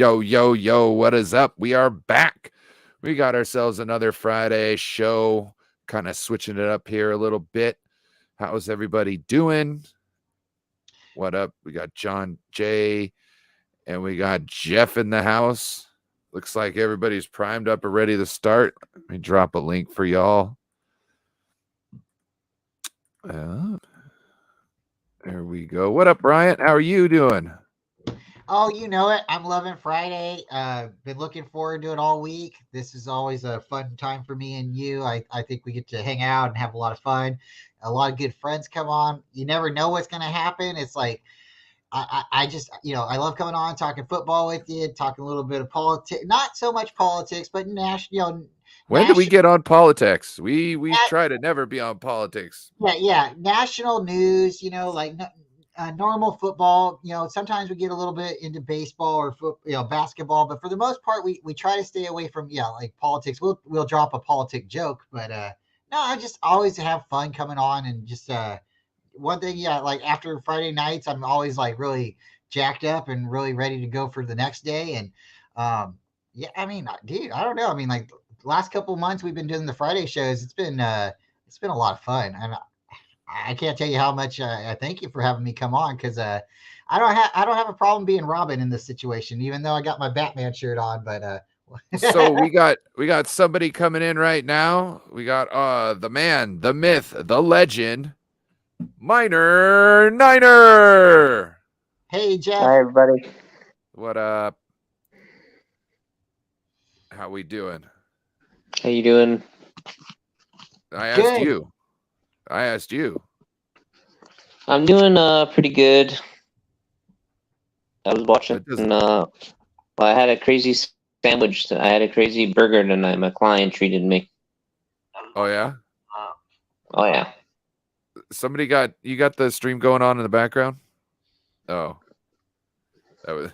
Yo, yo, yo, what is up? We are back. We got ourselves another Friday show, kind of switching it up here a little bit. How's everybody doing? What up? We got Jon Jay and we got Jeff in the house. Looks like everybody's primed up and ready to start. Let me drop a link for y'all. There we go. What up, Bryant? How are you doing? Oh, you know it. I'm loving Friday. Been looking forward to it all week. This is always a fun time for me and you. I think we get to hang out and have a lot of fun. A lot of good friends come on. You never know what's going to happen. It's like, I just, I love coming on, talking football with you, talking a little bit of politics, not so much politics, but national. When did we get on politics? We try to never be on politics. Yeah. National news, normal football. Sometimes we get a little bit into baseball or basketball, but for the most part, we try to stay away from like politics. We'll drop a politic joke, but no, I just always have fun coming on and just one thing, like after Friday nights, I'm always like really jacked up and really ready to go for the next day. And dude, I don't know. I mean, like last couple of months we've been doing the Friday shows. It's been a lot of fun, and I can't tell you how much I thank you for having me come on because I don't have a problem being Robin in this situation, even though I got my Batman shirt on. But so we got somebody coming in right now. We got the man, the myth, the legend, McNiner. Hey, Jeff. Hi, everybody. What up? How we doing? How you doing? I asked you. I'm doing pretty good. I was watching. I had a crazy sandwich. I had a crazy burger tonight. My client treated me. Oh yeah. Oh yeah. You got the stream going on in the background? Oh, that was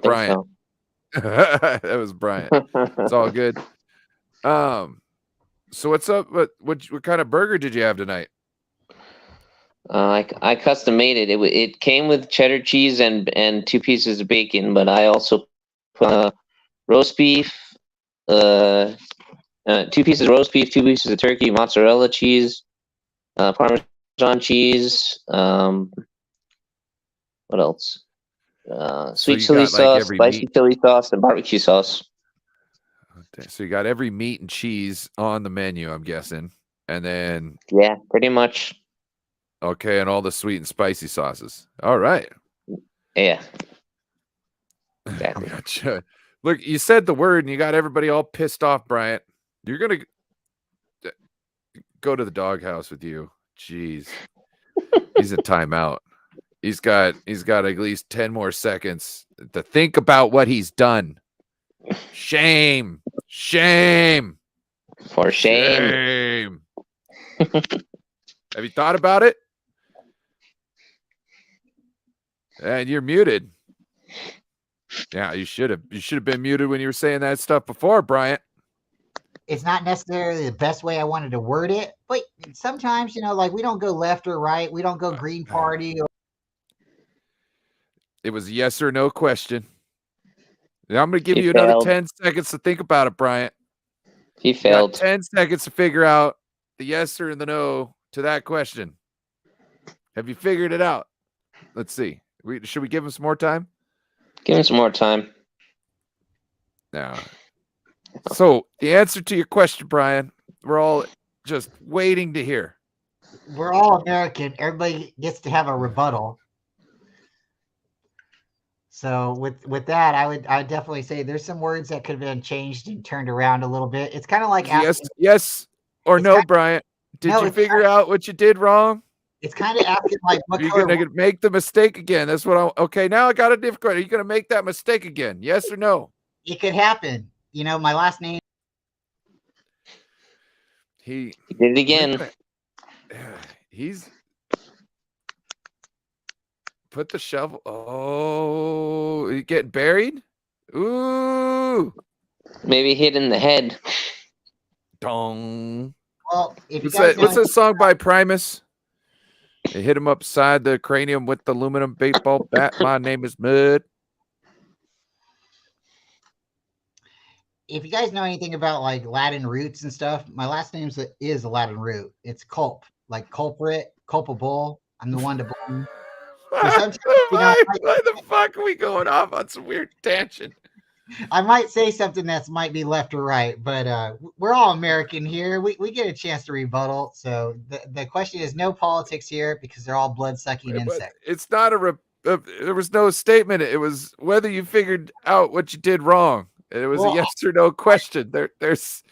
Bryant. So. That was Bryant. It's all good. So what's up? What kind of burger did you have tonight? I custom made it. It came with cheddar cheese and 2 pieces of bacon, but I also put roast beef, 2 pieces of roast beef, 2 pieces of turkey, mozzarella cheese, Parmesan cheese. What else? Sweet chili sauce, spicy chili sauce, and barbecue sauce. Okay, so you got every meat and cheese on the menu, I'm guessing, and then yeah, pretty much. Okay, and all the sweet and spicy sauces. All right. Yeah. Exactly. Gotcha. Look, you said the word, and you got everybody all pissed off, Bryant. You're gonna go to the doghouse with you. Jeez, he's in timeout. He's got at least 10 more seconds to think about what he's done. Shame. For shame. Have you thought about it? And you're muted. Yeah, you should have been muted when you were saying that stuff before, Bryant. It's not necessarily the best way I wanted to word it, but sometimes, like we don't go left or right. We don't go Green Party. It was a yes or no question. Now I'm going to give you another 10 seconds to think about it, Bryant. He failed. You got 10 seconds to figure out the yes or the no to that question. Have you figured it out? Let's see. Should we give him some more time? Give him some more time. No. So the answer to your question, Brian, we're all just waiting to hear. We're all American. Everybody gets to have a rebuttal. So with that, I'd definitely say there's some words that could have been changed and turned around a little bit. It's kind of like yes or no, Brian. Did you figure out what you did wrong? It's kind of asking like, what are you going to make the mistake again? That's what okay, now I got a different question. Are you going to make that mistake again? Yes or no? It could happen. My last name. He did it again. He's put the shovel. Oh, you getting buried? Ooh. Maybe hit in the head. Dong. Well, what's that song by Primus? They hit him upside the cranium with the aluminum baseball bat. My name is Mud. if you guys know anything about like Latin roots and stuff, my last name is a Latin root. It's culp, like culprit, culpable. I'm the one to blame. So sometimes, Why the fuck are we going off on some weird tangent? I might say something that might be left or right, but we're all American here. We get a chance to rebuttal. So the question is no politics here because they're all blood sucking insects. It's not there was no statement. It was whether you figured out what you did wrong. It was a yes or no question. There's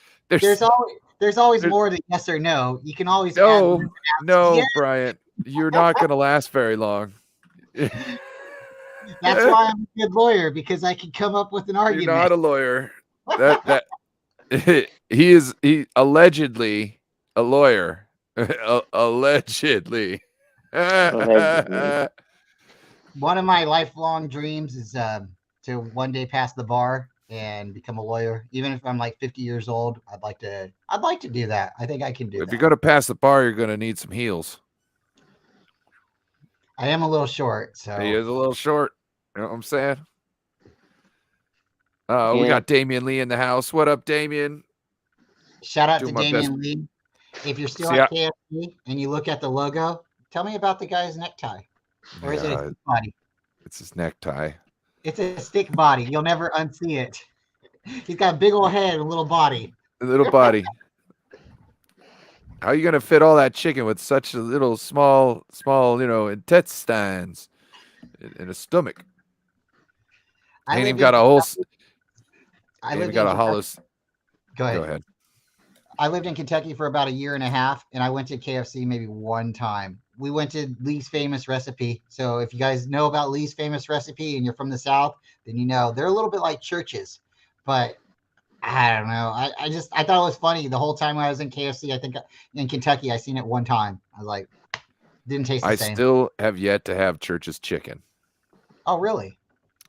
always more than yes or no. You can always no, yeah. Bryant. You're not going to last very long. That's why I'm a good lawyer, because I can come up with an argument. You're not a lawyer. That he allegedly a lawyer. Allegedly. One of my lifelong dreams is to one day pass the bar and become a lawyer. Even if I'm like 50 years old, I'd like to do that. I think I can do that. If you're going to pass the bar, you're going to need some heels. I am a little short, so he is a little short. You know what I'm saying? We got Damian Lee in the house. What up, Damian? Shout out to Damian Lee. If you're still at KFC and you look at the logo, tell me about the guy's necktie. Or is it a stick body? It's his necktie. It's a stick body. You'll never unsee it. He's got a big old head and a little body. A little body. How are you going to fit all that chicken with such a little small, intestines in a stomach? Ain't even got a whole. Ain't even got a hollow. Go ahead. I lived in Kentucky for about a year and a half, and I went to KFC maybe one time. We went to Lee's Famous Recipe. So if you guys know about Lee's Famous Recipe and you're from the South, then you know they're a little bit like churches, but I don't know. I thought it was funny the whole time I was in KFC. I think in Kentucky, I seen it one time. I was like, didn't taste the same. I still have yet to have Church's chicken. Oh, really?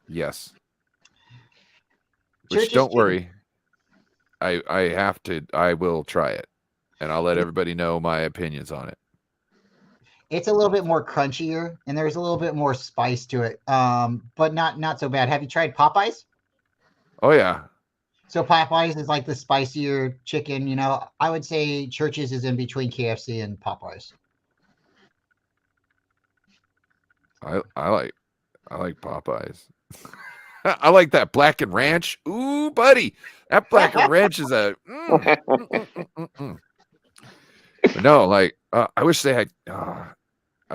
Yes. Which, don't worry. I will try it, and I'll let everybody know my opinions on it. It's a little bit more crunchier, and there's a little bit more spice to it, but not so bad. Have you tried Popeyes? Oh, yeah. So Popeyes is like the spicier chicken, you know. I would say Church's is in between KFC and Popeyes. I like Popeyes. I like that black and ranch. Ooh, buddy, that black and ranch is a. No, like I wish they had. I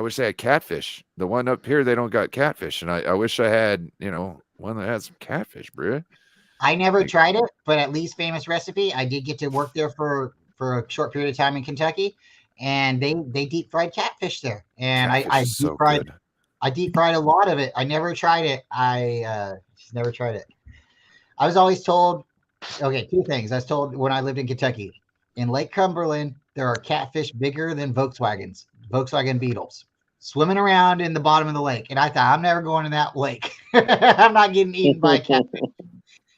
wish they had catfish. The one up here, they don't got catfish, and I wish I had, one that has some catfish, bro. I never tried it, but at Lee's Famous Recipe, I did get to work there for a short period of time in Kentucky, and they deep fried catfish there, and I deep fried a lot of it. I never tried it. I never tried it. I was always told, okay, two things. I was told when I lived in Kentucky, in Lake Cumberland, there are catfish bigger than Volkswagen Beetles, swimming around in the bottom of the lake. And I thought, I'm never going to that lake. I'm not getting eaten by catfish.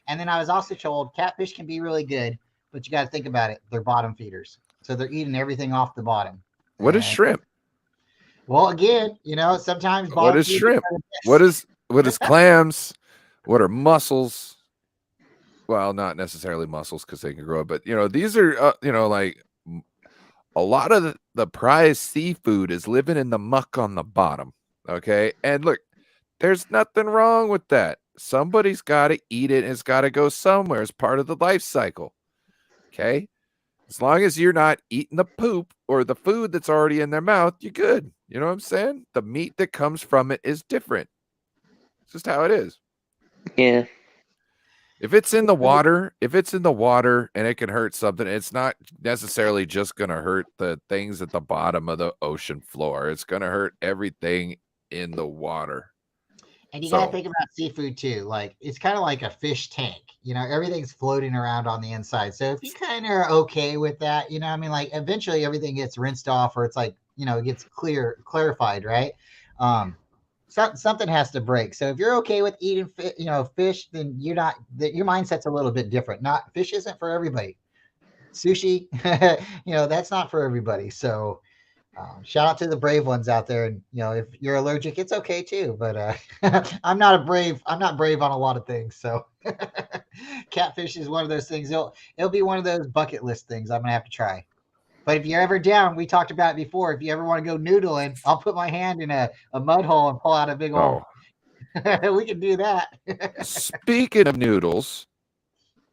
And then I was also told catfish can be really good, but you got to think about it. They're bottom feeders. So they're eating everything off the bottom. What is shrimp? Well, again, sometimes what is shrimp? What is clams? What are mussels? Well, not necessarily mussels because they can grow up, but these are like a lot of the prized seafood is living in the muck on the bottom. Okay, and look, there's nothing wrong with that. Somebody's got to eat it, and it's got to go somewhere as part of the life cycle. Okay, as long as you're not eating the poop or the food that's already in their mouth, you're good. You know what I'm saying? The meat that comes from it is different. It's just how it is. Yeah. If it's in the water, and it can hurt something, it's not necessarily just going to hurt the things at the bottom of the ocean floor. It's going to hurt everything in the water. And you got to think about seafood too. Like it's kind of like a fish tank. Everything's floating around on the inside. So if you kind of are okay with that, like eventually everything gets rinsed off, or it's like, it gets clarified, right? Something has to break. So if you're okay with eating, fish, then your mindset's a little bit different. Fish isn't for everybody. Sushi, that's not for everybody. So Shout out to the brave ones out there, and if you're allergic, it's okay too. But I'm not brave on a lot of things. So catfish is one of those things. It'll be one of those bucket list things I'm gonna have to try. But if you're ever down, we talked about it before. If you ever want to go noodling, I'll put my hand in a mud hole and pull out a big old. We can do that. Speaking of noodles,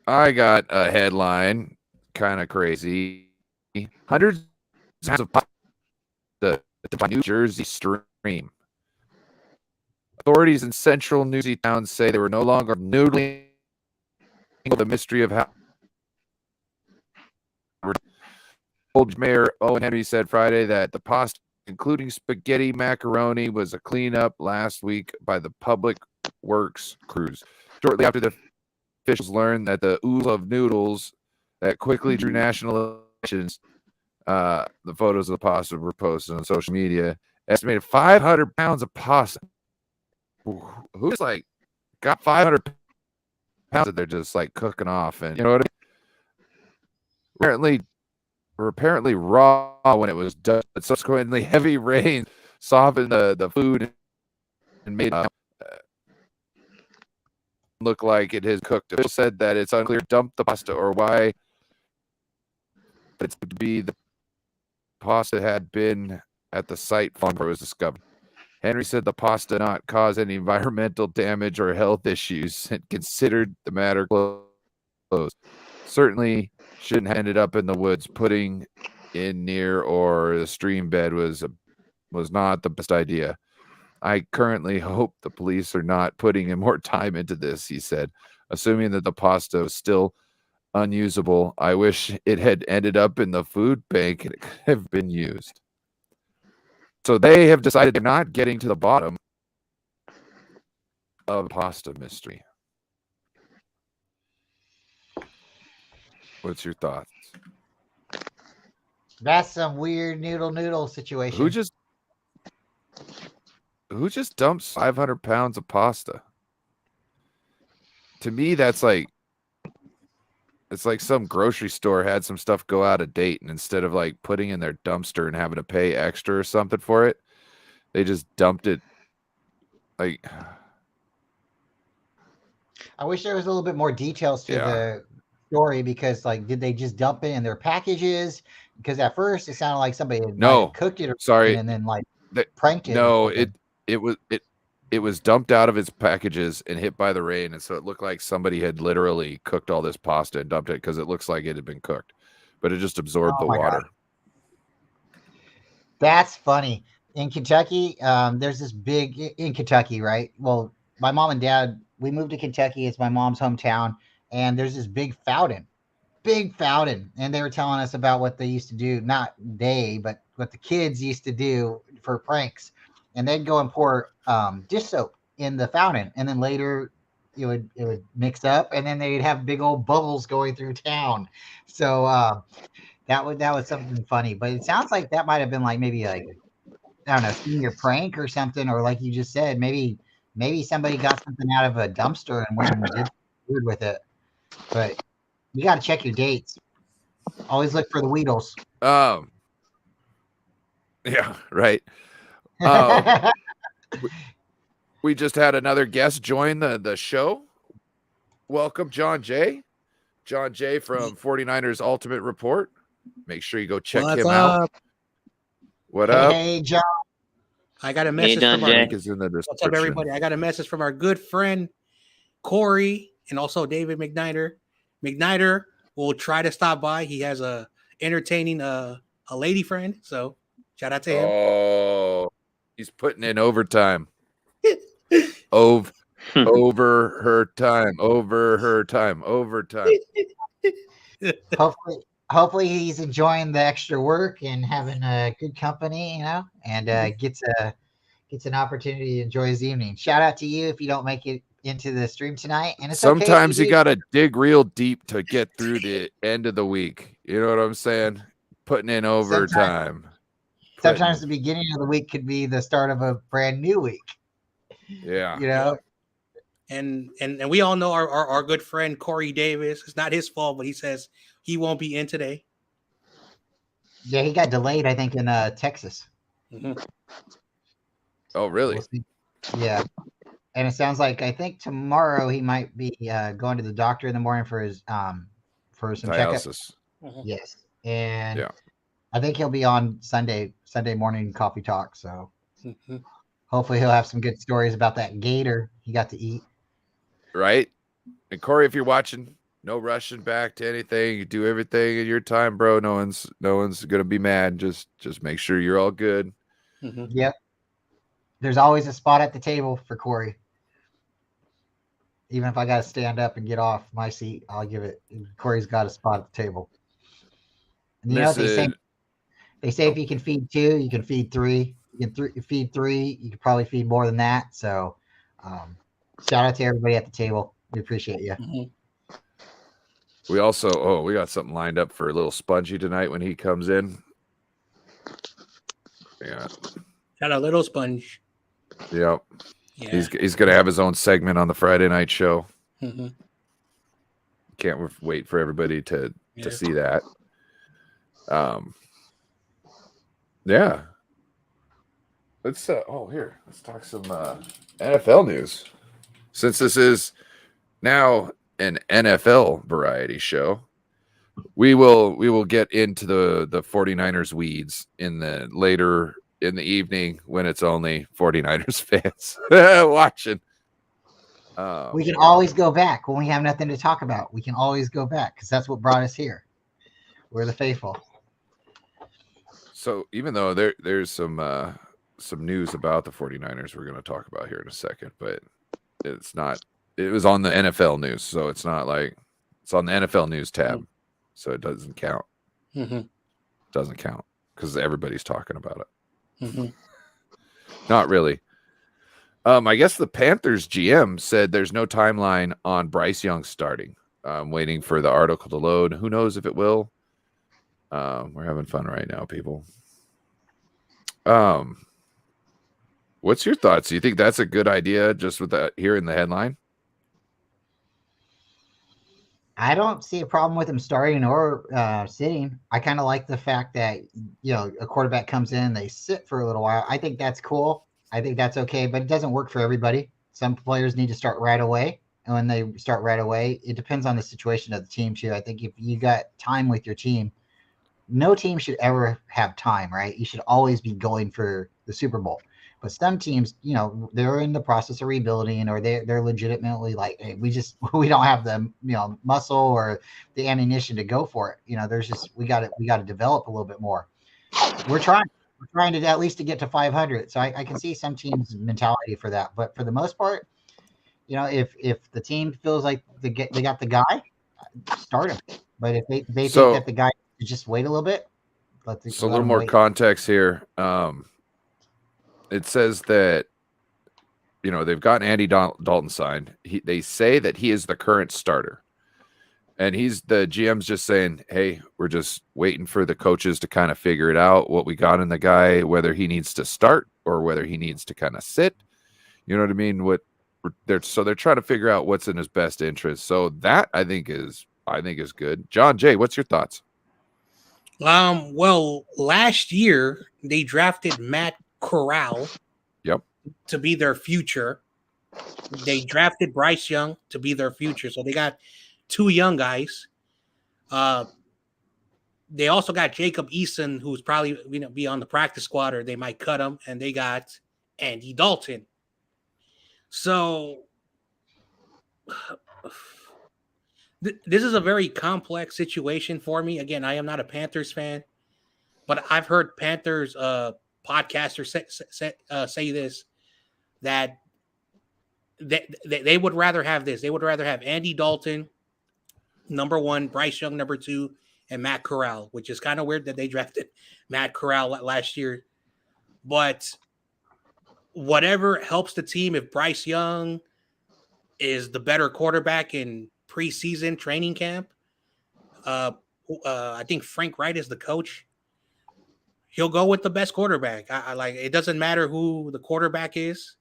I got a headline, kind of crazy. Hundreds of the New Jersey stream. Authorities in central New Jersey towns say they were no longer noodling the mystery of how. Mayor Owen Henry said Friday that the pasta, including spaghetti macaroni, was a cleanup last week by the public works crews. Shortly after the officials learned that the ooze of noodles that quickly drew national attention, the photos of the pasta were posted on social media. Estimated 500 pounds of pasta. Who's got 500 pounds that they're just cooking off, and you know what I mean? Apparently raw when it was done, but subsequently heavy rain softened the food and made it look like it has cooked. Officials said that it's unclear dumped the pasta or why, but it's to be the pasta had been at the site long before it was discovered. Henry said the pasta did not cause any environmental damage or health issues and considered the matter closed. Certainly shouldn't have ended up in the woods. Putting in near or the stream bed was not the best idea. I currently hope the police are not putting in more time into this, he said. Assuming that the pasta was still unusable, I wish it had ended up in the food bank and it could have been used. So they have decided they're not getting to the bottom of the pasta mystery. What's your thoughts? That's some weird noodle situation. Who just dumps 500 pounds of pasta? To me, that's it's like some grocery store had some stuff go out of date, and instead of putting in their dumpster and having to pay extra or something for it, they just dumped it. I wish there was a little bit more details to the story, because did they just dump it in their packages? Because at first it sounded like somebody had cooked it and then pranked it. No, it was dumped out of its packages and hit by the rain, and so it looked like somebody had literally cooked all this pasta and dumped it because it looks like it had been cooked, but it just absorbed the water. God. That's funny. In Kentucky, there's this big in Kentucky, right? Well, my mom and dad, we moved to Kentucky. It's my mom's hometown, and there's this big fountain, and they were telling us about what they used to do. Not they, but what the kids used to do for pranks. And they'd go and pour dish soap in the fountain, and then later it would mix up, and then they'd have big old bubbles going through town. So that was something funny. But it sounds like that might have been maybe I don't know, senior prank or something, or like you just said, maybe somebody got something out of a dumpster and went and did food with it. But you got to check your dates. Always look for the Weedles. Yeah, right. We just had another guest join the show. Welcome, Jon Jay. Jon Jay from 49ers Ultimate Report. Make sure you go check him out. What up? Hey, John. I got a message from our link is in the description. What's up, everybody? I got a message from our good friend Korey and also David McNiner. McNiner will try to stop by. He has a entertaining a lady friend, so shout out to him. Oh, he's putting in overtime. Over her time. Hopefully he's enjoying the extra work and having a good company, and gets an opportunity to enjoy his evening. Shout out to you if you don't make it into the stream tonight. And it's sometimes you got to dig real deep to get through the end of the week. You know what I'm saying? Putting in overtime. Sometimes the beginning of the week could be the start of a brand new week. Yeah. And we all know our good friend Korey Davis. It's not his fault, but he says he won't be in today. Yeah, he got delayed, I think, in Texas. Mhm. Oh, really? We'll see. Yeah. And it sounds like I think tomorrow he might be going to the doctor in the morning for his for some checkup. Dialysis. Mhm. Yes. And Yeah. I think he'll be on Sunday morning coffee talk. So Mhm. hopefully he'll have some good stories about that gator he got to eat. Right. And Korey, if you're watching, no rushing back to anything. You do everything in your time, bro. No one's gonna be mad. Just make sure you're all good. Mhm. Yep. There's always a spot at the table for Korey. Even if I got to stand up and get off my seat, I'll give it. Korey's got a spot at the table. And you know what they say? Listen, They say if you can feed two, you can feed three. You can feed three. You can probably feed more than that. So, shout out to everybody at the table. We appreciate you. Mhm. we also we got something lined up for a little Spongy tonight when he comes in. Yeah. Got a little sponge. Yep. Yeah. He's gonna have his own segment on the Friday night show. Mhm. Can't wait for everybody to Yeah. see that. Yeah. Let's let's talk some NFL news. Since this is now an NFL variety show, we will get into the 49ers weeds in the later in the evening when it's only 49ers fans watching. We can always go back when we have nothing to talk about. We can always go back because that's what brought us here. We're the faithful. So even though there's some news about the 49ers we're going to talk about here in a second, but it's not. It was on the NFL news, so it's not like it's on the NFL news tab, so it doesn't count. Mhm. Doesn't count because everybody's talking about it. Mhm. Not really. I guess the Panthers GM said there's no timeline on Bryce Young starting. I'm waiting for the article to load. Who knows if it will? We're having fun right now, people. What's your thoughts? Do you think that's a good idea just with that here in the headline? I don't see a problem with him starting or sitting. I kind of like the fact that a quarterback comes in, they sit for a little while. I think that's cool. I think that's okay, but it doesn't work for everybody. Some players need to start right away, and when they start right away, it depends on the situation of the team too. I think if you got time with your team, no team should ever have time, right? You should always be going for the Super Bowl. But some teams, they're in the process of rebuilding, or they're legitimately like, hey, we don't have the muscle or the ammunition to go for it. There's just we got to develop a little bit more. We're trying to at least to get to 500. So I can see some teams' mentality for that. But for the most part, if the team feels like they got the guy, start him. But if they think that the guy should just wait a little bit, so a little more context here. It says that they've gotten Andy Dalton signed. They say that he is the current starter, and the GM's just saying, "Hey, we're just waiting for the coaches to kind of figure it out what we got in the guy, whether he needs to start or whether he needs to kind of sit." You know what I mean? They're trying to figure out what's in his best interest. So that I think is good. Jon Jay, what's your thoughts? Well, last year they drafted Matt Corral. Yep. To be their future. They drafted Bryce Young to be their future. So they got two young guys. They also got Jacob Eason, who's probably be on the practice squad, or they might cut him. And they got Andy Dalton. So this is a very complex situation for me. Again, I am not a Panthers fan, but I've heard Panthers podcasters say this, that they would rather have this. They would rather have Andy Dalton, number one, Bryce Young, number two, and Matt Corral, which is kind of weird that they drafted Matt Corral last year. But whatever helps the team, if Bryce Young is the better quarterback in preseason training camp, I think Frank Wright is the coach. He'll go with the best quarterback. I like it. Doesn't matter who the quarterback is.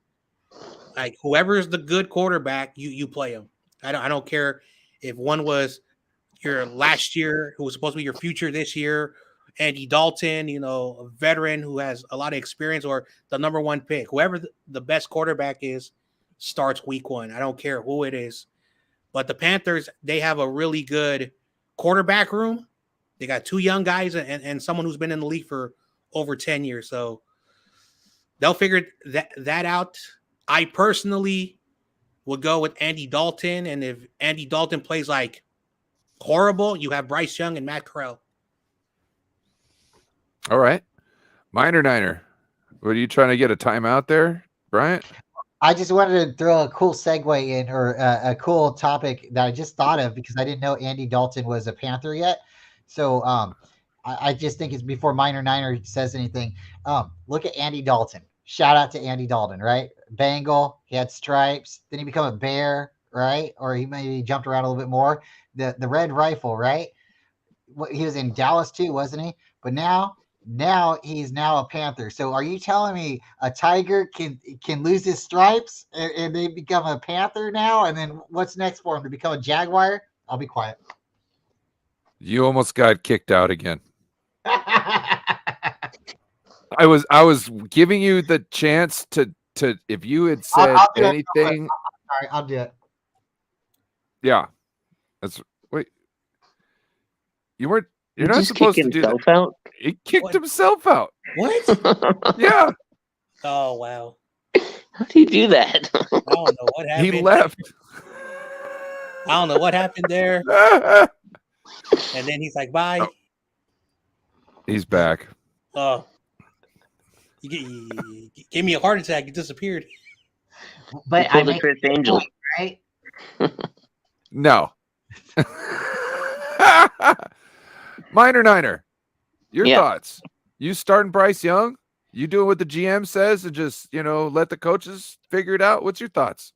Like whoever is the good quarterback, you play him. I don't care if one was your last year, who was supposed to be your future this year, Andy Dalton, a veteran who has a lot of experience, or the number one pick. Whoever the best quarterback is starts week 1. I don't care who it is. But the Panthers, they have a really good quarterback room. They got 2 young guys and someone who's been in the league for over 10 years. So they'll figure that out. I personally would go with Andy Dalton. And if Andy Dalton plays like horrible, you have Bryce Young and Matt Corral. All right. Miner Niner. What are you trying to get a timeout there, Bryant? I just wanted to throw a cool segue in, or a cool topic that I just thought of because I didn't know Andy Dalton was a Panther yet. So I just think it's before Miner Niner says anything. Look at Andy Dalton. Shout out to Andy Dalton, right? Bengal, he had stripes. Then he became a Bear, right? Or he maybe jumped around a little bit more. The red rifle, right? He was in Dallas too, wasn't he? But now he's now a Panther. So are you telling me a Tiger can lose his stripes and they become a Panther now? And then what's next for him, to become a Jaguar? I'll be quiet. You almost got kicked out again. I was giving you the chance to if you had said anything. All right, I'll do it. Yeah. Wait. You're not just supposed to do that. Out? He kicked himself out. What? Yeah. Oh, wow. How do you do that? I don't know what happened. He left. I don't know what happened there. And then he's like, bye. Oh. He's back. Oh. You gave me a heart attack. You disappeared. But I make the Angel, right? No. Miner Niner, your thoughts? You starting Bryce Young? You doing what the GM says and just, let the coaches figure it out? What's your thoughts?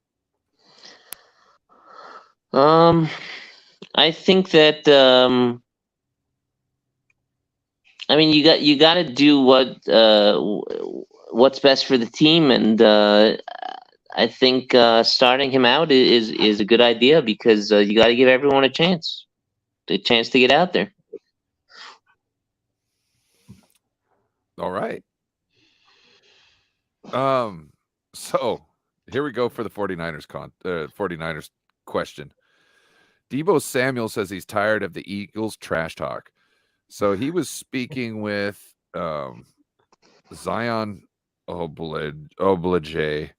I think that you got to do what's best for the team, and I think starting him out is a good idea because you got to give everyone a chance to get out there. All right. So here we go for the 49ers 49ers question. Deebo Samuel says he's tired of the Eagles trash talk. So he was speaking with Zion Oblige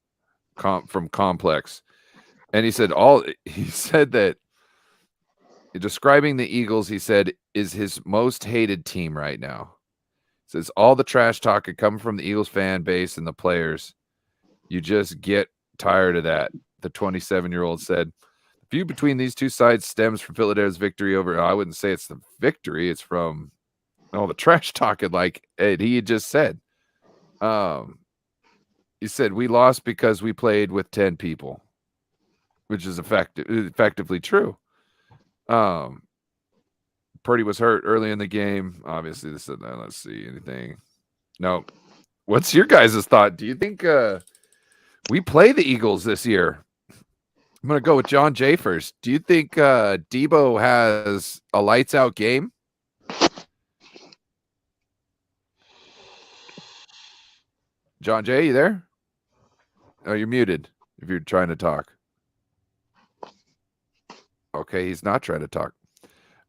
from Complex. And he said that describing the Eagles, he said, is his most hated team right now. Says all the trash talk could come from the Eagles fan base and the players. You just get tired of that. The 27-year-old said, the feud between these two sides stems from Philadelphia's victory over. I wouldn't say it's the victory. It's from all the trash talking, like he had just said. He said we lost because we played with 10 people, which is effectively true. Purdy was hurt early in the game. Obviously, this said that. Let's see anything. No. What's your guys' thought? Do you think we play the Eagles this year? I'm going to go with Jon Jay first. Do you think Deebo has a lights out game? Jon Jay, you there? Oh, you're muted if you're trying to talk. Okay, he's not trying to talk.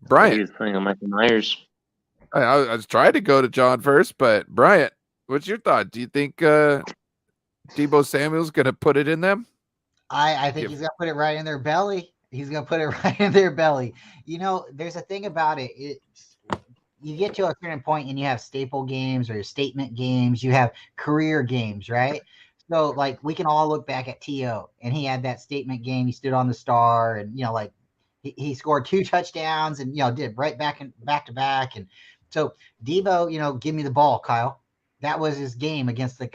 Bryant. He was playing on Michael Myers. I was trying to go to John first, but Bryant, what's your thought? Do you think Deebo Samuel's going to put it in them? I think he's going to put it right in their belly. He's going to put it right in their belly. There's a thing about it. You get to a certain point and you have staple games or statement games. You have career games, right? So, like, we can all look back at T.O. and he had that statement game. He stood on the star and, he scored 2 touchdowns and, did right back to back. And so Deebo, give me the ball, Kyle. That was his game against the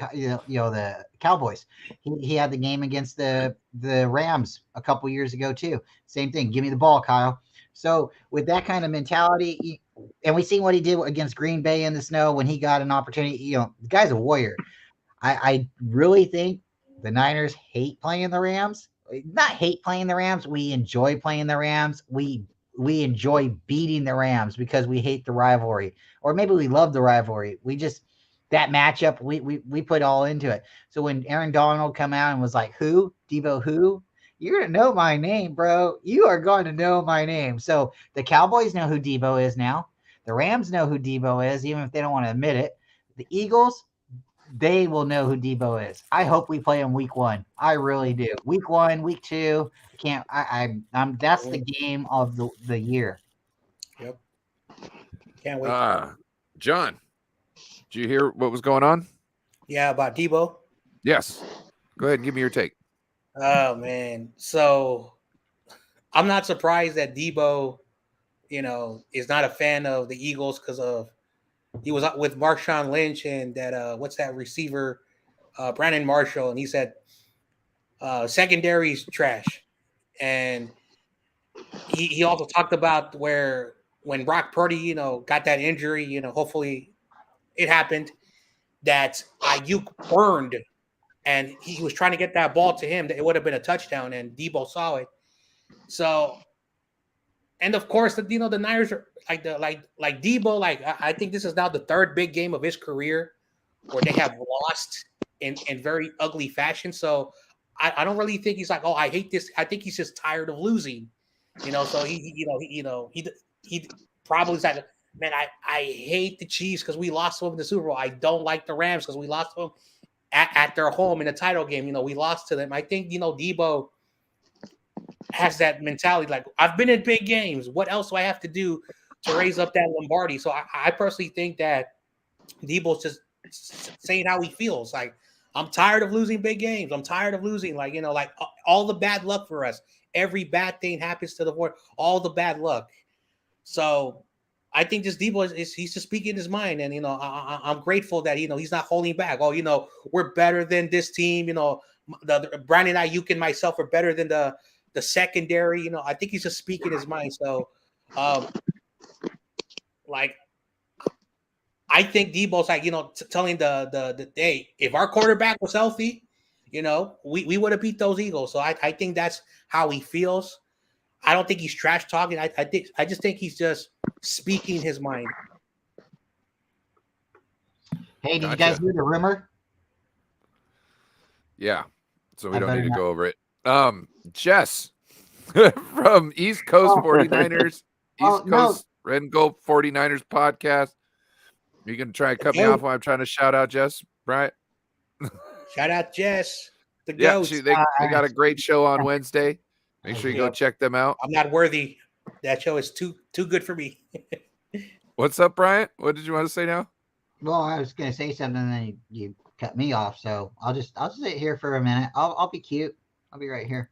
Cowboys. He had the game against the Rams a couple years ago too. Same thing. Give me the ball, Kyle. So with that kind of mentality, and we seen what he did against Green Bay in the snow when he got an opportunity. The guy's a warrior. I really think the Niners hate playing the Rams. Not hate playing the Rams. We enjoy playing the Rams. We we enjoy beating the Rams because we hate the rivalry, or maybe we love the rivalry. We just that matchup we put all into it. So when Aaron Donald come out and was like, "Who Debo? Who?" You're gonna know my name, bro. You are going to know my name. So the Cowboys know who Debo is now. The Rams know who Debo is, even if they don't want to admit it. The Eagles, they will know who Debo is. I hope we play him week 1. I really do. Week 1, week 2. I can't. I'm. That's the game of the year. Yep. Can't wait. John, did you hear what was going on? Yeah, about Debo. Yes. Go ahead and give me your take. Oh man, so I'm not surprised that Debo, is not a fan of the Eagles because of he was with Marshawn Lynch and that what's that receiver, Brandon Marshall, and he said secondary's trash, and he also talked about where when Brock Purdy, got that injury, hopefully it happened, that Ayuk burned. And he was trying to get that ball to him that it would have been a touchdown, and Debo saw it. So, and of course, the Niners are like Debo. Like I think this is now the third big game of his career where they have lost in very ugly fashion. So I don't really think he's like, oh, I hate this. I think he's just tired of losing. So he probably is like, man, I hate the Chiefs because we lost to them in the Super Bowl. I don't like the Rams because we lost to them at their home in the title game. We lost to them. I think, Debo has that mentality. Like, I've been in big games. What else do I have to do to raise up that Lombardi? So I personally think that Debo's just saying how he feels. Like, I'm tired of losing big games. I'm tired of losing. Like, like all the bad luck for us. Every bad thing happens to the board. All the bad luck. So I think this Debo he's just speaking his mind, and I'm grateful that he's not holding back. Oh, we're better than this team. The Brandon Ayuk and myself are better than the secondary. I think he's just speaking his mind. So, like, I think Debo's like telling the hey, if our quarterback was healthy, we would have beat those Eagles. So I think that's how he feels. I don't think he's trash talking. I just think he's just speaking his mind. Hey, did you guys hear the rumor? Yeah. So we don't need to go over it. Jess from East Coast 49ers, East Coast Red and Gold 49ers podcast. Are you going to try and cut me off while I'm trying to shout out Jess, Bryant? Shout out Jess. The ghost. Ghost. They got a great show on Wednesday. Make sure you go check them out. I'm not worthy. That show is too good for me. What's up, Bryant? What did you want to say now? Well, I was going to say something, and then you cut me off. So I'll just sit here for a minute. I'll be cute. I'll be right here.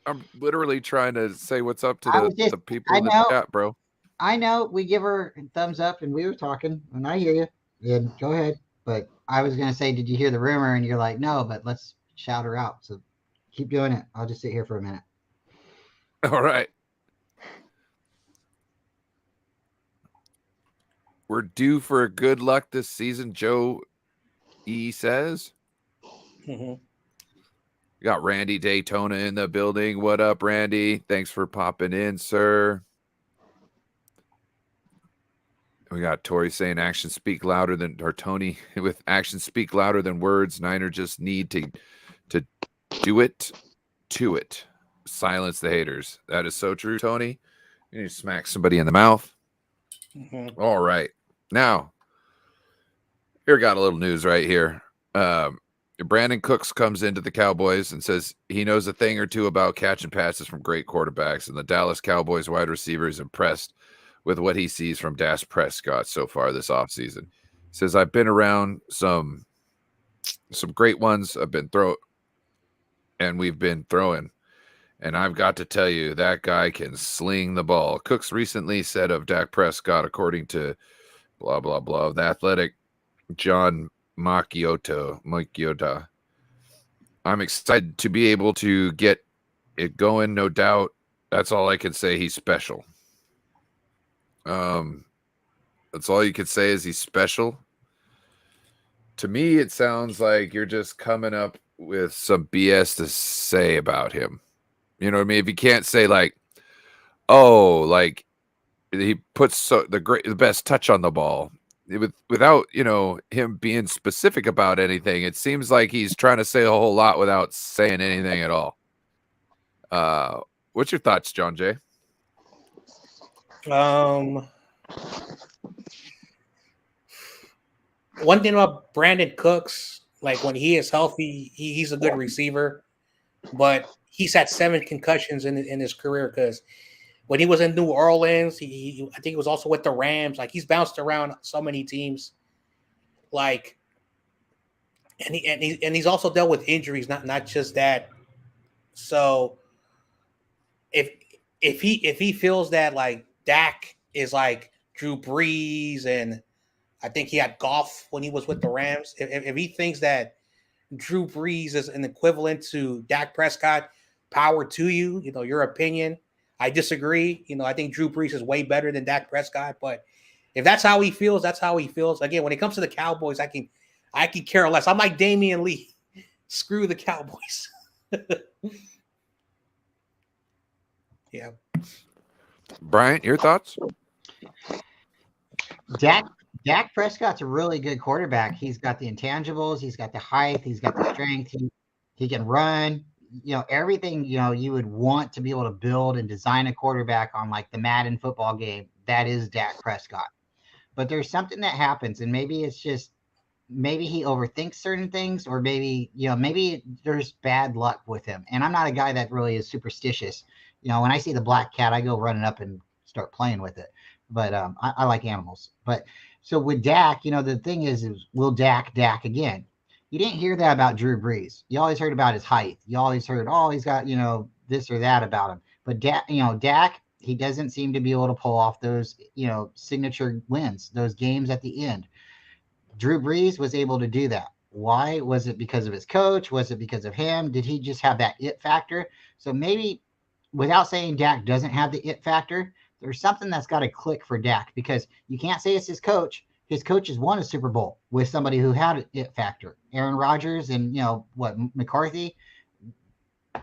I'm literally trying to say what's up to the people in the chat, bro. I know we give her a thumbs up, and we were talking, and I hear you. Yeah, go ahead. But I was going to say, did you hear the rumor? And you're like, no, but let's shout her out. So keep doing it. I'll just sit here for a minute. All right. We're due for a good luck this season, Joe E says. Mm-hmm. We got Randy Daytona in the building. What up, Randy? Thanks for popping in, sir. We got Tori saying actions speak louder than, or Tony with actions speak louder than words. Niner just need to do it to it. Silence the haters. That is so true, Tony. You need to smack somebody in the mouth. Mm-hmm. All right. Now, here got a little news right here. Brandon Cooks comes into the Cowboys and says he knows a thing or two about catching passes from great quarterbacks, and the Dallas Cowboys wide receiver is impressed with what he sees from Dak Prescott so far this offseason. He says, I've been around some great ones. We've been throwing. And I've got to tell you, that guy can sling the ball. Cooks recently said of Dak Prescott, according to blah, blah, blah, the Athletic, John Macchiota. I'm excited to be able to get it going, no doubt. That's all I can say. He's special. That's all you could say is he's special. To me, it sounds like you're just coming up with some BS to say about him. You know what I mean? If you can't say like, oh, like he puts the best touch on the ball. Without him being specific about anything, it seems like he's trying to say a whole lot without saying anything at all. What's your thoughts, Jon Jay? One thing about Brandon Cooks, like when he is healthy, he's a good receiver, but he's had 7 concussions in his career because when he was in New Orleans, I think he was also with the Rams. Like he's bounced around so many teams, like, and he's also dealt with injuries, not just that. So if he feels that like Dak is like Drew Brees, and I think he had Goff when he was with the Rams. If he thinks that Drew Brees is an equivalent to Dak Prescott, power to you. Your opinion. I disagree. I think Drew Brees is way better than Dak Prescott. But if that's how he feels, that's how he feels. Again, when it comes to the Cowboys, I can care less. I'm like Damian Lee. Screw the Cowboys. Yeah. Bryant, your thoughts? Dak Prescott's a really good quarterback. He's got the intangibles. He's got the height. He's got the strength. He can run. Everything, you would want to be able to build and design a quarterback on like the Madden football game. That is Dak Prescott. But there's something that happens, and maybe it's just, maybe he overthinks certain things, or maybe there's bad luck with him. And I'm not a guy that really is superstitious. When I see the black cat, I go running up and start playing with it. But I like animals. But so with Dak, the thing is will Dak again? You didn't hear that about Drew Brees. You always heard about his height. You always heard, oh, he's got, this or that about him. But Dak, he doesn't seem to be able to pull off those, signature wins, those games at the end. Drew Brees was able to do that. Why? Was it because of his coach? Was it because of him? Did he just have that it factor? So maybe, without saying Dak doesn't have the it factor, there's something that's got to click for Dak, because you can't say it's his coach. His coach has won a Super Bowl with somebody who had an it factor. Aaron Rodgers and, McCarthy.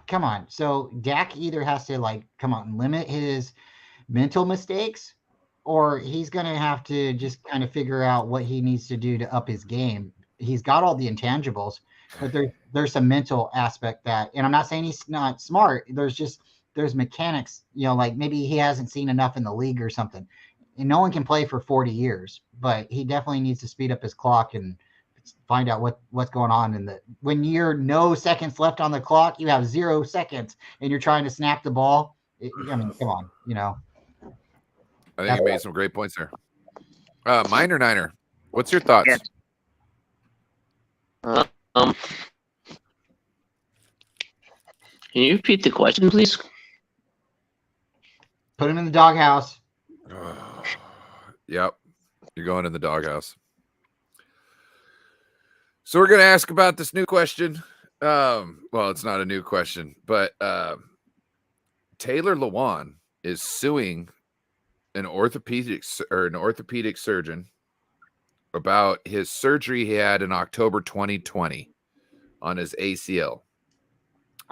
Come on. So Dak either has to limit his mental mistakes, or he's going to have to just kind of figure out what he needs to do to up his game. He's got all the intangibles, but there's some mental aspect that, and I'm not saying he's not smart. There's mechanics, like maybe he hasn't seen enough in the league or something. And no one can play for 40 years, but he definitely needs to speed up his clock and find out what's going on. When you're no seconds left on the clock, you have 0 seconds and you're trying to snap the ball. Come on, I think you made some great points there. Niner, what's your thoughts? Yeah. Can you repeat the question, please? Put him in the doghouse. Yep. You're going in the doghouse. So we're going to ask about this new question. Well, it's not a new question, but Taylor Lewan is suing an orthopedic surgeon about his surgery he had in October 2020 on his ACL,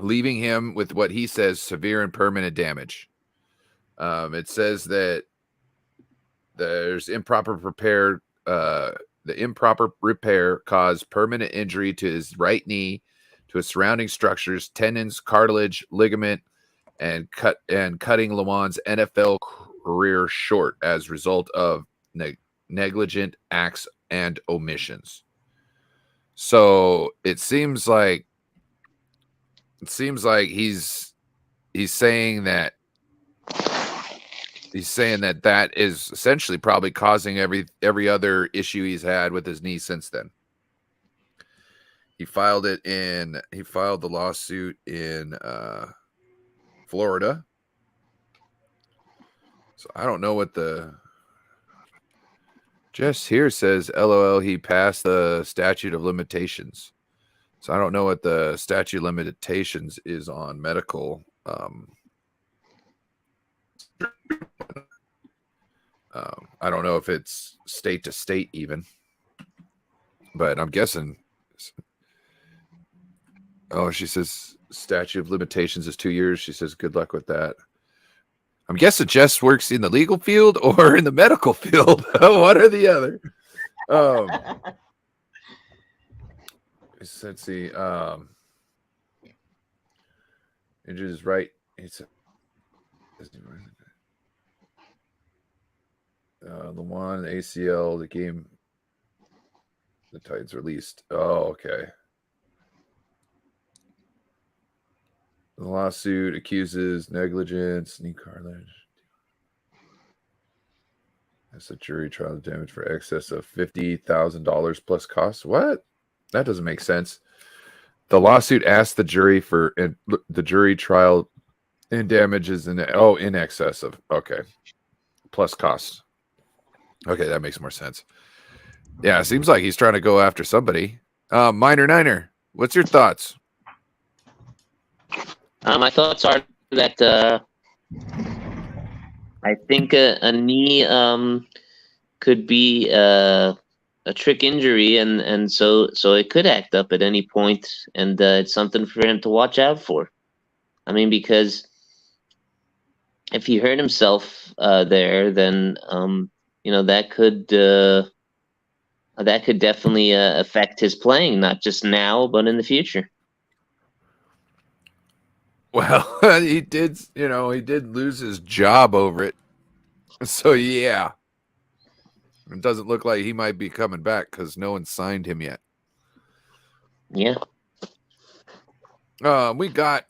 leaving him with what he says severe and permanent damage. It says that there's improper repair. The improper repair caused permanent injury to his right knee, to his surrounding structures, tendons, cartilage, ligament, and cutting Lewan's NFL career short as a result of negligent acts and omissions. So it seems like he's saying that that is essentially probably causing every other issue he's had with his knee since then. He filed the lawsuit in Florida. So I don't know what just here says LOL, he passed the statute of limitations. So I don't know what the statute of limitations is on medical I don't know if it's state to state even, but I'm guessing. Oh, she says statute of limitations is 2 years. She says good luck with that. I'm guessing Jess works in the legal field or in the medical field. One or the other. Let's see. Injuries right. It's the one the ACL, the game the Titans released. Oh, okay. The lawsuit accuses negligence, knee cartilage. That's a jury trial damage for excess of $50,000 plus costs. What? That doesn't make sense. The lawsuit asked the jury for the jury trial and damages in excess of plus costs. Okay, that makes more sense. Yeah, it seems like he's trying to go after somebody. Niner, what's your thoughts? My thoughts are that I think a knee could be a trick injury, and so it could act up at any point, and it's something for him to watch out for. I mean, because if he hurt himself there, then that could definitely affect his playing, not just now but in the future. Well, he did lose his job over it. So yeah. It doesn't look like he might be coming back because no one signed him yet. Yeah. We got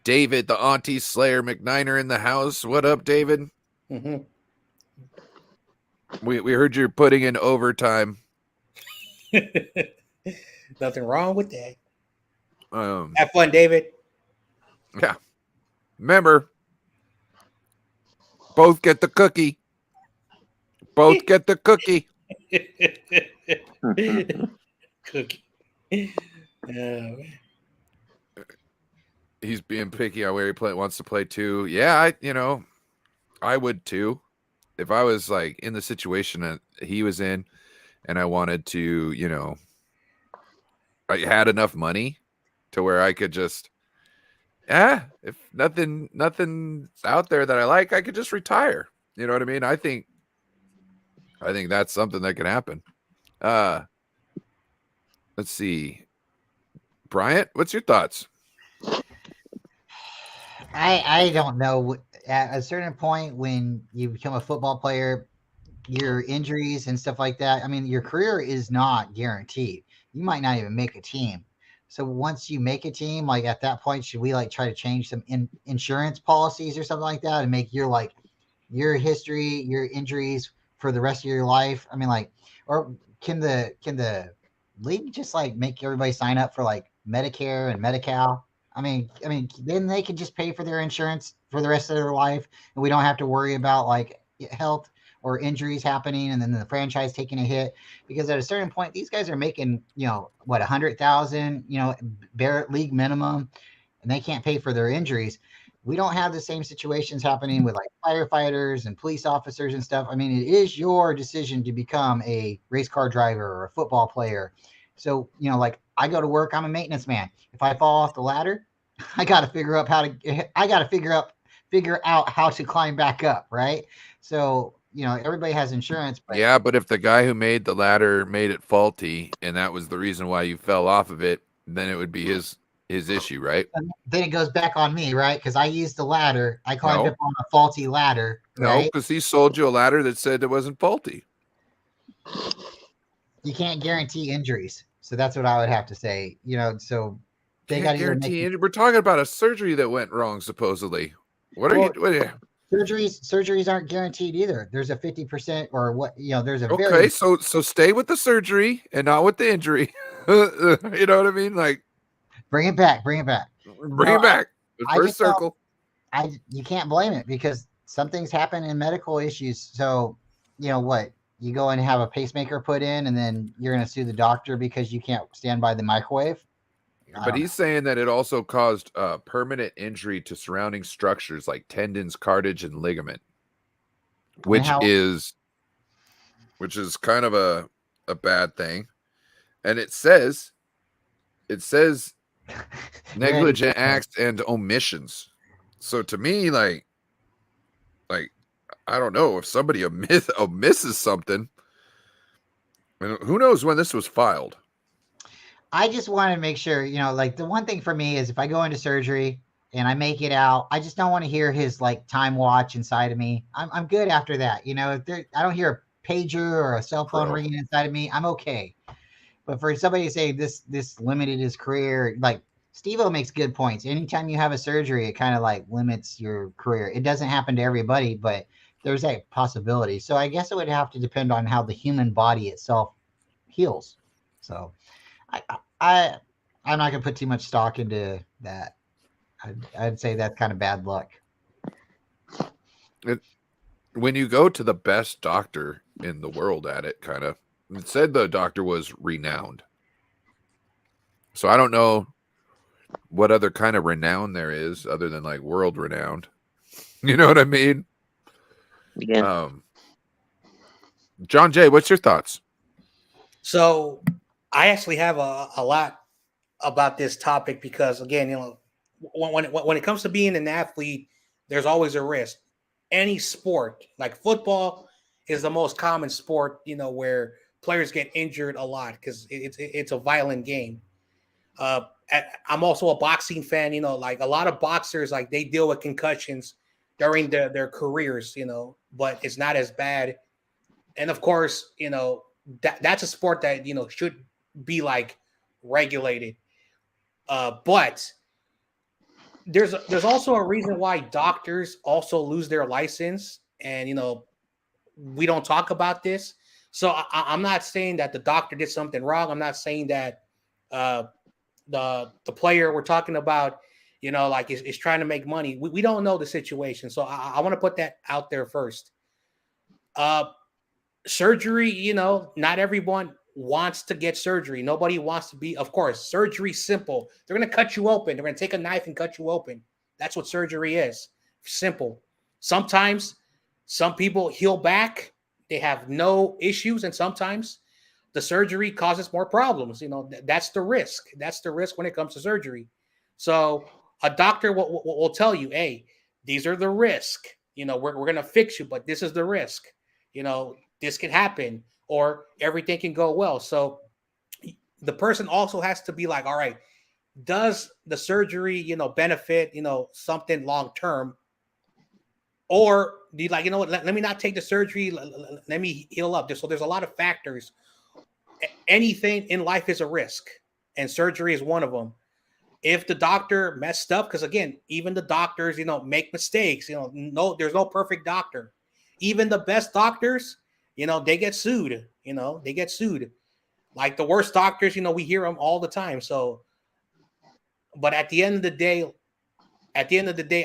David, the Auntie Slayer McNiner in the house. What up, David? Mm-hmm. We heard you're putting in overtime. Nothing wrong with that. Have fun, David. Yeah. Remember, both get the cookie. Both get the cookie. Cookie. He's being picky on where he wants to play too. Yeah, I would too. If I was like in the situation that he was in and I wanted to, I had enough money to where I could just, if nothing's out there that I like, I could just retire. You know what I mean? I think that's something that can happen. Let's see. Bryant, what's your thoughts? I don't know. At a certain point when you become a football player, your injuries and stuff like that, I mean, your career is not guaranteed. You might not even make a team. So once you make a team, like at that point, should we like try to change some insurance policies or something like that and make your history, your injuries for the rest of your life? I mean, like, or can the league just like make everybody sign up for like Medicare and Medi-Cal? I mean, then they can just pay for their insurance for the rest of their life, and we don't have to worry about like health or injuries happening, and then the franchise taking a hit. Because at a certain point, these guys are making, what, 100,000, bare league minimum, and they can't pay for their injuries. We don't have the same situations happening with like firefighters and police officers and stuff. I mean, it is your decision to become a race car driver or a football player. So, like I go to work, I'm a maintenance man. If I fall off the ladder, I got to figure out how to climb back up. Right. So, everybody has insurance. But yeah, but if the guy who made the ladder made it faulty and that was the reason why you fell off of it, then it would be his issue, right? Then it goes back on me, right? Because I used the ladder. I climbed up on a faulty ladder. Right? No, because he sold you a ladder that said it wasn't faulty. You can't guarantee injuries. So that's what I would have to say. So they got to guarantee. We're talking about a surgery that went wrong, supposedly. What are you? Surgeries aren't guaranteed either. There's a 50% or what, there's a okay. So stay with the surgery and not with the injury. You know what I mean? Like, bring it back. Bring it back. The first circle. You can't blame it because some things happen in medical issues. So, what? You go and have a pacemaker put in and then you're going to sue the doctor because you can't stand by the microwave? But he's saying that it also caused permanent injury to surrounding structures like tendons, cartilage, and ligament, which is kind of a bad thing. And it says negligent acts and omissions. So to me, like, like, I don't know if somebody misses something. I mean, who knows when this was filed? I just want to make sure, like the one thing for me is if I go into surgery and I make it out, I just don't want to hear his like time watch inside of me. I'm good after that. If I don't hear a pager or a cell phone True. ringing inside of me, I'm okay. But for somebody to say this limited his career, like Steve-O makes good points. Anytime you have a surgery, it kind of like limits your career. It doesn't happen to everybody, but there's that possibility. So I guess it would have to depend on how the human body itself heals. So I I'm not gonna put too much stock into that. I'd say that's kind of bad luck. When you go to the best doctor in the world at it, it said the doctor was renowned. So I don't know what other kind of renown there is other than like world renowned. You know what I mean? Yeah. Jon Jay, what's your thoughts? So I actually have a lot about this topic because, again, when it comes to being an athlete, there's always a risk. Any sport, like football, is the most common sport, where players get injured a lot because it's a violent game. I'm also a boxing fan. Like a lot of boxers, like they deal with concussions during their careers. But it's not as bad. And of course, that's a sport that should be like regulated. But there's also a reason why doctors also lose their license, and we don't talk about this. So I'm not saying that the doctor did something wrong. I'm not saying that the player we're talking about, like is trying to make money. We don't know the situation, so I want to put that out there first. Surgery, not everyone wants to get surgery. Nobody wants to be, of course, surgery's simple. They're going to cut you open. They're going to take a knife and cut you open. That's what surgery is. Simple. Sometimes some people heal back. They have no issues. And sometimes the surgery causes more problems. That's the risk. That's the risk when it comes to surgery. So a doctor will tell you, hey, these are the risk. We're going to fix you, but this is the risk. This can happen or everything can go well. So the person also has to be like, all right, does the surgery, benefit, something long-term? Or do you like, what, let me not take the surgery. Let me heal up. So there's a lot of factors. Anything in life is a risk, and surgery is one of them. If the doctor messed up, because again, even the doctors, make mistakes, there's no perfect doctor. Even the best doctors, they get sued, they get sued. Like the worst doctors, we hear them all the time. So, but at the end of the day,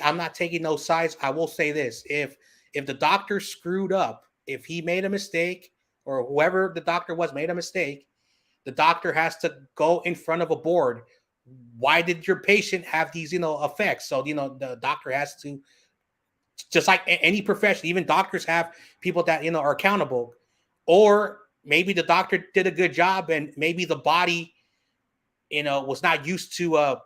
I'm not taking no sides. I will say this. If the doctor screwed up, if he made a mistake or whoever the doctor was made a mistake, the doctor has to go in front of a board. Why did your patient have these, effects? So, the doctor has to, just like any profession, even doctors have people that, are accountable. Or maybe the doctor did a good job and maybe the body, was not used to,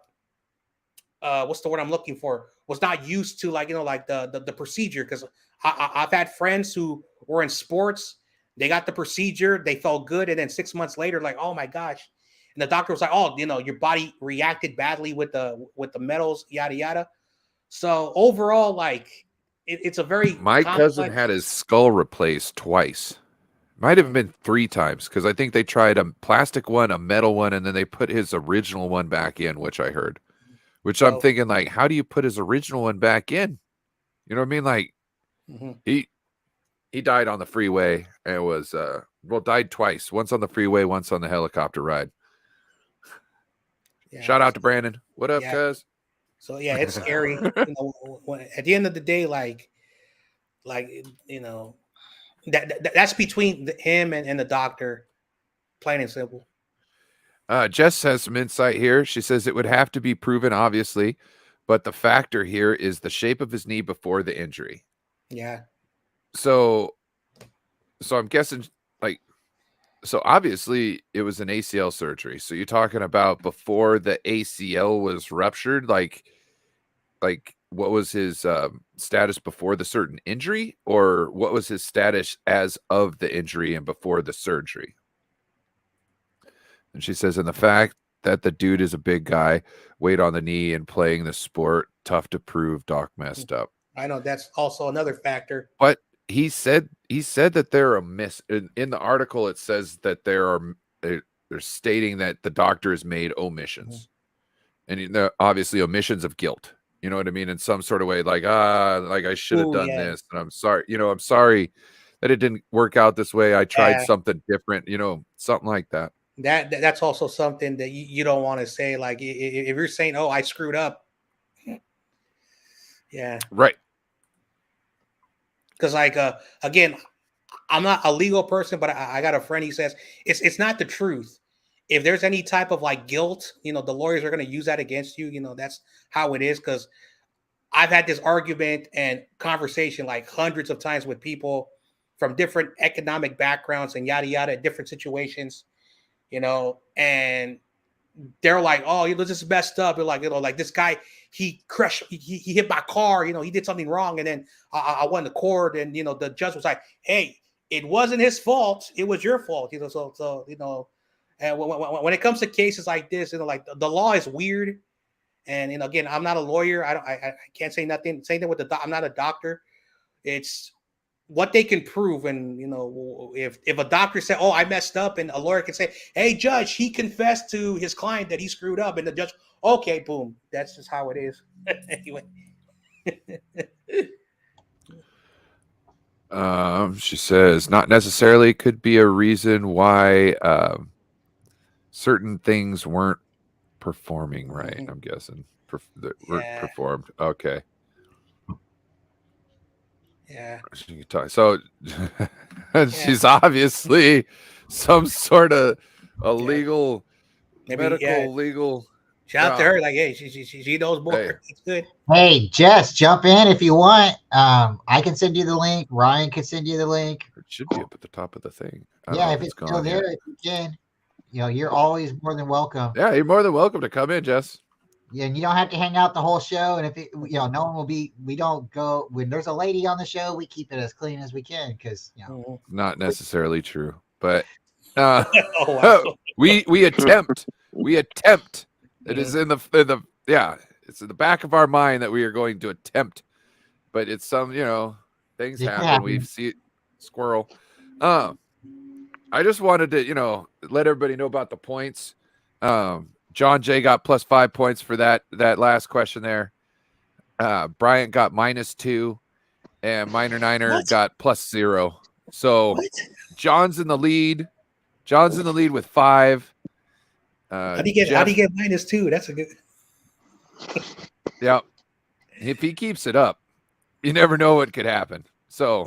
what's the word I'm looking for? Was not used to like, like the procedure. Because I've had friends who were in sports. They got the procedure. They felt good. And then 6 months later, like, oh my gosh. And the doctor was like, oh, your body reacted badly with the metals, yada, yada. So overall, like, it's a very My complex... cousin had his skull replaced twice. Might have been 3 times because I think they tried a plastic one, a metal one, and then they put his original one back in, which I heard. Which I'm thinking, like, how do you put his original one back in? You know what I mean? Like, he died on the freeway and was died twice. Once on the freeway, once on the helicopter ride. Yeah. Shout out to Brandon. What up, cuz? So yeah, it's scary. At the end of the day, like that's between him and the doctor, plain and simple. Jess has some insight here. She says it would have to be proven, obviously, but the factor here is the shape of his knee before the injury. Yeah. So I'm guessing, like, so obviously it was an ACL surgery. So you're talking about before the ACL was ruptured, like what was his status before the certain injury, or what was his status as of the injury and before the surgery? And she says, and the fact that the dude is a big guy, weight on the knee and playing the sport, tough to prove Doc messed up. I know that's also another factor. But he said that there are in the article. It says that they're stating that the doctor has made omissions, and obviously omissions of guilt. You know what I mean? In some sort of way, like I should have done this, and I'm sorry. I'm sorry that it didn't work out this way. I tried something different. Something like that. That's also something that you don't want to say. Like if you're saying, "Oh, I screwed up," yeah, right. Because again, I'm not a legal person, but I got a friend. He says it's not the truth. If there's any type of like guilt, the lawyers are going to use that against you. That's how it is. Because I've had this argument and conversation like hundreds of times with people from different economic backgrounds and yada yada, different situations. And they're like, "Oh, this is messed up." They're like, like this guy, he crushed, he hit my car. He did something wrong, and then I went to court, and the judge was like, "Hey, it wasn't his fault. It was your fault." So and when it comes to cases like this, like the law is weird, and again, I'm not a lawyer. I can't say nothing. Same thing with I'm not a doctor. It's what they can prove. And if a doctor said, "Oh, I messed up," and a lawyer can say, "Hey, judge, he confessed to his client that he screwed up," and the judge, "Okay, boom, that's just how it is." Anyway. She says not necessarily could be a reason why certain things weren't performing right. I'm guessing weren't performed. Okay. Yeah. So she's obviously some sort of a legal, medical, legal. Shout out to her. Like, hey, she knows more. Hey. It's good. Hey, Jess, jump in if you want. I can send you the link. Ryan can send you the link. It should be up at the top of the thing. Yeah, if it's still there, if you can. You're always more than welcome. Yeah, you're more than welcome to come in, Jess. Yeah, and you don't have to hang out the whole show. And if no one will be, we don't go when there's a lady on the show. We keep it as clean as we can because not necessarily true, but we attempt. We attempt. It is in the it's in the back of our mind that we are going to attempt, but it's some things happen. We see it, squirrel. I just wanted to let everybody know about the points. Jon Jay got +5 points for that last question there. Bryant got -2, and McNiner got +0. So John's in the lead. John's in the lead with 5. How do you get -2? That's a good. Yeah. If he keeps it up, you never know what could happen. So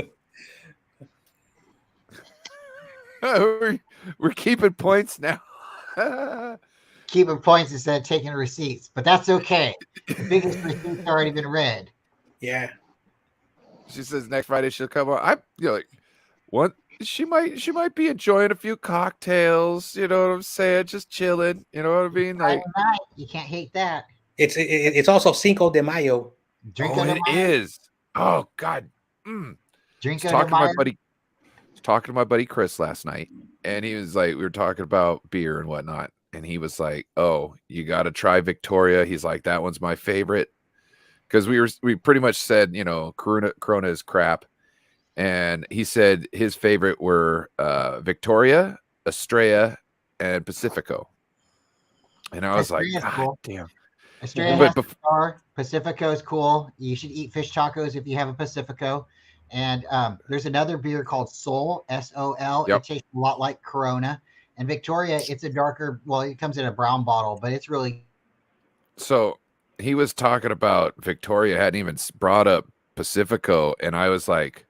we're keeping points now. Keeping points instead of taking receipts, but that's okay. The biggest receipt's already been read. Yeah. She says next Friday she'll come on. What? She might be enjoying a few cocktails. You know what I'm saying? Just chilling. You know what I mean? Like you can't hate that. It's also Cinco de Mayo. It is. Oh God. Cinco de Mayo. Talking to my buddy Chris last night, and he was like, we were talking about beer and whatnot, and he was like, "Oh, you got to try Victoria." He's like, "That one's my favorite," because we pretty much said, Corona is crap, and he said his favorite were Victoria, Estrella, and Pacifico, and I was Estrella's like, God cool. damn. Estrella has a star. Pacifico is cool. You should eat fish tacos if you have a Pacifico. And there's another beer called Sol, S-O-L. Yep. It tastes a lot like Corona. And Victoria, it's a darker, it comes in a brown bottle, but it's really. So he was talking about Victoria, hadn't even brought up Pacifico. And I was like,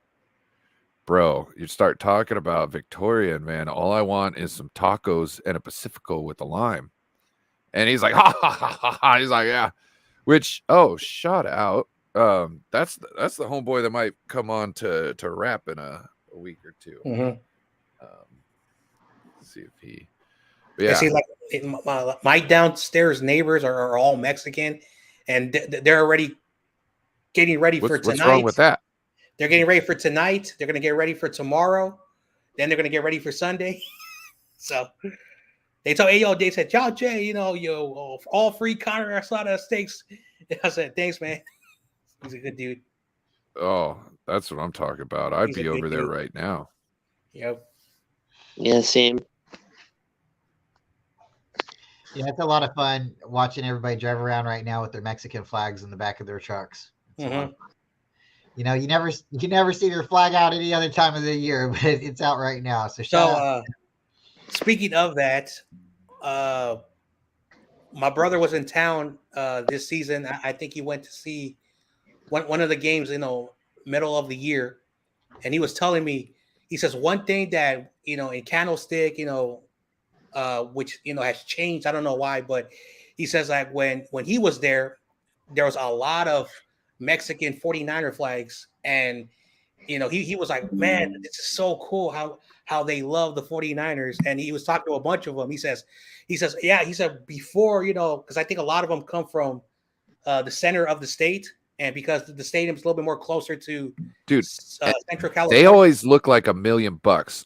bro, you start talking about Victoria, and man, all I want is some tacos and a Pacifico with a lime. And he's like, ha, ha, ha, ha, ha. He's like, yeah. Which, shout out. That's the homeboy that might come on to rap in a week or two. Mm-hmm. See if he. Yeah. See, like my downstairs neighbors are all Mexican, and they're already getting ready for tonight. What's wrong with that? They're getting ready for tonight. They're going to get ready for tomorrow. Then they're going to get ready for Sunday. So they said, Jon Jay, all free Connor Asada steaks. I said, thanks, man. He's a good dude. Oh, that's what I'm talking about. I'd He's be over there right now. Yep. Yeah, same. Yeah, it's a lot of fun watching everybody drive around right now with their Mexican flags in the back of their trucks. It's a lot of fun. You never see their flag out any other time of the year, but it's out right now. So shout out. Speaking of that, my brother was in town this season. I think he went to see one of the games, middle of the year, and he was telling me, he says one thing that in Candlestick, which has changed. I don't know why, but he says like when he was there was a lot of Mexican 49er flags, and he was like, man, this is so cool how they love the 49ers. And he was talking to a bunch of them. He says before, because I think a lot of them come from the center of the state, and because the stadium's a little bit more closer to Central California. They always look like $1 million.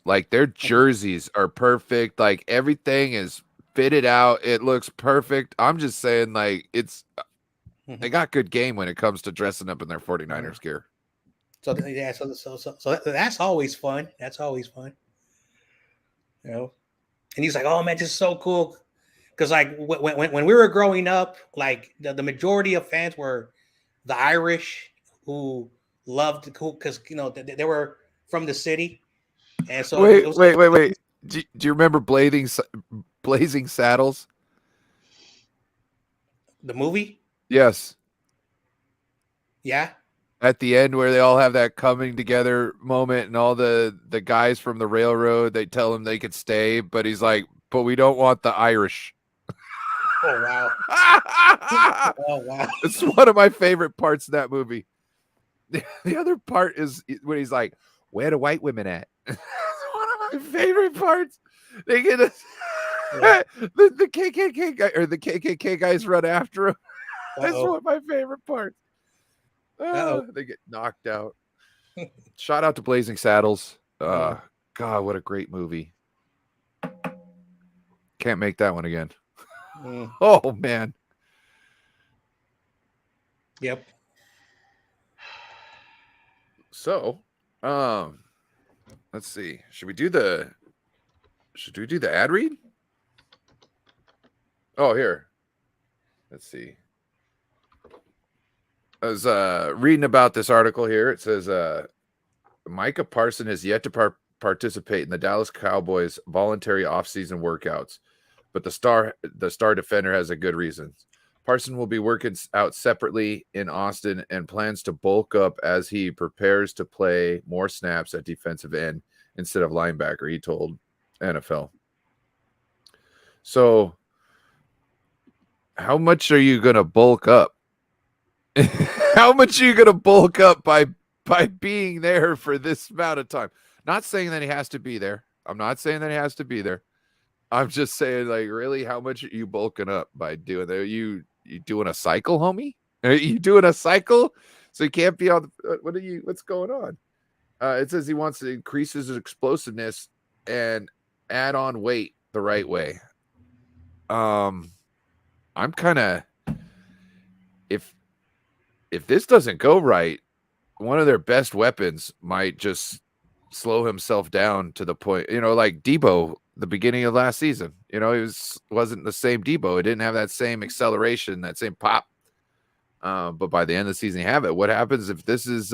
Like their jerseys are perfect. Like everything is fitted out. It looks perfect. I'm just saying, like they got good game when it comes to dressing up in their 49ers gear. So yeah, so that's always fun. That's always fun. And he's like, "Oh man, this is so cool," because like when we were growing up, like the majority of fans were the Irish who loved because they were from the city, and so wait. Do you remember Blazing Saddles? The movie? Yes. Yeah. At the end where they all have that coming together moment and all the guys from the railroad, they tell him they could stay, but he's like, but we don't want the Irish. Oh, wow. Oh, wow. It's one of my favorite parts of that movie. The other part is when he's like, where the white women at? It's one of my favorite parts. They get the KKK guy or the KKK guys run after him. That's one of my favorite parts. They get knocked out. Shout out to Blazing Saddles. God, what a great movie. Can't make that one again. Oh man. Yep. So, let's see. Should we do the ad read? Oh, here. Let's see. I was reading about this article here. It says Micah Parsons has yet to participate in the Dallas Cowboys voluntary offseason workouts, but the star defender has a good reason. Parsons will be working out separately in Austin and plans to bulk up as he prepares to play more snaps at defensive end instead of linebacker, he told NFL. So how much are you going to bulk up? How much are you going to bulk up by being there for this amount of time? Not saying that he has to be there. I'm not saying that he has to be there. I'm just saying, like, really, how much are you bulking up by doing that? Are you doing a cycle, homie? Are you doing a cycle? So you can't be on the, what's going on? It says he wants to increase his explosiveness and add on weight the right way. I'm kind of, if this doesn't go right, one of their best weapons might just slow himself down to the point, like Debo, the beginning of last season, he wasn't the same Debo. It didn't have that same acceleration, that same pop. But by the end of the season, you have it. What happens if this is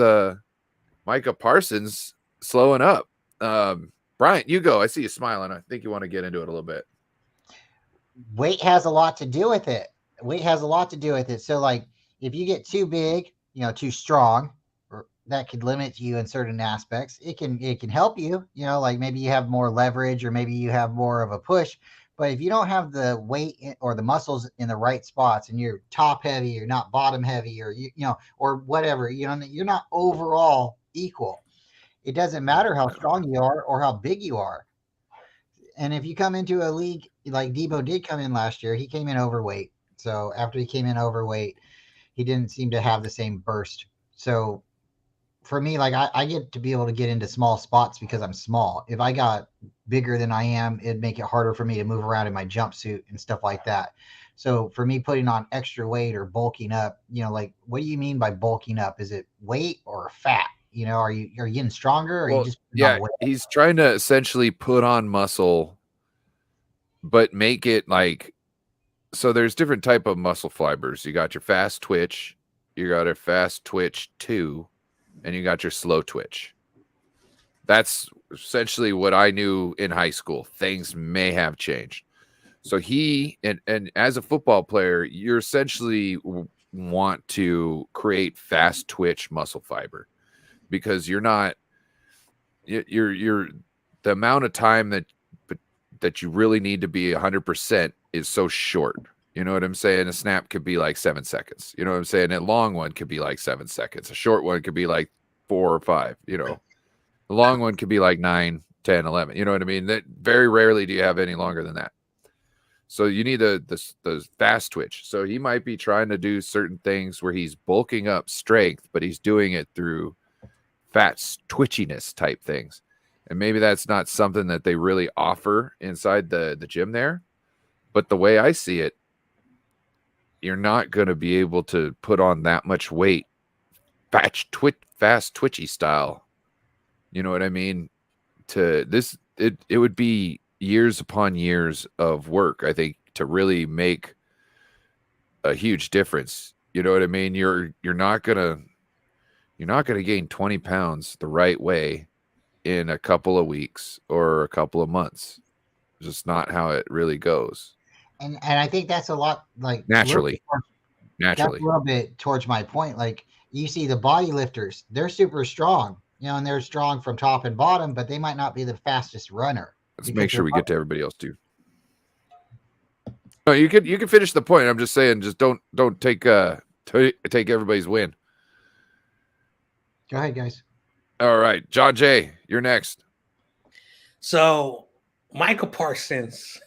Micah Parsons slowing up? Bryant, you go. I see you smiling. I think you want to get into it a little bit. Weight has a lot to do with it. So, like, if you get too big, too strong, that could limit you in certain aspects. It can help you, like maybe you have more leverage or maybe you have more of a push. But if you don't have the weight or the muscles in the right spots and you're top heavy, you're not bottom heavy, or or whatever, you're not overall equal. It doesn't matter how strong you are or how big you are. And if you come into a league like Debo did come in last year, he came in overweight. So after he came in overweight, he didn't seem to have the same burst So for me, like I get to be able to get into small spots because I'm small. If I got bigger than I am, it'd make it harder for me to move around in my jumpsuit and stuff like that. So for me, putting on extra weight or bulking up, like what do you mean by bulking up? Is it weight or fat? Are you getting stronger, or are you Well, just putting yeah, on weight? he's trying to essentially put on muscle, but make it like, so there's different type of muscle fibers. You got your fast twitch, you got a fast twitch 2, and you got your slow twitch. That's essentially what I knew in high school. Things may have changed. So he and as a football player, you're essentially want to create fast twitch muscle fiber, because you're not you're the amount of time that you really need to be 100% is so short. You know what I'm saying? A snap could be like 7 seconds. You know what I'm saying? A long one could be like 7 seconds. A short one could be like 4 or 5. The long one could be like 9, 10, 11. You know what I mean? That very rarely do you have any longer than that. So you need the fast twitch. So he might be trying to do certain things where he's bulking up strength, but he's doing it through fat twitchiness type things. And maybe that's not something that they really offer inside the gym there. But the way I see it, you're not going to be able to put on that much weight, fast twitchy style. You know what I mean? It would be years upon years of work, I think, to really make a huge difference. You know what I mean? You're not gonna gain 20 pounds the right way in a couple of weeks or a couple of months. Just not how it really goes. And I think that's a lot like Naturally. that's a little bit towards my point. Like you see the body lifters, they're super strong, and they're strong from top and bottom, but they might not be the fastest runner. Let's make sure we get to everybody else too. No, you can finish the point. I'm just saying, just don't take everybody's win. Go ahead, guys. All right, Jon Jay, you're next. So Michael Parsons,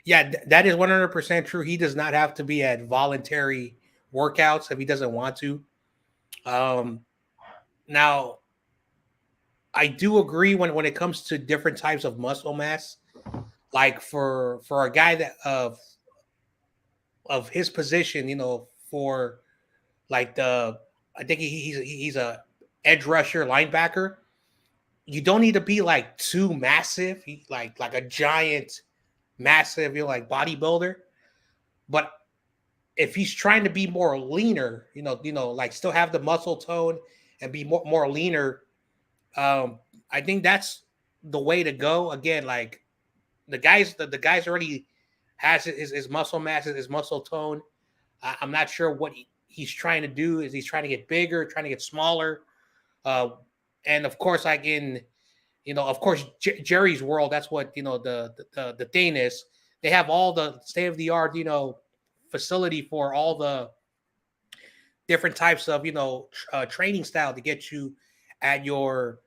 yeah, that is 100% true. He does not have to be at voluntary workouts if he doesn't want to. Now, I do agree when it comes to different types of muscle mass. Like for a guy that of his position, for like I think he's a edge rusher linebacker. You don't need to be like too massive, like a giant, massive, like bodybuilder. But if he's trying to be more leaner, like still have the muscle tone and be more leaner, I think that's the way to go. Again, like the guys already has his muscle mass, his muscle tone. I'm not sure what he's trying to do. Is he's trying to get bigger, trying to get smaller? And of course, like in, of course, Jerry's world, that's what, the thing is. They have all the state of the art, facility for all the different types of, training style to get you at your,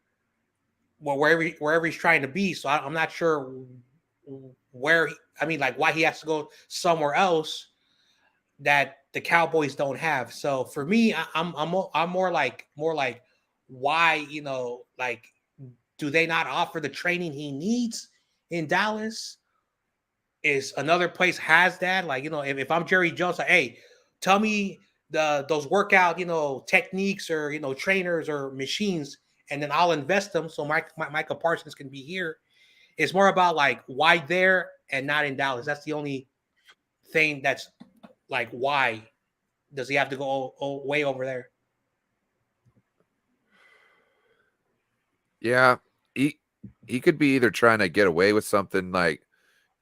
wherever he's trying to be. So I'm not sure where, like why he has to go somewhere else that the Cowboys don't have. So for me, I'm more like why, like, do they not offer the training he needs in Dallas? Is another place has that? Like, if I'm Jerry Jones, like, hey, tell me those workout, techniques or, trainers or machines, and then I'll invest them so Michael Parsons can be here. It's more about like why there and not in Dallas. That's the only thing that's like, why does he have to go way over there? Yeah, he could be either trying to get away with something like,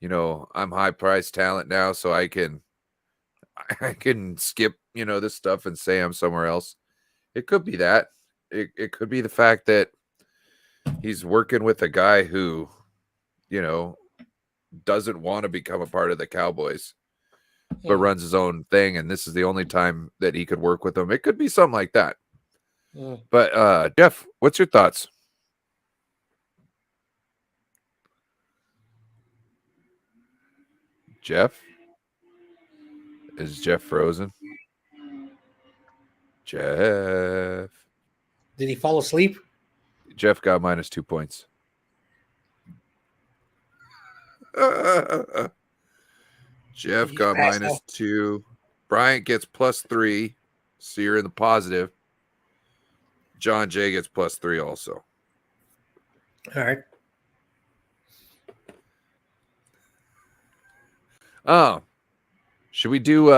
I'm high priced talent now, so I can skip, this stuff and say I'm somewhere else. It could be that. It could be the fact that he's working with a guy who, doesn't want to become a part of the Cowboys, but runs his own thing, and this is the only time that he could work with them. It could be something like that. But Jeff, what's your thoughts? Jeff? Is Jeff frozen? Jeff. Did he fall asleep? Jeff got -2 points. Jeff He's got passed out. -2. Bryant gets +3. So you're in the positive. Jon Jay gets +3 also. All right. Oh. Should we do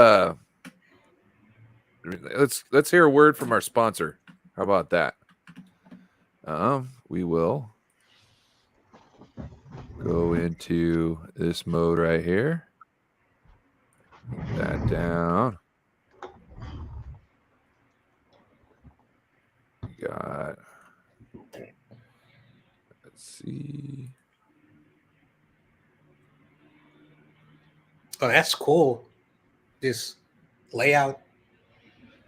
let's hear a word from our sponsor. How about that? We will go into this mode right here. Put that down. We got, let's see. Oh, that's cool. This layout.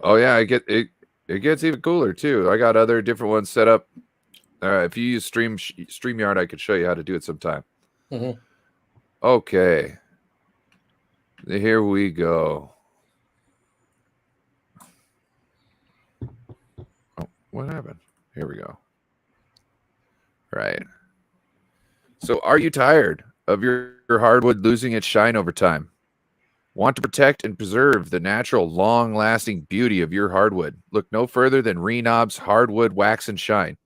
Oh yeah, I get it. It gets even cooler too. I got other different ones set up. If you use StreamYard, I could show you how to do it sometime. Mm-hmm. Okay. Here we go. Oh, what happened? Here we go. Right. So are you tired of your hardwood losing its shine over time? Want to protect and preserve the natural, long-lasting beauty of your hardwood? Look no further than Renob's Hardwood Wax and Shine.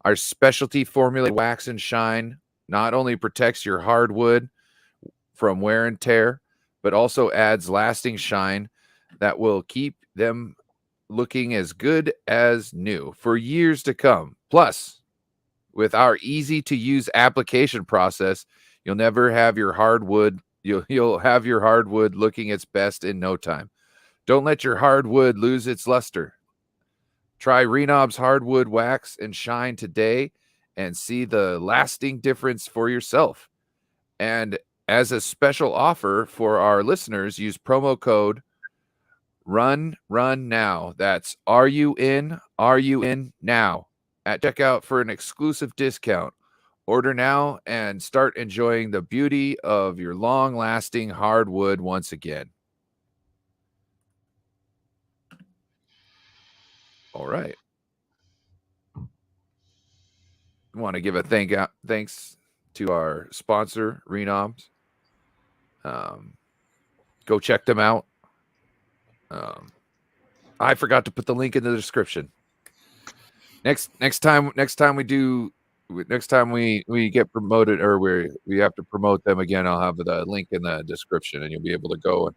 Our specialty formulated wax and shine not only protects your hardwood from wear and tear, but also adds lasting shine that will keep them looking as good as new for years to come. Plus, with our easy-to-use application process, you'll never have your hardwood. You'll have your hardwood looking its best in no time. Don't let your hardwood lose its luster. Try Renob's Hardwood Wax and Shine today and see the lasting difference for yourself. And as a special offer for our listeners, use promo code RUN now. That's RUN now at checkout for an exclusive discount. Order now and start enjoying the beauty of your long-lasting hardwood once again. All right. I want to give a thanks to our sponsor, Renobs. Go check them out. I forgot to put the link in the description. Next time we get promoted or we have to promote them again, I'll have the link in the description and you'll be able to go and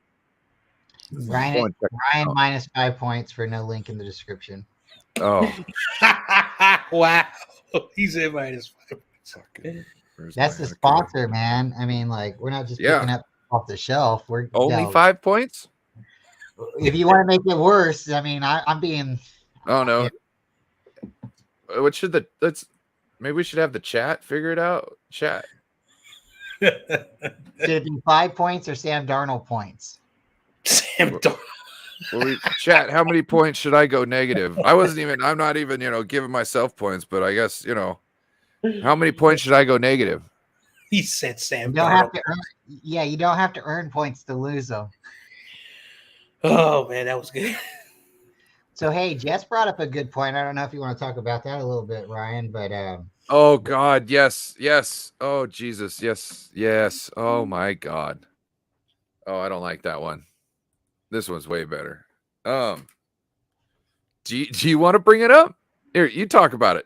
Ryan -5 points for no link in the description. Oh. Wow. He's in -5 points. That's the sponsor, man. I mean, like, we're not just picking up off the shelf. We're only 5 points. If you want to make it worse, I mean, I'm being. Oh no. What should maybe we should have the chat figure it out. Chat. Should it be 5 points or Sam Darnold points? Sam Darnold. Well, chat, how many points should I go negative? I'm not even, giving myself points, but I guess, how many points should I go negative? He said Sam You don't Darnold. have to earn, you don't have to earn points to lose them. Oh man, that was good. So hey, Jess brought up a good point. I don't know if you want to talk about that a little bit, Ryan, but oh God, yes. Oh Jesus, yes. Oh my God. Oh, I don't like that one. This one's way better. Do you want to bring it up? Here, you talk about it.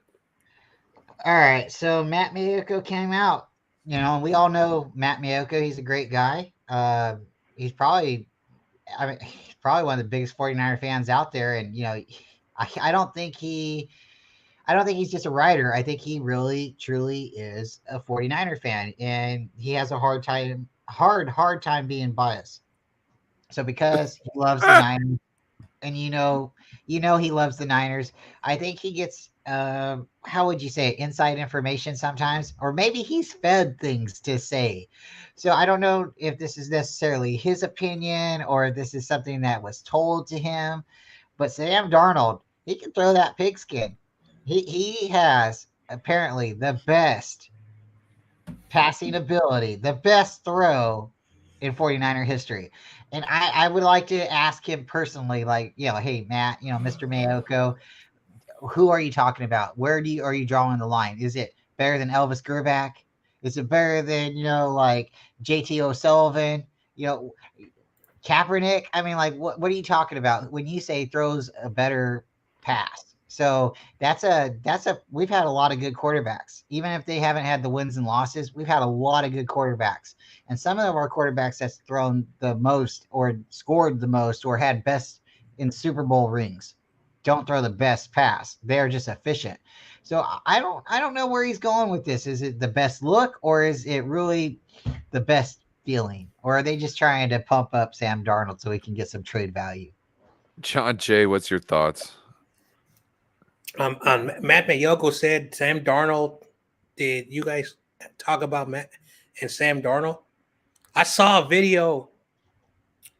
All right. So Matt Miyoko came out. We all know Matt Miyoko. He's a great guy. He's probably one of the biggest 49er fans out there. And, I don't think he's just a writer. I think he really, truly is a 49er fan. And he has a hard time being biased. So because he loves the Niners, and he loves the Niners, I think he gets how would you say, inside information sometimes, or maybe he's fed things to say. So I don't know if this is necessarily his opinion or this is something that was told to him. But Sam Darnold, he can throw that pigskin. He has apparently the best passing ability, the best throw in 49er history. And I would like to ask him personally, like, hey, Matt, Mr. Mayoko, who are you talking about? Where are you drawing the line? Is it better than Elvis Grbac? Is it better than, like JT O'Sullivan? Kaepernick? I mean, like, what are you talking about when you say throws a better pass? So we've had a lot of good quarterbacks. Even if they haven't had the wins and losses, we've had a lot of good quarterbacks. And some of our quarterbacks that's thrown the most or scored the most or had best in Super Bowl rings don't throw the best pass. They're just efficient. So I don't know where he's going with this. Is it the best look or is it really the best feeling? Or are they just trying to pump up Sam Darnold so he can get some trade value? Jon Jay, what's your thoughts? Matt Mayoko said Sam Darnold. Did you guys talk about Matt and Sam Darnold? I saw a video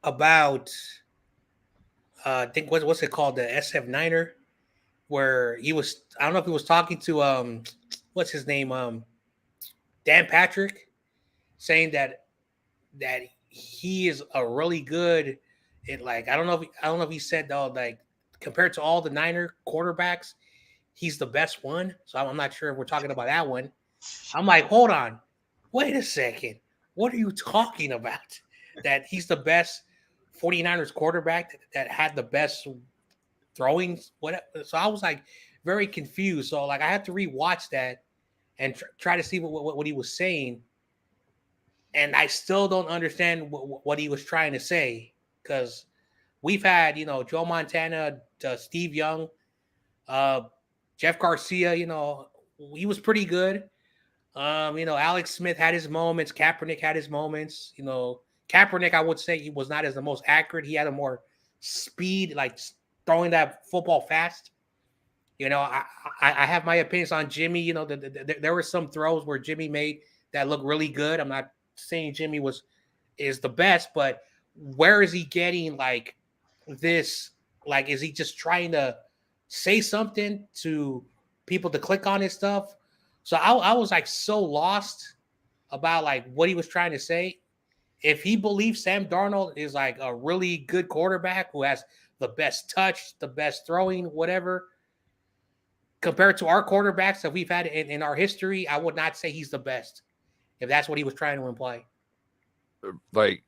about I think what's it called, the SF Niner, where he was, I don't know if he was talking to what's his name, Dan Patrick, saying that he is a really good, like I don't know if he said though, like compared to all the Niner quarterbacks, he's the best one. So I'm not sure if we're talking about that one. I'm like, hold on, wait a second, what are you talking about? That he's the best 49ers quarterback that had the best throwing? What? So I was like very confused. So like I had to rewatch that and try to see what he was saying. And I still don't understand what he was trying to say, because we've had, Joe Montana, Steve Young, Jeff Garcia, he was pretty good. Alex Smith had his moments. Kaepernick had his moments. Kaepernick, I would say he was not as the most accurate. He had a more speed, like throwing that football fast. I have my opinions on Jimmy. There were some throws where Jimmy made that looked really good. I'm not saying Jimmy is the best, but where is he getting like this? Like, is he just trying to say something to people to click on his stuff? So I was like so lost about like what he was trying to say. If he believes Sam Darnold is like a really good quarterback who has the best touch, the best throwing, whatever, compared to our quarterbacks that we've had in our history, I would not say he's the best, if that's what he was trying to imply. Like,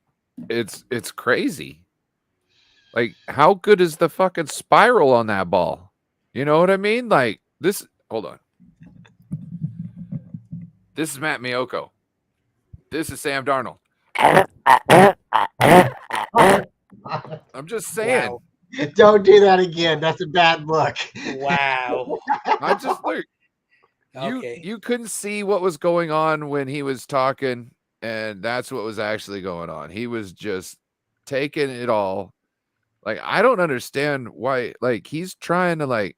it's crazy. Like, how good is the fucking spiral on that ball? You know what I mean? Like, this, hold on. This is Matt Mayoko. This is Sam Darnold. I'm just saying. Wow. Don't do that again. That's a bad look. Wow. I just like you couldn't see what was going on when he was talking, and that's what was actually going on. He was just taking it all. Like, I don't understand why, like, he's trying to, like,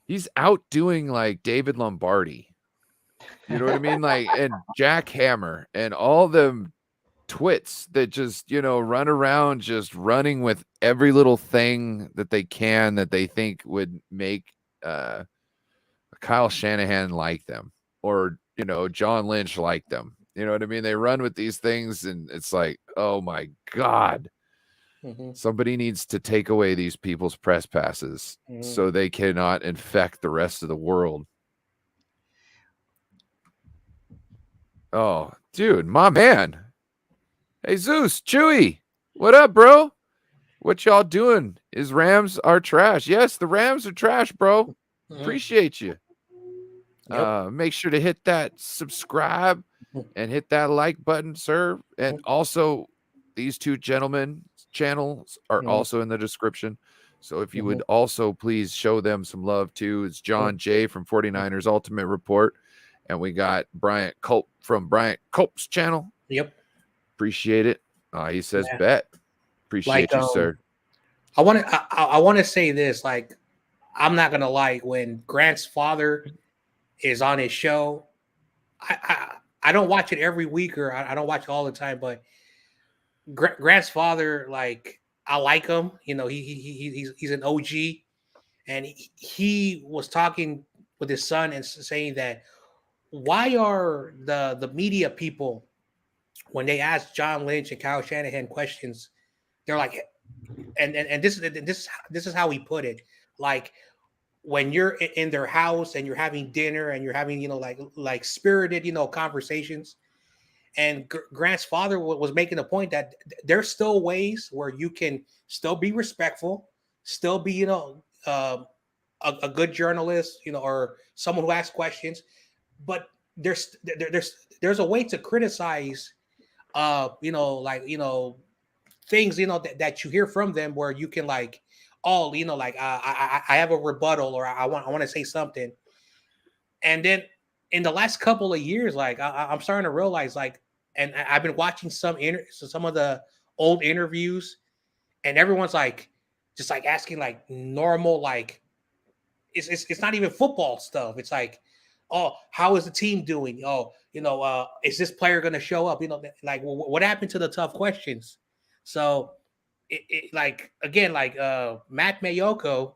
he's outdoing like David Lombardi. You know what I mean? Like, and Jack Hammer and all them twits that just, run around just running with every little thing that they can that they think would make Kyle Shanahan like them, or, John Lynch like them. You know what I mean? They run with these things and it's like, oh my God. Mm-hmm. Somebody needs to take away these people's press passes so they cannot infect the rest of the world. Oh, dude, my man. Hey, Zeus, Chewy, what up, bro? What y'all doing? Is Rams are trash? Yes, the Rams are trash, bro. Appreciate you. Yep. Make sure to hit that subscribe and hit that like button, sir. And also, these two gentlemen channels are also in the description. So if you would also please show them some love too. It's Jon Jay from 49ers Ultimate Report. And we got Bryant Culp from Bryant Culp's channel. Yep. Appreciate it. He says, bet. Appreciate you, sir. I want to say this. Like, I'm not going to lie. When Grant's father is on his show, I don't watch it every week, or I don't watch it all the time, but Grant's father, like, I like him. He's an OG, and he was talking with his son and saying that why are the media people when they asked John Lynch and Kyle Shanahan questions, they're like, and this is how he put it, like when you're in their house and you're having dinner and you're having like spirited conversations. And Grant's father was making a point that there's still ways where you can still be respectful, still be a good journalist, or someone who asks questions, but there's a way to criticize things that you hear from them where you can like, oh, I have a rebuttal, or I want to say something. And then in the last couple of years, like I'm starting to realize, like, and I've been watching some of the old interviews, and everyone's like just like asking like normal, like it's not even football stuff. It's like, oh, how is the team doing? Oh, is this player going to show up? Like what happened to the tough questions? So it like, again, like Matt Mayoko,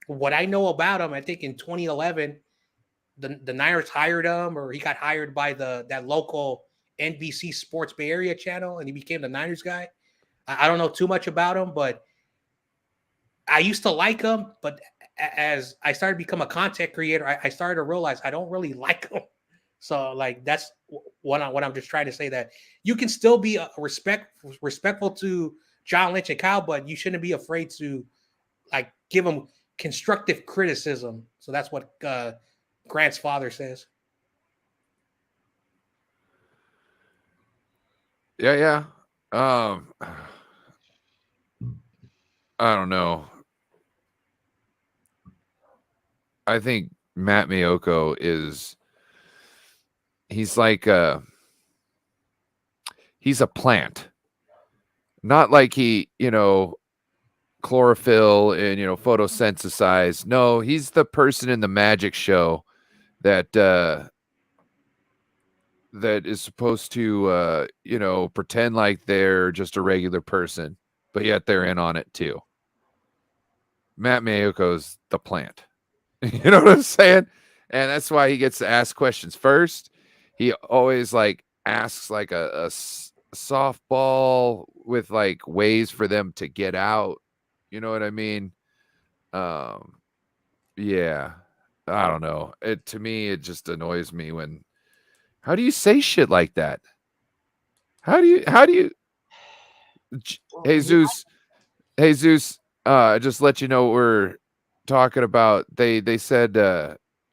what I know about him, I think in 2011, the Niners hired him, or he got hired by that local NBC Sports Bay Area channel, and he became the Niners guy. I don't know too much about him, but I used to like him. But as I started to become a content creator, I started to realize I don't really like him. So like that's what I'm just trying to say, that you can still be respectful to John Lynch and Kyle, but you shouldn't be afraid to like give him constructive criticism. So that's what Grant's father says. Yeah. I don't know. I think Matt Mayoko he's like he's a plant. Not like he, chlorophyll and, photosynthesize. No, he's the person in the magic show that that is supposed to pretend like they're just a regular person, but yet they're in on it too. Matt Mayoko's the plant. You know what I'm saying? And that's why he gets to ask questions first. He always like asks like a softball with like ways for them to get out. You know what I mean? Yeah. I don't know. To me, it just annoys me when. How do you say shit like that? How do you? Jesus, just let you know what we're talking about. They said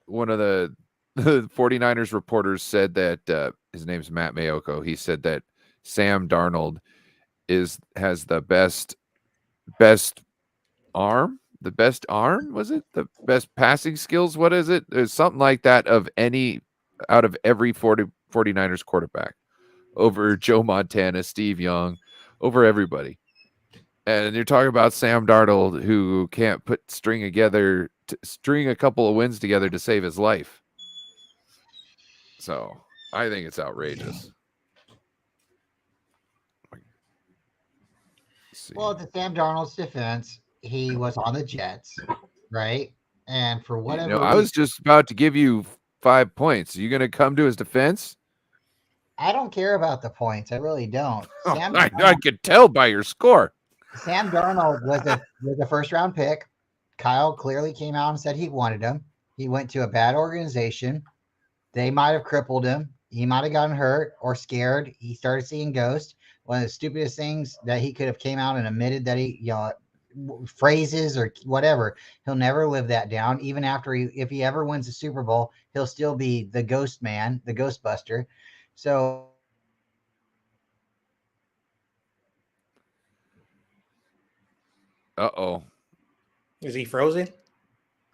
one of the 49ers reporters said that his name's Matt Mayoko. He said that Sam Darnold has the best arm. The best arm, was it? The best passing skills? What is it? There's something like that out of every 49ers quarterback, over Joe Montana, Steve Young, over everybody. And you're talking about Sam Darnold, who can't string a couple of wins together to save his life. So I think it's outrageous. Well, to Sam Darnold's defense, he was on the Jets, right? And for whatever I was just about to give you 5 points. Are you going to come to his defense? I don't care about the points. I really don't. I could tell by your score. Sam Darnold was a first-round pick. Kyle clearly came out and said he wanted him. He went to a bad organization. They might have crippled him. He might have gotten hurt or scared. He started seeing ghosts. One of the stupidest things that he could have came out and admitted that he, phrases or whatever. He'll never live that down. Even after if he ever wins the Super Bowl, he'll still be the ghost man, the Ghostbuster. So. Uh-oh. Is he frozen?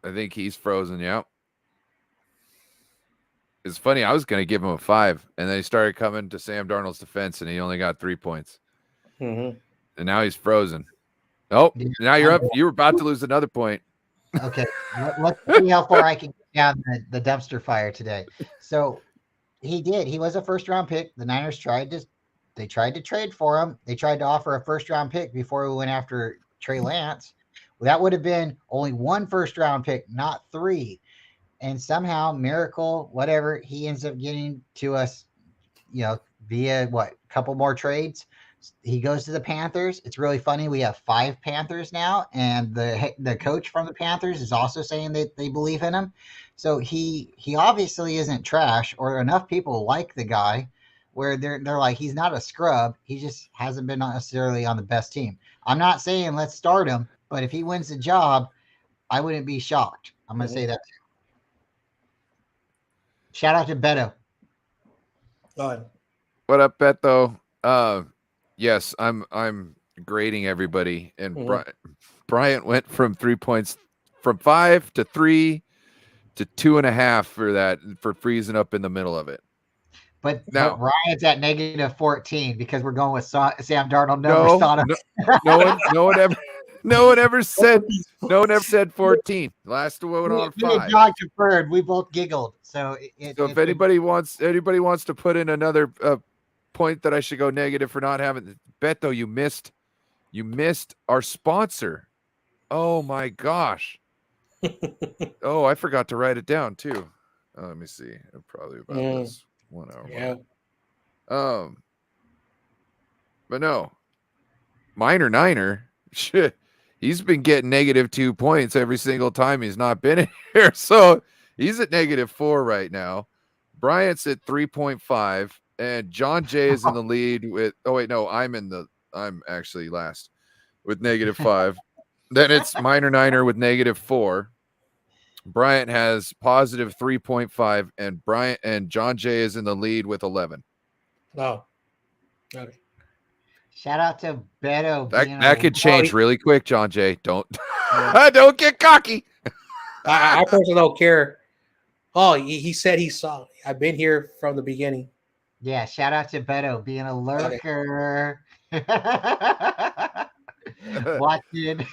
I think he's frozen, yeah. It's funny, I was going to give him a 5, and then he started coming to Sam Darnold's defense, and he only got 3 points. Mm-hmm. And now he's frozen. Oh, now you're up. You were about to lose another point. Okay, let's see how far I can get down the dumpster fire today. So he did. He was a first-round pick. The Niners tried to trade for him. They tried to offer a first-round pick before we went after Trey Lance. Well, that would have been only 1 first-round pick, not 3. And somehow, miracle, whatever, he ends up getting to us, via a couple more trades. He goes to the Panthers. It's really funny. We have 5 Panthers now, and the coach from the Panthers is also saying that they believe in him. So he obviously isn't trash, or enough people like the guy where they're like, he's not a scrub. He just hasn't been necessarily on the best team. I'm not saying let's start him, but if he wins the job, I wouldn't be shocked. I'm going to say that too. Shout out to Beto. Go ahead. What up, Beto? Yes, I'm grading everybody, and Bryant went from 3 points, from 5 to 3 to 2.5 for freezing up in the middle of it. But Now, Bryant's at negative 14 because we're going with Sam Darnold. No one ever said 14. Last one on 5. John conferred. We both giggled. So if anybody wants to put in another point that I should go negative for not having Beto, you missed our sponsor. Oh my gosh. Oh, I forgot to write it down too. Let me see. Probably about this 1 hour. Yeah. But no, McNiner, shit, he's been getting negative 2 points every single time he's not been in here. So he's at negative 4 right now. Bryant's at 3.5, and Jon Jay is in the lead with. Oh wait, no, I'm actually last with negative 5. Then it's McNiner with negative 4. Bryant has positive 3.5, and Jon Jay is in the lead with 11. Oh, okay. Shout out to Beto. That could change really quick, Jon Jay. Don't don't get cocky. I personally don't care. Oh, he said he saw. I've been here from the beginning. Yeah, shout out to Beto being a lurker. Watching,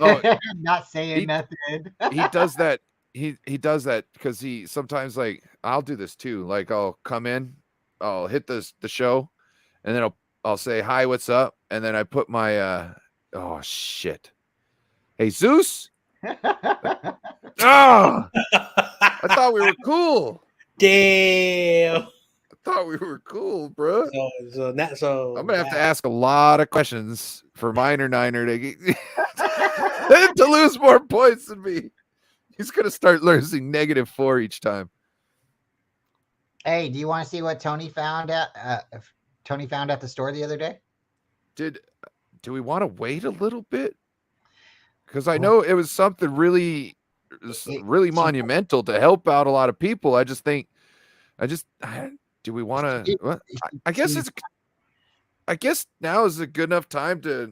not saying nothing. He does that. He does that because he sometimes, like, I'll do this too. Like, I'll come in, I'll hit the show, and then I'll say hi, what's up, and then I put my oh shit, hey Zeus. Oh, I thought we were cool. Damn. I thought we were cool, bro. So I'm gonna have to ask a lot of questions for McNiner to lose more points than me. He's gonna start losing negative 4 each time. Hey, do you want to see what Tony found at the store the other day? Do we want to wait a little bit? Because I know it was something really monumental to help out a lot of people. Do we want to? I guess now is a good enough time to.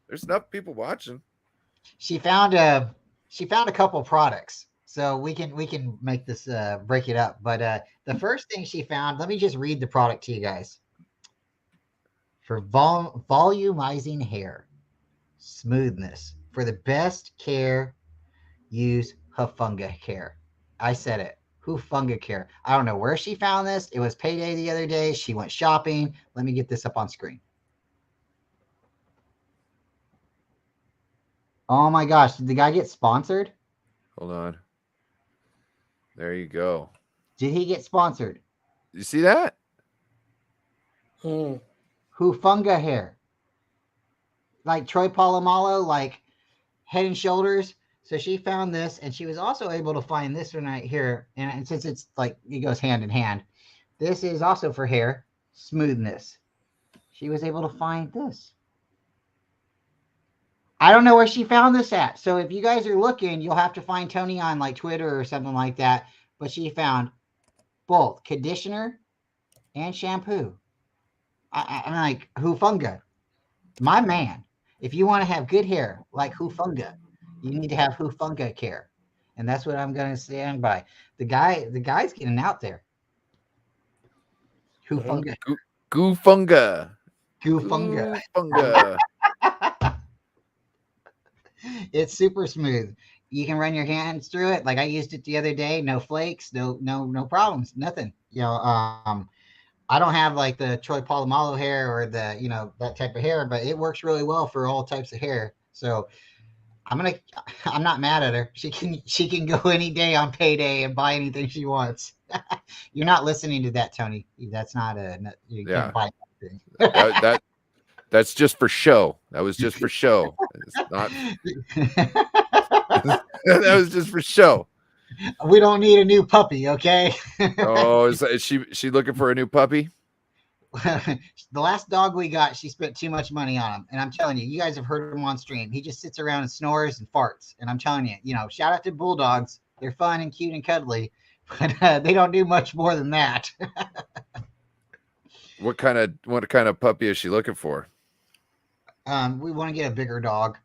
There's enough people watching. She found a couple products, so we can make this break it up. But the first thing she found, let me just read the product to you guys. For volumizing hair, smoothness, for the best care, use Hufunga Care. I said it. Hufunga Care. I don't know where she found this. It was payday the other day. She went shopping. Let me get this up on screen. Oh my gosh. Did the guy get sponsored? Hold on. There you go. Did he get sponsored? You see that? Hufunga Hair. Like Troy Polamalu, like Head and Shoulders. So she found this, and she was also able to find this one right here. And since it's like, it goes hand in hand, this is also for hair smoothness. She was able to find this. I don't know where she found this at. So if you guys are looking, you'll have to find Tony on like Twitter or something like that. But she found both conditioner and shampoo. I'm like, Hufunga, my man. If you want to have good hair like Hufunga, you need to have Hufunga Care. And that's what I'm going to stand by. The guy's getting out there. Hufunga. Goofunga. Goofunga. It's super smooth. You can run your hands through it. Like I used it the other day. No flakes, no problems, nothing. You know, I don't have like the Troy Polamalu hair or the, that type of hair, but it works really well for all types of hair. So I'm not mad at her. She can go any day on payday and buy anything she wants. You're not listening to that, Tony. That's not you can't buy That's just for show. That was just for show. It's not. That was just for show. We don't need a new puppy, okay? Oh, is she looking for a new puppy? The last dog we got, she spent too much money on him. And I'm telling you, you guys have heard him on stream. He just sits around and snores and farts. And I'm telling you, shout out to bulldogs. They're fun and cute and cuddly, but they don't do much more than that. What kind of puppy is she looking for? We want to get a bigger dog.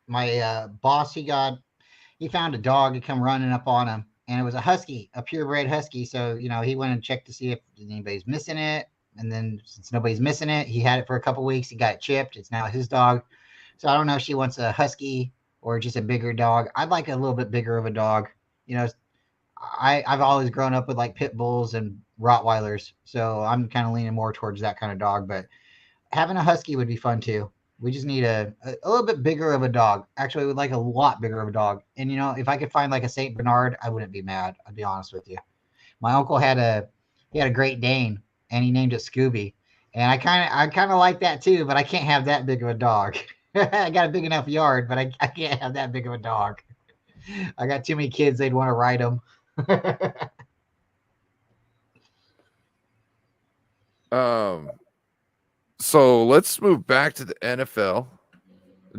My boss, he found a dog to come running up on him, and it was a husky, a purebred husky. So, he went and checked to see if anybody's missing it. And then since nobody's missing it, he had it for a couple weeks. He got it chipped. It's now his dog. So I don't know if she wants a husky or just a bigger dog. I'd like a little bit bigger of a dog. I've always grown up with like pit bulls and Rottweilers. So I'm kind of leaning more towards that kind of dog. But having a husky would be fun too. We just need a little bit bigger of a dog. Actually, I would like a lot bigger of a dog. And, if I could find like a St. Bernard, I wouldn't be mad. I'd be honest with you. My uncle had a Great Dane, and he named it Scooby. And I kind of like that too, but I can't have that big of a dog. I got a big enough yard, but I can't have that big of a dog. I got too many kids. They'd want to ride them. So let's move back to the NFL.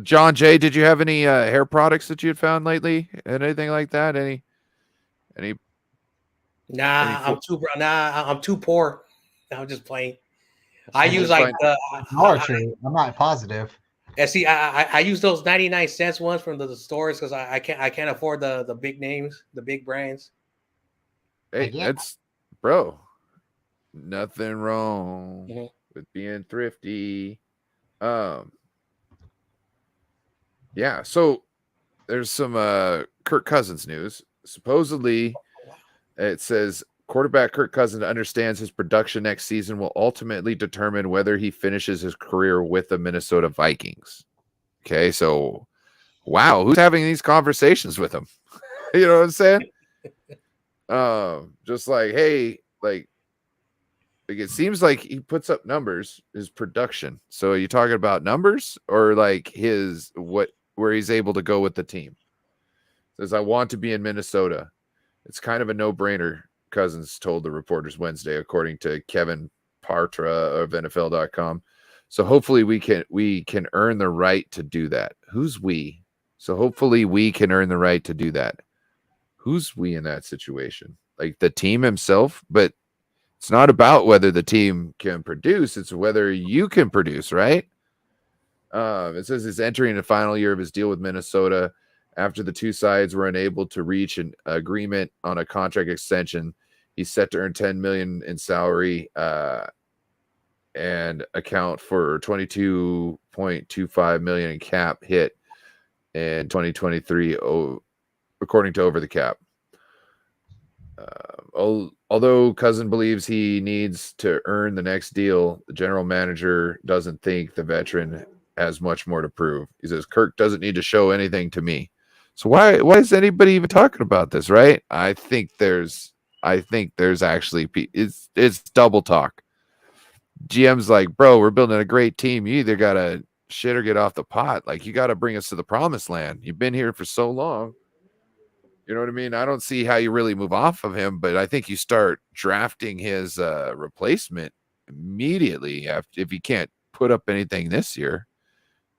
Jon Jay, did you have any hair products that you had found lately? Anything like that? Any? I'm too poor. I'm just playing. I use like I'm not positive. And see, I use those 99-cent ones from the stores because I can't afford the big names, the big brands. Hey, that's bro. Nothing wrong with being thrifty. Yeah, so there's some Kirk Cousins news. Supposedly, it says quarterback Kirk Cousins understands his production next season will ultimately determine whether he finishes his career with the Minnesota Vikings. Okay, so wow, who's having these conversations with him? You know what I'm saying? Just like, hey, like it seems like he puts up numbers, his production. So are you talking about numbers or like where he's able to go with the team? Says, I want to be in Minnesota. It's kind of a no-brainer, Cousins told the reporters Wednesday, according to Kevin Partra of NFL.com. So hopefully we can earn the right to do that. Who's we? So hopefully we can earn the right to do that. Who's we in that situation? Like the team himself, but it's not about whether the team can produce. It's whether you can produce, right? It says he's entering the final year of his deal with Minnesota after the two sides were unable to reach an agreement on a contract extension. He's set to earn $10 million in salary and account for $22.25 million in cap hit in 2023, according to Over the Cap. Although Cousin believes he needs to earn the next deal, the general manager doesn't think the veteran has much more to prove. He says Kirk doesn't need to show anything to me. So why is anybody even talking about this, right? I think there's actually it's double talk. GM's like, bro, we're building a great team. You either gotta shit or get off the pot. Like you gotta bring us to the promised land. You've been here for so long. You know what I mean? I don't see how you really move off of him, but I think you start drafting his replacement immediately if he can't put up anything this year.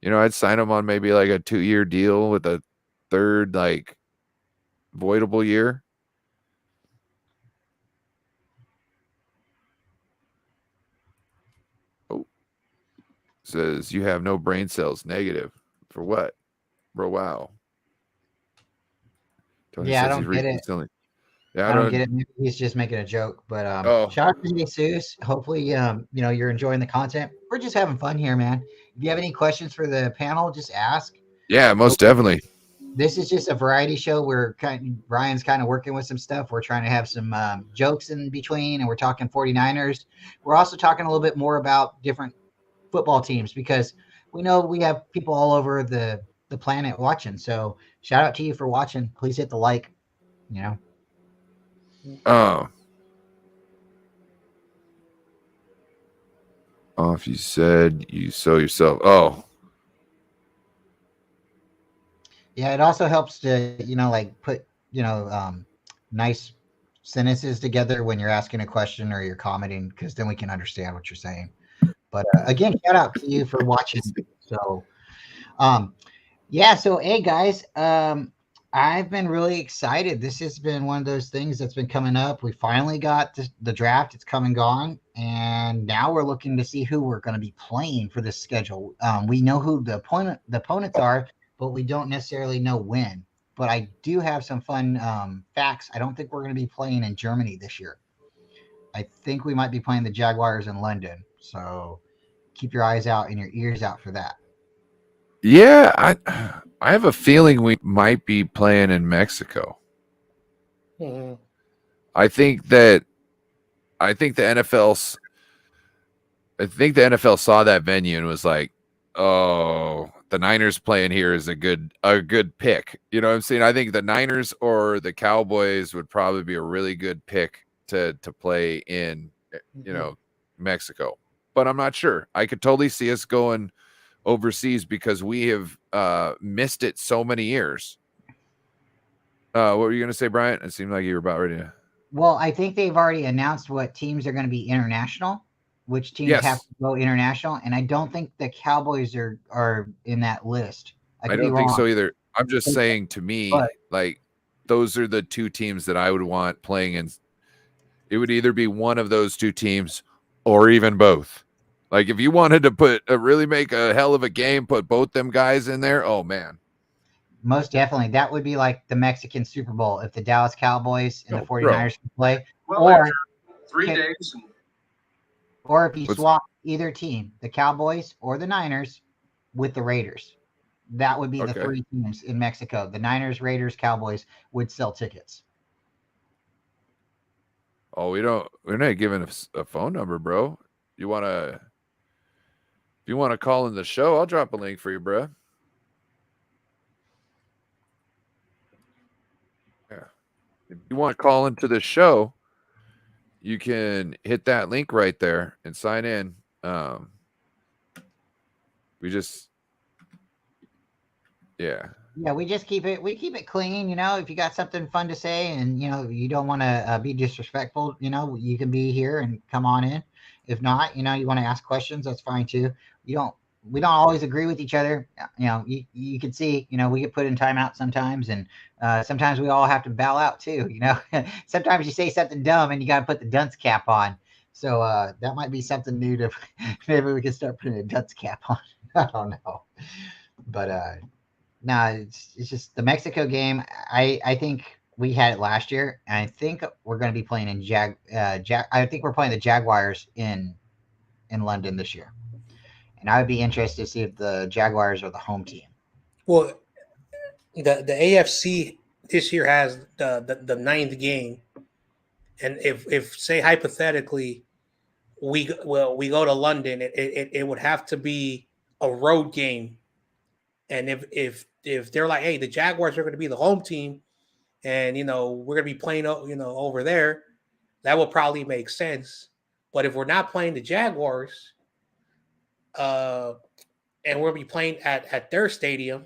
I'd sign him on maybe like a 2-year deal with a third like voidable year. Oh, says you have no brain cells. Negative for what, bro? Wow. Tony I don't get it. Yeah, I don't get it. Maybe he's just making a joke. But shout out to Jesus. Hopefully, you're enjoying the content. We're just having fun here, man. If you have any questions for the panel, just ask. Yeah, most definitely. This is just a variety show. Brian's kind of working with some stuff. We're trying to have some jokes in between, and we're talking 49ers. We're also talking a little bit more about different football teams because we know we have people all over the planet watching. So shout out to you for watching. Please hit the like. Off, you said you sew yourself. Oh, Yeah, it also helps to, like put, nice sentences together when you're asking a question or you're commenting, because then we can understand what you're saying. But again, shout out to you for watching. So, um, yeah. So, hey guys, I've been really excited. This has been one of those things that's been coming up. We finally got the draft. It's come and gone, and now we're looking to see who we're going to be playing for this schedule. We know who the opponents are, but we don't necessarily know when. But I do have some fun facts. I don't think we're going to be playing in Germany this year. I think we might be playing the Jaguars in London. So keep your eyes out and your ears out for that. yeah. I have a feeling we might be playing in Mexico. Mhm. I think the NFL's. I think the NFL saw that venue and was like, "Oh, the Niners playing here is a good pick." You know what I'm saying? I think the Niners or the Cowboys would probably be a really good pick to play in, Mexico. But I'm not sure. I could totally see us going overseas because we have missed it so many years. What were you going to say, Bryant? It seemed like you were about ready to. Well, I think they've already announced what teams are going to be international, which teams have Yes, to go international, and I don't think the Cowboys are in that list. I I could be don't think wrong, so either. I'm just saying, to me, but like, those are the two teams that I would want playing in. It would either be one of those two teams or even both. Like, if you wanted to really make a hell of a game, put both them guys in there. Oh man. most definitely that would be like the Mexican Super Bowl if the Dallas Cowboys and the Oh, bro. 49ers can play, Well, or after 3 days, or if you What's- swap either team, the Cowboys or the Niners, with the Raiders. That would be the Okay. three teams in Mexico. The Niners, Raiders, Cowboys would sell tickets. Oh, we're not giving a phone number, bro. If you want to call in the show, I'll drop a link for you, bro. Yeah. If you want to call into the show, you can hit that link right there and sign in. We just, yeah. Yeah, we keep it clean. If you got something fun to say and you don't want to be disrespectful, you can be here and come on in. If not, you want to ask questions, that's fine too. We don't always agree with each other. You can see, we get put in timeout sometimes, and sometimes we all have to bow out too. Sometimes you say something dumb and you got to put the dunce cap on. So that might be something new to maybe we can start putting a dunce cap on. I don't know, but no, it's just the Mexico game. I think we had it last year, and I think we're going to be playing in I think we're playing the Jaguars in London this year, and I would be interested to see if the Jaguars are the home team. Well, the AFC this year has the ninth game, and if say hypothetically we go to London, it would have to be a road game, and if they're like, hey, the Jaguars are going to be the home team, and we're going to be playing over there, that will probably make sense. But if we're not playing the Jaguars, and we'll be playing at their stadium,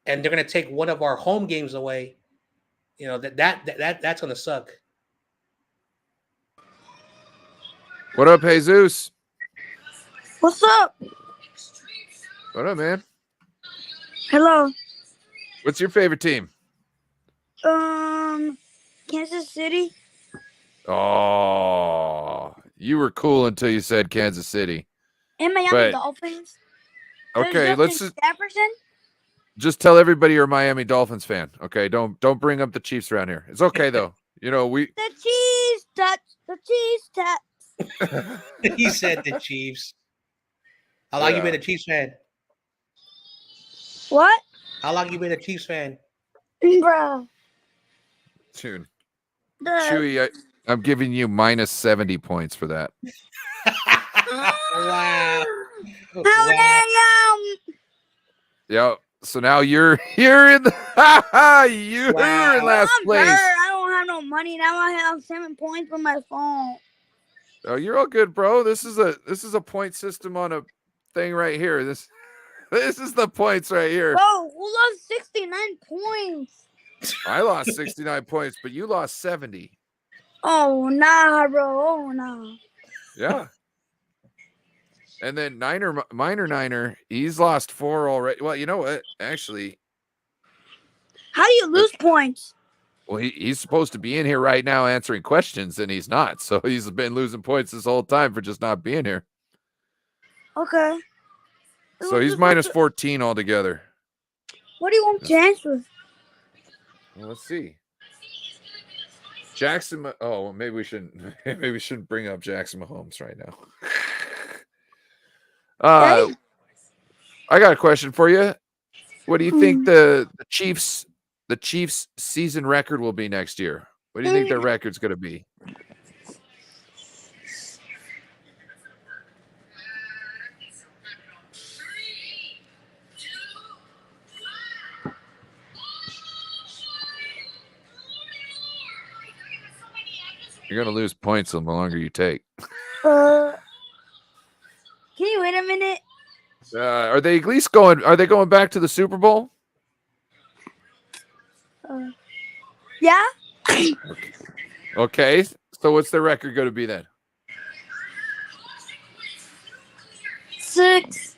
and they're going to take one of our home games away, that's going to suck. What up, Jesus? What's up? What up, man? Hello. What's your favorite team? Kansas City. Oh, you were cool until you said Kansas City. And Miami But- Dolphins. Okay, let's Jefferson. just tell everybody you're a Miami Dolphins fan. Okay, don't bring up the Chiefs around here. It's okay though. We The cheese touch. The cheese touch. He said the Chiefs. How long you been a Chiefs fan? What? How long you been a Chiefs fan? Bro. tune. The Chewy, I'm giving you minus 70 points for that. Wow. How Wow. many Yeah. So now you're in the you're Wow. in last I'm place. hurt. I don't have no money. Now I have 7 points for my phone. Oh, you're all good, bro. This is a point system on a thing right here. This is the points right here. Bro, who lost 69 points? I lost 69 points, but you lost 70. Oh, nah, bro. Oh, nah. Yeah. And then Niner, he's lost 4 already. Well, you know what? Actually, How do you lose points? well, he's supposed to be in here right now answering questions, and he's not. So he's been losing points this whole time for just not being here. Okay. So he's minus 14 altogether. What do you want to answer? Well, let's see. Jackson. Oh, maybe we shouldn't bring up Jackson Mahomes right now. Okay. I got a question for you. What do you think the Chiefs season record will be next year? What do you think their record's going to be? You're going to lose points the longer you take. Can you wait a minute? Are they at least going? Are they going back to the Super Bowl? Yeah? Okay. So what's their record going to be then? 6.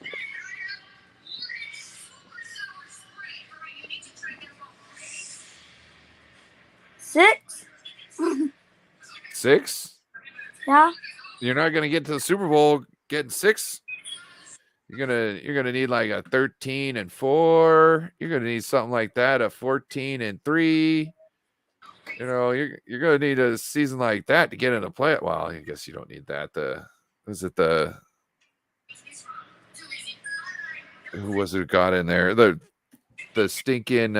6? 6? Yeah? You're not going to get to the Super Bowl getting 6. You're gonna need like a 13-4. You're gonna need something like that, a 14-3. You know, you're gonna need a season like that to get into play. Well, I guess you don't need that. Who was it who got in there? The stinking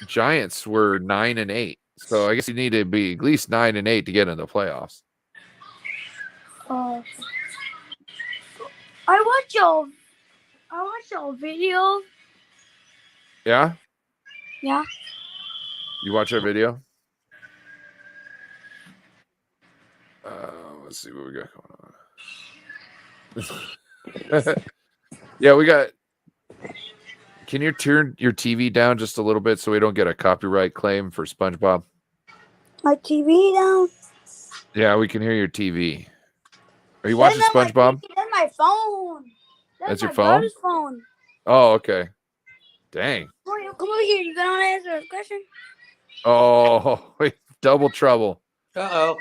Giants were 9-8. So I guess you need to be at least 9-8 to get into the playoffs. I watch your video. Yeah? Yeah. You watch our video? Let's see what we got going on. Yeah, we got. Can you turn your TV down just a little bit so we don't get a copyright claim for SpongeBob? My TV down. Yeah, we can hear your TV. Are you watching SpongeBob? That's my phone. That's your my phone? brother's phone. Oh, okay. Dang. Come over here. You gonna answer a question? Oh, wait, double trouble. Uh-oh.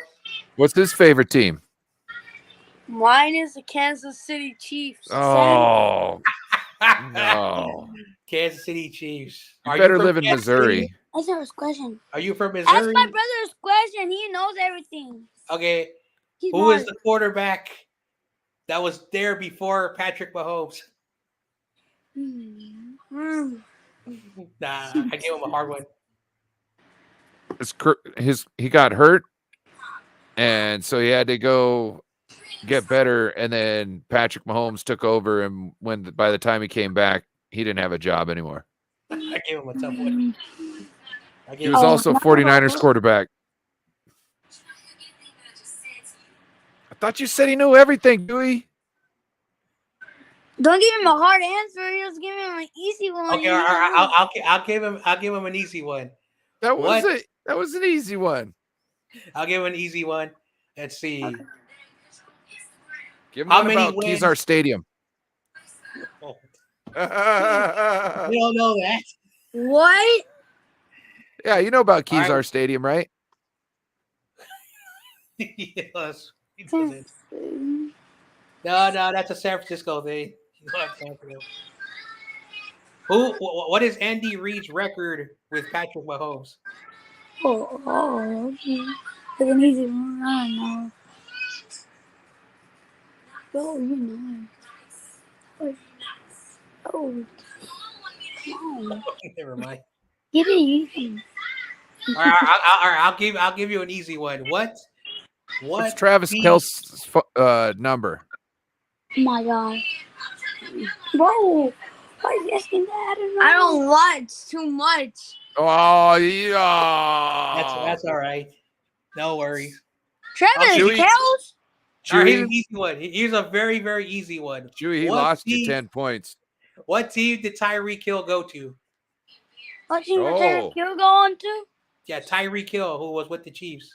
What's his favorite team? Mine is the Kansas City Chiefs. Oh, no. Kansas City Chiefs. You better live in Missouri. That's not his question. Are you from Missouri? That's my brother's question. He knows everything. Okay. He's Who is smart. the quarterback that was there before Patrick Mahomes? Hmm. Nah, I gave him a hard one. He got hurt, and so he had to go get better. And then Patrick Mahomes took over, and by the time he came back, he didn't have a job anymore. I gave him a tough one. He was also 49ers quarterback. I thought you said he knew everything, Dewey. Don't give him a hard answer. Just give him an easy one. Okay, I'll give him an easy one. That was an easy one. I'll give him an easy one. Let's see. Okay. Give him How one many about wins? Kezar Stadium. Oh. We all know that. What? Yeah, you know about Kezar All right. Stadium, right? Yes. He doesn't. No, that's a San Francisco thing. You don't have time for them. What is Andy Reid's record with Patrick Mahomes? Okay. It's an easy one. I don't know. Oh, you know. Oh, come on. Never mind. Get it easy. All right, I'll give you an easy one. What's Travis Kelce's number? Oh my God. Bro, why are you asking that? I don't watch too much. Oh, yeah. That's all right. No worries. Travis Dewey- Kelce? All right, here's Chewy, an easy one. Here's a very, very easy one. Chewy, he lost you 10 points. What team did Tyreek Hill go to? What team was Tyreek Hill going to? Yeah, Tyreek Hill, who was with the Chiefs.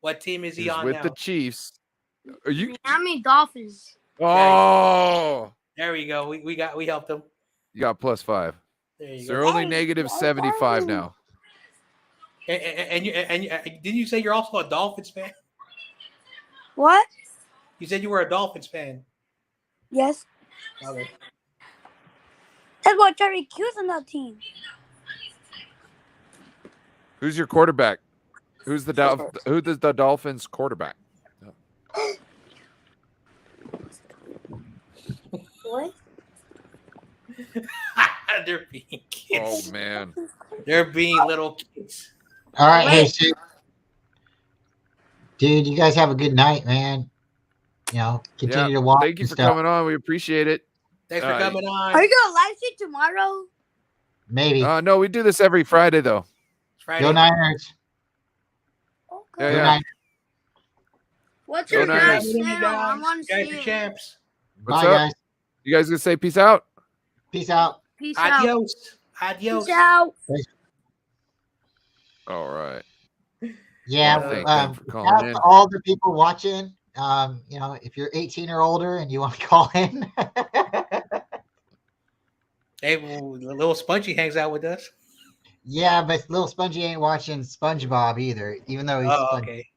What team is he He's on with now? the Chiefs. Are you? Miami Dolphins. Oh, there we go. We helped him. you got +5. There you So go. they're only negative 75 now. And didn't you say you're also a Dolphins fan? What? You said you were a Dolphins fan. Yes. Okay. That's why Tyreek Hill's on that team. Who's your quarterback? Who's the Dolphins quarterback? What? They're being kids. Oh man. They're being little kids. All right, hey, so, dude, you guys have a good night, man. Continue to watch. Thank you for coming on. We appreciate it. Thanks for coming on. Are you gonna live stream tomorrow? Maybe. No, we do this every Friday though. Friday. Go Niners. Okay. Yeah. What's Go your Niners. guys' channel? I want to Guys see are it. champs. What's Bye, up? guys. You guys gonna say peace out? Peace out. Peace out. Adios. Adios. Peace out. All right. Yeah. Well, thank them for shout calling out in. to all the people watching. If you're 18 or older and you want to call in. Hey, little Spongy hangs out with us. Yeah, but little Spongy ain't watching SpongeBob either, even though he's Spongy. Okay.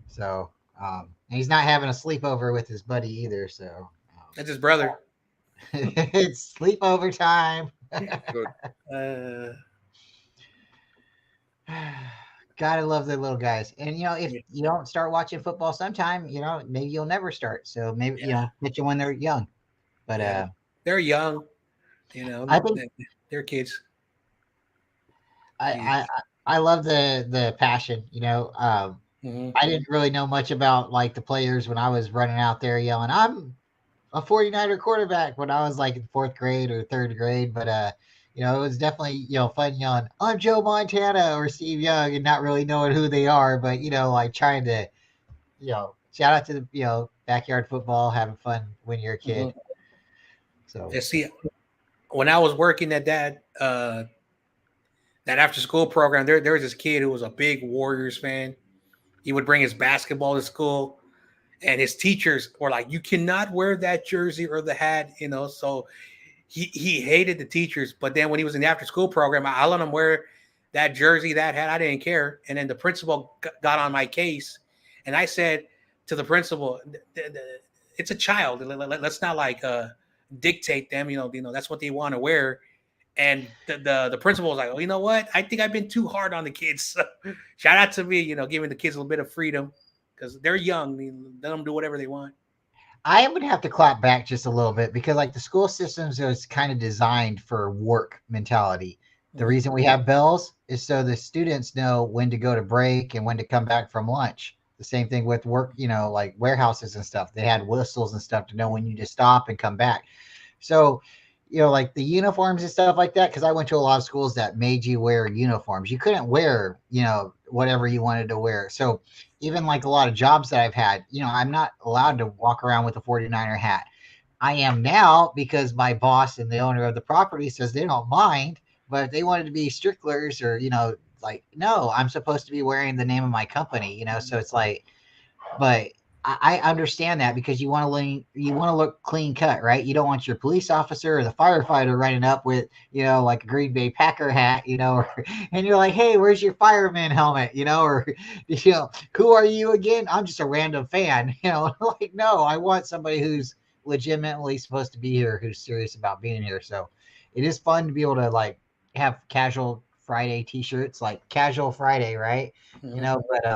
So, and he's not having a sleepover with his buddy either. So, That's his brother. it's sleepover time. Gotta love the little guys. And if you don't start watching football sometime, maybe you'll never start. So maybe get you when they're young. But they're young. I think they're kids. I love the passion. I didn't really know much about like the players when I was running out there yelling, "I'm a 49er quarterback" when I was like in 4th grade or 3rd grade. But it was definitely fun yelling, "I'm Joe Montana" or Steve Young, and not really knowing who they are, but like trying to shout out to the backyard football, having fun when you're a kid. So see, when I was working at that after school program, there was this kid who was a big Warriors fan. He would bring his basketball to school, and his teachers were like, "You cannot wear that jersey or the hat," So he hated the teachers. But then when he was in the after school program, I let him wear that jersey, that hat. I didn't care. And then the principal got on my case, and I said to the principal, "It's a child. Let's not like dictate them. That's what they want to wear." And the principal was like, "Oh, you know what? I think I've been too hard on the kids." So, shout out to me, giving the kids a little bit of freedom because they're young. Let them do whatever they want. I would have to clap back just a little bit because like the school systems is kind of designed for work mentality. The reason we have bells is so the students know when to go to break and when to come back from lunch. The same thing with work, like warehouses and stuff. They had whistles and stuff to know when you just stop and come back. So like the uniforms and stuff like that, because I went to a lot of schools that made you wear uniforms. You couldn't wear, whatever you wanted to wear. So even like a lot of jobs that I've had, I'm not allowed to walk around with a 49er hat. I am now because my boss and the owner of the property says they don't mind, but if they wanted to be stricklers or, like, no, I'm supposed to be wearing the name of my company, so it's like, but I understand that because you want to look clean cut, right? You don't want your police officer or the firefighter running up with, like a Green Bay Packer hat, and you're like, "Hey, where's your fireman helmet?" Or, "Who are you again?" "I'm just a random fan." Like, no, I want somebody who's legitimately supposed to be here, who's serious about being here. So it is fun to be able to like have casual Friday t-shirts, like casual Friday, right? But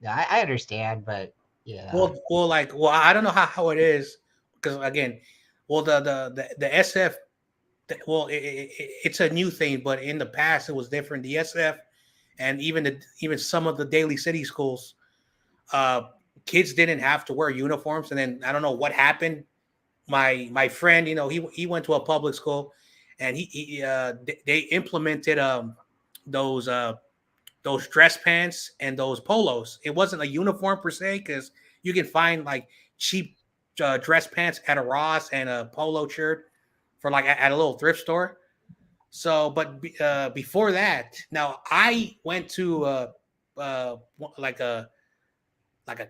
I understand, but yeah. Well, I don't know how it is because again, the SF, it's a new thing, but in the past it was different. The SF and even some of the Daly City schools, kids didn't have to wear uniforms. And then I don't know what happened. My friend, he went to a public school, and they implemented those dress pants and those polos. It wasn't a uniform per se because you can find like cheap dress pants at a Ross and a polo shirt for like at a little thrift store. So, but before that, now I went to like a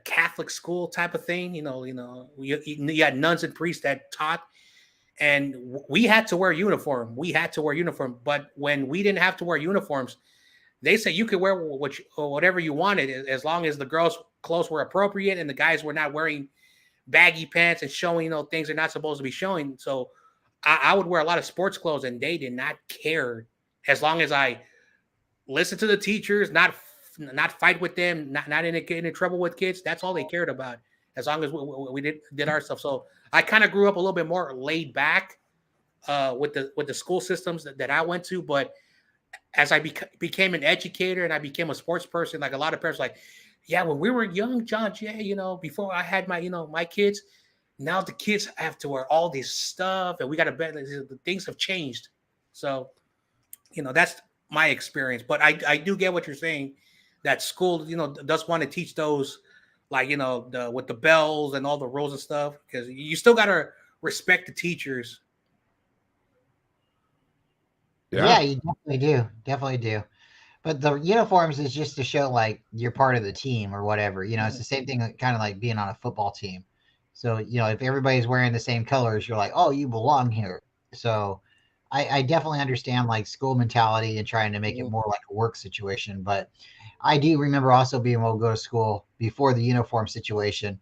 Catholic school type of thing. You had nuns and priests that taught, and we had to wear uniform. But when we didn't have to wear uniforms, they said you could wear whatever you wanted as long as the girls' clothes were appropriate and the guys were not wearing baggy pants and showing things they're not supposed to be showing. So I would wear a lot of sports clothes, and they did not care as long as I listened to the teachers, not fight with them, not get in trouble with kids. That's all they cared about, as long as we did our stuff. So I kind of grew up a little bit more laid back with the school systems that I went to. But as I became an educator and I became a sports person, like a lot of parents, like, yeah, when we were young, Jon Jay, before I had my my kids. Now the kids have to wear all this stuff, and we got to bet things have changed. So, that's my experience. But I do get what you're saying, that school, does want to teach those, like, with the bells and all the rules and stuff, because you still got to respect the teachers. Yeah, you definitely do. But the uniforms is just to show like you're part of the team or whatever. It's the same thing, kind of like being on a football team. So, if everybody's wearing the same colors, you're like, oh, you belong here. So I definitely understand like school mentality and trying to make it more like a work situation. But I do remember also being able to go to school before the uniform situation,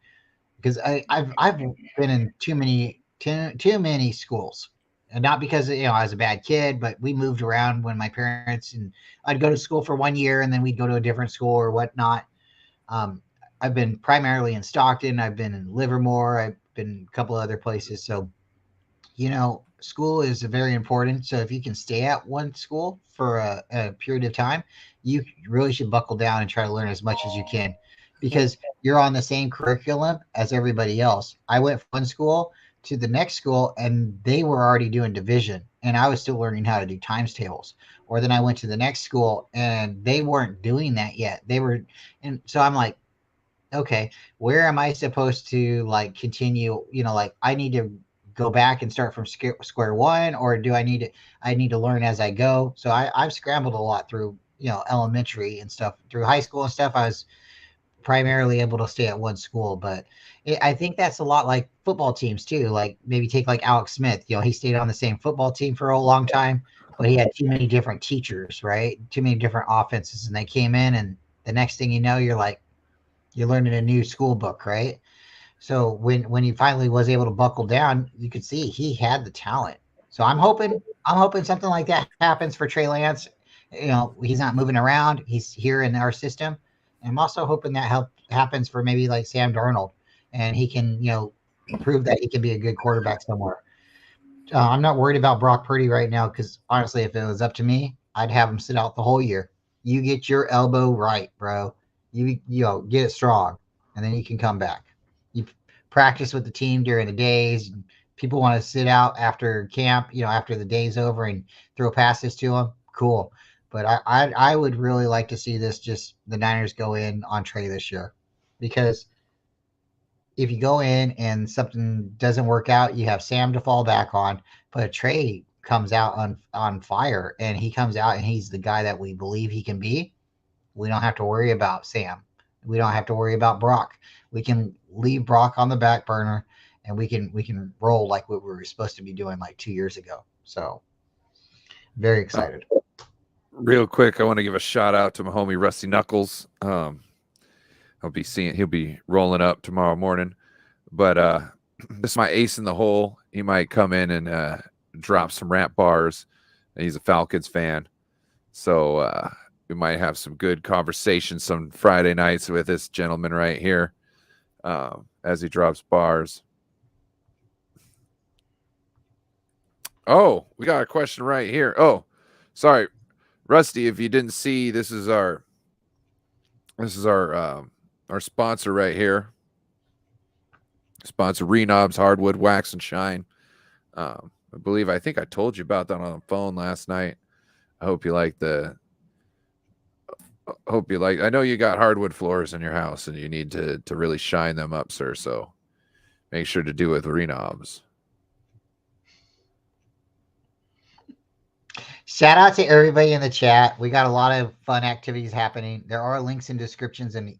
because I've been in too many schools. And not because I was a bad kid, but we moved around when my parents, and I'd go to school for 1 year and then we'd go to a different school or whatnot. I've been primarily in Stockton. I've been in Livermore. I've been a couple other places. So, school is very important. So if you can stay at one school for a period of time, you really should buckle down and try to learn as much as you can, because you're on the same curriculum as everybody else. I went from one school to the next school and they were already doing division and I was still learning how to do times tables. Or then I went to the next school and they weren't doing that yet. And so I'm like, okay, where am I supposed to like continue? Like I need to go back and start from square one, or do I need to learn as I go? So I've scrambled a lot through, elementary and stuff. Through high school and stuff, I was primarily able to stay at one school. But I think that's a lot like football teams too. Like maybe take like Alex Smith, he stayed on the same football team for a long time, but he had too many different teachers, right? Too many different offenses, and they came in, and the next thing you know, you're learning a new school book, right? So when he finally was able to buckle down, you could see he had the talent. So I'm hoping something like that happens for Trey Lance. He's not moving around. He's here in our system. And I'm also hoping that happens for maybe like Sam Darnold, and he can, prove that he can be a good quarterback somewhere. I'm not worried about Brock Purdy right now, because honestly, if it was up to me, I'd have him sit out the whole year. You get your elbow right, bro. You get it strong, and then you can come back. You practice with the team during the days. People want to sit out after camp, after the day's over, and throw passes to them. Cool. But I would really like to see the Niners go in on Trey this year, because if you go in and something doesn't work out, you have Sam to fall back on. But Trey comes out on fire, and he comes out and he's the guy that we believe he can be. We don't have to worry about Sam. We don't have to worry about Brock. We can leave Brock on the back burner, and we can roll like what we were supposed to be doing like 2 years ago. So very excited. Real quick, I want to give a shout out to my homie Rusty Knuckles. He'll be rolling up tomorrow morning. But this is my ace in the hole. He might come in and drop some rant bars. He's a Falcons fan. So we might have some good conversations some Friday nights with this gentleman right here as he drops bars. Oh, we got a question right here. Oh, sorry, Rusty, if you didn't see, this is our sponsor right here. Sponsor Renob's Hardwood Wax and Shine. I think I told you about that on the phone last night. I hope you like the Hope you like. I know you got hardwood floors in your house, and you need to really shine them up, sir. So make sure to do it with renobs. Shout out to everybody in the chat. We got a lot of fun activities happening. There are links and descriptions in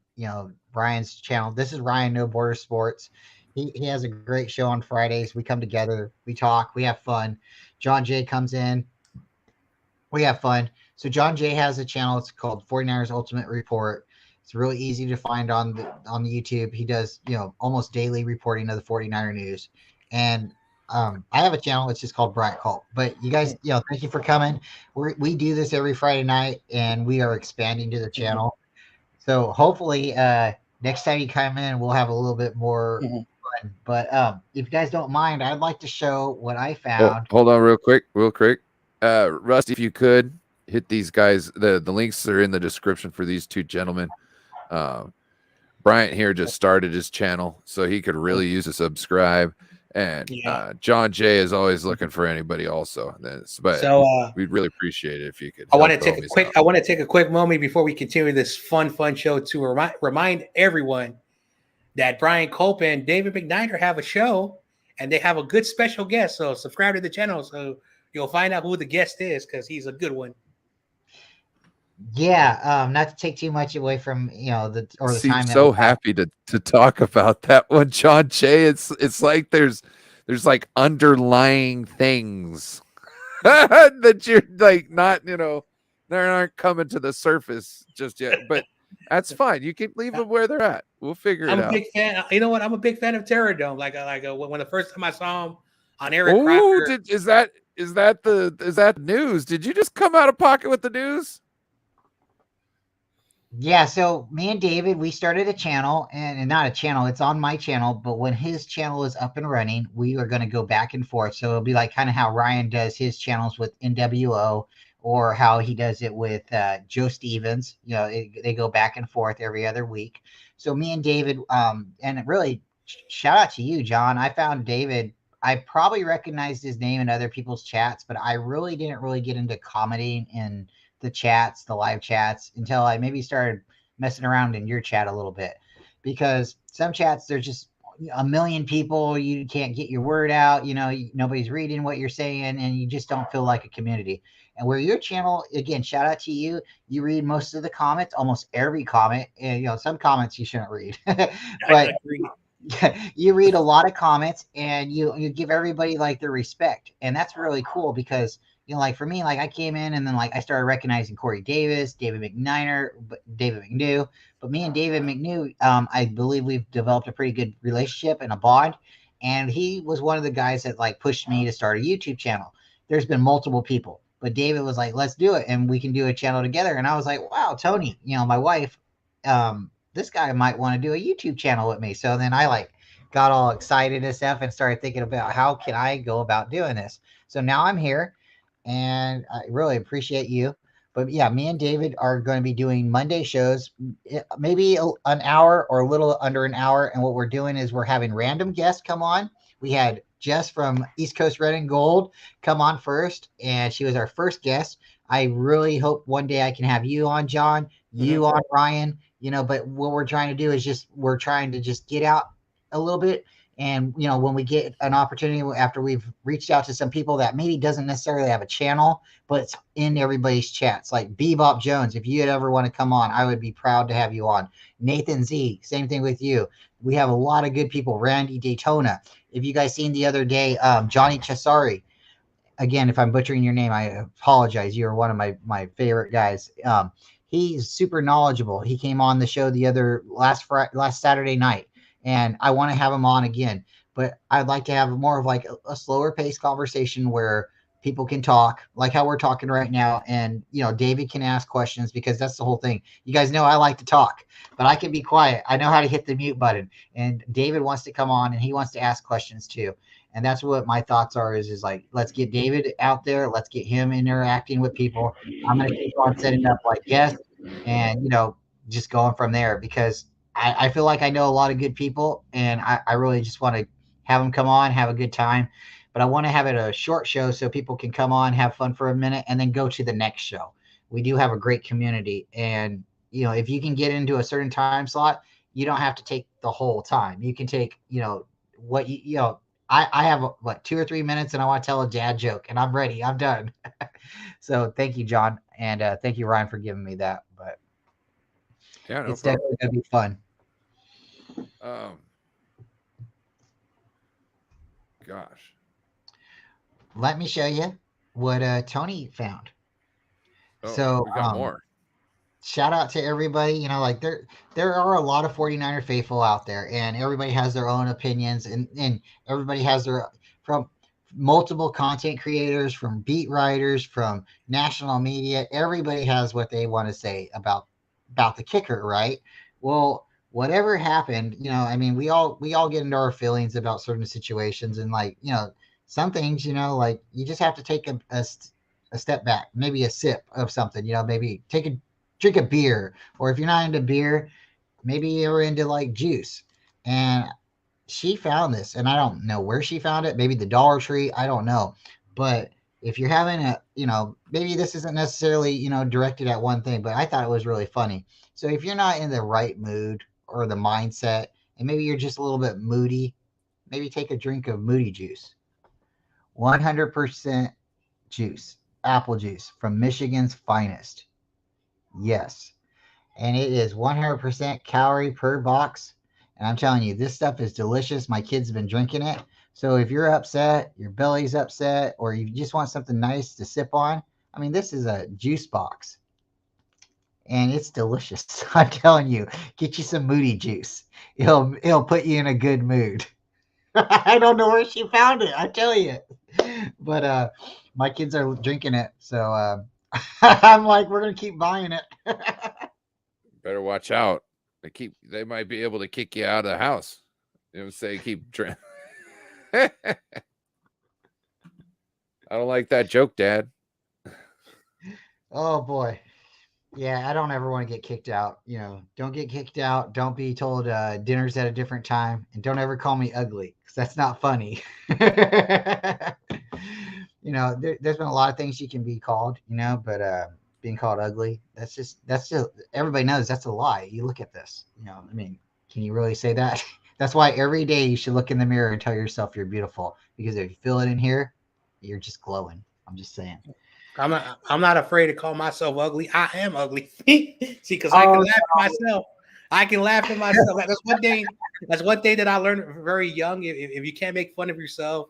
Ryan's channel. This is Ryan No Border Sports. He has a great show on Fridays. We come together, we talk, we have fun. Jon Jay comes in, we have fun. So Jon Jay has a channel. It's called 49ers Ultimate Report. It's really easy to find on the YouTube. He does almost daily reporting of the 49er news. And I have a channel. It's just called Bryant Culp. But you guys, thank you for coming. We do this every Friday night, and we are expanding to the channel. So hopefully next time you come in, we'll have a little bit more fun. But if you guys don't mind, I'd like to show what I found. Hold on real quick. Rusty, if you could hit these guys. The links are in the description for these two gentlemen. Bryant here just started his channel, so he could really use a subscribe. And Jon Jay is always looking for anybody also. But we'd really appreciate it if you could. I want to take a quick moment before we continue this fun show to remind everyone that Brian Culp and David McNiner have a show, and they have a good special guest. So subscribe to the channel so you'll find out who the guest is, because he's a good one. Yeah, not to take too much away from the time. So happy to talk about that one, Jon Jay. It's like there's like underlying things that you're like not they aren't coming to the surface just yet. But that's fine. You can leave them where they're at. We'll figure it out. I'm a big fan. You know what? I'm a big fan of Terror Dome. Like when the first time I saw him on Eric Crocker. Is that the news? Did you just come out of pocket with the news? Yeah, so me and David, we started a channel, and not a channel, it's on my channel, but when his channel is up and running, we are going to go back and forth. So it'll be like kind of how Ryan does his channels with NWO, or how he does it with Joe Stevens. They go back and forth every other week. So me and David, and really shout out to you, John. I found David. I probably recognized his name in other people's chats, but I really didn't get into commenting in the chats, the live chats, until I maybe started messing around in your chat a little bit, because some chats, there's just a million people. You can't get your word out. Nobody's reading what you're saying, and you just don't feel like a community. And where your channel, again, shout out to you. You read most of the comments, almost every comment. And some comments you shouldn't read, but you read a lot of comments, and you give everybody like their respect, and that's really cool because. Like for me, like I came in and then like I started recognizing Corey Davis, David McNiner, David McNew. But me and David McNew, I believe we've developed a pretty good relationship and a bond. And he was one of the guys that like pushed me to start a YouTube channel. There's been multiple people, but David was like, let's do it. And we can do a channel together. And I was like, wow, Tony, my wife, this guy might want to do a YouTube channel with me. So then I like got all excited and stuff and started thinking about how can I go about doing this. So now I'm here. And I really appreciate you. But yeah, me and David are going to be doing Monday shows, maybe an hour or a little under an hour. And what we're doing is we're having random guests come on. We had Jess from East Coast Red and Gold come on first, and she was our first guest. I really hope one day I can have you on, John, you on, Ryan, but what we're trying to do is we're trying to just get out a little bit. And, when we get an opportunity after we've reached out to some people that maybe doesn't necessarily have a channel, but it's in everybody's chats, like Bebop Jones, if you'd ever want to come on, I would be proud to have you on. Nathan Z, same thing with you. We have a lot of good people. Randy Daytona. If you guys seen the other day, Johnny Cesari, again, if I'm butchering your name, I apologize. You're one of my favorite guys. He's super knowledgeable. He came on the show last Saturday night. And I want to have him on again, but I'd like to have more of like a slower paced conversation where people can talk like how we're talking right now. And, David can ask questions, because that's the whole thing. You guys know I like to talk, but I can be quiet. I know how to hit the mute button, and David wants to come on and he wants to ask questions too. And that's what my thoughts are is like, let's get David out there. Let's get him interacting with people. I'm going to keep on setting up like guests and, just going from there, because I feel like I know a lot of good people, and I really just want to have them come on, have a good time. But I want to have it a short show so people can come on, have fun for a minute, and then go to the next show. We do have a great community, and if you can get into a certain time slot, you don't have to take the whole time. You can take, what I have 2 or 3 minutes and I want to tell a dad joke and I'm ready. I'm done. So thank you, John. And thank you, Ryan, for giving me that. But Yeah, no it's problem. definitely going to be fun. Gosh. Let me show you what Tony found. Oh, So we got more. Shout out to everybody. There are a lot of 49er faithful out there, and everybody has their own opinions, and everybody has their from multiple content creators, from beat writers, from national media. Everybody has what they want to say about the kicker, right? Well, whatever happened, we all get into our feelings about certain situations, and some things, you just have to take a step back, maybe a sip of something, maybe drink a beer, or if you're not into beer, maybe you're into like juice. And she found this, and I don't know where she found it, maybe the Dollar Tree, I don't know. But if you're having maybe this isn't necessarily, directed at one thing, but I thought it was really funny. So if you're not in the right mood or the mindset, and maybe you're just a little bit moody, maybe take a drink of Moody juice. 100% juice, apple juice from Michigan's finest. Yes. And it is 100% calorie per box. And I'm telling you, this stuff is delicious. My kids have been drinking it. So if you're upset, your belly's upset, or you just want something nice to sip on, this is a juice box. And it's delicious. I'm telling you, get you some Moody juice. It'll put you in a good mood. I don't know where she found it, I tell you. But my kids are drinking it. So I'm like, we're going to keep buying it. Better watch out. They might be able to kick you out of the house. Say keep drinking. I don't like that joke, Dad. Oh boy. Yeah, I don't ever want to get kicked out. Don't get kicked out. Don't be told dinner's at a different time, and don't ever call me ugly, because that's not funny. There's been a lot of things you can be called, but being called ugly, that's just everybody knows that's a lie. You look at this, can you really say that? That's why every day you should look in the mirror and tell yourself you're beautiful, because if you feel it in here, you're just glowing. I'm just saying. I'm not afraid to call myself ugly. I am ugly. See, because I can laugh at myself. I can laugh at myself. That's one thing. That's one thing that I learned very young. If you can't make fun of yourself,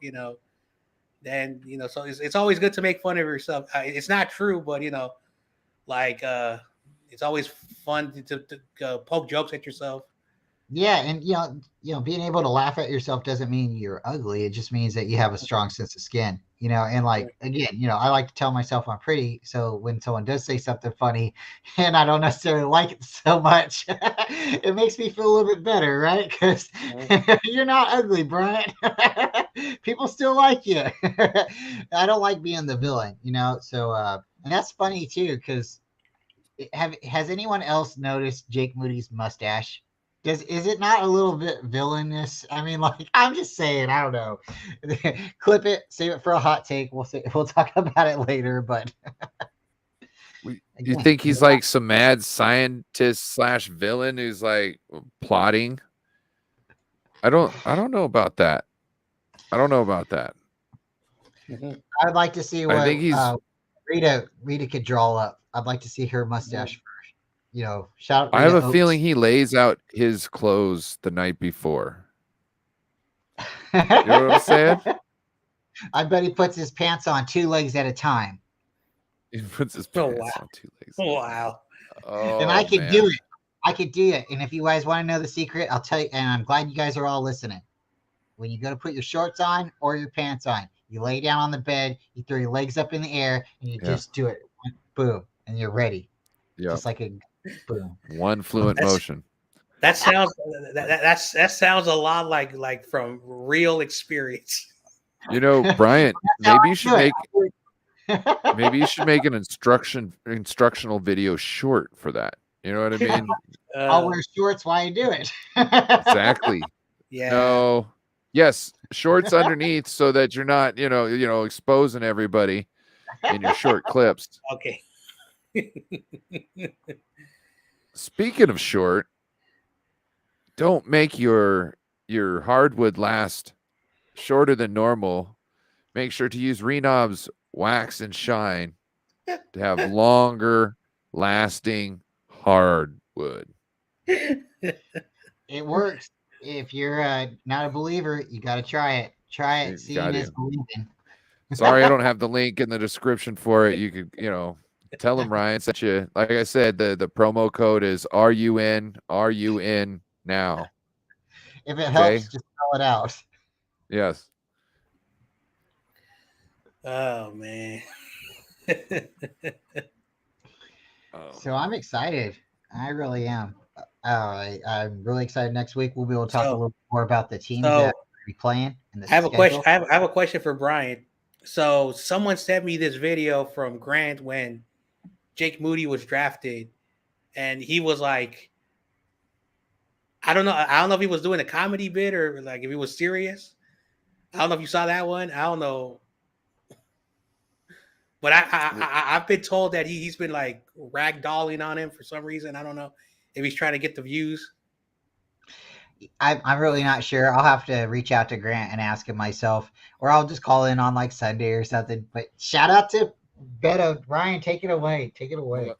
then So it's always good to make fun of yourself. It's not true, but it's always fun to poke jokes at yourself. Yeah, and being able to laugh at yourself doesn't mean you're ugly. It just means that you have a strong sense of skin. And again, I like to tell myself I'm pretty. So when someone does say something funny and I don't necessarily like it so much, it makes me feel a little bit better, right? Because you're not ugly, Bryant. People still like you. I don't like being the villain, So and that's funny too, because has anyone else noticed Jake Moody's mustache? Is it not a little bit villainous? I'm just saying, I don't know. Clip it, save it for a hot take. We'll talk about it later, but you think he's like some mad scientist / villain who's like plotting? I don't know about that. I'd like to see what Rita could draw up. I'd like to see her mustache first. Shout out. I have a feeling he lays out his clothes the night before. You know what I'm saying? I bet he puts his pants on 2 legs at a time. He puts his pants on 2 legs. Wow. Oh, and I could do it. And if you guys want to know the secret, I'll tell you. And I'm glad you guys are all listening. When you go to put your shorts on or your pants on, you lay down on the bed, you throw your legs up in the air, and you just do it. Boom. And you're ready. Yeah. Just like a boom. One fluent motion. That sounds that sounds a lot like from real experience. Bryant, maybe you should make an instructional video short for that. You know what I mean? I'll wear shorts while you do it. Exactly. Yeah. No. Yes, shorts underneath so that you're not, exposing everybody in your short clips. Okay. Speaking of short, don't make your hardwood last shorter than normal. Make sure to use Renob's Wax and Shine to have longer lasting hardwood. It works. If you're not a believer, you got to try it. Try it. Seeing is believing. Sorry, I don't have the link in the description for it. You could, tell them Ryan sent you. Like I said, the promo code is RUN now. If it helps, just spell it out. Yes. Oh man. So I'm excited. I really am. I'm really excited. Next week we'll be able to talk a little more about the teams that will be playing. And I have a question. I have a question for Bryant. So someone sent me this video from Grant when Jake Moody was drafted, and he was like, I don't know if he was doing a comedy bit or like if he was serious. I don't know if you saw that one. I don't know. But I've been told that he's been like ragdolling on him for some reason. I don't know if he's trying to get the views. I'm really not sure. I'll have to reach out to Grant and ask him myself, or I'll just call in on like Sunday or something. But shout out to Beto. Ryan, take it away. Take it away.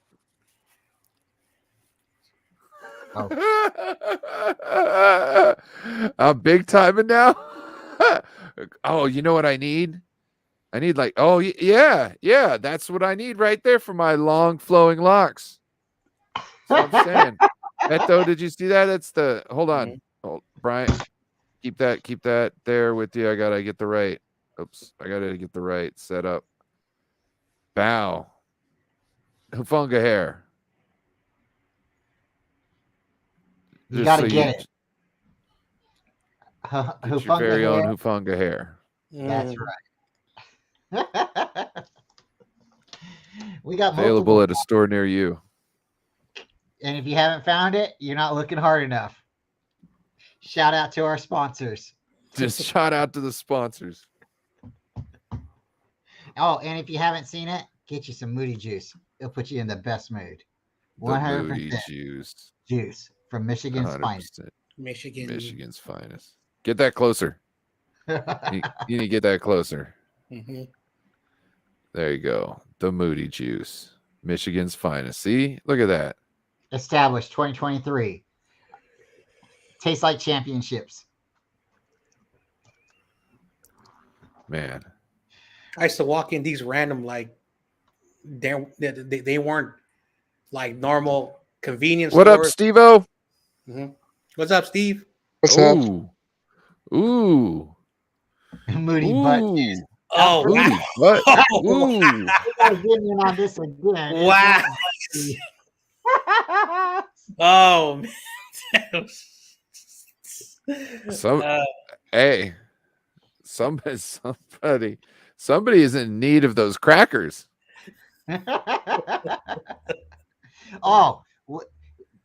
Oh. I'm big timing now. Oh, you know what I need? I need yeah, that's what I need right there for my long flowing locks. That's what I'm saying. Beto, did you see that? That's hold on. Oh, Bryant, keep that there with you. I gotta get the right set up. Bow. Hufunga hair. You gotta get it. Get your very own Hufunga hair. That's right. We got available at a store near you. And if you haven't found it, you're not looking hard enough. Shout out to our sponsors. Just shout out to the sponsors. Oh, and if you haven't seen it, get you some Moody Juice. It'll put you in the best mood. 100% Moody juice from Michigan's 100%. Finest. Michigan's finest. Get that closer. you need to get that closer. Mm-hmm. There you go. The Moody Juice. Michigan's finest. See? Look at that. Established 2023. Tastes like championships. Man. I used to walk in these random, like, they weren't like normal convenience stores. What up, Steve-O? Mm-hmm. What's up, Steve? What's up? Ooh. Moody butt. Oh, Moody butt. Ooh. Getting on this again. Wow. Oh, man. Hey, somebody is in need of those crackers. Oh,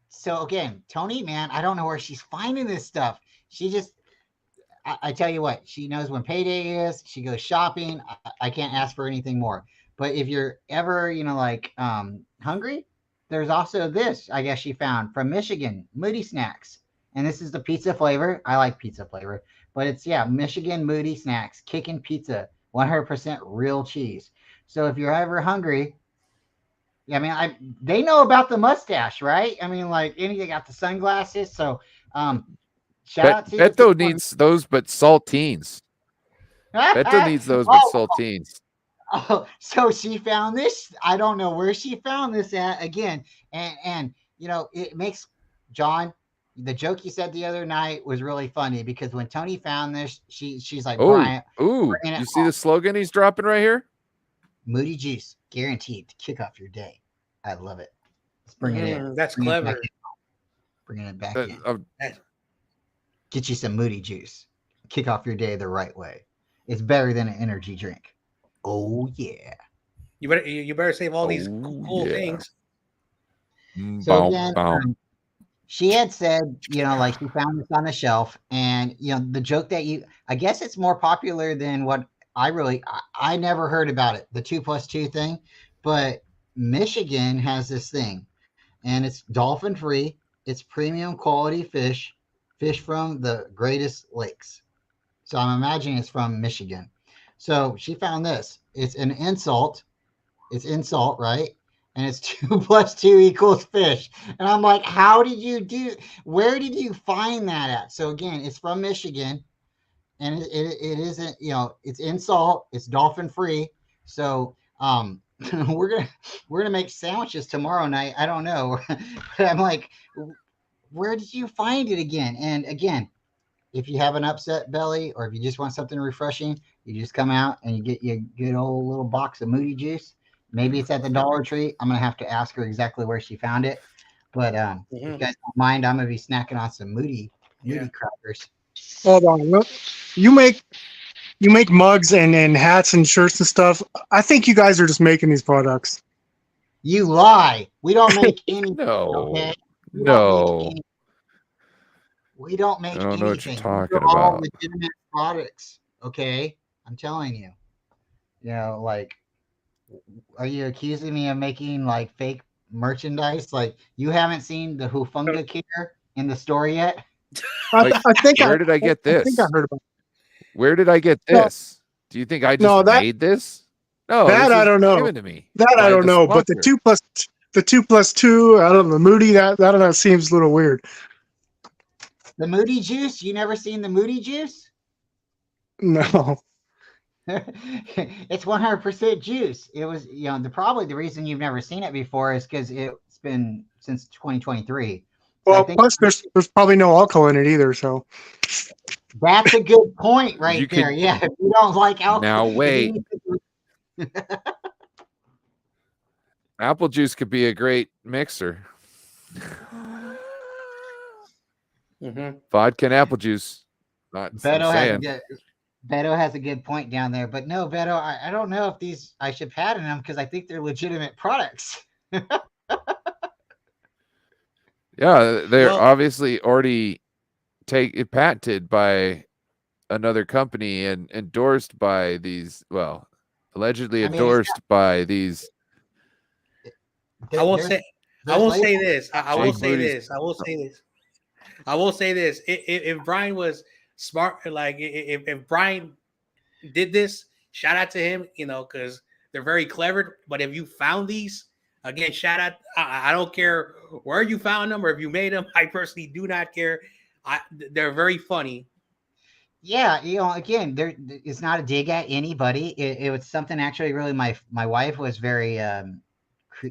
so again, Tony, man, I don't know where she's finding this stuff. She just, I tell you what, she knows when payday is. She goes shopping. I can't ask for anything more. But if you're ever, hungry, there's also this, I guess she found from Michigan, Moody Snacks. And this is the pizza flavor. I like pizza flavor, but it's, Michigan Moody Snacks, kicking pizza, 100% real cheese. So if you're ever hungry, they know about the mustache, right? I mean, like, they got the sunglasses. So, shout out to Beto needs those, but saltines. Beto needs those, but saltines. Oh, so she found this. I don't know where she found this at again. And it makes John, the joke you said the other night was really funny because when Tony found this, she's like, Bryant. You see the slogan he's dropping right here? Moody Juice, guaranteed to kick off your day. I love it. Let's bring it in. That's clever. Bringing it back in. Get you some Moody Juice. Kick off your day the right way. It's better than an energy drink. Oh yeah. You better save all these cool things. So again, she had said, like she found this on the shelf, and the joke that I guess it's more popular than what I never heard about it, the 2+2 thing, but Michigan has this thing. and it's dolphin free. It's premium quality fish from the greatest lakes. So I'm imagining it's from Michigan. So she found this. It's an insult. It's insult, right? And it's 2 plus 2 equals fish. And I'm like, how did you do? Where did you find that at? So again, it's from Michigan, and it isn't, it's in salt. It's dolphin free. So we're gonna make sandwiches tomorrow night. I don't know, but I'm like, where did you find it again? And again, if you have an upset belly or if you just want something refreshing, you just come out and you get your good old little box of Moody juice. Maybe it's at the Dollar Tree. I'm gonna have to ask her exactly where she found it. But if you guys don't mind, I'm gonna be snacking on some Moody crackers. Hold on. Look, you make mugs and hats and shirts and stuff. I think you guys are just making these products. You lie. We don't make any. No. Okay? No. We don't make I don't anything. know what you're talking They're all about. legitimate products. Okay, I'm telling you. Like, are you accusing me of making like fake merchandise? Like, you haven't seen the Hufunga Care in the store yet? Like, I think where did I get this? I think I heard about Where did I get No. this? Do you think I just made this? No, that this I was don't know. given to me. That I by don't the know. But the sponsor. 2 plus 2, I don't know, Moody, that I don't know, seems a little weird. The Moody juice? You never seen the Moody juice? No. It's 100% juice. It was, probably the reason you've never seen it before is because it's been since 2023. So Well, I think plus there's probably no alcohol in it either. So that's a good point right You there. could- Yeah, if you don't like alcohol. Now wait. Apple juice could be a great mixer. Vodka and apple juice. Not Beto has a good point down there, but no, Beto, I don't know if these I should patent them because I think they're legitimate products. Yeah, they're obviously already patented by another company and endorsed by these. Well, allegedly endorsed by these. I will say this. I will say this. If Brian was smart, like if Brian did this, shout out to him, because they're very clever. But if you found these, again, shout out. I don't care where you found them or if you made them. I personally do not care. They're very funny. Yeah, again, it's not a dig at anybody. It was something actually really my wife was very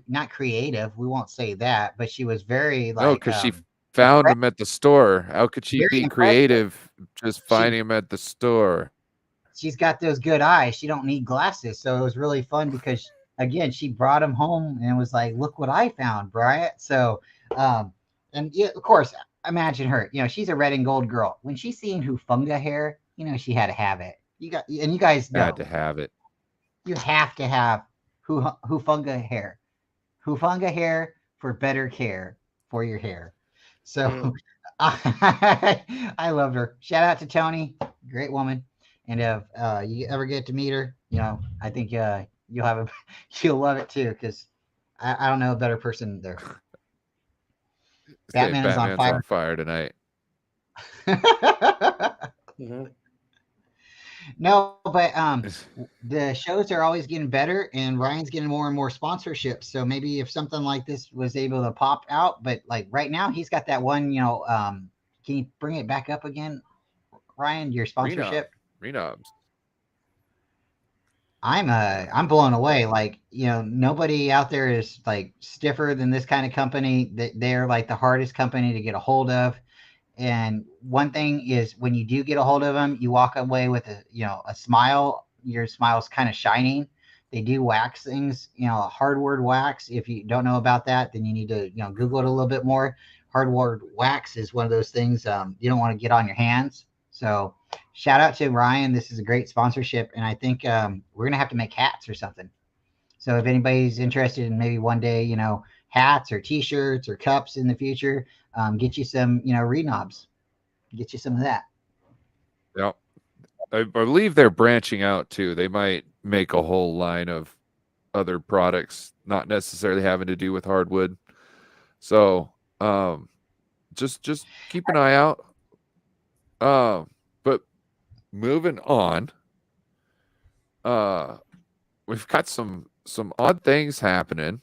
not creative. We won't say that, but she was very No, because she found them at the store. How could she be creative just finding them at the store? She's got those good eyes. She don't need glasses. So it was really fun because, again, she brought them home and was like, look what I found, Bryant. So, and yeah, of course, imagine her. She's a red and gold girl. When she's seeing Hufunga hair, she had to have it. You guys know. Had to have it. You have to have Hufunga hair. Hufunga hair for better care for your hair. So I loved her. Shout out to Tony, great woman. And if you ever get to meet her, I think you'll love it too, because I don't know a better person there. Batman's on fire tonight. No, but the shows are always getting better, and Ryan's getting more and more sponsorships. So maybe if something like this was able to pop out, but like right now he's got that one. Can you bring it back up again, Ryan? Your sponsorship, Renobs. I'm blown away. Like, nobody out there is like stiffer than this kind of company. They're like the hardest company to get a hold of. And one thing is, when you do get a hold of them, you walk away with a smile. Your smile's kind of shining. They do wax things, hardwood wax. If you don't know about that, then you need to, Google it a little bit more. Hardwood wax is one of those things you don't want to get on your hands. So shout out to Ryan. This is a great sponsorship. And I think we're going to have to make hats or something. So if anybody's interested in maybe one day, hats or T-shirts or cups in the future, get you some, Renobs. Get you some of that. Yeah. I believe they're branching out too. They might make a whole line of other products, not necessarily having to do with hardwood. So just keep an eye out. But moving on, we've got some odd things happening.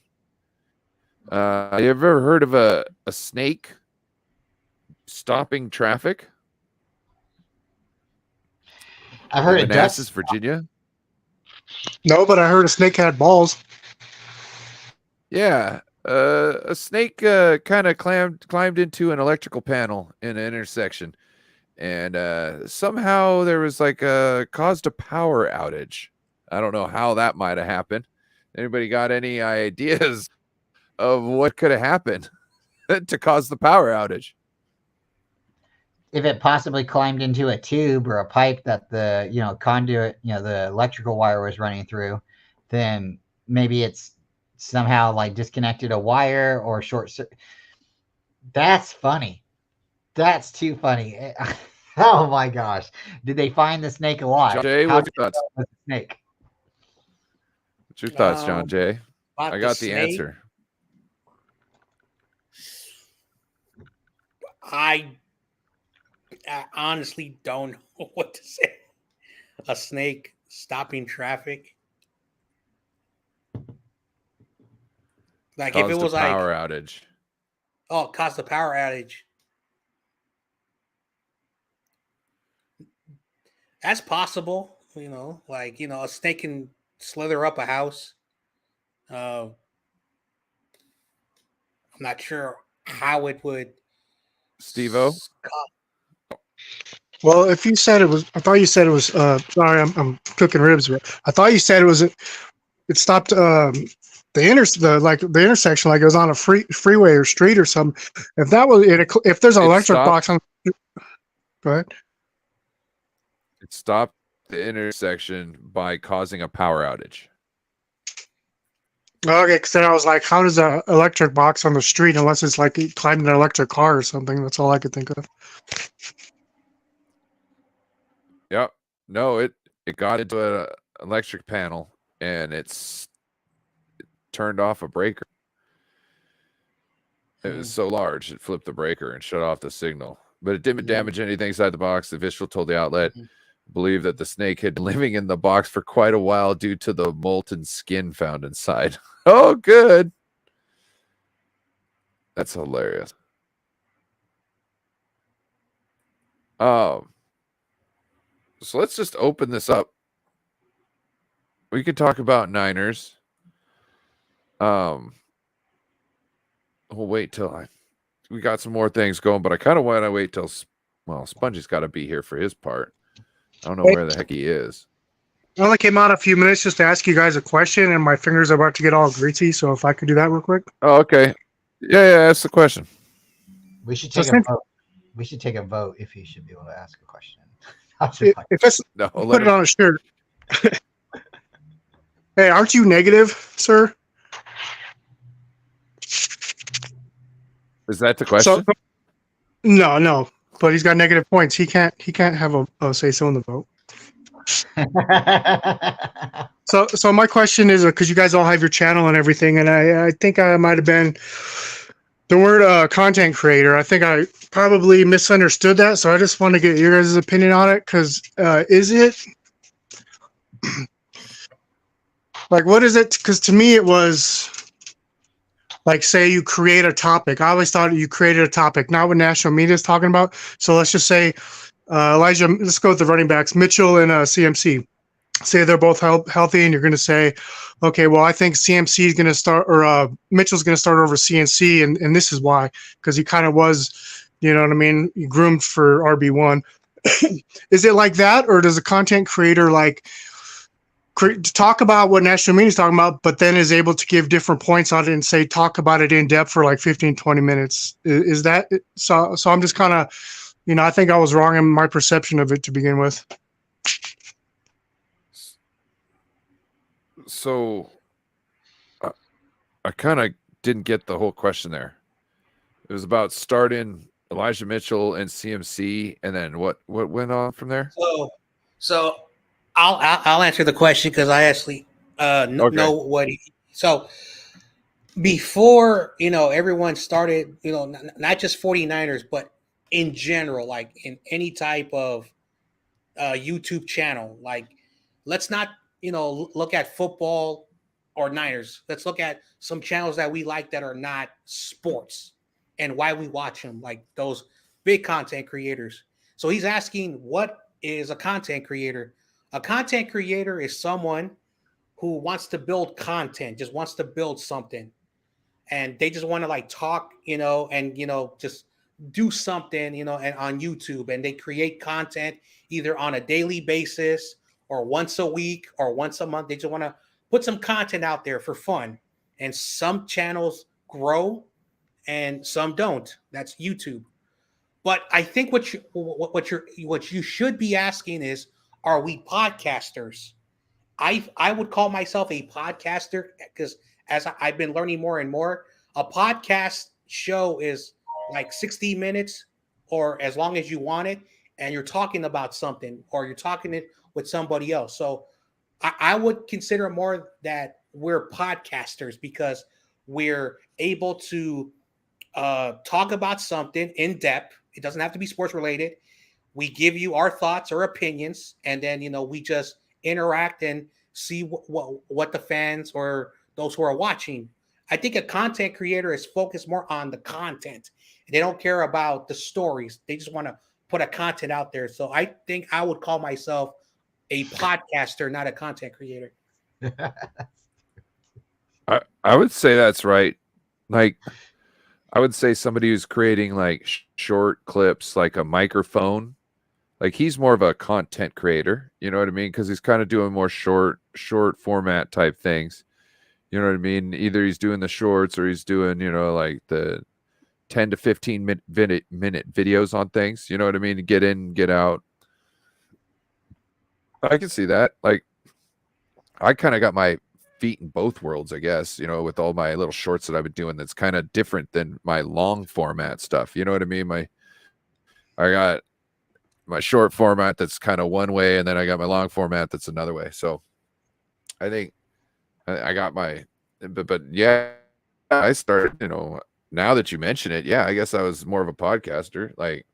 You ever heard of a snake stopping traffic? I heard in it Manassas, does. Virginia. No, but I heard a snake had balls. Yeah, a snake kind of climbed into an electrical panel in an intersection, and somehow there was like caused a power outage. I don't know how that might have happened. Anybody got any ideas of what could have happened to cause the power outage? If it possibly climbed into a tube or a pipe that the conduit, the electrical wire was running through, then maybe it's somehow like disconnected a wire or short circuit. That's funny. That's too funny. Oh my gosh! Did they find the snake alive? Jon Jay, How what's did your thoughts? the snake? What's your thoughts, Jon Jay? About I got the snake, answer. I honestly don't know what to say. A snake stopping traffic. Like Caused if it was a like, power outage. oh, it caused the power outage. That's possible, like a snake can slither up a house. I'm not sure how it would. Steve-O? Well, if you said it was, I thought you said it was. Sorry, I'm cooking ribs, but I thought you said it was. It stopped the intersection, like it was on a freeway or street or something. If that was it, if there's an electric box on. Go ahead. It stopped the intersection by causing a power outage. Okay, because then I was like, how does an electric box on the street, unless it's like it climbed an electric car or something? That's all I could think of. Yep. No, it got into an electric panel and it turned off a breaker. It was so large, it flipped the breaker and shut off the signal. But it didn't damage anything inside the box. The official told the outlet, believed that the snake had been living in the box for quite a while due to the molten skin found inside. Oh, good. That's hilarious. So let's just open this up. We could talk about Niners. We'll wait till we got some more things going, but I kind of want to wait till Spongy's got to be here for his part. I don't know where the heck he is. I only came out a few minutes just to ask you guys a question, and my fingers are about to get all greasy. So if I could do that real quick. Oh, okay. Yeah. Ask the question. We should take a vote. We should take a vote if you should be able to ask a question. If it's no, put it on a shirt. Hey, aren't you negative, sir? Is that the question? No, but he's got negative points. He can't have a say so in the vote. So my question is, because you guys all have your channel and everything, and I think I might have been the word content creator. I think I probably misunderstood that, so I just want to get your guys' opinion on it. Because is it like, what is it? Because to me it was like, say you create a topic. I always thought you created a topic, not what national media is talking about. So let's just say Elijah, let's go with the running backs, Mitchell and CMC. Say they're both healthy, and you're going to say, okay, well, I think CMC is going to start, or Mitchell's going to start over CNC, and this is why, because he kind of was, you know what I mean, groomed for RB1. Is it like that, or does a content creator like talk about what national media is talking about, but then is able to give different points on it and say, talk about it in depth for like 15, 20 minutes? Is that so? So I'm just kind of, I think I was wrong in my perception of it to begin with. So I kind of didn't get the whole question there. It was about starting Elijah Mitchell and CMC, and then what went on from there? So I'll answer the question because I actually know what he. So before, everyone started, not just 49ers, but in general, like in any type of YouTube channel, like let's not, look at football or Niners. Let's look at some channels that we like that are not sports and why we watch them, like those big content creators. So he's asking, what is a content creator? A content creator is someone who wants to build content, just wants to build something. And they just want to like talk, and, just do something, and on YouTube, and they create content either on a daily basis or once a week or once a month. They just want to put some content out there for fun. And some channels grow and some don't. That's YouTube. But I think what you should be asking is, are we podcasters? I would call myself a podcaster because as I've been learning more and more, a podcast show is like 60 minutes or as long as you want it, and you're talking about something or you're talking it with somebody else. So I would consider more that we're podcasters because we're able to talk about something in depth. It doesn't have to be sports related. We give you our thoughts or opinions, and then we just interact and see what the fans or those who are watching. I think a content creator is focused more on the content. They don't care about the stories. They just want to put a content out there. So I think I would call myself a podcaster, not a content creator. I would say that's right. Like, I would say somebody who's creating like short clips, like a microphone, like he's more of a content creator. You know what I mean? Because he's kind of doing more short format type things. You know what I mean? Either he's doing the shorts or he's doing, like the 10 to 15 minute videos on things. You know what I mean? Get in, get out. I can see that. Like, I kind of got my feet in both worlds, I guess, with all my little shorts that I've been doing. That's kind of different than my long format stuff. You know what I mean? I got my short format that's kind of one way, and then I got my long format that's another way. So I think I got my, but yeah, I started, now that you mention it, yeah, I guess I was more of a podcaster. Like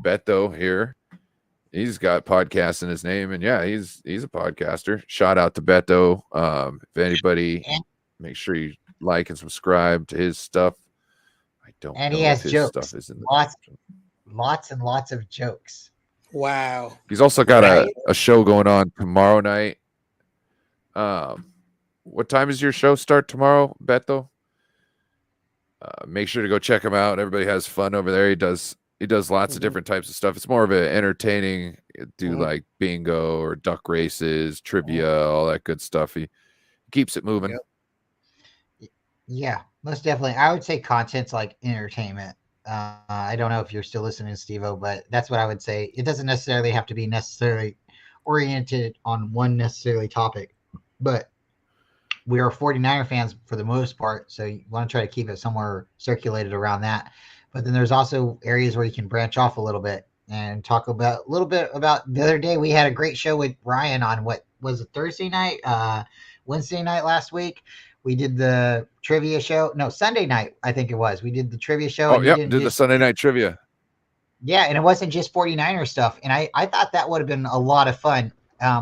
Beto here, he's got podcasts in his name, and yeah, he's a podcaster. Shout out to Beto. If anybody, make sure you like and subscribe to his stuff. I don't And know he has if his jokes. stuff is in the Lots and lots of jokes. Wow. He's also got a show going on tomorrow night. What time does your show start tomorrow, Beto? Make sure to go check him out. Everybody has fun over there. He does lots of different types of stuff. It's more of an entertaining, like bingo or duck races, trivia, all that good stuff. He keeps it moving. Yep. Yeah, most definitely. I would say content's like entertainment. I don't know if you're still listening, Steve-O, but that's what I would say. It doesn't necessarily have to be necessarily oriented on one necessarily topic, but we are 49er fans for the most part, so you want to try to keep it somewhere circulated around that. But then there's also areas where you can branch off a little bit and talk about a little bit about the other day. We had a great show with Bryant on what was it, Thursday night, Wednesday night last week. We did the trivia show. No, Sunday night, I think it was. We did the trivia show. Oh, yeah, did the Sunday night trivia. Yeah, and it wasn't just 49er stuff. And I thought that would have been a lot of fun.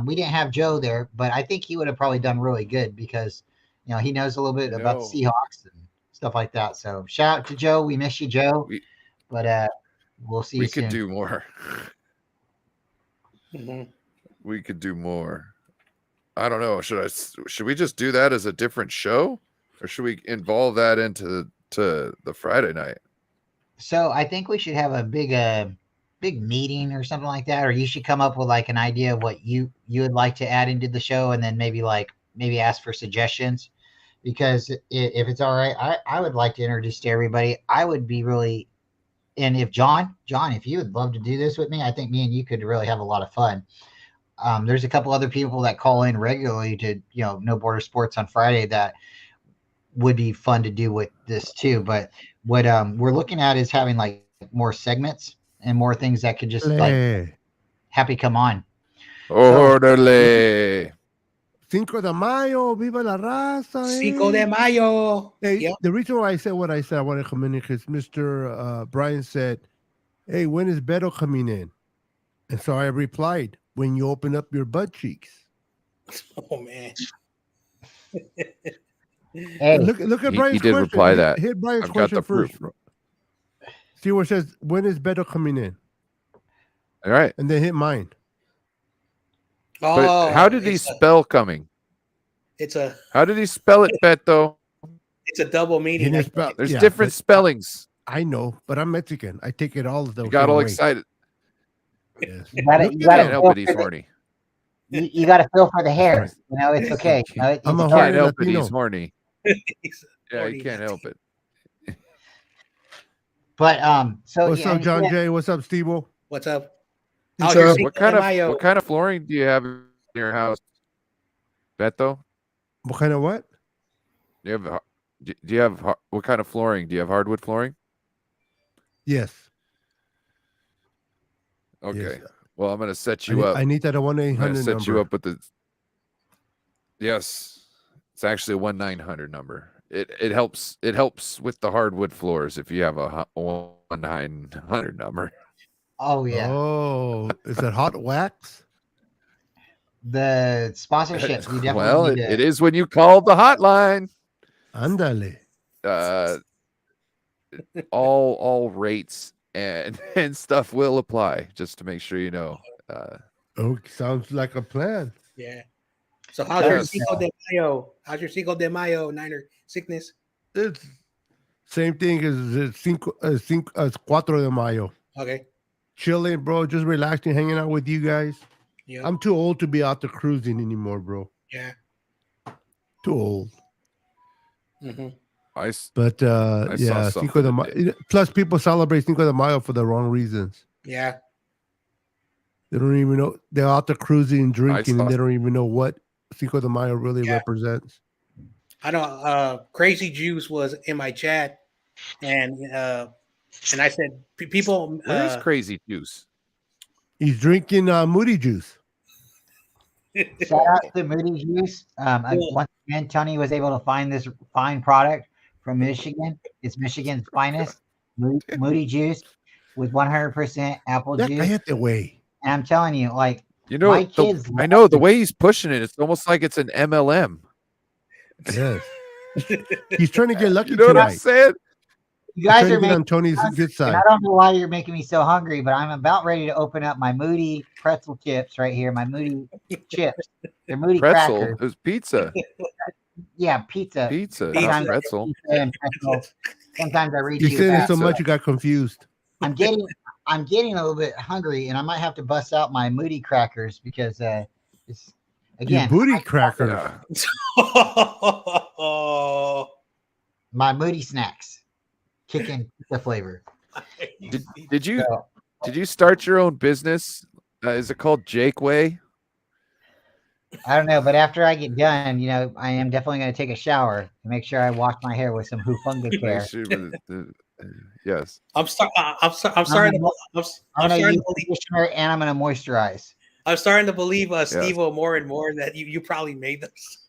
We didn't have Joe there, but I think he would have probably done really good because, he knows a little bit about the Seahawks and stuff like that. So shout out to Joe. We miss you, Joe. But we'll see you soon. We could do more. Mm-hmm. We could do more. I don't know. Should we just do that as a different show, or should we involve that into the Friday night? So I think we should have a big meeting or something like that, or you should come up with like an idea of what you would like to add into the show, and then maybe ask for suggestions. Because if it's all right, I would like to introduce to everybody. I would be really, and if John, if you would love to do this with me, I think me and you could really have a lot of fun. There's a couple other people that call in regularly to, No Border Sports on Friday that would be fun to do with this too. But what we're looking at is having like more segments and more things that could just like happy come on. Orderly. Cinco de Mayo, viva la raza. Cinco de Mayo. Hey, Yep. the reason why I said what I said, I want to come in because Mr. Bryant said, hey, when is Beto coming in? And so I replied, when you open up your butt cheeks. Oh man. Hey, Look at He Brian's did question. reply that. Hit Brian's I've got the question first. proof. See where it says, when is Beto coming in? All right. And then hit mine. But how did he spell coming? How did he spell it, Beto? It's a double He meaning. didn't spell- There's yeah, different but spellings. I know, but I'm Mexican. I take it all the You got same all way. excited. Yes. you gotta, Look you at gotta him. Can't help feel it. He's for the, horny. you gotta feel for the hair. right. You know, it's okay. You know, I'm a it's horny Can't help it. Latino. He's horny. He's Yeah, horny he can't help Latino. it. But so What's yeah, up, and Jon again, Jay? What's up, Steve-O? What's up? What's How's your up? Cinco What kind de of Mayo? what kind of flooring do you have in your house, Beto? What kind of what? Do you have what kind of flooring? Do you have hardwood flooring? Yes. Okay. Yes. Well, I'm gonna set you up. I need that 1-800 I'm gonna set number. you up with the. Yes, it's actually a 1-900 number. It helps with the hardwood floors if you have a 1-900 number. oh yeah, Oh, is it hot wax? the sponsorship. We definitely Well, need it is when you call the hotline. Ándale. All rates and stuff will apply. Just to make sure you know. Oh, sounds like a plan. Yeah. So how's your Yes. Cinco de Mayo? How's your Cinco de Mayo Niner sickness? It's same thing as Cuatro de Mayo. Okay. Chilling, bro. Just relaxing, hanging out with you guys. Yeah. I'm too old to be out there cruising anymore, bro. Yeah. Too old. Mm-hmm. But I yeah, saw Cinco de something Mayo. Plus, people celebrate Cinco de Mayo for the wrong reasons. Yeah. They don't even know they're out there cruising and drinking, saw- and they don't even know what Cinco de Mayo really represents. I know Crazy Juice was in my chat and I said people Where is Crazy Juice? He's drinking Moody juice. shout out to Moody Juice. Once again, Tony was able to find this fine product from Michigan. It's Michigan's finest Moody Juice with 100% apple Ya juice. cállate, güey. And I'm telling you, like, You know, my kids. I know the way he's pushing it. It's almost like it's an MLM. Yes. He's trying to get lucky You know what I'm tonight. saying? You guys Trying are to get making on Tony's me hungry, good and side. I don't know why you're making me so hungry, but I'm about ready to open up my Moody pretzel chips right here. My Moody chips. They're Moody Pretzel. crackers. It was pizza. Yeah, pizza. Pizza, Pizza. not Sometimes I pretzel. get pizza and pretzel. Sometimes I read You you said it back. so much you got confused. I'm getting a little bit hungry, and I might have to bust out my Moody crackers because it's Your again booty crackers. Yeah. my Moody snacks kicking the flavor. Did you So, start your own business? Is it called Jake Way? I don't know, but after I get done, you know, I am definitely going to take a shower to make sure I wash my hair with some Hufunga care. Make sure yes. I'm starting I'm to going to use believe conditioner and I'm going to moisturize. I'm starting to believe Steve-O more and more that you probably made this.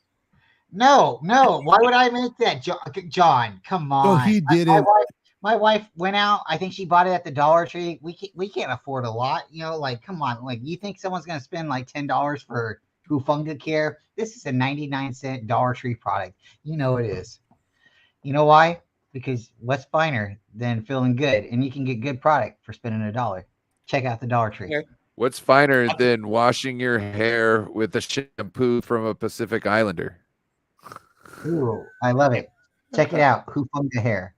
No. Why would I make that, John? Come on. Oh, he didn't. My wife went out. I think she bought it at the Dollar Tree. We can't afford a lot, you know. Like, come on. Like, you think someone's going to spend like $10 for Hufunga care? This is a 99-cent Dollar Tree product. You know it is. You know why? Because what's finer than feeling good, and you can get good product for spending $1. Check out the Dollar Tree. Okay. What's finer than washing your hair with a shampoo from a Pacific Islander? Ooh, I love it. Check it out. Hufunga hair.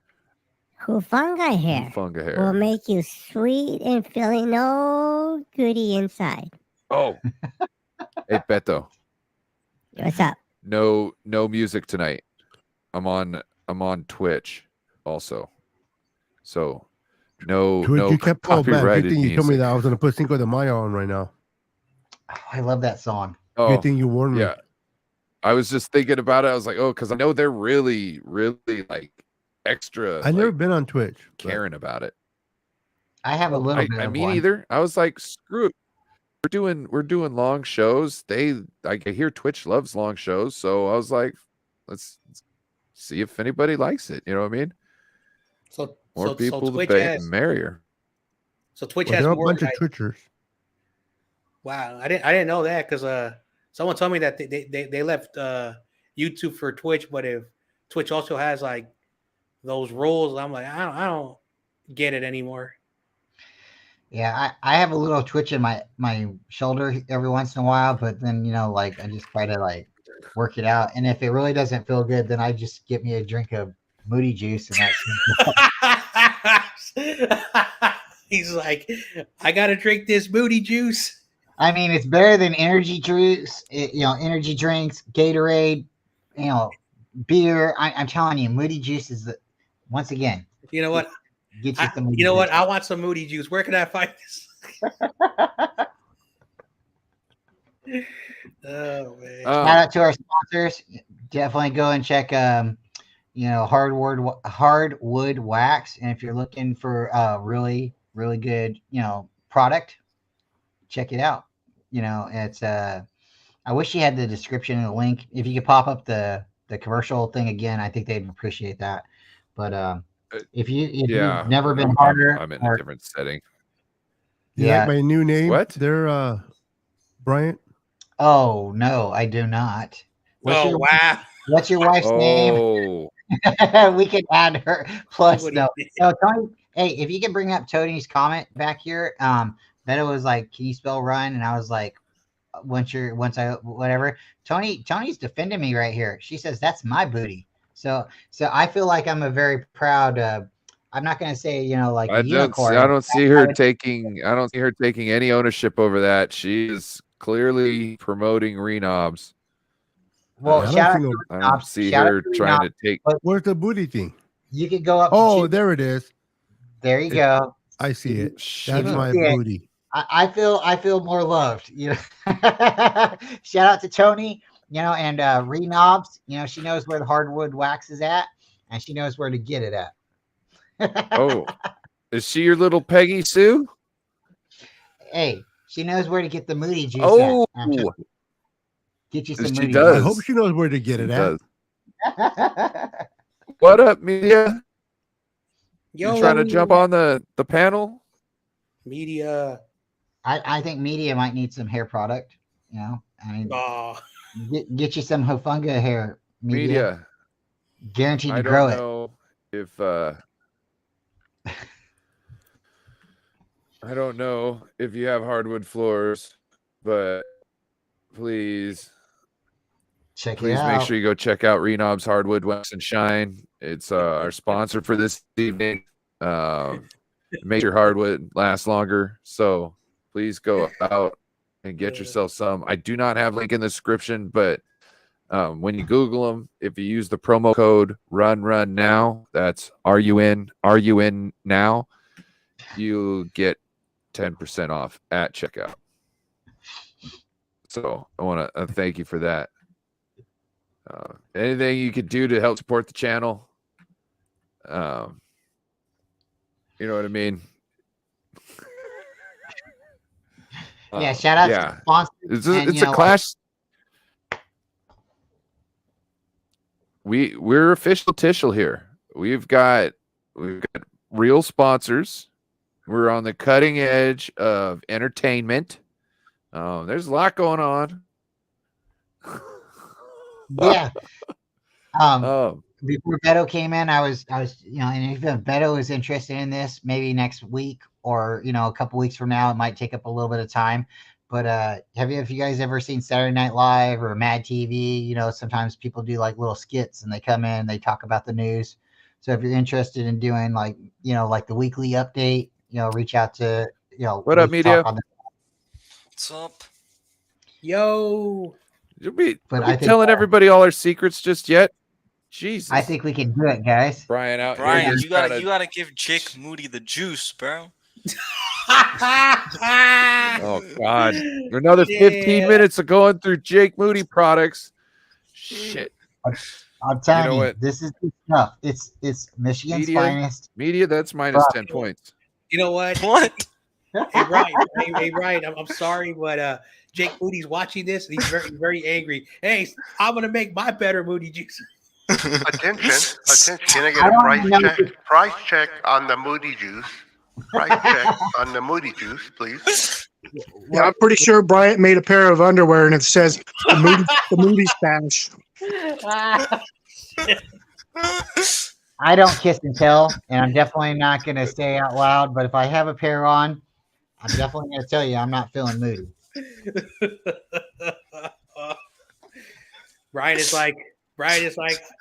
Hufunga hair Funga will hair. make you sweet and feeling all goody inside. Oh. Hey Beto. What's up? No music tonight. I'm on Twitch also. So no You kept called back. Good copyrighted thing you told me music. that I was going to put Cinco de Mayo on right now. Oh, I love that song. Oh, Good thing you warned me. yeah. I was just thinking about it. I was like, oh, because I know they're really, really like extra. I've never like, been on Twitch. but- caring about it. I have a little bit I of mean, one. either. I was like, screw it. we're doing long shows. I hear Twitch loves long shows, so I was like, let's see if anybody likes it. You know what I mean? So More so people, Twitch the has merrier. so Twitch Well, has they're a more. bunch of Twitchers. Wow, I didn't know that because someone told me that they left YouTube for Twitch, but if Twitch also has like those rules, I'm like I don't get it anymore. Yeah, I have a little twitch in my shoulder every once in a while, but then like I just try to like work it out, and if it really doesn't feel good, then I just get me a drink of Moody juice, and that's. He's like, I gotta drink this Moody juice. I mean, it's better than energy juice, energy drinks, Gatorade, beer. I'm telling you, Moody juice is once again. You know what? Get you some. You know what? I want some Moody juice. Where can I find this? Oh man! Shout out to our sponsors. Definitely go and check. Hardwood wax, and if you're looking for really good product, check it out. It's I wish you had the description and the link. If you could pop up the commercial thing again, I think they'd appreciate that. But if you've never been harder, I'm in a different setting. You like my new name? What? They're Bryant. Oh no, I do not. Wow! What's your wife's name? We could add her. Plus, no, Tony. Hey, if you can bring up Tony's comment back here, Beto was like, "Can you spell run?" And I was like, whatever. Tony's defending me right here. She says that's my booty. So I feel like I'm a very proud. I'm not going to say like a unicorn. I don't see her taking any ownership over that. She is clearly promoting Renobs. Well, I don't see her trying to take. Where's the booty thing? You could go up. Oh, there it is. There you go. I see it. That's my booty. I feel more loved. Shout out to Tony. And Renobs. She knows where the hardwood wax is at, and she knows where to get it at. Oh, is she your little Peggy Sue? Hey, she knows where to get the Moody juice. Oh. Get you some. She does. I hope she knows where to get it at. What up, Media? Yo, you trying to jump on the panel? Media. I think Media might need some hair product. I mean, get you some Hofunga hair. Media. Guaranteed to grow it. I don't know if I don't know if you have hardwood floors, but please make sure you go check out Renob's Hardwood Wax and Shine. It's our sponsor for this evening. Make your hardwood last longer. So please go out and get yourself some. I do not have link in the description, but when you Google them, if you use the promo code run now, that's RUN now, you get 10% off at checkout. So I want to thank you for that. Anything you could do to help support the channel, you know what I mean? Yeah, shout out to sponsors. It's a clash. We're official Tishel here. We've got real sponsors. We're on the cutting edge of entertainment. There's a lot going on. Yeah. Before Beto came in, I was, and if Beto is interested in this, maybe next week or a couple weeks from now, it might take up a little bit of time. But have you guys ever seen Saturday Night Live or Mad TV? Sometimes people do like little skits and they come in, they talk about the news. So if you're interested in doing like the weekly update, reach out to What up, Media? What's up? Yo. You'll be telling everybody all our secrets just yet? Jesus. I think we can do it, guys. Bryant, you gotta give Jake Moody the juice, bro. Oh God! Another 15 minutes of going through Jake Moody products. Shit. I'm telling you, this is good stuff. It's Michigan's finest. Media, that's minus 10 points. You know what? What? Hey, Ryan, I'm sorry, but Jake Moody's watching this. And he's very angry. Hey, I'm gonna make my better Moody juice. Attention. Can I get I a don't price even know check? if- Price check on the Moody juice. Price check on the Moody juice, please. Yeah, I'm pretty sure Bryant made a pair of underwear and it says the Moody stash. I don't kiss and tell, and I'm definitely not going to say out loud. But if I have a pair on, I'm definitely going to tell you I'm not feeling moody. Brian is like,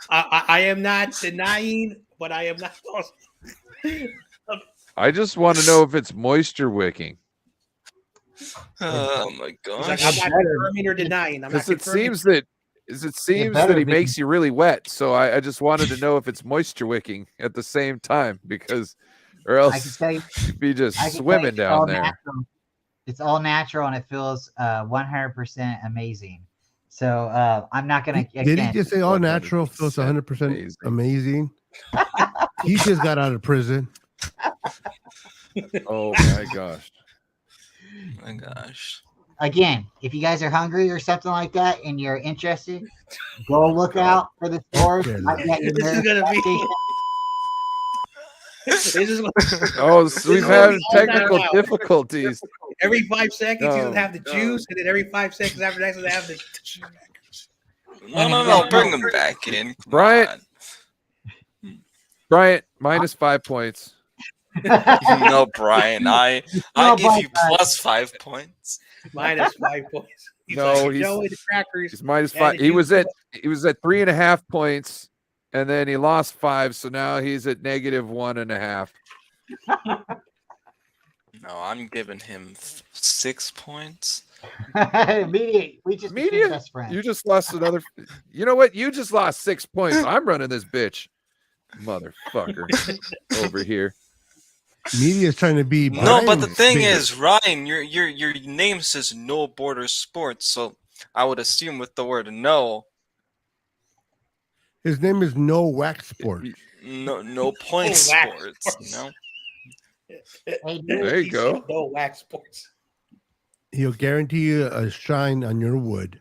I am not denying, but I am not. I just want to know if it's moisture wicking. Oh my He's gosh. like, I'm not confirming or denying. I'm not Because it confirming. seems better that he be. makes you really wet. So I just wanted to know if it's moisture wicking at the same time, because or I can else tell you, you'd be just I can tell you swimming it's down all there. natural. It's all natural, and it feels 100% amazing. So I'm not going to. Did he just say all natural feels 100% amazing? He just got out of prison. Oh my gosh. Oh my gosh. Again, if you guys are hungry or something like that and you're interested, go look out for the stores. Might be at your This is nearest gonna gas be. station. This is Oh, so we've is had all technical now. difficulties. every 5 seconds. He No, doesn't have the juice, and then every 5 seconds after that, they have the. No, bring him back in. Come Bryant. on. Bryant, minus 5 points. No, Brian. I No, give you but, plus 5 points. Minus 5 points. He's No, like, he's- Joey the crackers. He's minus and 5. the He was juice. at 3.5 points, and then he lost 5, so now he's at negative 1.5. No, I'm giving him 6 points. Media, we just became Media, best friends. you just lost another. You know what? You just lost 6 points. I'm running this bitch, motherfucker, over here. Media is trying to be. No, but the Brian's thing bigger. is, Ryan, your name says No Border Sports, so I would assume with the word no, His name is No Wax Sport. no point Oh, wax sports. sports. No. Hey, There you He go. said no wax sports. He'll guarantee you a shine on your wood.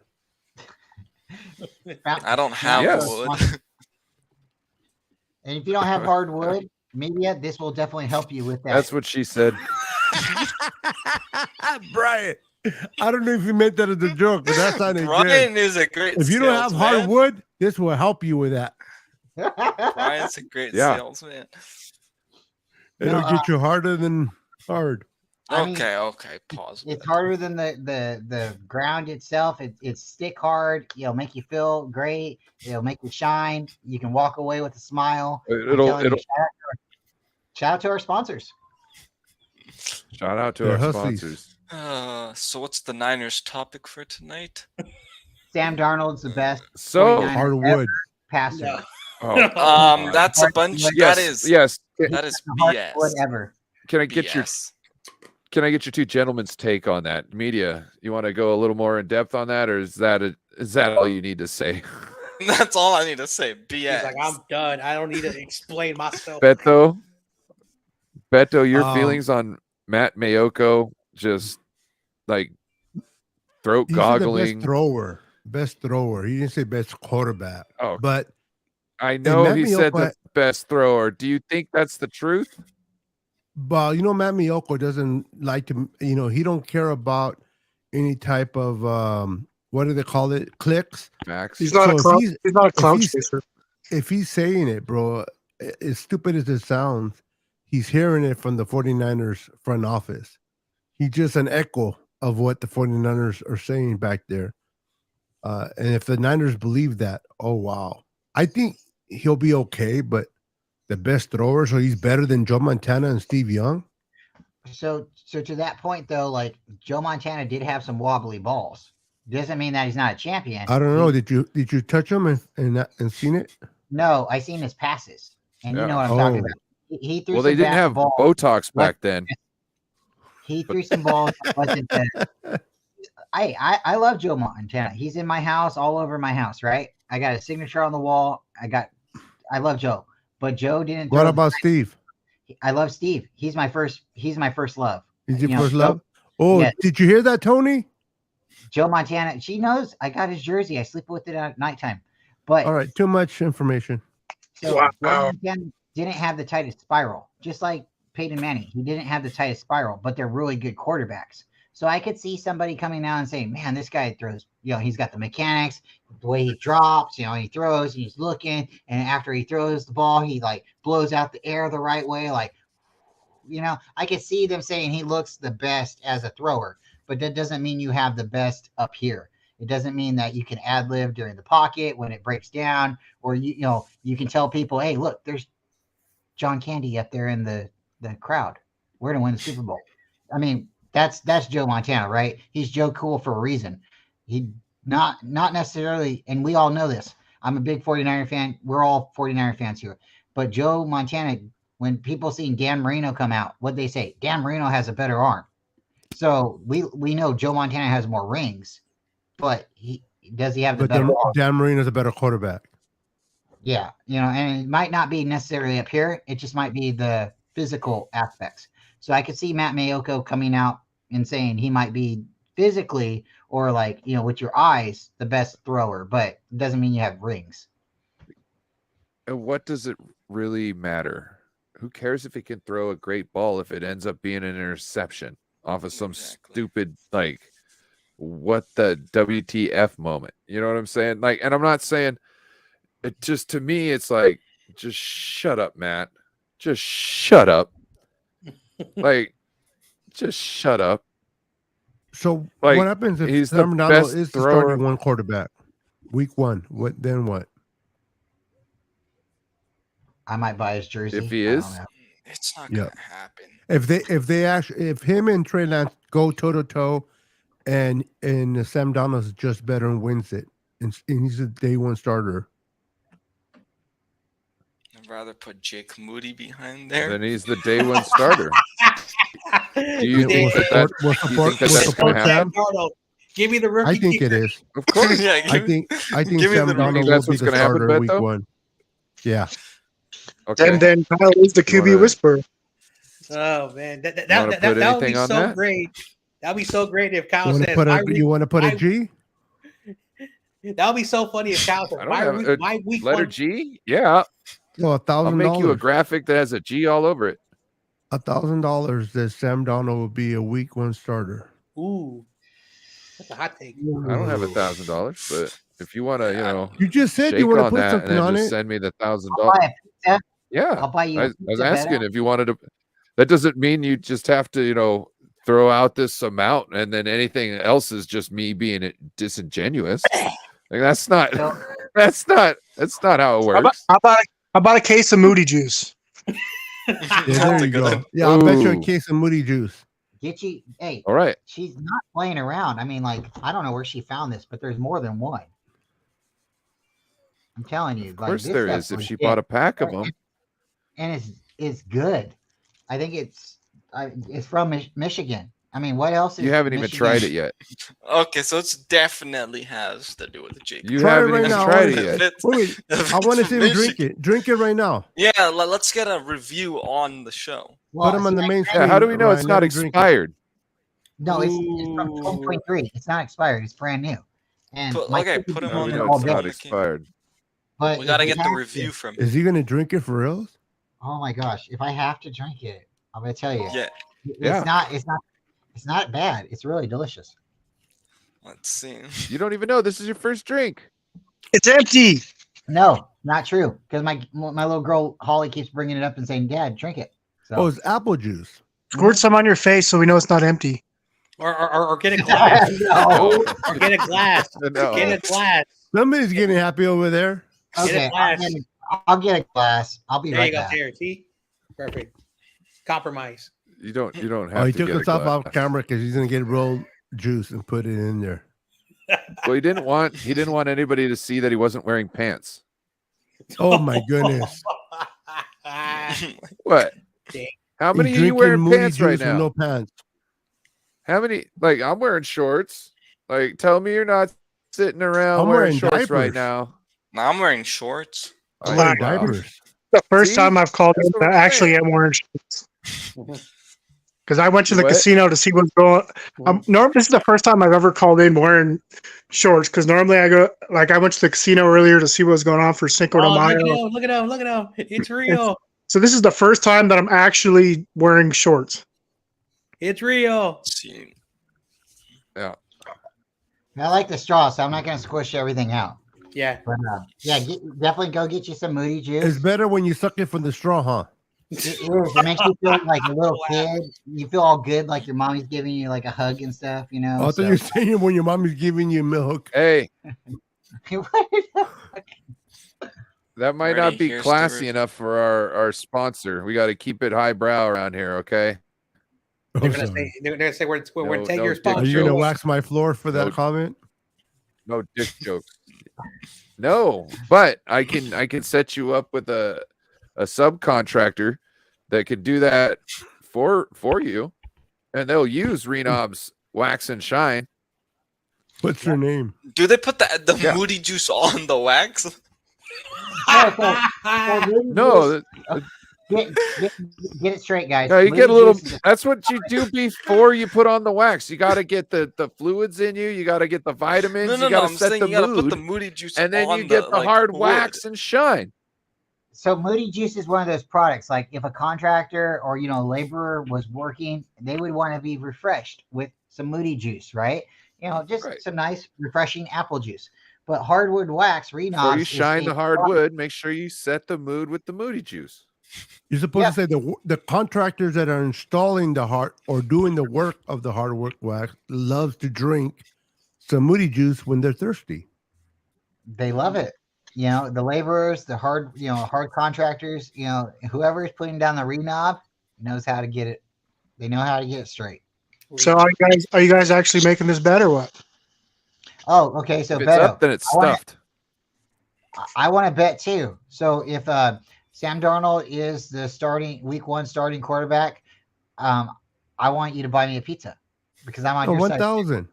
I don't have Yes. wood. And if you don't have hardwood media, this will definitely help you with that. That's what she said. Brian, I don't know if you meant that as a joke, but that sounded good. Brian is a great If you don't have salesman. hardwood, this will help you with that. Brian's a great Yeah. salesman. It'll No, get you harder than hard. I mean, Okay, pause. It's harder than the ground itself. It's stick hard. It'll make you feel great. It'll make you shine. You can walk away with a smile. I'm telling you, shout out to our sponsors. Shout out to They're our hussies. sponsors. So what's the Niners topic for tonight? Sam Darnold's the best So 49er Hardwood. passer. No. oh, That's a bunch. yes, That is yes. that is Hardwood BS. ever. Can I get your BS. Can I get your two gentlemen's take on that? Media, you want to go a little more in depth on that, or is that all you need to say? That's all I need to say. BS. He's like, I'm done. I don't need to explain myself. Beto, your Um, feelings on Matt Mayoko just like throat He's the best goggling? Best thrower. He didn't say best quarterback. Oh, But I know Matt he said Maiocco- the best thrower. Do you think that's the truth? Matt Maiocco doesn't like to, he don't care about any type of what do they call it? Clicks. Max, He's not So a if clown. he's- He's not a clown he's- chaser. If he's saying it, bro, as stupid as it sounds, he's hearing it from the 49ers front office. He's just an echo of what the 49ers are saying back there. And if the Niners believe that, oh, wow. I think he'll be okay, but the best thrower, so he's better than Joe Montana and Steve Young? So to that point though, like Joe Montana did have some wobbly balls. Doesn't mean that he's not a champion. I don't know. Did you touch him and seen it? No, I seen his passes, and you know what I'm Oh. talking about. He threw. well, some they didn't bad have balls. Botox back then. He threw some balls. That wasn't the- I love Joe Montana. He's in my house, all over my house. Right. I got a signature on the wall. I love Joe, but Joe didn't. What throw- about Steve? I love Steve. He's my first love. He's your You know, first love. Oh, yeah. did you hear that, Tony? Joe Montana, she knows I got his jersey. I sleep with it at nighttime. But All right, too much information. so Wow. Joe Montana didn't have the tightest spiral, just like Peyton Manning. He didn't have the tightest spiral, but they're really good quarterbacks. So I could see somebody coming down and saying, man, this guy throws, he's got the mechanics, the way he drops, he throws, he's looking, and after he throws the ball, he like blows out the air the right way. Like, I could see them saying he looks the best as a thrower, but that doesn't mean you have the best up here. It doesn't mean that you can ad lib during the pocket when it breaks down, or you can tell people, hey, look, there's John Candy up there in the crowd. We're gonna win the Super Bowl. I mean, that's Joe Montana, right? He's Joe Cool for a reason. He not necessarily, and we all know this. I'm a big 49er fan. We're all 49er fans here. But Joe Montana, when people seen Dan Marino come out, what'd they say? Dan Marino has a better arm. So we know Joe Montana has more rings, but does he have the better arm? Dan Marino's a better quarterback. Yeah, and it might not be necessarily up here. It just might be the physical aspects. So I could see Matt Mayoko coming out and saying he might be physically or like, with your eyes, the best thrower, but it doesn't mean you have rings. And what does it really matter? Who cares if he can throw a great ball if it ends up being an interception off of some stupid, like, what the WTF moment? You know what I'm saying? Like, and I'm not saying it, just to me, it's like, just shut up, Matt. Just shut up. Like, just shut up. So Like, what happens if he's the Sam Darnold best is the thrower. starting one quarterback? Week 1. What then what? I might buy his jersey. If he is, It's not gonna happen. If him and Trey Lance go toe to toe, and Sam Darnold's just better and wins it, and he's a day one starter. I'd rather put Jake Moody behind there. then he's the day one starter. Do you think that's going to happen? Give me the rookie. I think it is. Of course. Yeah, I think give me Sam the Darnold rookie. will That's be what's the gonna happen, starter week Beto? 1. Yeah. Okay. And then Kyle is the QB wanna- whisperer. Oh man, that wanna would put be anything on so that? great. That'd be so great if Kyle You want says, to put a I- G? that would be so funny if Kyle said, I don't have my week letter one. G? Yeah. No, I'll make you a $1,000. graphic that has a G all over it. $1,000 that Sam Darnold will be a week 1 starter. Ooh, that's a hot take. I don't have $1,000, but if you want to, You just said shake you want to on put that and something then on just it. send me the I'll $1,000. buy a pizza. Yeah. I'll buy you I a was pizza, asking Beto. if you wanted to. That doesn't mean you just have to, throw out this amount and then anything else is just me being disingenuous. Like that's not that's not how it works. How about a case of Moody juice? Yeah, there you go. Yeah, I'll bet you a Ooh. case of Moody juice. Hey, All right. she's not playing around. I mean, like, I don't know where she found this, but there's more than one. I'm telling you. Of course there is if she bought a pack of them. And it's good. I think it's from Michigan. I mean, what else is You haven't even Michigan? tried it yet. Okay, so it's definitely has to do with the Jake. You Try it haven't right even now. tried If it yet. it's- Wait, if I want to it's see him drink Michigan- it. Drink it right now. Yeah, let's get a review on the show. Well, Put him on see, the main Yeah, screen. how do we know Ryan, it's let not him drink it. expired? No, it's from 2023. It's not expired. It's brand new. And Put- my okay, kids put have him How on do been we the- know all it's day. not expired? But We if gotta we get the have review to- from. Is he gonna drink it for real? Oh my gosh! If I have to drink it, I'm gonna tell you. Yeah, It's not bad. It's really delicious. let's see. You don't even know this is your first drink. It's empty. No, not true. Because my little girl Holly keeps bringing it up and saying, "Dad, drink it." So Oh, it's apple juice. Squirt some on your face so we know it's not empty. Or get a glass. no. Or get a glass. No. Get a glass. Somebody's getting happy over there. Okay, glass. I'll get a glass. I'll be There right you go, back. Terry. See? Perfect. Compromise. You don't have Oh, he to took get a us off glass. camera because he's gonna get rolled juice and put it in there. Well, he didn't want anybody to see that he wasn't wearing pants. Oh my goodness! What? Dang. How many He's are you drinking wearing Moody pants right juice with now? no pants. How many? Like I'm wearing shorts. Like tell me you're not sitting around I'm wearing wearing shorts right diapers. now. Now I'm wearing shorts. I'm Oh, wearing wow. diapers. The first See? time I've called That's in, what I'm I actually saying. am wearing shorts. because I went to the What? casino to see what's going. This is the first time I've ever called in wearing shorts because normally I go like I went to the casino earlier to see what was going on for Cinco de Oh, Mayo. look at him. It's real. So this is the first time that I'm actually wearing shorts. It's real. See, Yeah. I like the straw, so I'm not going to squish everything out. Yeah. But yeah, definitely go get you some Moody juice. It's better when you suck it from the straw, huh? It is. It makes you feel like a little kid. You feel all good, like your mommy's giving you like a hug and stuff, you know. I thought you were saying when your mom is giving you milk. Hey, that might Ready? not be Here's the classy review. enough for our sponsor. We got to keep it highbrow around here, okay? They're Oh, gonna sorry. say we're No- take no your dick Are sponsor. you gonna jokes. wax my floor for that No. comment? No dick jokes. No, but I can set you up with a subcontractor that could do that for you, and they'll use Renob's wax and shine. What's her name? do they put the Yeah. Moody juice on the wax? No, Get it straight, guys. no, you Moody get a little. juice is That's what you do before you put on the wax. You got to get the fluids in you. You got to get the vitamins. No, you got to I'm set saying the you gotta put mood, the Moody juice and then on you get the like, hard wood. wax and shine. So Moody juice is one of those products. Like if a contractor or laborer was working, they would want to be refreshed with some Moody juice, right? Just Right. some nice, refreshing apple juice. But hardwood wax, Before you Renob's, shine the hardwood, make sure you set the mood with the Moody juice. You're supposed to say the contractors that are installing the hard or doing the work of the hardwood wax loves to drink some Moody juice when they're thirsty. They love it. The laborers, the hard contractors, whoever is putting down the Renob knows how to get it. They know how to get it straight. So are you guys actually making this bet or what? Oh, okay. So If it's Beto, up, then it's stuffed. I want to bet too. So if Sam Darnold is the week 1 starting quarterback, I want you to buy me a pizza because I'm on your side. 1,000.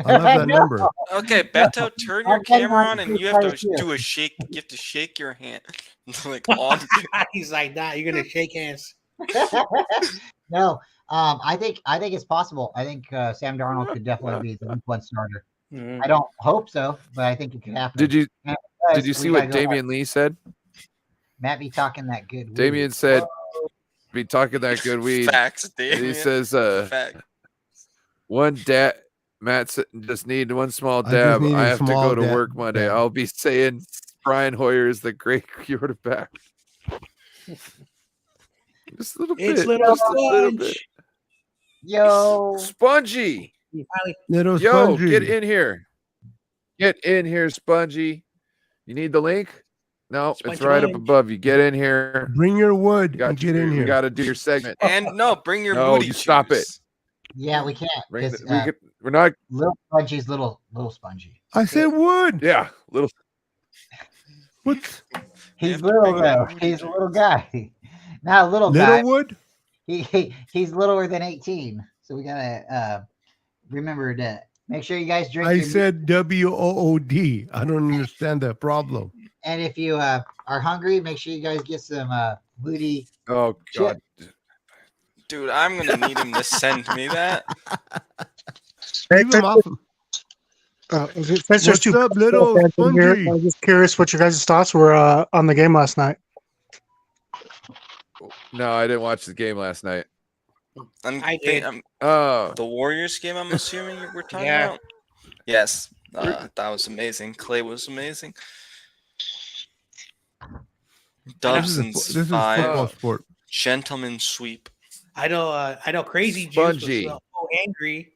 I love that number. Okay, Beto, turn your I'm betting camera on on, and you you have to guys too. do a shake. You have to shake your hand, like on. He's like, nah, you're gonna shake hands. No, I think it's possible. I think Sam Darnold could definitely be the week 1 starter. Mhm. I don't hope so, but I think it could happen. Did you And did you we see gotta what go Damian Lee said? Matt be talking that good. weed. Damian said, "Be talking that good weed." Facts, He Damien. says, Fact. one dab. Matt just need one small I just dab. need I a have to small go to dab- work Monday. dab. I'll be saying Brian Hoyer is the great quarterback. Just a little It's bit. little Just a little bit. Sponge. Yo, Spongy. He finally- Little Yo, spongy. get in here. Get in here, Spongy. You need the link? No, it's Spongy right up Sponge. above you. Get in here. Bring your wood You got and get in We here. got to do your segment. And no, bring your No, Moody you stop it. juice. yeah, we can't. Bring 'Cause, we're not. little spongy's little spongy. I said wood. Yeah, little. What's He's have to little bring though. Moody He's a little guy. Not a little little guy. wood? He's littler than 18. So we gotta remember that. Make sure you guys drink. I your said WOOD. I don't understand the problem. and if you are hungry, make sure you guys get some Moody. Oh God. Dude, I'm gonna need him to send me that. Leave him off. Since there's What's two up, little fans in here, spongy? I'm just curious what your guys' thoughts were on the game last night. No, I didn't watch the game last night. I did. Oh, The Warriors game, I'm assuming we're talking Yeah. about? Yes. That was amazing. Clay was amazing. Dubs and This is five. football sport. Gentleman sweep. I know Crazy Juice Spongy. was so angry.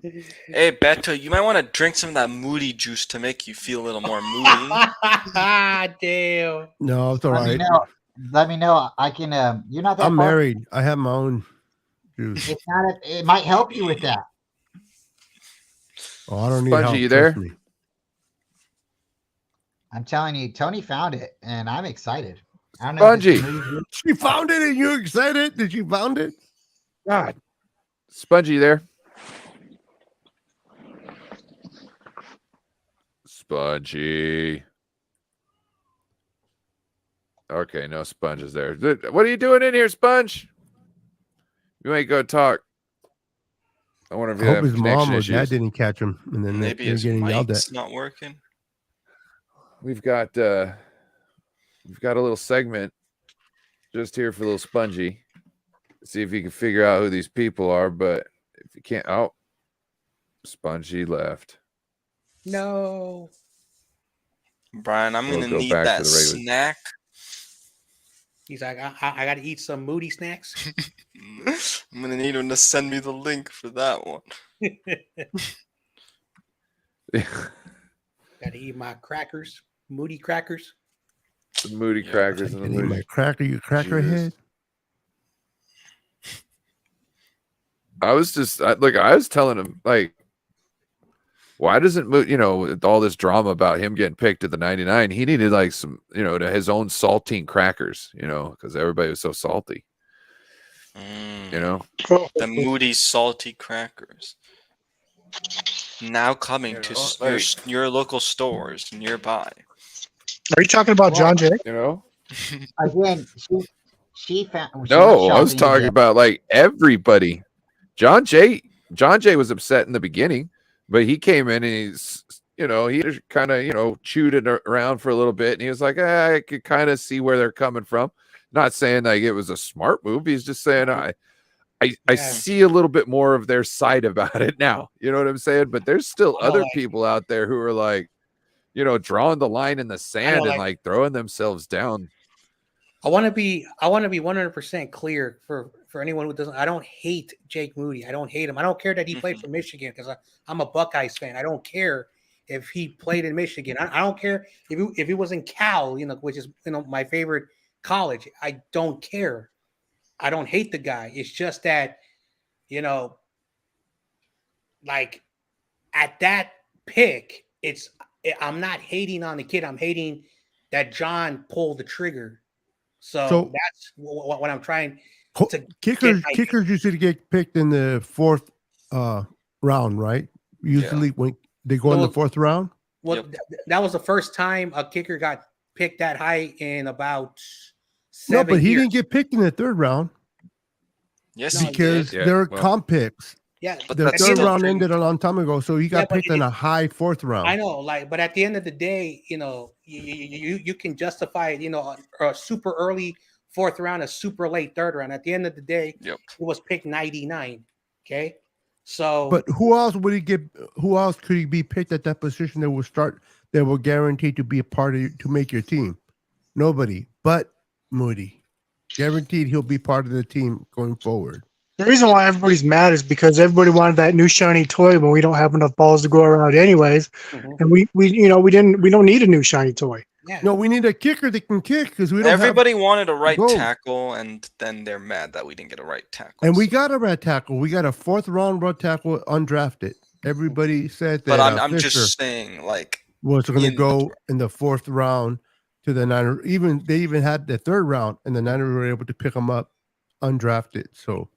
Hey, Beto, you might want to drink some of that Moody juice to make you feel a little more moody. Damn. No, it's all Let me right. know. Let me know. I can. You're not that. I'm far. married. I have my own juice. It's not. It might help you with that. Oh, I don't need Spongy, help. you trust there? me. I'm telling you, Tony found it, and I'm excited. I don't know. if it's Spongy. Moody Juice. She found it and you're excited that you found it? God. Spongy there. Spongy. Okay, no Sponge is there. What are you doing in here, Sponge? You ain't go talk. I wonder if I you hope have his mom connection or issues. dad didn't catch him, and then Maybe they're his getting yelled at. mic's not working. We've got a little segment just here for a little Spongy. See if you can figure out who these people are, but if you can't, Spongy left. No. Brian, I'm We'll gonna go need back to that the regular- snack. He's like, I got to eat some Moody snacks. I'm gonna need him to send me the link for that one. Got to eat my crackers, Moody crackers. The Moody Yeah, crackers and the Can eat my Moody. cracker, you cracker Jesus. head. I was telling him, like, why doesn't with all this drama about him getting picked at the 99, he needed like some, to his own saltine crackers, because everybody was so salty, The Moody salty crackers. Now coming to your local stores nearby. Are you talking about Jon Jay? Again, she found. She No, went I was shopping talking again. about like everybody. Jon Jay was upset in the beginning, but he came in and he's, he just kind of, chewed it around for a little bit. And he was like, I could kind of see where they're coming from. Not saying like it was a smart move. He's just saying, I see a little bit more of their side about it now. You know what I'm saying? But there's still other people out there who are like, drawing the line in the sand and like throwing themselves down. I want to be 100% clear for anyone who doesn't. I don't hate Jake Moody. I don't hate him. I don't care that he played for Michigan because I'm a Buckeyes fan. I don't care if he played in Michigan. I don't care if he was in Cal, which is my favorite college. I don't care. I don't hate the guy. It's just that, like at that pick, I'm not hating on the kid. I'm hating that John pulled the trigger. So that's what I'm trying to kickers usually get picked in the fourth round, right? Usually when they go in the fourth round. Well, that was the first time a kicker got picked that high in about 7 years. No, but he didn't get picked in the third round. Yes, because they're comp picks. Yeah, but the third round ended a long time ago, so he got picked in a high fourth round. I know, but at the end of the day, you can justify it, a super early fourth round, a super late third round. At the end of the day, it was picked 99. Okay, so but who else would he get? Who else could he be picked at that position that will guaranteed to be a part of to make your team? Nobody but Moody. Guaranteed he'll be part of the team going forward. The reason why everybody's mad is because everybody wanted that new shiny toy, but we don't have enough balls to go around anyways. And we don't need a new shiny toy. Yeah. No, we need a kicker that can kick because we don't. Everybody wanted a right tackle, and then they're mad that we didn't get a right tackle. And we got a right tackle. We got a fourth round right tackle undrafted. Everybody said that. But I'm just saying, like, was going to go in the fourth round to the Niners. They even had the third round, and the Niners were able to pick him up undrafted. So.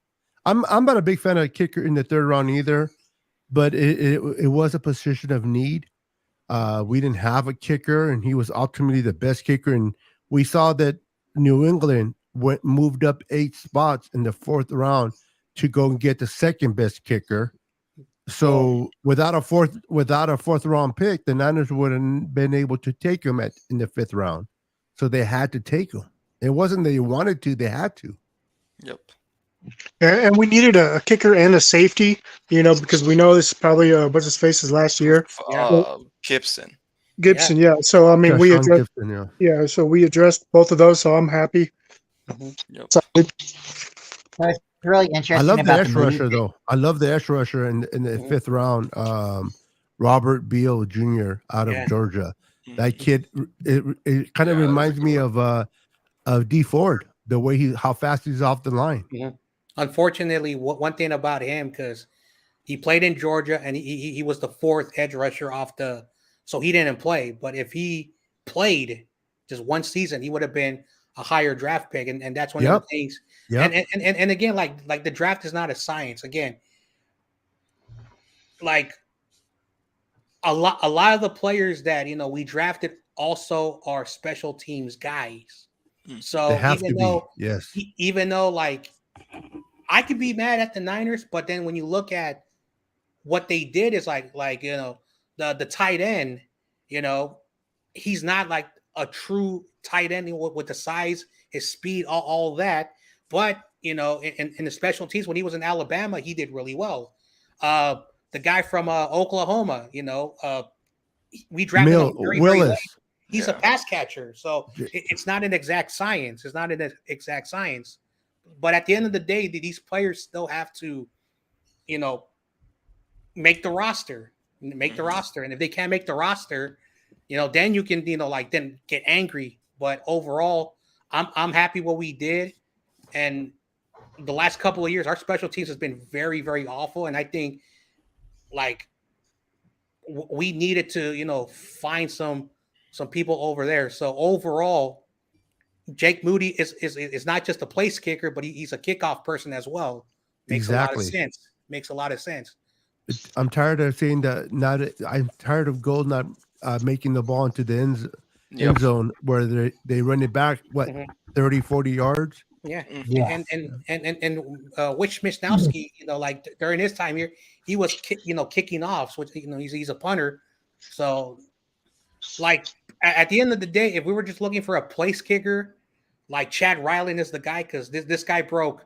I'm not a big fan of a kicker in the third round either, but it was a position of need. We didn't have a kicker, and he was ultimately the best kicker. And we saw that New England moved up 8 spots in the fourth round to go and get the second best kicker. So without a fourth round pick, the Niners wouldn't been able to take him in the 5th round. So they had to take him. It wasn't they wanted to; they had to. Yep. And we needed a kicker and a safety, because we know this is probably what's his face's last year. Gibson. Yeah. So I mean, we addressed. Gibson, so we addressed both of those. So I'm happy. Yep. So it's really interesting. I love the about edge rusher though. I love the edge rusher in the 5th round. Robert Beal Jr. out of Georgia. That kid, it kind of reminds me of D Ford. The way how fast he's off the line. Unfortunately, one thing about him, because he played in Georgia and he was the 4th edge rusher so he didn't play. But if he played just one season, he would have been a higher draft pick, and that's one of the things. And again, like the draft is not a science. Again, like a lot of the players that we drafted also are special teams guys. So even though like I could be mad at the Niners, but then when you look at what they did, is like the tight end, he's not like a true tight end with the size, his speed, all that. But in the special teams, when he was in Alabama, he did really well. The guy from Oklahoma, we drafted him very, very late. He's a pass catcher, so it's not an exact science. It's not an exact science. But at the end of the day, these players still have to, make the roster. Make the roster. And if they can't make the roster, then you can, then get angry. But overall, I'm happy what we did. And the last couple of years, our special teams has been very, very awful. And I think, we needed to, find some people over there. So overall, Jake Moody is not just a place kicker, but he's a kickoff person as well. Makes a lot of sense. Makes a lot of sense. I'm tired of saying that. I'm tired of Gold not making the ball into the end zone where they run it back 30, 40 yards. Yeah. And which Mishnowski, during his time here, he was kicking off. So he's a punter. So at the end of the day, if we were just looking for a place kicker, like Chad Ryland is the guy, because this guy broke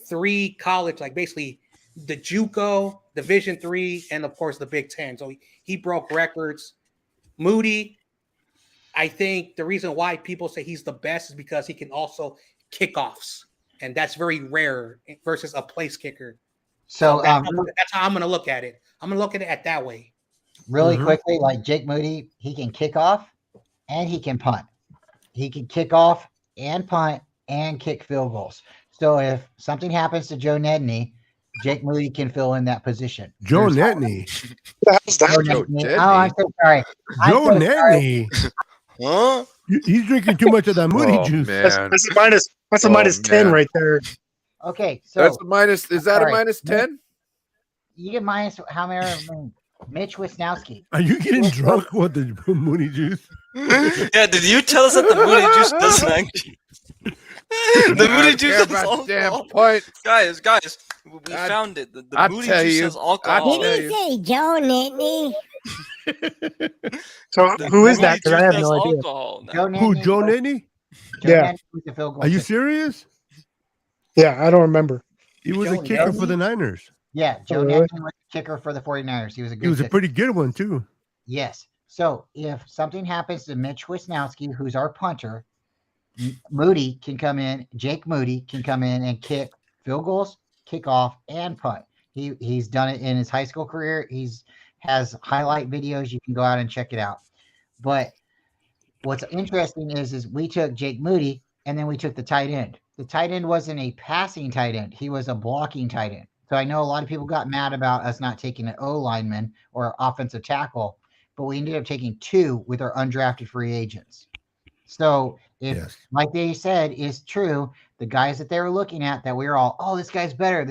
3 college, basically the JUCO, Division III, and of course the Big Ten. So he broke records. Moody, I think the reason why people say he's the best is because he can also kickoffs, and that's very rare versus a place kicker. So that's how I'm going to look at it. I'm going to look at it that way. Really quickly, like Jake Moody, he can kick off and he can punt. He can kick off and punt and kick field goals. So if something happens to Joe Nedney, Jake Moody can fill in that position. Joe Nedney. Oh, I'm so sorry. Joe Nedney. Huh? He's drinking too much of that Moody juice. Man. That's a minus 10 right there. Okay, so that's a minus. Is that a minus 10? You get minus how many? Mitch Wisnowski. Are you getting drunk with the Moody juice? Yeah, did you tell us that the Moody juice doesn't actually? The Moody juice is alcohol. Guys, we found it. The Moody juice has alcohol. Did he say Joe Nittany? So who is that? Because I have no idea. Who, Joe Nittany? Yeah. Are you serious? Yeah, I don't remember. He was a kicker for the Niners. Yeah, Joe Nittany was a kicker for the 49ers. He was a good kicker. A pretty good one, too. Yes. So if something happens to Mitch Wisnowski, who's our punter, Moody can come in. Jake Moody can come in and kick field goals, kickoff, and punt. He's done it in his high school career. Has highlight videos. You can go out and check it out. But what's interesting is we took Jake Moody and then we took the tight end. The tight end wasn't a passing tight end. He was a blocking tight end. So I know a lot of people got mad about us not taking an O lineman or offensive tackle, but we ended up taking 2 with our undrafted free agents. So if, like they said, is true, the guys that they were looking at that we were all, oh, this guy's better,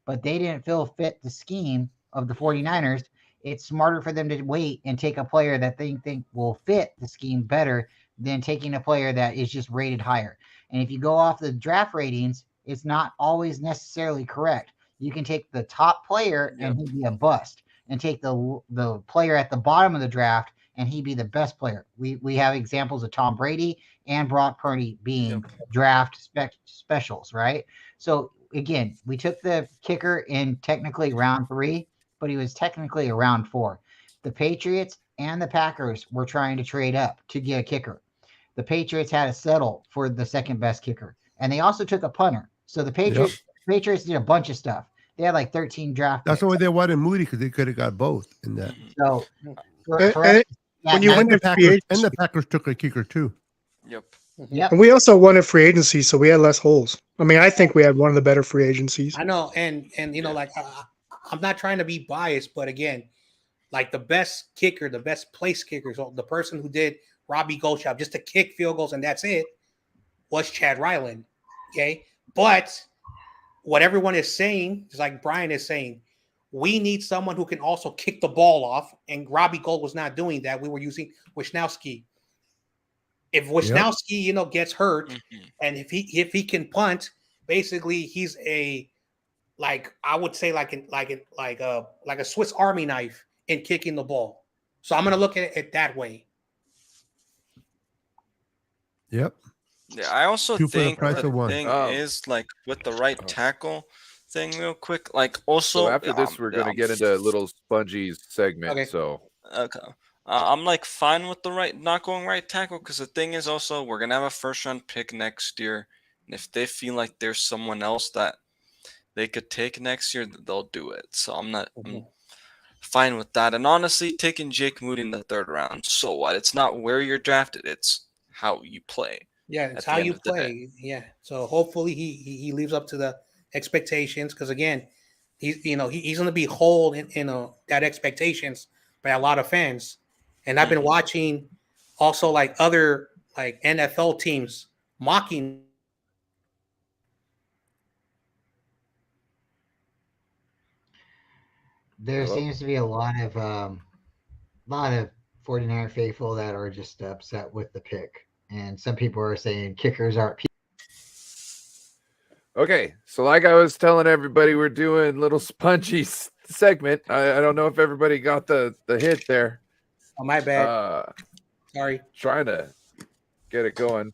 but they didn't fit the scheme of the 49ers. It's smarter for them to wait and take a player that they think will fit the scheme better than taking a player that is just rated higher. And if you go off the draft ratings, it's not always necessarily correct. You can take the top player and he'd be a bust, and take the player at the bottom of the draft and he'd be the best player. We have examples of Tom Brady and Brock Purdy being draft specials, right? So again, we took the kicker in technically round 3, but he was technically a round 4. The Patriots and the Packers were trying to trade up to get a kicker. The Patriots had to settle for the second best kicker, and they also took a punter. So the Patriots did a bunch of stuff. They had like 13 draft That's picks. why they wanted Moody, because they could have got both in that. So when you win the the Packers took a kicker too. Yep. And we also won a free agency, so we had less holes. I mean, I think we had one of the better free agencies. I know, and I'm not trying to be biased, but again, the best kicker, the best place kicker, so the person who did Robbie Goldschap just to kick field goals and that's it, was Chad Ryland. Okay, but what everyone is saying, just like Bryant is saying, we need someone who can also kick the ball off, and Robbie Gold was not doing that. We were using Wisnowski. If Wisnowski, gets hurt, and if he can punt, basically he's a like I would say like a Swiss Army knife in kicking the ball. So I'm gonna look at it that way. Yep. Yeah, I also Two for the think price the of one. thing is like with the right tackle thing, real quick. Like also, So after this, we're going to get into little spongy's segment. Okay. So okay. I'm like fine with the not going right tackle because the thing is also we're gonna have a first round pick next year, and if they feel like there's someone else that they could take next year, they'll do it. So I'm fine with that. And honestly, taking Jake Moody in the 3rd round, so what? It's not where you're drafted; it's how you play. Yeah, it's how you play. Yeah. So hopefully he lives up to the expectations because again, he's going to be whole in that expectations by a lot of fans. And I've been watching also like other like NFL teams mocking. There seems to be a lot of 49er faithful that are just upset with the pick, and some people are saying kickers aren't. okay, so like I was telling everybody, we're doing little spongy segment. I don't know if everybody got the hit there. Oh, my bad. Sorry. Trying to get it going.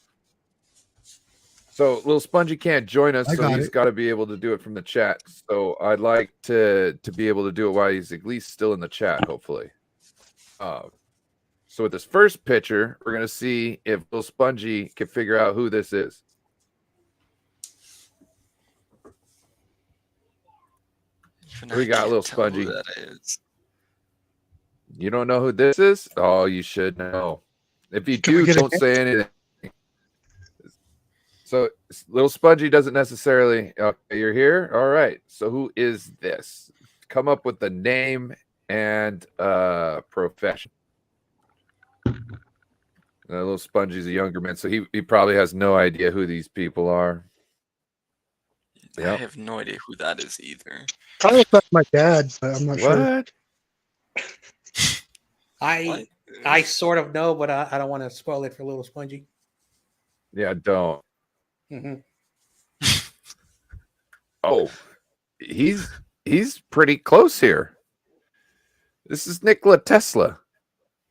So little Spongy can't join us, so he's got to be able to do it from the chat. So I'd like to be able to do it while he's at least still in the chat, hopefully. So with this first picture, we're gonna see if little Spongy can figure out who this is. We got little Spongy. Who that is. You don't know who this is? Oh, you should know. If you do, don't say anything. So little Spongy doesn't necessarily. Okay, you're here. All right. So who is this? Come up with the name and profession. Little Spongy's a younger man, so he probably has no idea who these people are. Yep. I have no idea who that is either. Kind of looks like my dad, but I'm not sure. I sort of know, but I don't want to spoil it for little Spongy. Yeah, don't. Mm-hmm. Oh, he's pretty close here. This is Nikola Tesla,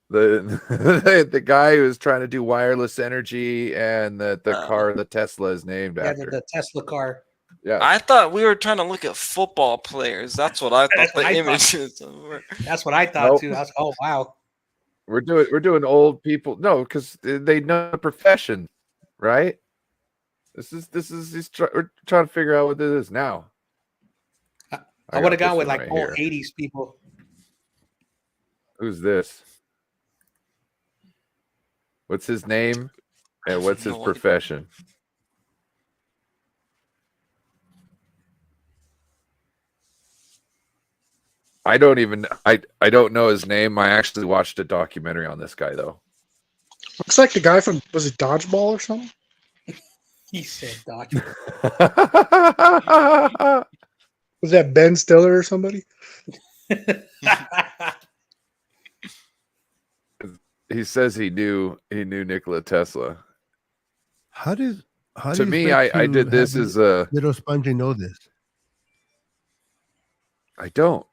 the guy who was trying to do wireless energy, and the car the Tesla is named after. The Tesla car. Yeah, I thought we were trying to look at football players. That's what I thought the images were. That's what I thought too. Oh wow. We're doing old people. No, because they know the profession, right? We're trying to figure out what this is now. I would have gone with like old 80s people. Who's this? What's his name and what's his profession? I don't know his name. I actually watched a documentary on this guy though. Looks like the guy from, was it Dodgeball or something? He said dodgeball. Was that Ben Stiller or somebody? He says he knew Nikola Tesla. How to me, I did this as a little Spongy know this. I don't.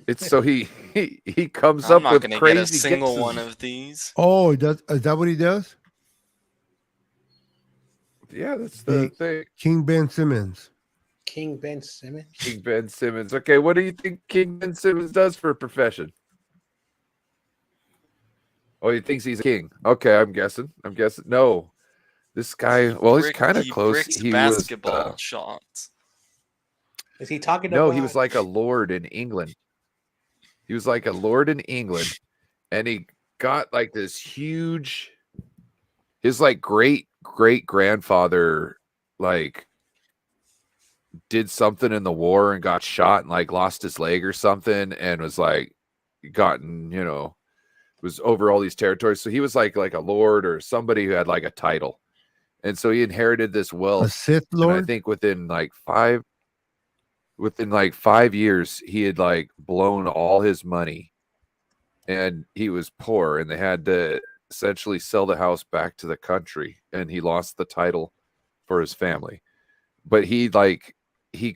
It's so he comes up with crazy get a single guesses. one of these. Oh, is that what he does? Yeah, that's the thing. King Ben Simmons. King Ben Simmons. King Ben Simmons. Okay, what do you think King Ben Simmons does for a profession? Oh, he thinks he's a king. Okay, I'm guessing. No, this guy. Well, he's kind of close. He basketball shots. Is he talking about? No, about? He was like a lord in England. He was like a lord in England, and he got like this huge. His like great grandfather like did something in the war and got shot and like lost his leg or something and was like gotten, was over all these territories. So he was like a lord or somebody who had like a title. And so he inherited this wealth. A Sith Lord? And I think within like 5 years, he had like blown all his money and he was poor and they had to essentially sell the house back to the country and he lost the title for his family. but he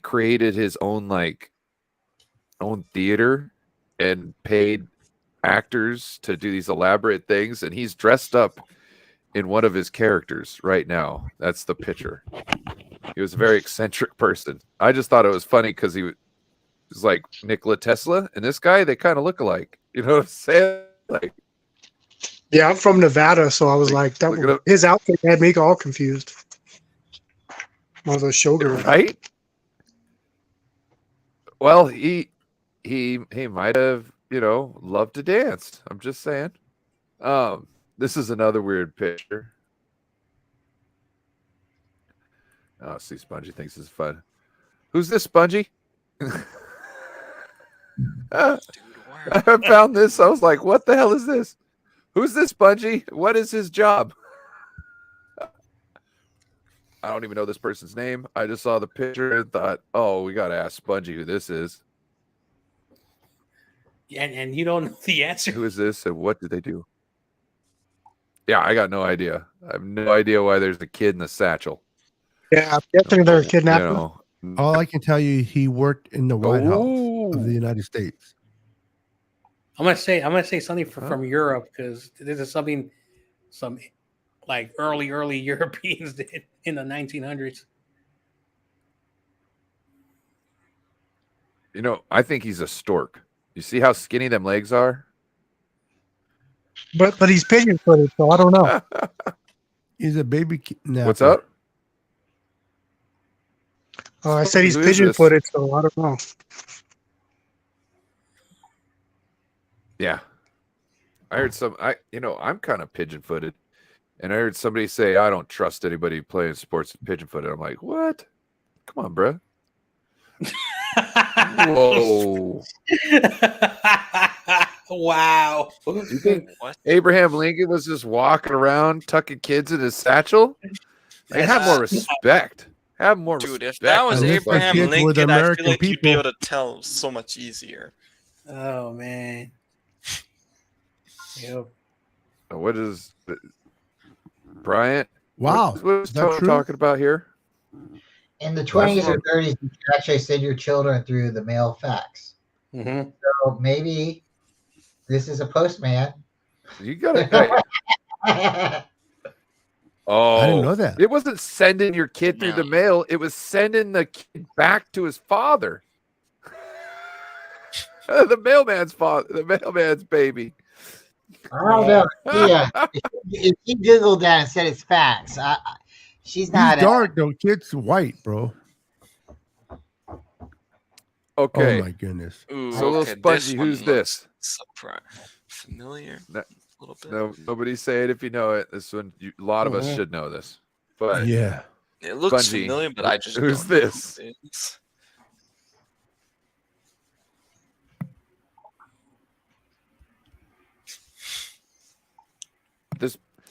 created his own own theater and paid actors to do these elaborate things, and he's dressed up in one of his characters right now. That's the picture. He was a very eccentric person. I just thought it was funny because he was like Nikola Tesla, and this guy, they kind of look alike. You know what I'm saying? Like, Yeah, I'm from Nevada, so I was like, his outfit had me all confused. One of those showgirls, right? Well, he might have, loved to dance. I'm just saying. This is another weird picture. Oh, see, Spongy thinks this is fun. Who's this, Spongy? I found this. I was like, what the hell is this? Who's this, Spongy? What is his job? I don't even know this person's name. I just saw the picture and thought, oh, we got to ask Spongy who this is. And you don't know the answer. Who is this and what did they do? Yeah, I got no idea. I have no idea why there's a kid in a satchel. Yeah, I'm guessing they're kidnapping. All I can tell you, he worked in the White House of the United States. I'm gonna say something from Europe, because this is something some like early Europeans did in the 1900s. I think he's a stork. You see how skinny them legs are? But he's pigeon-footed, so I don't know. He's a baby kidnapper. What's up? Oh, I said he's Who is pigeon-footed, so I don't know. Yeah. I heard I'm kind of pigeon-footed. And I heard somebody say, I don't trust anybody playing sports with pigeon-footed. I'm like, what? Come on, bro. Whoa. Wow. You think Abraham Lincoln was just walking around tucking kids in his satchel? Have more respect. Have more Dude, respect. if that was Abraham Lincoln, I feel like you'd be people. able to tell so much easier. Oh man. Yep. What is Bryant? Wow. What's Is that Tony true? talking about here? In the 20s or 30s, you could actually send your children through the mail fax. Mm-hmm. So maybe this is a postman. You got it. Oh, I didn't know that. It wasn't sending your kid through the mail. It was sending the kid back to his father. The mailman's father. The mailman's baby. I don't know. Yeah, if you Googled that and said it's fax, she's not He's dark though. Kid's white, bro. Okay. Oh my goodness. Ooh, So, little Spongy, who's this? Familiar. No, A little bit. no, nobody say it if you know it. This one, a lot of us should know this. But Yeah. It looks Spongy, familiar, but I just who's don't know this? who it is.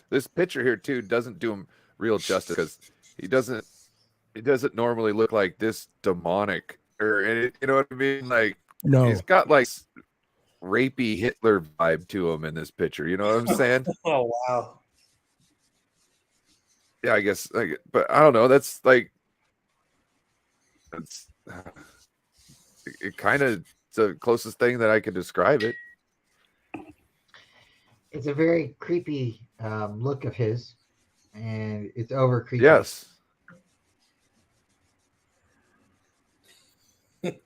This picture here too doesn't do him real justice because he doesn't normally look like this demonic or you know what I mean. Like No. he's got like rapey Hitler vibe to him in this picture. You know what I'm saying? Oh wow. Yeah, I guess. But I don't know. That's like it kind of the closest thing that I could describe it. It's a very creepy look of his, and it's over creepy. Yes.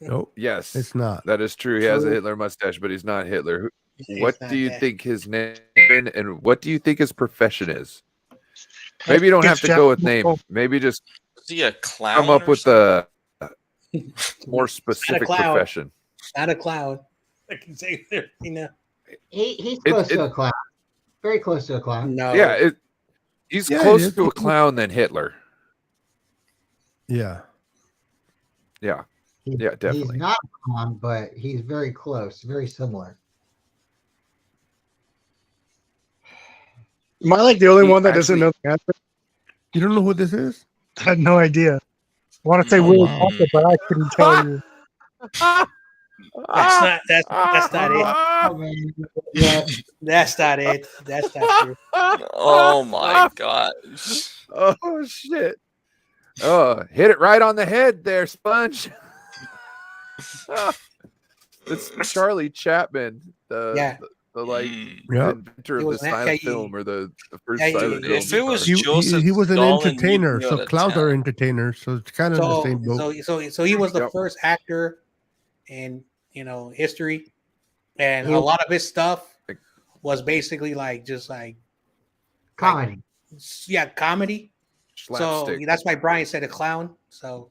Nope. Yes, It's not. that is true. He has a Hitler mustache, but he's not Hitler. He's What not do you that. think his name and what do you think his profession is? Maybe you don't have to go with name. Maybe just Is he a clown? come up or with something? a more specific clown. profession. Not a clown. I can say everything now. He's close to a clown. Very close to a clown. No. Yeah, he's Yeah, it closer is. to a clown than Hitler. Yeah. Yeah, He- yeah, definitely. He's not a clown, but he's very close, very similar. Am I like the only He one that doesn't actually- know the answer? You don't know who this is? I had no idea. I want to say Oh, Willy wow. Wonka, but I couldn't tell you. That's not it. Oh, man. Yeah, That's not it. That's not true. Oh my gosh. Oh shit! Oh, hit it right on the head there, Sponge. It's Charlie Chapman, the inventor of the silent film, or the first silent film. If it was he Joseph was an Stalin, you'd entertainer, be so out of clowns are town. entertainers, so it's kind of the same boat. So he was the first actor in history, and a lot of his stuff was basically comedy. Comedy. Slapstick. So that's why Bryant said a clown. So,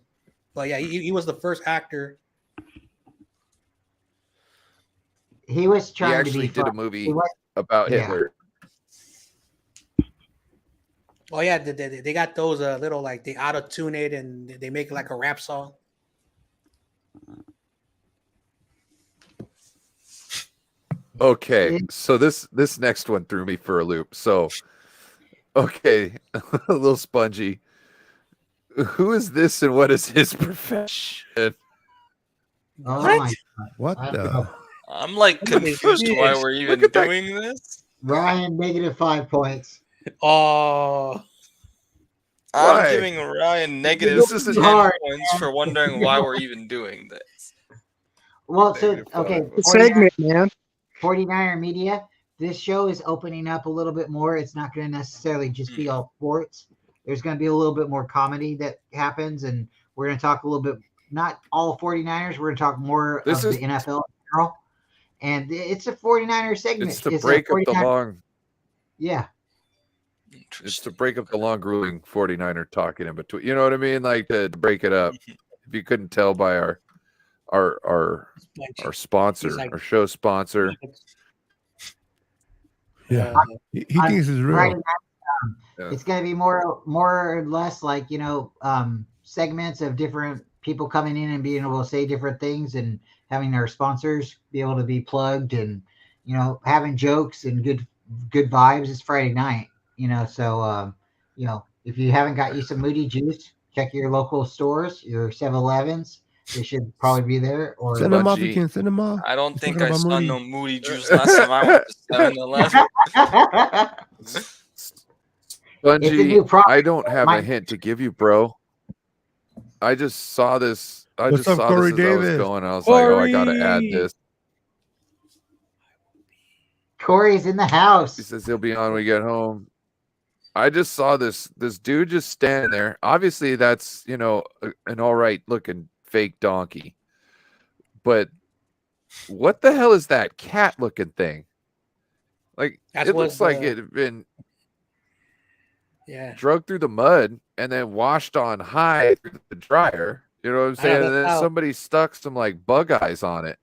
but yeah, he was the first actor. He was trying He actually to be did fun. a movie about Hitler. Oh yeah, they got those little they auto tune it and they make it like a rap song. Okay, so this next one threw me for a loop. So, okay, a little spongy. Who is this and what is his profession? What the? I'm like confused why we're even doing this. Ryan, -5 points. Oh, I'm giving Ryan negative This is 10 hard, points for wondering why we're even doing this. Well, so okay, Segment, man. 49er Media. This show is opening up a little bit more. It's not going to necessarily just be all sports. There's going to be a little bit more comedy that happens, and we're going to talk a little bit. Not all 49ers. We're going to talk more of the NFL in general. And it's a 49er segment. It's to break up the long. Yeah. It's to break up the long, grueling 49er talking in between. You know what I mean? Like to break it up. If you couldn't tell by our sponsor, our show sponsor. Yeah, he thinks it's real. Right now, it's going to be more or less like segments of different people coming in and being able to say different things and having our sponsors be able to be plugged and having jokes and good vibes. It's Friday night, so if you haven't got you some Moody Juice, check your local stores, your 7-Elevens. They should probably be there. Or send them off again. Send them off. I don't think I saw no Moody Juice last time I went to 7-Eleven. Spongy, I don't have a hint to give you, bro. I just saw this. I What's just up, saw Korey this as I was Davis? going. I was like, oh, I gotta add this. Corey's in the house. He says he'll be on when we get home. I just saw this dude just standing there. Obviously, that's an all right looking fake donkey. But what the hell is that cat looking thing? Like it looks like it had been drugged through the mud and then washed on high through the dryer. You know what I'm saying? And then somebody stuck some like bug eyes on it.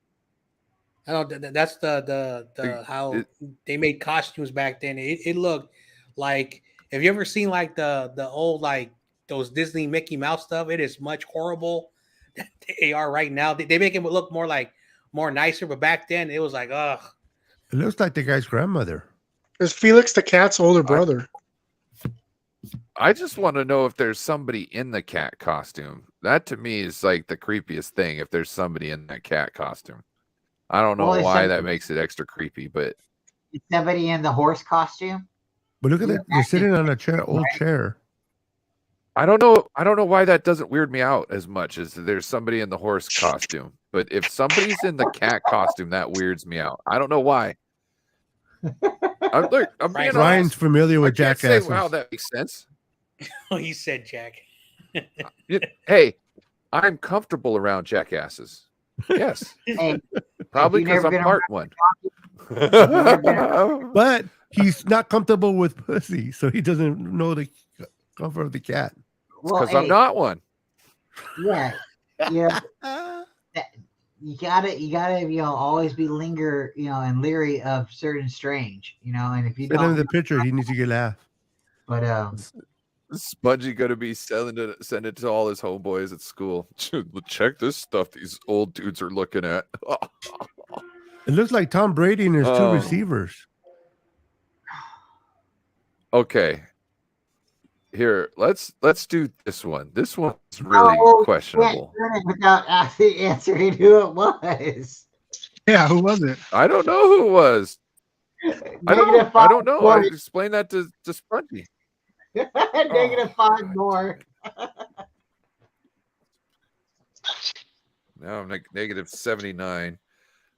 I don't. That's the how they made costumes back then. It looked like, have you ever seen like the old like those Disney Mickey Mouse stuff? It is much horrible than they are right now. They make it look more nicer, but back then it was like, ugh. It looks like the guy's grandmother. It's Felix the cat's older brother. I just want to know if there's somebody in the cat costume. That to me is like the creepiest thing. If there's somebody in that cat costume, I don't know why that makes it extra creepy, but is somebody in the horse costume? But look at that. They're sitting on a old chair. I don't know why that doesn't weird me out as much as there's somebody in the horse costume. But if somebody's in the cat costume, that weirds me out. I don't know why. I'm being Ryan's honest. familiar with jackasses. Wow, that makes sense. Oh, he said Jack. Hey, I'm comfortable around jackasses. Yes. Hey, probably because I'm part one. But he's not comfortable with pussy, so he doesn't know the comfort of the cat. Because I'm not one. Yeah. You gotta always be linger and leery of certain strange and if you Send him don't the picture, he needs to get laugh. but Spongy gonna be send it to all his homeboys at school. Check this stuff these old dudes are looking at. It looks like Tom Brady and his two receivers. Okay. Here, let's do this one. This one's really questionable. Without actually answering who it was. Yeah, who was it? I don't know who it was. I don't know. I explained that to Spongy. -5 more. Now I'm like negative 79.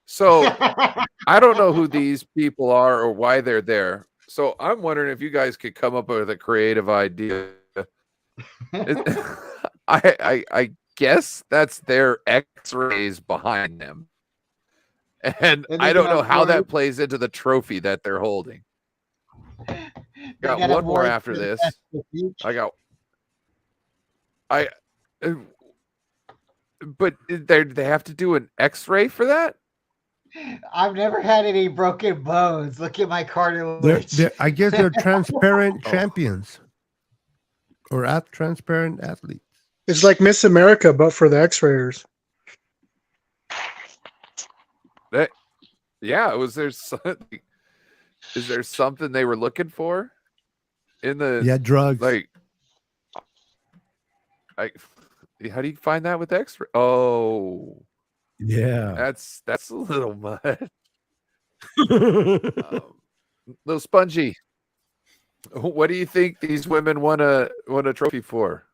So I don't know who these people are or why they're there. So I'm wondering if you guys could come up with a creative idea. I guess that's their X-rays behind them. And I don't know how that plays into the trophy that they're holding. Got one more after this. But they have to do an X-ray for that? I've never had any broken bones. Look at my cartilage. I guess they're transparent champions or transparent athletes. It's like Miss America, but for the X-rayers. Yeah, is there something they were looking for in the drugs? Like, how do you find that with X-ray? Oh, yeah, that's a little much. Little spongy. What do you think these women won a trophy for?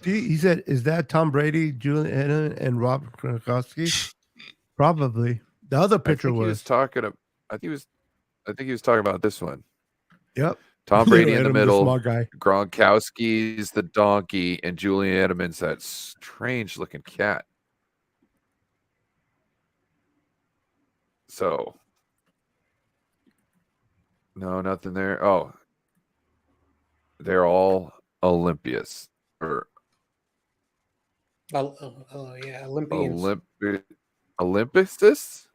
He said, "Is that Tom Brady, Julian, and Rob Gronkowski?" Probably. The other picture was talking. I think he was talking about this one. Yep. Tom Brady in the middle. Small guy. Gronkowski's the donkey, and Julian Edelman's that strange-looking cat. So, no, nothing there. Oh, they're all Olympians. Or yeah, Olympians. Olympicists?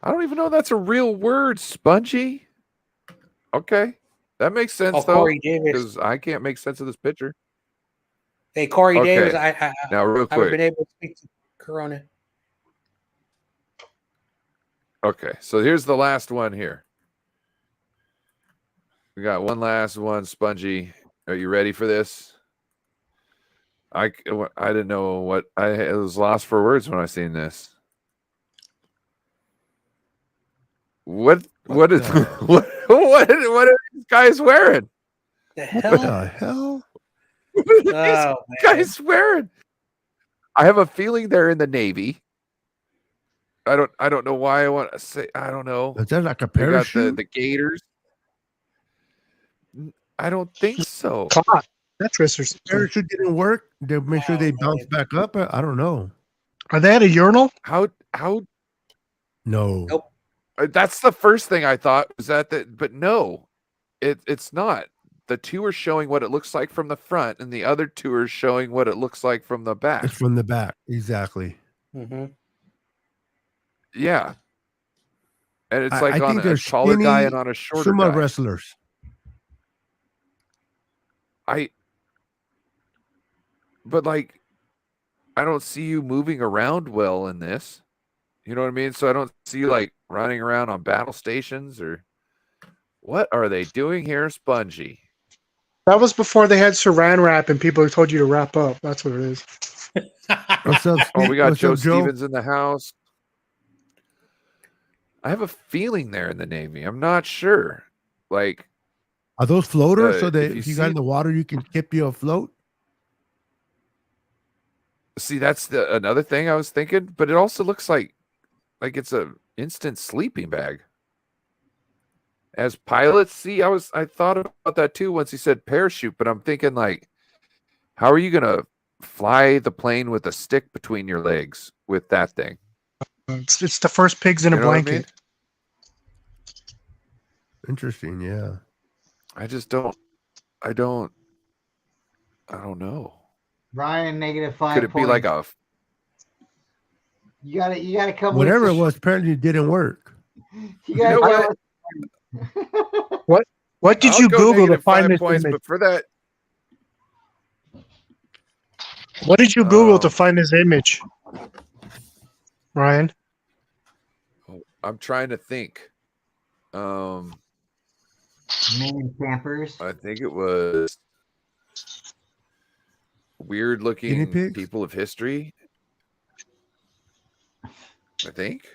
I don't even know that's a real word, Spongy. Okay. That makes sense, though, because I can't make sense of this picture. Hey, Corey Davis, now, real quick. I've been able to speak to Corona. Okay, so here's the last one here. We got one last one, Spongy. Are you ready for this? I didn't know what I was lost for words when I seen this. What are these guys wearing? The hell? What the hell? What are these guys wearing? I have a feeling they're in the Navy. I don't know why I want to say. I don't know. Is that like a parachute? The Gators. I don't think so. That's Twister's. Parachute didn't work. They make sure they bounce back up. I don't know. Are they at a urinal? How? No. Nope. That's the first thing I thought was but no, it's not. The two are showing what it looks like from the front, and the other two are showing what it looks like from the back. It's from the back, exactly. Mm-hmm. Yeah, and it's like I on think a taller guy and on a shorter guy. Sumo wrestlers. But like, I don't see you moving around well in this. You know what I mean? So I don't see you like running around on battle stations or what are they doing here, Spongy? That was before they had saran wrap and people told you to wrap up. That's what it is. What's up, Steve? We got What's Joe up, Joe? Stevens in the house. I have a feeling they're in the Navy. I'm not sure. Like, are those floaters so that if you got in the water, you can keep you afloat? See, that's another thing I was thinking, but it also looks like it's a instant sleeping bag. As pilots, see, I thought about that too once he said parachute, but I'm thinking like, how are you gonna fly the plane with a stick between your legs with that thing? It's the first pigs in a blanket. I mean? Interesting, yeah. I don't know. Ryan, -5 Could it be like a? You gotta come. Whatever it was, apparently it didn't work. You gotta What did you Google to find this points, image? But for that, what did you Google to find this image, Ryan? I'm trying to think. Man campers. I think it was weird looking people of history. I think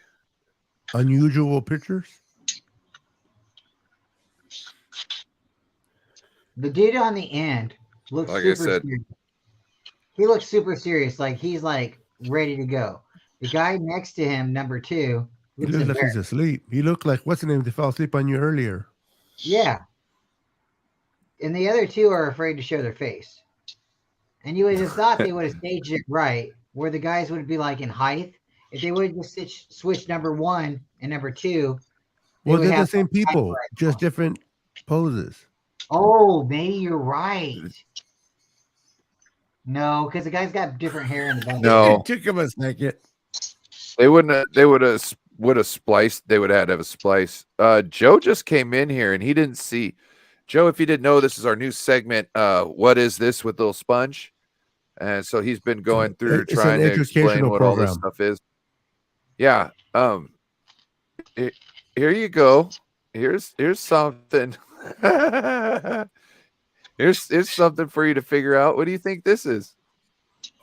unusual pictures. The dude on the end looks like super I said. serious. He looks super serious. Like he's like ready to go. The guy next to him, number 2, He looks looks like embarrassed. he's asleep. He looked like what's the name that fell asleep on you earlier. Yeah. And the other 2 are afraid to show their face. And you would have thought they would have staged it right, where the guys would be like in height. If they would have just switched number 1 and number 2, they Well, would they're the have. same people, just different poses. Oh, maybe you're right. No, because the guy's got different hair in the back. No. It took him a second. They wouldn't have, they would have spliced. They would have had to have a splice. Joe just came in here and he didn't see. Joe, if you didn't know, this is our new segment. What is this with Little Sponge? And so he's been going through It's trying an to explain educational what all this program. stuff is. Yeah. Here you go. Here's something. here's something for you to figure out. What do you think this is?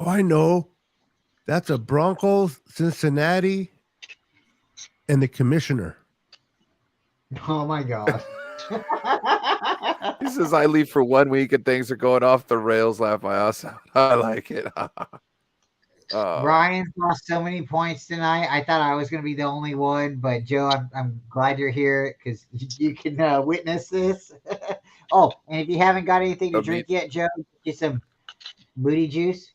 Oh, I know. That's a Broncos, Cincinnati, and the commissioner. Oh my God. He says, I leave for 1 week and things are going off the rails. Laugh my ass out. I like it. Ryan's lost so many points tonight. I thought I was going to be the only one, but Joe, I'm glad you're here because you can witness this. Oh, and if you haven't got anything to drink yet, Joe, get some booty juice.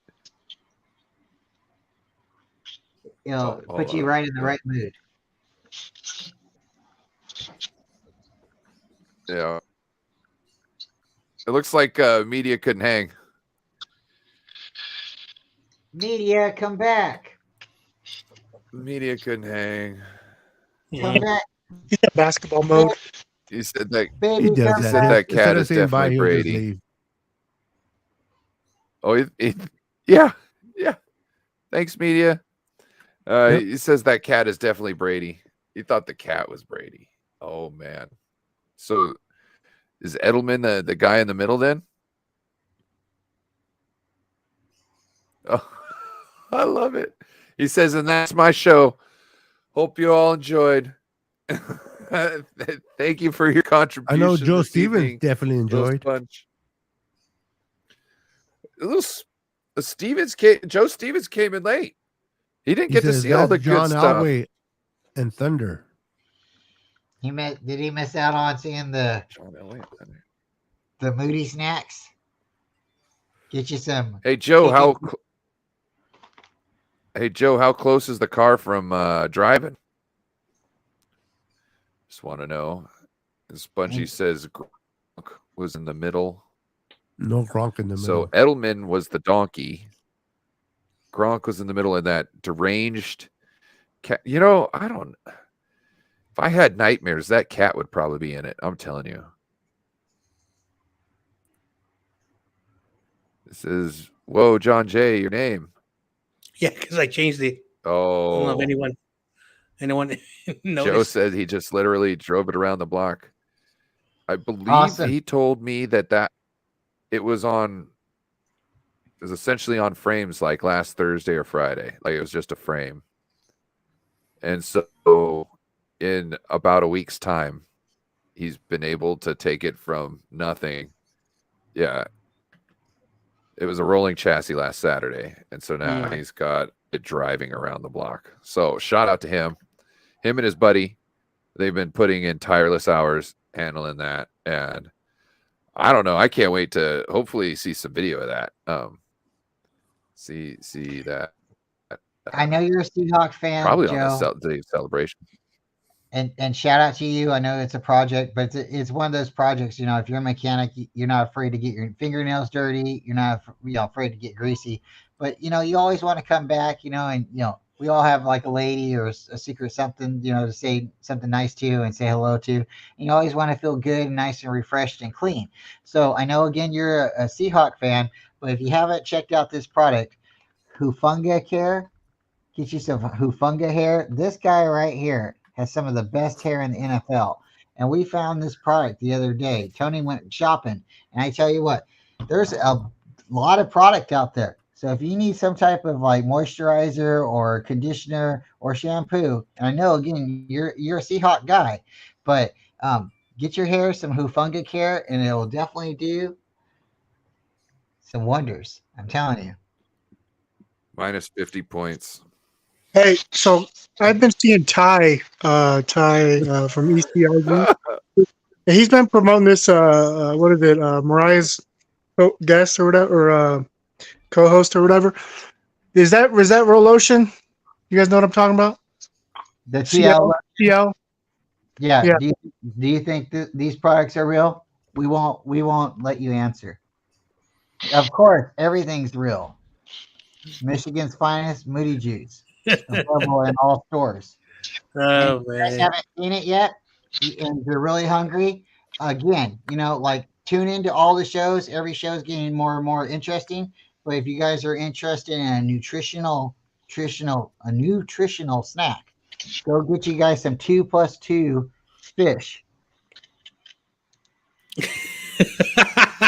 It'll put you right in the right mood. Yeah. It looks like media couldn't hang. Media, come back. Media couldn't hang. Come back. He's got basketball mode. He said that. Baby, He does come that. Said back. that cat Instead of is saying bye, definitely he'll just Brady. leave. Oh, yeah. Thanks, media. Yep. He says that cat is definitely Brady. He thought the cat was Brady. Oh man. So is Edelman the guy in the middle then? Oh, I love it. He says, and that's my show. Hope you all enjoyed. Thank you for your I contribution. know Joe this Stevens evening. definitely Little enjoyed. Sponge. Joe Stevens came in late. He didn't get to says see all the that's good John stuff. Elway and Thunder. Did he miss out on seeing the Moody snacks? Get you some. Hey Joe, how close is the car from driving? Just want to know. Spongy says Gronk was in the middle. No Gronk in the middle. So Edelman was the donkey. Gronk was in the middle of that deranged cat. You know, I don't. If I had nightmares, that cat would probably be in it. I'm telling you. This is Jon Jay, your name. Yeah, because I changed the. Oh, I don't know if anyone noticed. Joe said he just literally drove it around the block. I believe Awesome. he told me that it was essentially on frames like last Thursday or Friday. Like it was just a frame. And so in about a week's time, he's been able to take it from nothing. Yeah. It was a rolling chassis last Saturday. And so now he's got it driving around the block. So shout out to him. Him and his buddy, they've been putting in tireless hours handling that. And I don't know. I can't wait to hopefully see some video of that. See that. I know you're a Seahawks fan, Probably Joe. on the celebration. And shout out to you. I know it's a project, but it's one of those projects. You know, if you're a mechanic, you're not afraid to get your fingernails dirty. You're not afraid to get greasy. But you know, you always want to come back. You know, and we all have like a lady or a secret something. To say something nice to and say hello to. And you always want to feel good and nice and refreshed and clean. So I know again you're a Seahawk fan, but if you haven't checked out this product, Hufunga Care, get you some Hufunga hair. This guy right here has some of the best hair in the NFL. And we found this product the other day. Tony went shopping. And I tell you what, there's a lot of product out there. So if you need some type of like moisturizer or conditioner or shampoo, and I know, again, you're a Seahawk guy, but get your hair some Hufunga Care, and it will definitely do some wonders. I'm telling you. Minus 50 points. Hey, so I've been seeing Ty from ECRG. And he's been promoting this. What is it? Mariah's guest or whatever, or co-host or whatever. Was that Roll Ocean? You guys know what I'm talking about? The TL. TL. Yeah. Yeah. Do you think these products are real? We won't let you answer. Of course, everything's real. Michigan's finest Moody Juice, available in all stores. And if you guys haven't seen it yet, and you're really hungry, again, like tune into all the shows. Every show is getting more and more interesting. But if you guys are interested in a nutritional snack, go get you guys some 2+2 fish.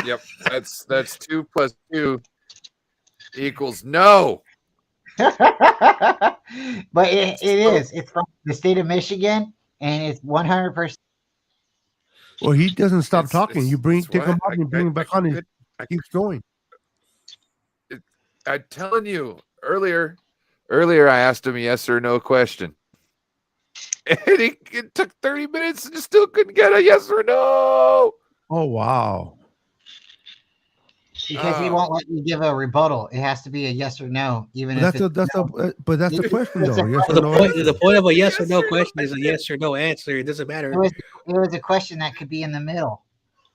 Yep, that's 2 + 2 equals no. But it is. It's from the state of Michigan, and it's 100%. Well, he doesn't stop talking. You take him what? out and bring him back on. He keeps going. I'm telling you, earlier I asked him a yes or no question. And it took 30 minutes and still couldn't get a yes or no. Oh, wow. Because he won't let you give a rebuttal. It has to be a yes or no, even if But that's the question, though. Yes or The no? point of a yes or no question is a yes or no answer. It doesn't matter. It was a question that could be in the middle.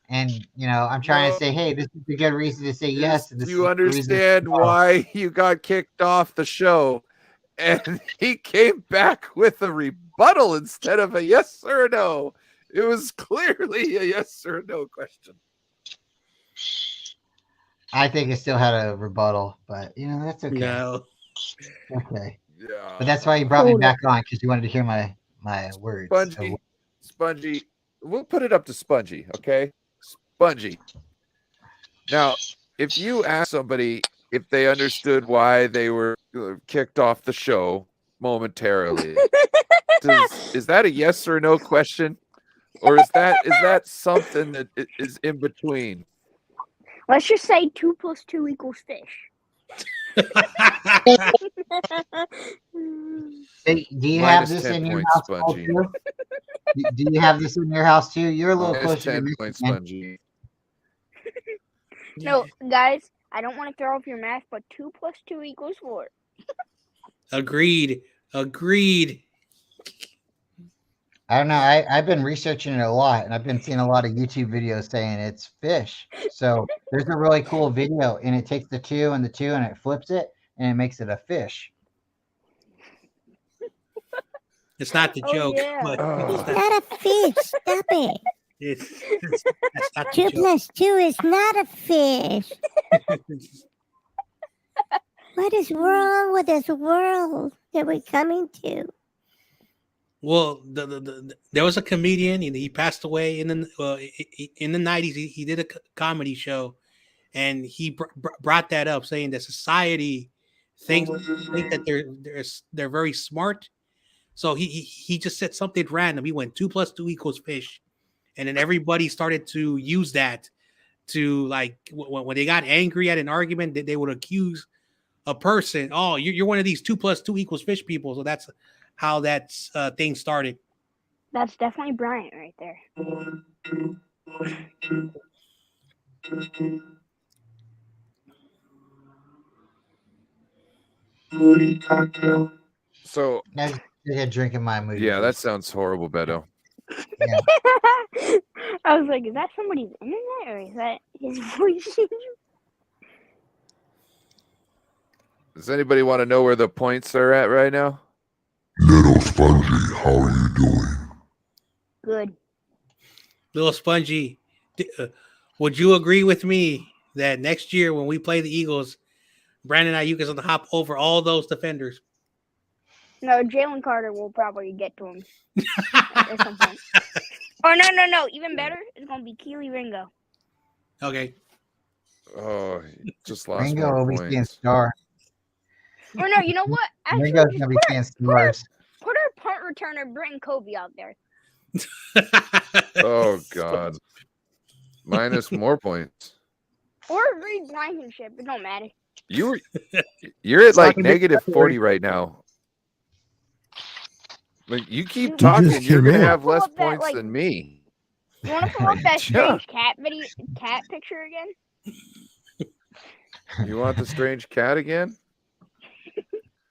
And, I'm trying to say, hey, this is a good reason to say yes. Do you understand why you got kicked off the show? And he came back with a rebuttal instead of a yes or no. It was clearly a yes or no question. I think it still had a rebuttal, but, that's okay. No. Okay. Yeah. But that's why you brought me back on, because you wanted to hear my words. Spongy. We'll put it up to Spongy, okay? Spongy. Now, if you ask somebody if they understood why they were kicked off the show momentarily, is that a yes or no question? Or is that something that is in between? Let's just say 2 + 2 = fish. Hey, do you have this in your house too? Do you have this in your house too? You're a little closer to 10 me. points, Spongy. No, guys, I don't want to throw off your math, but 2 + 2 = 4. Agreed. I don't know. I've been researching it a lot, and I've been seeing a lot of YouTube videos saying it's fish. So there's a really cool video, and it takes the 2 and the 2, and it flips it, and it makes it a fish. It's not the joke. Yeah. But It's not a fish. Stop it. That's not 2 the joke. + 2 is not a fish. What is wrong with this world that we're coming to? Well, there was a comedian. He passed away in the 90s. He did a comedy show, and he brought that up, saying that society think that they're very smart. So he just said something random. He went 2 + 2 = fish, and then everybody started to use that to, like, when they got angry at an argument, that they would accuse a person. Oh, you're one of these 2 + 2 = fish people. So that's how that thing started. That's definitely Bryant right there. So You're drinking my mood. yeah, that sounds horrible, Beto. Yeah. I was like, is that somebody's internet or is that his voice? Does anybody want to know where the points are at right now? Little Spongy, how are you doing? Good. Little Spongy, would you agree with me that next year when we play the Eagles, Brandon Ayuk is going to hop over all those defenders? No, Jalen Carter will probably get to him at some point. Or no. Even better, it's going to be Keely Ringo. Okay. Oh, he just lost Ringo more will be seeing points. star. Or no, you know what? Actually, Ringo's gonna be seeing stars. Put our punt returner Britton Kobe out there. Oh God. Minus more points. Or Reed Blankenship. It don't matter. You're at like negative 40 right now. Like, you keep You talking, just you're came gonna in. have pull less up that, points like- than me. You want to pull up that Yeah. strange cat picture again? You want the strange cat again?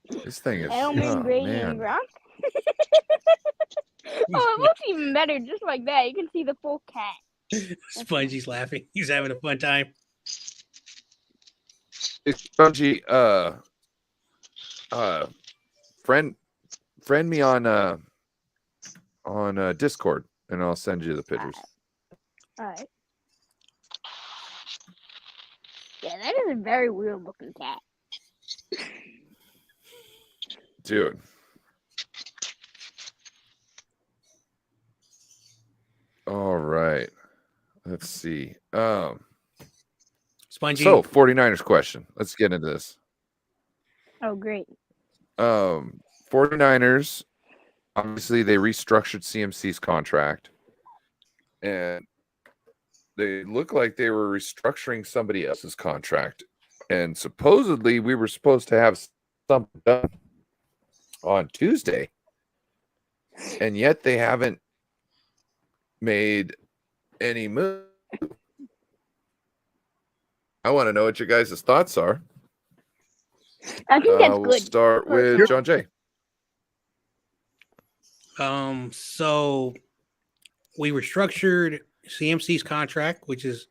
This thing is Edelman, Brady, and man. Gronk. Oh, it looks even better just like that. You can see the full cat. Spongey's laughing. He's having a fun time. Spongy, friend me on Discord, and I'll send you the pictures. All right. Yeah, that is a very weird looking cat. Dude. All right. Let's see. Spongy. So 49ers question. Let's get into this. Oh, great. 49ers, obviously they restructured CMC's contract, and they look like they were restructuring somebody else's contract. And supposedly we were supposed to have something done on Tuesday, and yet they haven't made any move. I want to know what your guys' thoughts are. I think that's We'll good. start with Jon Jay. So we restructured CMC's contract, which is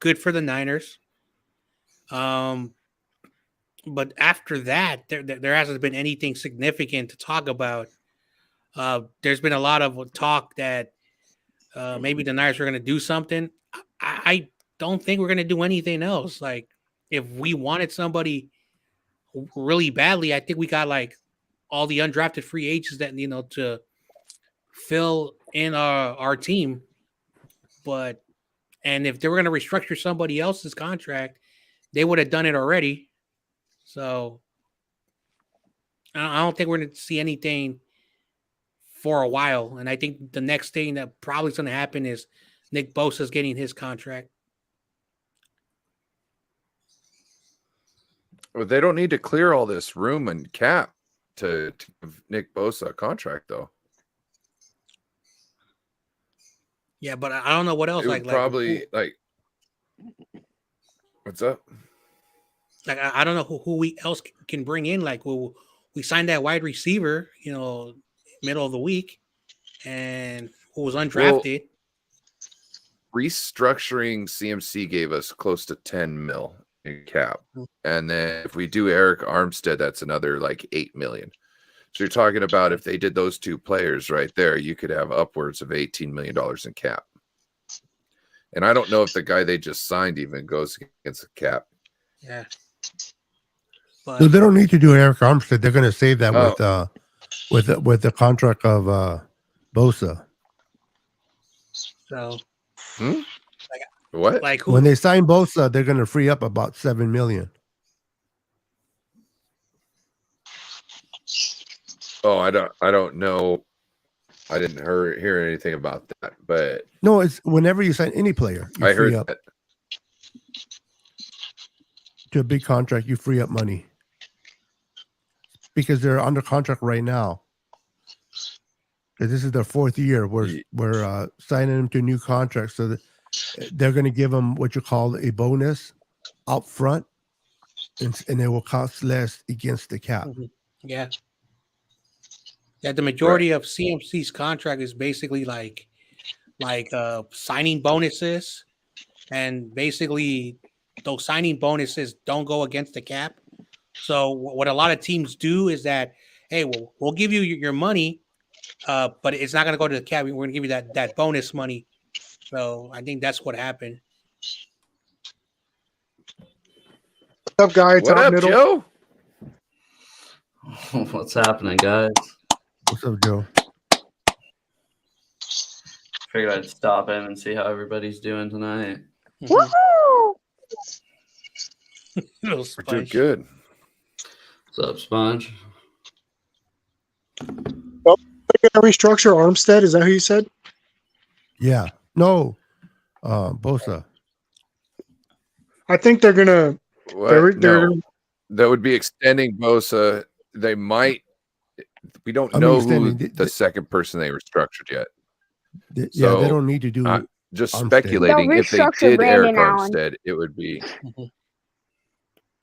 good for the Niners. But after that, there hasn't been anything significant to talk about. There's been a lot of talk that maybe the Niners are going to do something. I don't think we're going to do anything else. Like, if we wanted somebody really badly, I think we got like all the undrafted free agents that, to fill in our team. And if they were going to restructure somebody else's contract, they would have done it already. So I don't think we're going to see anything for a while. And I think the next thing that probably is going to happen is Nick Bosa's getting his contract. Well, they don't need to clear all this room and cap to give Nick Bosa a contract, though. Yeah, but I don't know what else. It would probably what's up? Like, I don't know who we else can bring in. Like, we signed that wide receiver, middle of the week, and who was undrafted. Restructuring CMC gave us close to 10 mil in cap. And then if we do Eric Armstead, that's another like 8 million. So you're talking about if they did those two players right there, you could have upwards of $18 million in cap. And I don't know if the guy they just signed even goes against the cap. Yeah. So they don't need to do Eric Armstead. They're going to save that with the contract of Bosa. So what? Like who? When they sign Bosa, they're going to free up about $7 million. Oh, I don't know. I didn't hear anything about that, but no, it's whenever you sign any player, you I free heard up that. To a big contract, you free up money because they're under contract right now. Because this is their fourth year. We're signing them to new contracts, so that they're going to give them what you call a bonus up front, and it will cost less against the cap. Yeah. Yeah, the majority of CMC's contract is basically like signing bonuses, and basically those signing bonuses don't go against the cap. So what a lot of teams do is that, hey, we'll give you your money, but it's not going to go to the cap. We're going to give you that bonus money. So I think that's what happened. What's up, guys? What up, Joe? What's happening, guys? What's up, Joe? Figured I'd stop in and see how everybody's doing tonight. Woohoo! We're doing good. What's up, Sponge? They're going to restructure Armstead. Is that who you said? Yeah. No. Bosa. I think they're going to. that would be extending Bosa. They might. We don't know who the second person they restructured yet. Yeah, they don't need to do. Just Armstead. speculating. They'll If they restructure did Brandon Eric Allen. Armstead, it would be.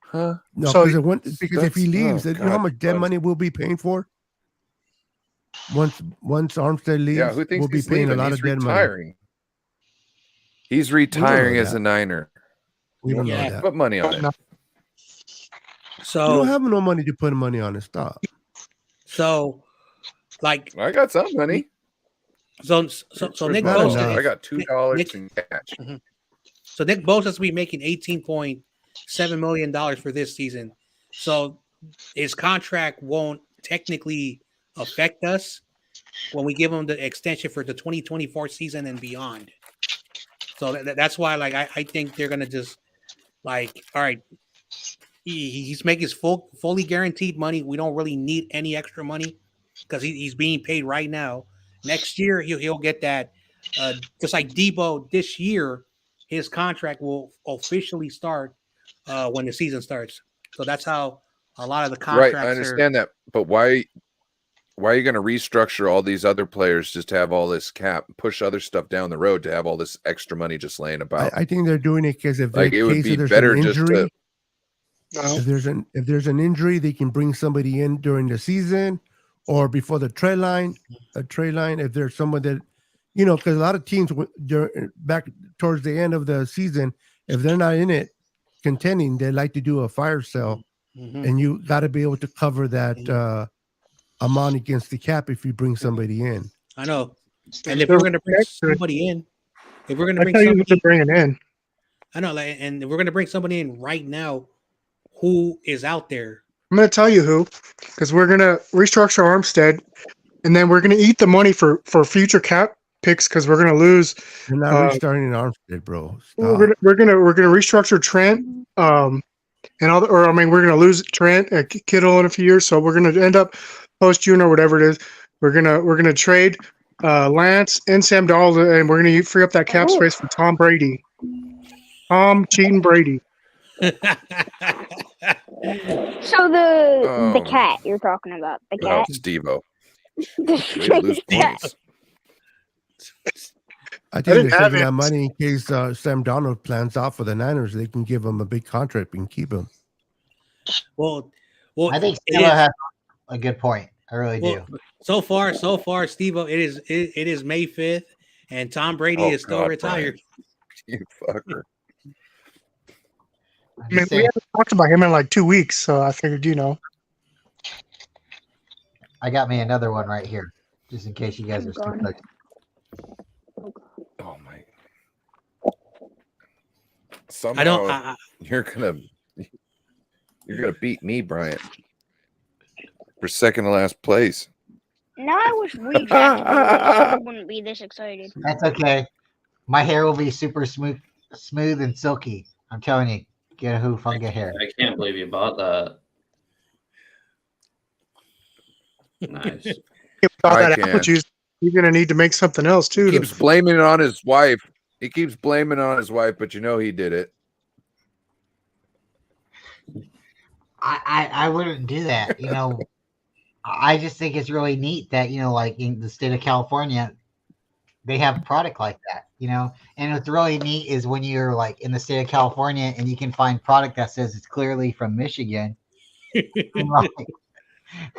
Huh? No, So- because if he leaves, you know how much dead God. money we'll be paying for? Once Armstead leaves, Yeah, who thinks we'll be he's paying leaving? a lot He's of dead retiring. money. He's retiring as that. a Niner. We don't know Yeah. that. Put money on it. No. You So don't have no money to put money on it. Stop. like I got some money. so Nick Not Bosa. enough. I got $2 Nick- in cash. So Nick Bosa's be making $18.7 million for this season. So his contract won't technically affect us when we give him the extension for the 2024 season and beyond. So that's why, like, I think they're gonna just like, all right, he's making his fully guaranteed money. We don't really need any extra money because he's being paid right now. Next year he'll get that. Just like Debo this year, his contract will officially start when the season starts. So that's how a lot of the contracts Right, I understand that, but why are you going to restructure all these other players just to have all this cap, push other stuff down the road to have all this extra money just laying about? I think they're doing it because if Like, it would be there's better an just injury, to. No. if there's an injury, they can bring somebody in during the season or before the trade line. If there's someone that, because a lot of teams back towards the end of the season, if they're not in it contending, they like to do a fire sale, and you got to be able to cover that amount against the cap if you bring somebody in. I know. And if we're going to bring somebody in, I tell you what they're bringing in. I know, like, and if we're going to bring somebody in right now, who is out there? I'm going to tell you who, because we're going to restructure Armstead, and then we're going to eat the money for future cap picks because we're going to lose. You're not restarting Armstead, bro. Stop. We're gonna restructure Trent, and we're going to lose Trent, Kittle in a few years. So we're going to end up post June or whatever it is. We're gonna trade Lance and Sam Darnold, and we're going to free up that cap space for Tom Brady. Tom cheating Brady. So the cat you're talking about, the Oh, cat. Steve-O. The Way to lose cat. points. I think didn't they're have saving it. that money in case Sam Darnold plans out for the Niners. They can give him a big contract and keep him. Well, I think it Steve is- has a good point. I really do. So far, Steve, it is May 5th, and Tom Brady Oh, is still God, retired. You fucker. I mean, we haven't talked about him in like 2 weeks, so I figured, I got me another one right here, just in case you guys are still God. cooking. Oh my! Somehow you're gonna beat me, Bryant, for second to last place. Now I wish we Jacksonville wouldn't be this excited. That's okay. My hair will be super smooth and silky. I'm telling you, get a hoof, I'll get hair. I can't believe you bought that. Nice. Without I that apple can't. juice, you're going to need to make something else too. He keeps blaming it on his wife. He keeps blaming it on his wife, but he did it. I wouldn't do that. I just think it's really neat that, like in the state of California, they have a product like that, and what's really neat is when you're like in the state of California and you can find product that says it's clearly from Michigan.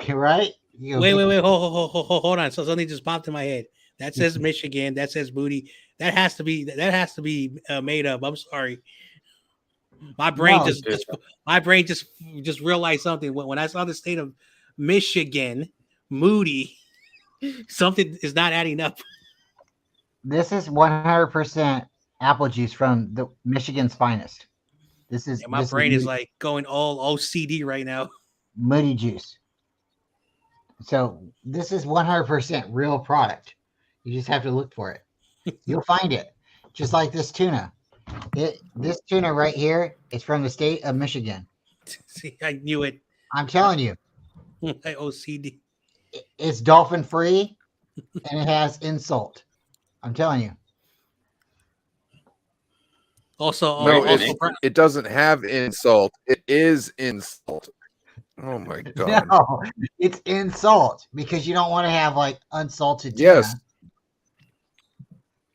Right? Wait, hold on. So something just popped in my head. That says Michigan. That says booty. That has to be made up. I'm sorry. My brain just realized something when I saw the state of Michigan, Moody. Something is not adding up. This is 100% apple juice from the Michigan's finest. This is My brain is like going all OCD right now. Moody juice. So this is 100% real product. You just have to look for it. You'll find it. Just like this tuna. This tuna right here is from the state of Michigan. See, I knew it. I'm telling you. OCD. It's dolphin free and it has insult. I'm telling you. Also, No, also, it doesn't have insult. It is insult. Oh my god. No, it's insult because you don't want to have like unsalted tuna. Yes.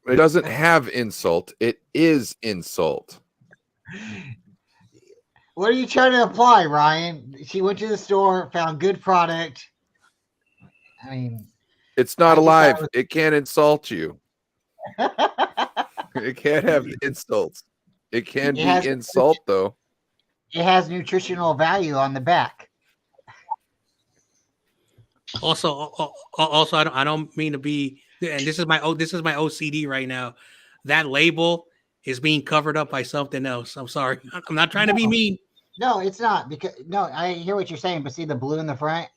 It doesn't have insult. It is insult. What are you trying to apply, Ryan? She went to the store, found good product. I mean, It's not I guess alive. I was- It can't insult you. It can't have insults. It can It has- be insult though. it has nutritional value on the back. also, I don't mean to be, and this is my OCD right now. That label is being covered up by something else. I'm sorry. I'm not trying to be mean. No, it's not because no, I hear what you're saying, but see the blue in the front,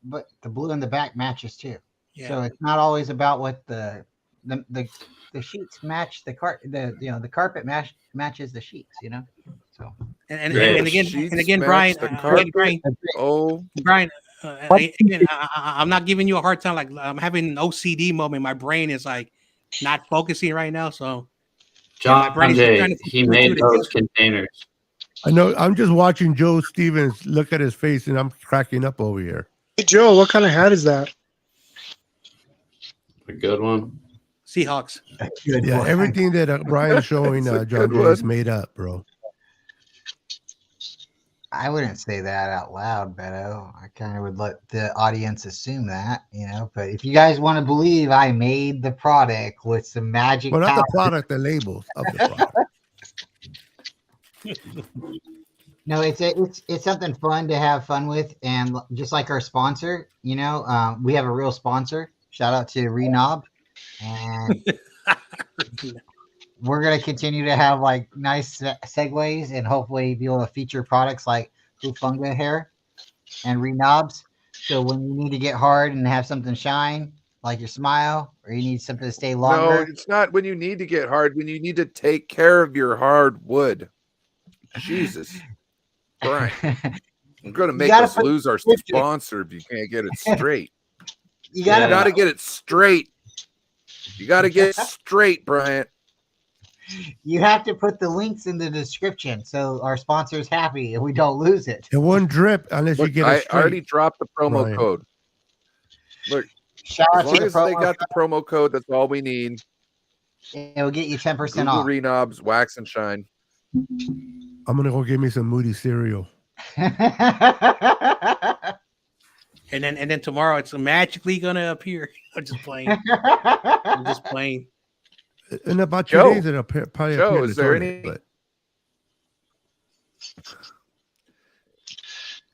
but the blue in the back matches too. Yeah. So it's not always about what the sheets match the carpet matches the sheets, So And Sheets again, match Brian, the again, carpet. Brian, Oh, Brian, again, I'm not giving you a hard time. Like I'm having an OCD moment. My brain is like not focusing right now. So my Jon brain is just trying Jay, to put he two and two made those together. containers. I know. I'm just watching Joe Stevens look at his face, and I'm cracking up over here. Hey, Joe, what kind of hat is that? A good one. Seahawks. good Yeah, boy. everything that Brian's showing, It's a Jon good Jay is one. made up, bro. I wouldn't say that out loud, Beto. I kind of would let the audience assume that, But if you guys want to believe I made the product with some magic Well, not powder, the product, the labels of the product. no, it's something fun to have fun with, and just like our sponsor, we have a real sponsor. Shout out to Renob, and we're gonna continue to have like nice segues and hopefully be able to feature products like Hufunga hair and Renobs. So when you need to get hard and have something shine, like your smile, or you need something to stay no, longer. it's not when you need to get hard, when you need to take care of your hard wood. Jesus. Brian. You're gonna make us lose our sponsor if you can't get it straight. You You gotta get it straight. You gotta get it straight, Bryant. You have to put the links in the description so our sponsor's happy and we don't lose it. It won't drip unless you Look, get I it straight. already dropped the promo Brian. code. Look, Shout as out long to as the they promo got the promo code, that's all we need. It'll get you 10% Google off. Renobs, wax and shine. I'm gonna go get me some Moody cereal. And then tomorrow it's magically gonna appear. I'm just playing. I'm just playing. In about 2 Joe. days, it'll probably Joe, appear in is the there toilet, any- but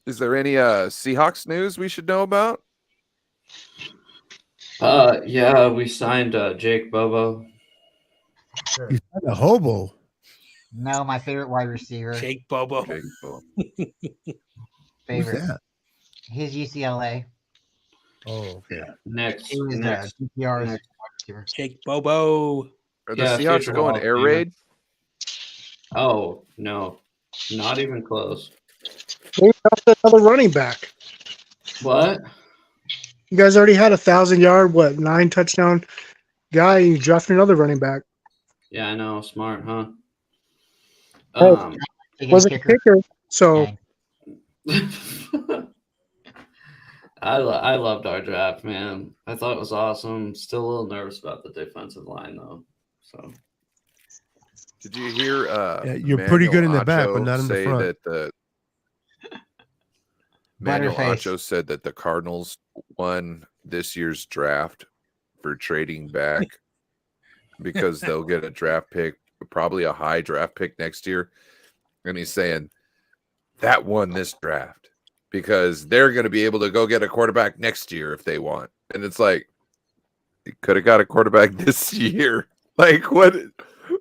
Is there any Seahawks news we should know about? Yeah, we signed Jake Bobo. he's not a hobo. No, my favorite wide receiver. Jake Bobo. Jake Bobo. Who's Favorite. that? His UCLA. Oh, okay. Next, He was next. DPR's next. wide receiver. Jake Bobo. Are the Yeah, Seahawks future going Hall of air Famer. raid? Oh no, not even close. They drafted another running back. What? You guys already had 1,000-yard, 9 touchdown guy. You drafted another running back. Yeah, I know. Smart, huh? Oh. Was a kicker. So I loved our draft, man. I thought it was awesome. Still a little nervous about the defensive line, though. So Did you hear? Yeah, you're pretty good in the back, but Manuel not in the say front. That the Manuel Butterface. Acho said that the Cardinals won this year's draft for trading back because they'll get a draft pick, probably a high draft pick next year. And he's saying that won this draft because they're going to be able to go get a quarterback next year if they want. And it's like, you could have got a quarterback this year. Like, what is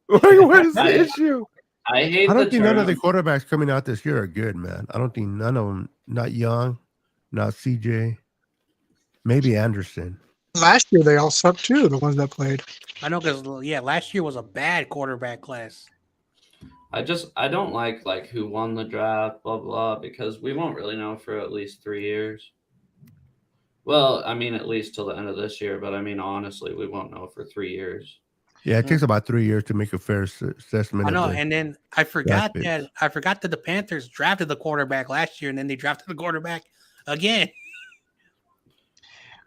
the issue? I hate. I don't the think none of the term. quarterbacks coming out this year are good, man. I don't think none of them. Not Young, not CJ, maybe Anderson. last year they all sucked too. The ones that played. I know because last year was a bad quarterback class. I don't like who won the draft, blah blah, because we won't really know for at least 3 years. Well, I mean, at least till the end of this year, but I mean, honestly, we won't know for 3 years. Yeah, it takes about 3 years to make a fair assessment. I know, of the and then I forgot picks. that the Panthers drafted the quarterback last year, and then they drafted the quarterback again.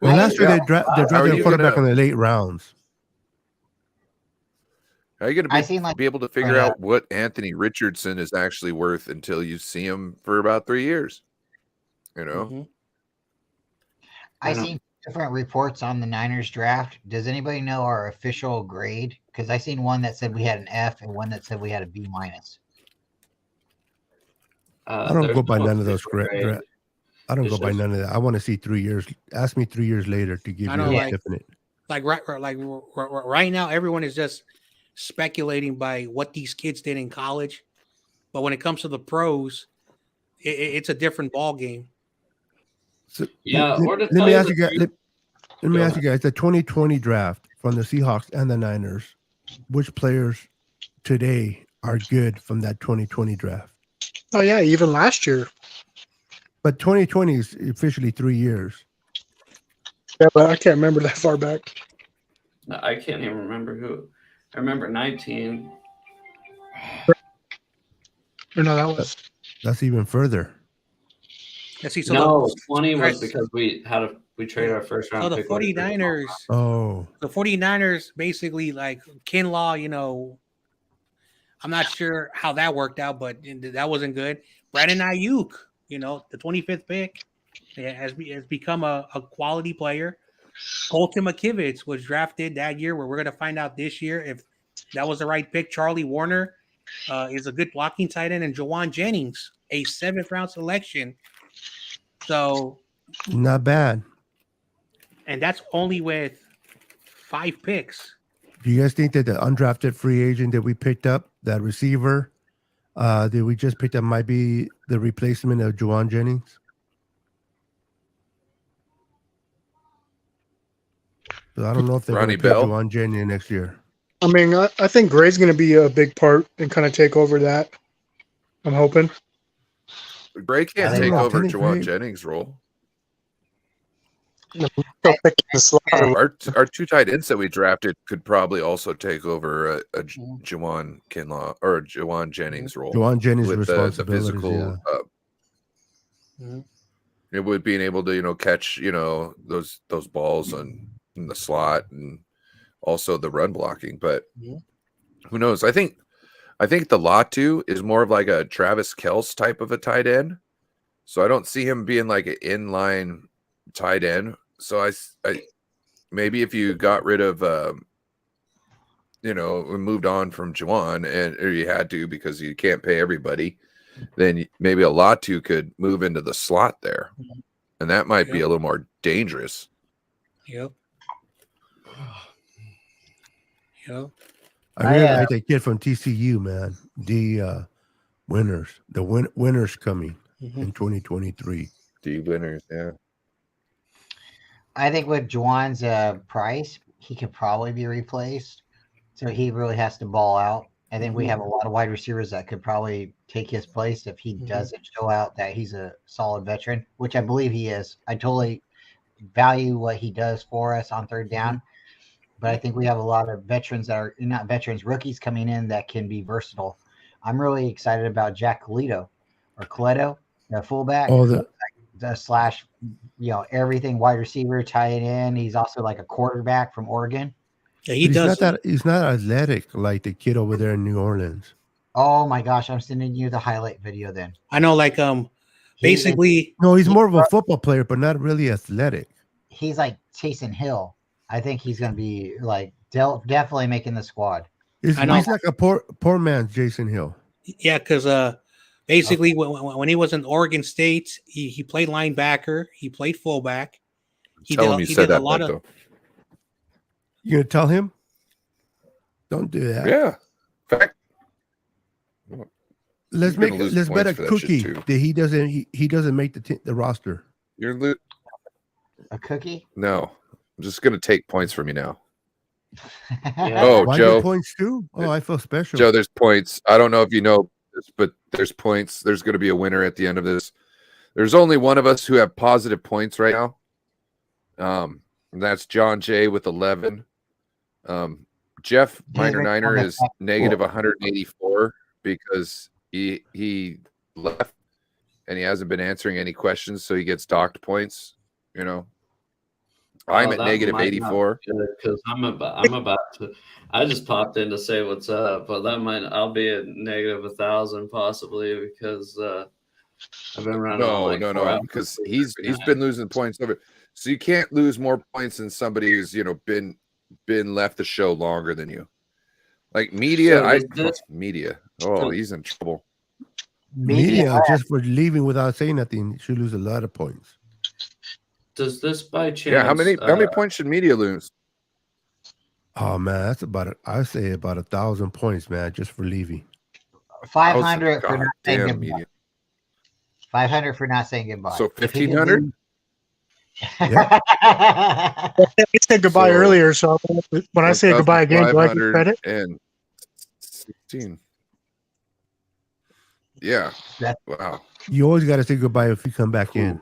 Well, last year they How are drafted a you quarterback gonna- in the late rounds. How are you I going seen, to be able to figure out what Anthony Richardson is actually worth until you see him for about 3 years? You know? I seen different reports on the Niners draft. Does anybody know our official grade? Because I seen one that said we had an F and one that said we had a B minus. I don't there's go by no none of those official grade. I don't It's go by just- none of that. I want to see 3 years. Ask me 3 years later to give I you know, a like- definite. Like right now, everyone is just speculating by what these kids did in college, but when it comes to the pros, it's a different ball game. So, Yeah, or to let tell me you ask the you guys. truth- Let me Go ask you guys: the 2020 draft from the Seahawks and the Niners, which players today are good from that 2020 draft? Oh yeah, even last year. But 2020 is officially 3 years. Yeah, but I can't remember that far back. No, I can't even remember who. I remember 19. Or no, that was That's even further. Let's see. So No, the, 20 was right, because we traded our first round so the pick. away for 49ers, Oh, the 49ers basically like Kinlaw, I'm not sure how that worked out, but that wasn't good. Brandon Ayuk, the 25th pick, has become a quality player. Colton McKivitz was drafted that year, where we're going to find out this year if that was the right pick. Charlie Warner is a good blocking tight end, and Jawan Jennings, a 7th round selection. So, not bad. and that's only with 5 picks. Do you guys think that the undrafted free agent that we picked up, that receiver, that we just picked up, might be the replacement of Juwan Jennings? So I don't know if they're going Ronnie to pay Bell? Juwan Jennings next year. I mean, I think Gray's going to be a big part and kind of take over that. I'm hoping. Gray can't I don't take know, over Teddy Jawan Gray- Jennings' role. Still picking the slot. Our 2 tight ends that we drafted could probably also take over a Jawan Kinlaw or Jawan Jennings role. Juwan Jennings' with the responsibilities, physical, it would being able to catch those balls in the slot and also the run blocking. But who knows? I think the Latu is more of like a Travis Kelce type of a tight end. So I don't see him being like an inline tight end. So I maybe if you got rid of moved on from Juwan, or you had to because you can't pay everybody, then maybe a Latu could move into the slot there, and that might be a little more dangerous. Yep. I really like that kid from TCU, man. The winners, winners coming in 2023. The winners, yeah. I think with Juwan's price, he could probably be replaced. So he really has to ball out. I think we have a lot of wide receivers that could probably take his place if he doesn't show out that he's a solid veteran, which I believe he is. I totally value what he does for us on third down. But I think we have a lot of veterans that are not veterans, rookies coming in that can be versatile. I'm really excited about Jack Coleto, the fullback. Oh, the slash, everything wide receiver, tight end. He's also like a quarterback from Oregon. Yeah, He's not athletic like the kid over there in New Orleans. Oh my gosh, I'm sending you the highlight video then. I know, like basically. No, he's more of a football player, but not really athletic. He's like Taysom Hill. I think he's going to be like definitely making the squad. He's like a poor man's Jason Hill. Yeah, because basically when he was in Oregon State, he played linebacker, he played fullback. Tell him you said that, Beto. You gonna tell him? Don't do that. Yeah. In fact, let's bet a cookie that he doesn't make the roster. You're a cookie? No, I'm just gonna take points from you now. Why Joe, points too? Oh, I feel special. Joe, there's points. I don't know if you know this, but there's points. There's going to be a winner at the end of this. There's only one of us who have positive points right now. And that's Jon Jay with 11. Jeff Jay's right McNiner on the is back. negative 184 because he left and he hasn't been answering any questions, so he gets docked points. You know, I'm at negative 84 because I'm about to. I just popped in to say what's up, but I'll be at negative 1,000 possibly because I've been running on like 4 hours because he's been losing points over. So you can't lose more points than somebody who's been left the show longer than you. Like media, media. Oh, he's in trouble. Media just for leaving without saying nothing should lose a lot of points. Does this by chance? Yeah, how many points should media lose? Oh man, that's I say about 1,000 points, man, just for leaving. 500 for not saying goodbye. 500 for not saying goodbye. So 1,500. Yeah. I said goodbye earlier, so when I say goodbye again, do I get credit? And 16. Yeah. Wow. You always got to say goodbye if you come back in.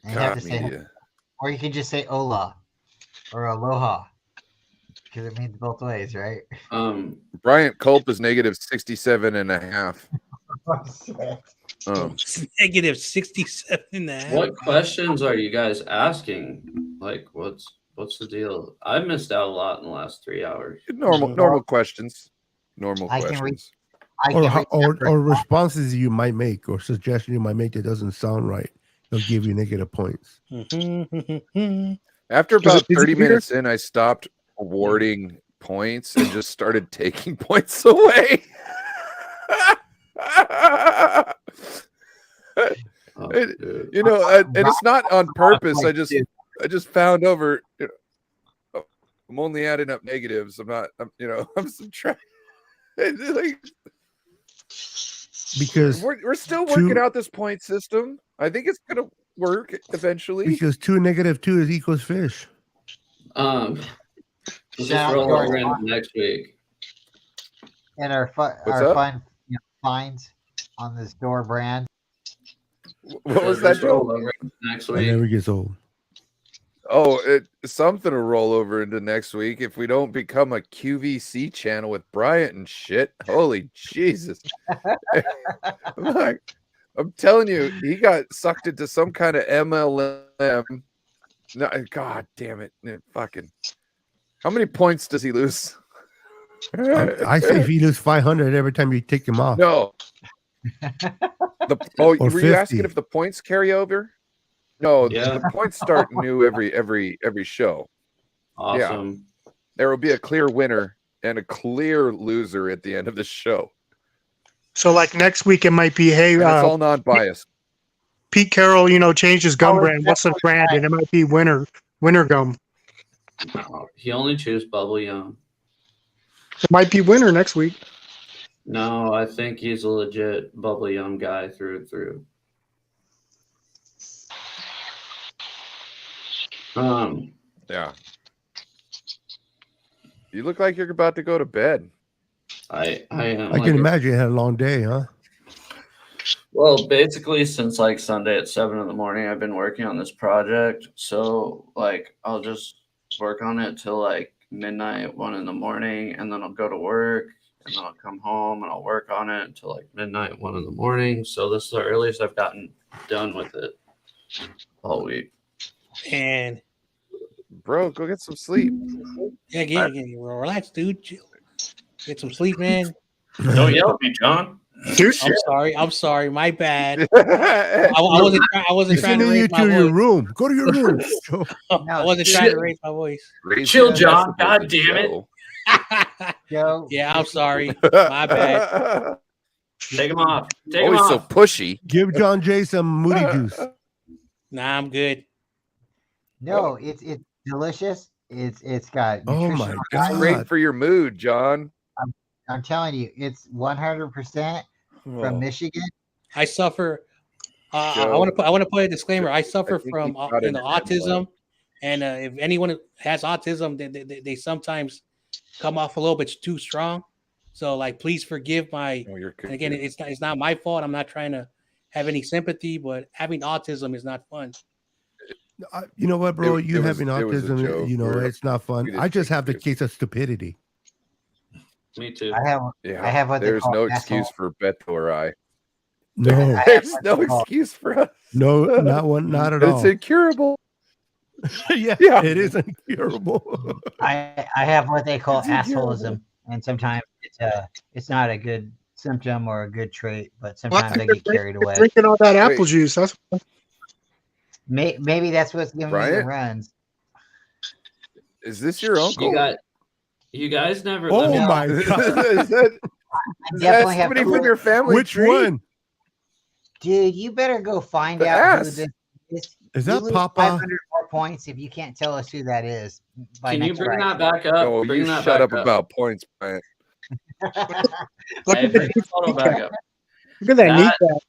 You have to say, or you can just say hola or aloha because it means both ways, right? Bryant Culp is negative 67.5. Negative 67.5. What questions are you guys asking? Like, what's the deal? I missed out a lot in the last 3 hours. Normal questions. Normal questions. Or responses you might make or suggestions you might make that doesn't sound right. They'll give you negative points. After about 30 minutes in, I stopped awarding points and just started taking points away. And it's not on purpose. I just found over. I'm only adding up negatives. I'm subtracting. Because we're still working out this point system. I think it's gonna work eventually. Because 2 negative 2 equals fish. Just roll over into next week. And our fun fines on this door brand. What was that, Joe? Next It week. never gets old. Oh, something to roll over into next week if we don't become a QVC channel with Bryant and shit. Holy Jesus. I'm telling you, he got sucked into some kind of MLM. No, God damn it. Fucking. How many points does he lose? I say if you lose 500 every time you take him off. No. Were you asking if the points carry over? No, the points start new every show. Awesome. Yeah. There will be a clear winner and a clear loser at the end of the show. So like next week it might be, hey, and it's all non-biased. Pete Carroll, changed his gum brand. What's the brand? And it might be Winter Gum. No, he only chose Bubble Yum. It might be Winter next week. No, I think he's a legit Bubble Yum guy through and through. Yeah. You look like you're about to go to bed. I am. I can imagine you had a long day, huh? Well, basically, since like Sunday at 7 in the morning, I've been working on this project. So, like, I'll just work on it till like midnight, 1 in the morning, and then I'll go to work, and then I'll come home and I'll work on it until like midnight, 1 in the morning. So this is the earliest I've gotten done with it all week. And bro, go get some sleep. Yeah, relax, dude. Chill. Get some sleep, man. Don't yell at me, John. Dude, I'm sorry. My bad. I wasn't trying to raise my voice. Your room. Go to your room. I wasn't trying to raise my voice. Chill, John. God damn it. Yeah, I'm sorry. My bad. Take him off. Take him off. So pushy. Give Jon Jay some moody juice. Nah, I'm good. No, it's delicious. It's got. Oh my God. It's great for your mood, John. I'm telling you, it's 100% from Michigan. I suffer. I want to put a disclaimer. I suffer from autism, and if anyone has autism, they sometimes come off a little bit too strong. So, like, please forgive my. And again, it's not my fault. I'm not trying to have any sympathy, but having autism is not fun. You know what, bro? It you was- having it was a autism, joke. you know, We're- it's not fun. we I didn't just take have the it case of stupidity. Me too. I have Yeah, I have what they there's call no asshole. excuse for Beto or I. No, I have There's what no they call- excuse for us. no, not one, not at It's all. incurable. Yeah, Yeah. it is incurable. I have what they call It's incurable. assholism, and sometimes it's not a good symptom or a good trait, but Well, I sometimes I think get carried away. drinking all that apple Wait. juice. That's Maybe that's what's giving me the Bryant? runs. Is this your uncle? You guys never. Oh let me- my is god! that definitely have somebody to- from your family Which tree? one? Dude, you better go find The out ass. who this is. Is You that lose Papa? 500 more points if you can't tell us who that is. By Can you next bring Friday. that back up? Oh, bring you that shut back up about points, Bryant. look Hey, at the bring the photo back up. look at that That- kneecap.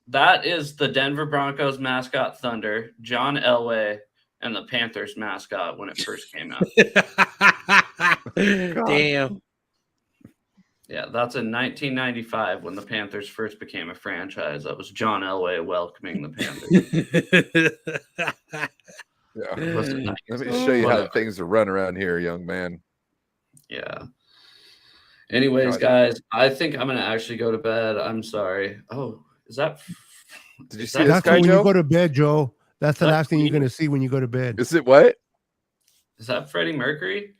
That is the Denver Broncos mascot Thunder, John Elway, and the Panthers mascot when it first came out. Damn. Yeah, that's in 1995 when the Panthers first became a franchise. That was John Elway welcoming the Panthers. Yeah. Listen, Let me show you how Whatever. things are run around here, young man. Yeah. Anyways, God. guys, I think I'm gonna actually go to bed. I'm sorry. Oh, is that? Did you is see that- this That's guy, when Joe? you go to bed, Joe. That's the That- last thing you're gonna see when you go to bed. Is it what? Is that Freddie Mercury?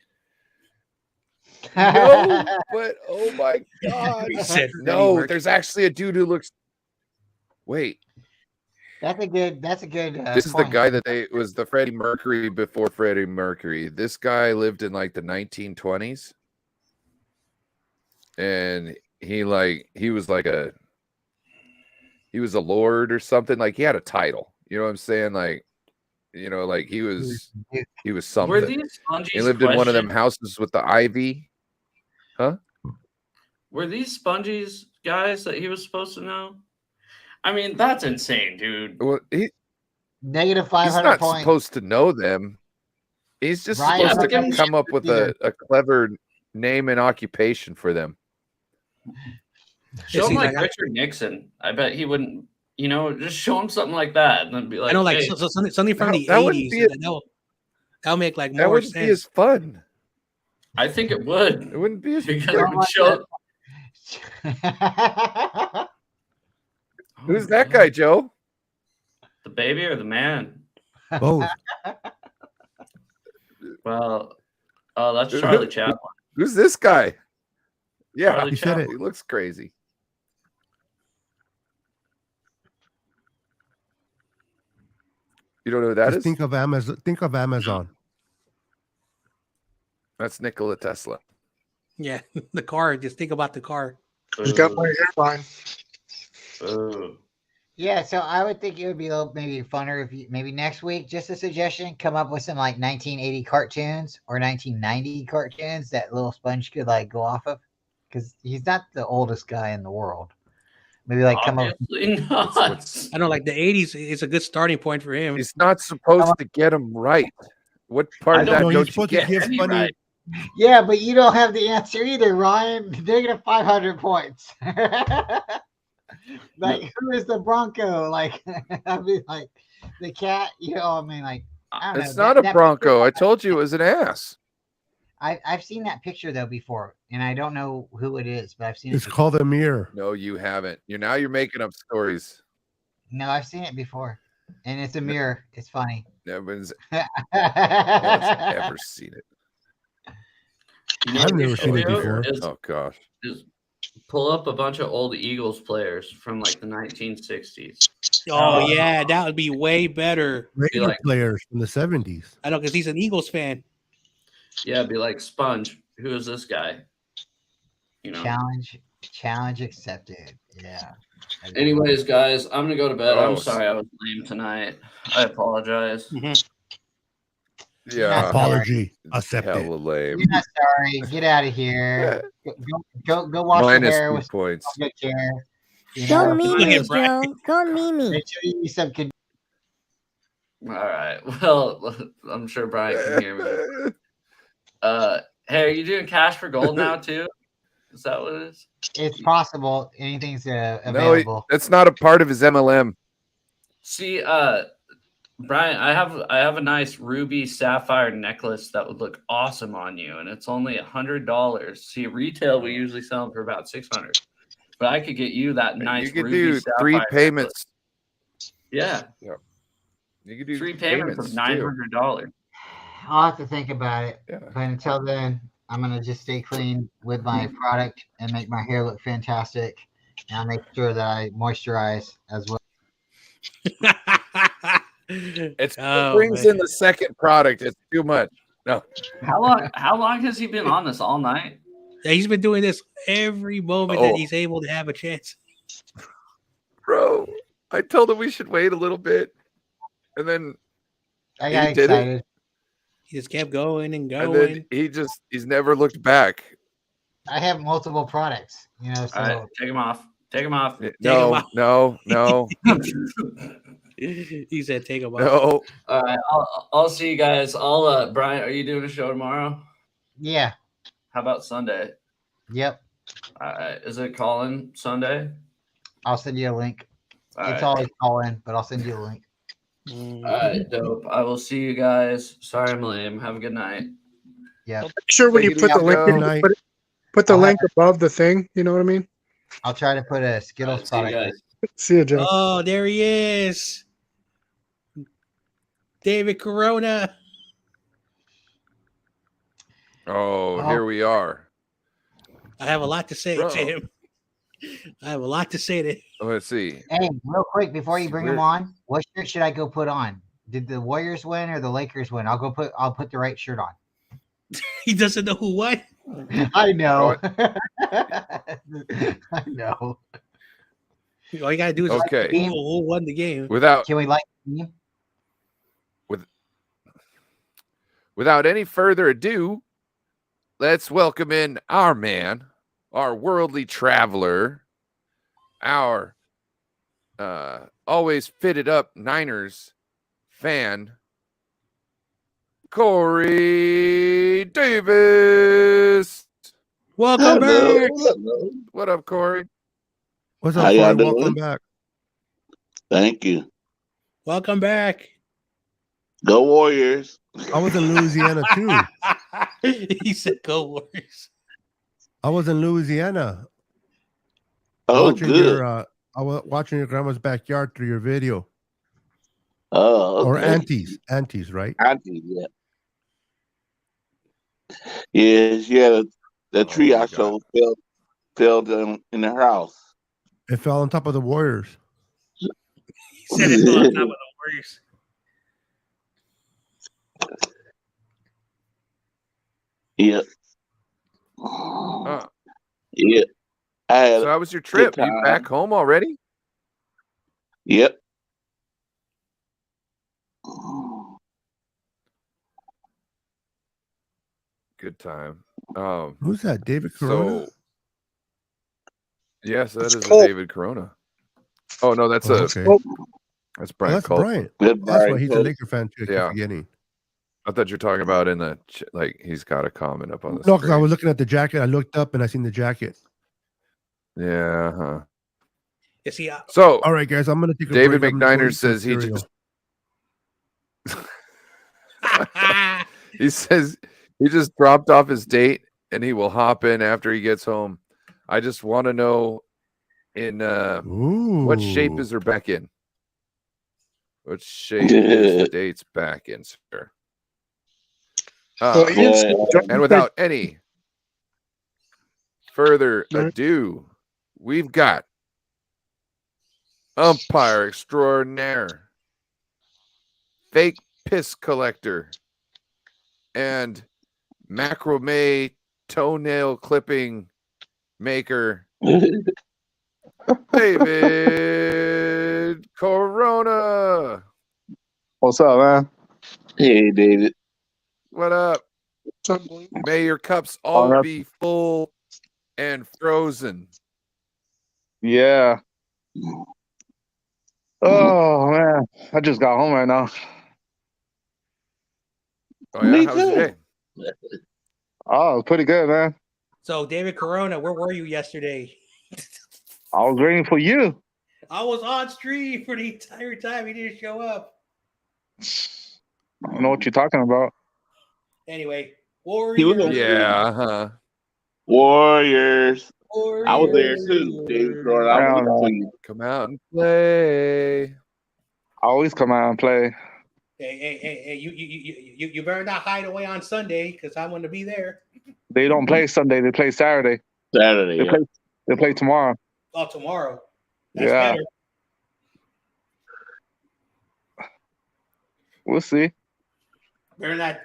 No, but oh my god. He said Freddie No, Mercury. there's actually a dude who looks. Wait, That's a good. this is the point. guy that it was the Freddie Mercury before Freddie Mercury. This guy lived in like the 1920s, and he was a lord or something. Like he had a title. You know what I'm saying? Like, you know, like he was Were something. these sponges? He lived in one of them questioned? houses with the ivy. Huh? Were these sponges guys that he was supposed to know? I mean, that's insane, dude. Well, Negative he's 500 not points. supposed to know them. He's just Ryan, supposed look at to him. come up with a clever name and occupation for them. Show him see, like like, Richard Nixon. I bet he wouldn't. You know, just show him something like that, and then be like, I know, like hey, something from the that wouldn't 80s. be That'll make like That more wouldn't be sense. as fun. I think it would It wouldn't be as because fun. it would show. Who's that guy, Joe? The baby or the man? Both. Well, that's Charlie Chaplin. Who's this guy? Yeah, Charlie He said it. he looks crazy. You don't know who that Just is? think of Amazon. Think of Amazon. That's Nikola Tesla. Yeah, the car. Just think about the car. Just got my hairline. Ooh. Yeah, so I would think it would be a little maybe funner if you maybe next week, just a suggestion, come up with some like 1980 cartoons or 1990 cartoons that little sponge could like go off of, because he's not the oldest guy in the world. Maybe like come up. Obviously not. I know, like the 80s is a good starting point for him. He's not supposed to get him right. What part I of don't that know, you're don't you supposed to get? give Any funny. right. Yeah, but you don't have the answer either, Ryan. Negative 500 points. Like, who is the Bronco? Like, I mean, like the cat. You know, I mean, like, I don't It's know. not a Bronco. I told you it was an ass. I've seen that picture though before, and I don't know who it is, but I've seen It's it. called a mirror. No, you haven't. You're making up stories. No, I've seen it before, and it's a mirror. It's funny. No one's ever seen it. You know I've what we never should seen it do before. Oh gosh. Is pull up a bunch of old Eagles players from like the 1960s. Oh yeah, that would be way better. Radio like- players from the 70s. I know, because he's an Eagles fan. Yeah, be like Sponge. Who is this guy? You know. Challenge accepted. Yeah. Anyways, guys, I'm gonna go to bed. Oh, I'm sorry I was lame tonight. I apologize. Yeah. Apology Hella accepted. lame. You're not sorry. Get out of here. Go wash your Minus hair 2 with points. some good care. You Go know, meet Look me, at Brian. Joe. Go meet me. make sure you use some con- All right. Well, I'm sure Brian can hear me. Hey, are you doing cash for gold now too? Is that what it is? It's possible. Anything's No, available. that's not a part of his MLM. See, Bryant, I have a nice ruby sapphire necklace that would look awesome on you, and it's only $100. See, retail we usually sell them for about $600, but I could get you that nice You could ruby do sapphire 3 necklace. payments. Yeah, Yeah. You could do 3 payments of too. $900. I'll have to think about it. Yeah. But until then, I'm gonna just stay clean with my product and make my hair look fantastic. And I'll make sure that I moisturize as well. It Oh, brings man. in the second product. It's too much. No. How long has he been on this? All night? Yeah, he's been doing this every moment that he's able to have a chance. Bro, I told him we should wait a little bit. And then I got he did excited. it. He just kept going and And going. then he's never looked back. I have multiple products, you know. So All right, take him off. Take him off. No. He said, "Take him off." No. All right, I'll see you guys. Brian, are you doing a show tomorrow? yeah, How about Sunday? yep. All right, is it Colin Sunday? I'll send you a link. All It's right. always calling, but I'll send you a link. All right, dope. I will see you guys. Sorry I'm lame. Have a good night. Yeah. Make sure when you Take it put the easy, link, Joe. in, put the I'll link above the thing. You know what I mean? I'll try to put a Skittles See you product. guys. See you, Joe. Oh, there he is, David Corona. Oh, here we are. I have a lot to say Bro. to him. I have a lot to say to him. Let's see. Hey, real quick before you bring Where- them on, what shirt should I go put on? Did the Warriors win or the Lakers win? I'll put the right shirt on. He doesn't know who won. I know. I know. All you gotta do is Okay. who won the game. Can we like the team? Without any further ado, let's welcome in our man, our worldly traveler, our always fitted up Niners fan, Korey Davis. Welcome back. What up, Korey? What's How up, y'all Corey? Welcome doing? back. Thank you. Welcome back. Go Warriors. I was in Louisiana too. He said, "Go Warriors." I was in Louisiana. Oh, watching good. I was watching your grandma's backyard through your video. Oh, Or okay. aunties, right? Auntie, yeah. Yes, yeah. The tree actually fell down in her house. It fell on top of the Warriors. He said it fell on top of the Warriors. Yep. Yeah. I had So how was your trip? good You back time. home already? Yep. Good time. Who's that? David Corona? So yes, that It's is Culp. a David Corona. Oh no, that's okay. that's Oh, Bryant that's Culp. Bryant. Good That's why Brian he's a Culp. Laker fan too. I keep Yeah. forgetting. I thought you're talking about in the like he's got a comment up on the No, because I screen. was looking at the jacket. I looked up and I seen the jacket. Yeah. Huh. You see, So All right, guys, I'm gonna take a David break. I'm just gonna McNiner eat some says he cereal. just he says he just dropped off his date and he will hop in after he gets home. I just want to know in what shape Ooh. is Rebecca in? What shape is the date's back in, sir? Well, Ian's- And without any further ado, we've got umpire extraordinaire, fake piss collector, and macrame toenail clipping maker, David Corona. What's up, man? Hey, David. What up? May your cups Oh, all that's- be full and frozen. Yeah. Oh man, I just got home right now. Oh yeah, how was your day? Oh, it was pretty good, man. so David Corona, where were you yesterday? I was waiting for you. I was on stream for the entire time. He didn't show up. I don't know what you're talking about. Anyway, He was Warriors. Yeah. Warriors. I was there Warriors. too, David Jordan. I I was don't know. for you. Come out and play. I always come out and play. Hey, you better not hide away on Sunday because I'm going to be there. They don't play Sunday. They play Saturday. Saturday. They Yeah. play. They play tomorrow. Oh, tomorrow. That's Yeah. better. We'll see. Better not.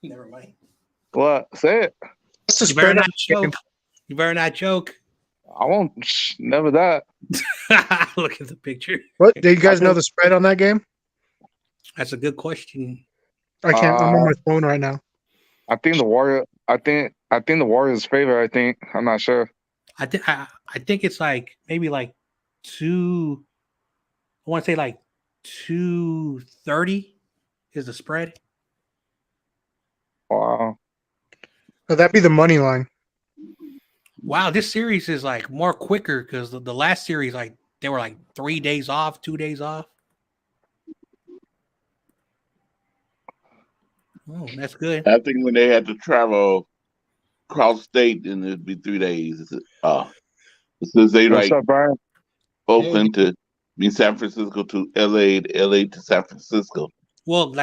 Never mind. What? Say it. What's the You better spread? not joke. You better not joke. I won't. Never that. Look at the picture. What? Do you guys know the spread on that game? That's a good question. I can't. I'm on my phone right now. I think the Warrior. I think the Warriors favor. I think. I'm not sure. I think it's like maybe like 2. I want to say like 230 is the spread. Wow. Could that be the money line? Wow, this series is like more quicker because the last series, like they were like 3 days off, 2 days off. Oh, that's good. I think when they had to travel cross state, then it'd be 3 days. Since they What's like up, Brian? Oakland to be San Francisco to LA to San Francisco. Well,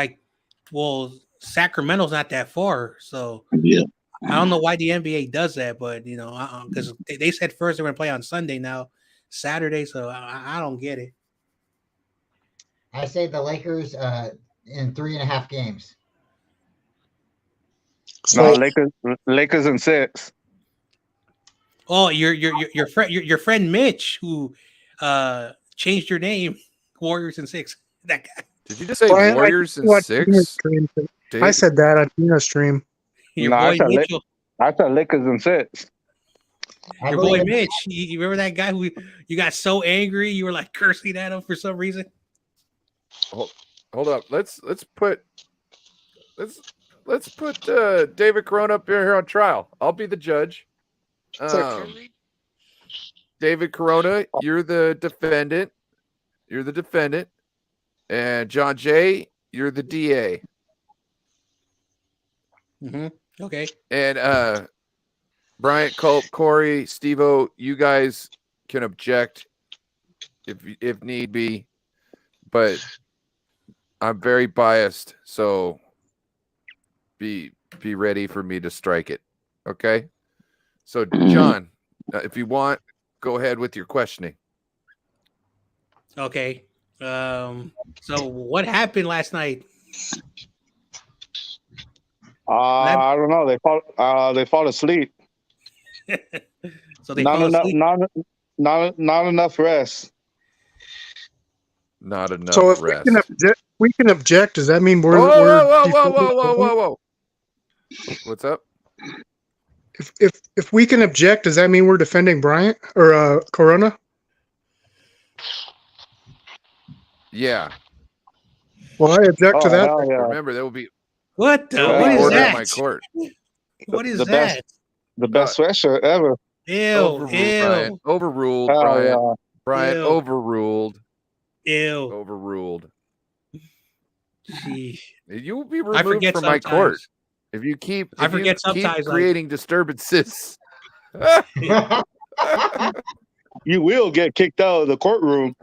Sacramento's not that far, so Yeah. I don't know why the NBA does that, but you know, because they said first they're going to play on Sunday, now Saturday, so I don't get it. I say the Lakers in 3.5 games. No, Lakers in 6. Oh, your friend Mitch who changed your name, Warriors in 6. That guy. Did you just say Brian, Warriors in watched 6? Tina's stream. I said that on Tina's stream. Your No, boy Mitchell. I said Lakers in 6. Your boy Mitch. You remember that guy who you got so angry you were like cursing at him for some reason? Hold up. Let's put David Corona up here on trial. I'll be the judge. David Corona, you're the defendant. And Jon Jay, you're the DA. Mm-hmm. Okay. And Bryant, Culp, Korey, Steve-O, you guys can object if need be, but I'm very biased, so be ready for me to strike it. Okay? So, John, if you want, go ahead with your questioning. Okay. So what happened last night? I don't know. They fall asleep. So they not fall enough. asleep? Not enough rest. Not enough So if rest. we can object, does that mean we're whoa. What's up? If we can object, does that mean we're defending Bryant or Corona? Yeah. Well, I object to that. Yeah. Remember, there will be what is order that? in my court. What is the that? The best sweatshirt ever. Ew. Brian. Overruled, Oh, Brian. yeah. Brian, Ew. overruled. Ew. Overruled. Jeez. You will be I removed forget from my sometimes. court if you keep. I if you forget keep sometimes, like- creating disturbances. You will get kicked out of the courtroom.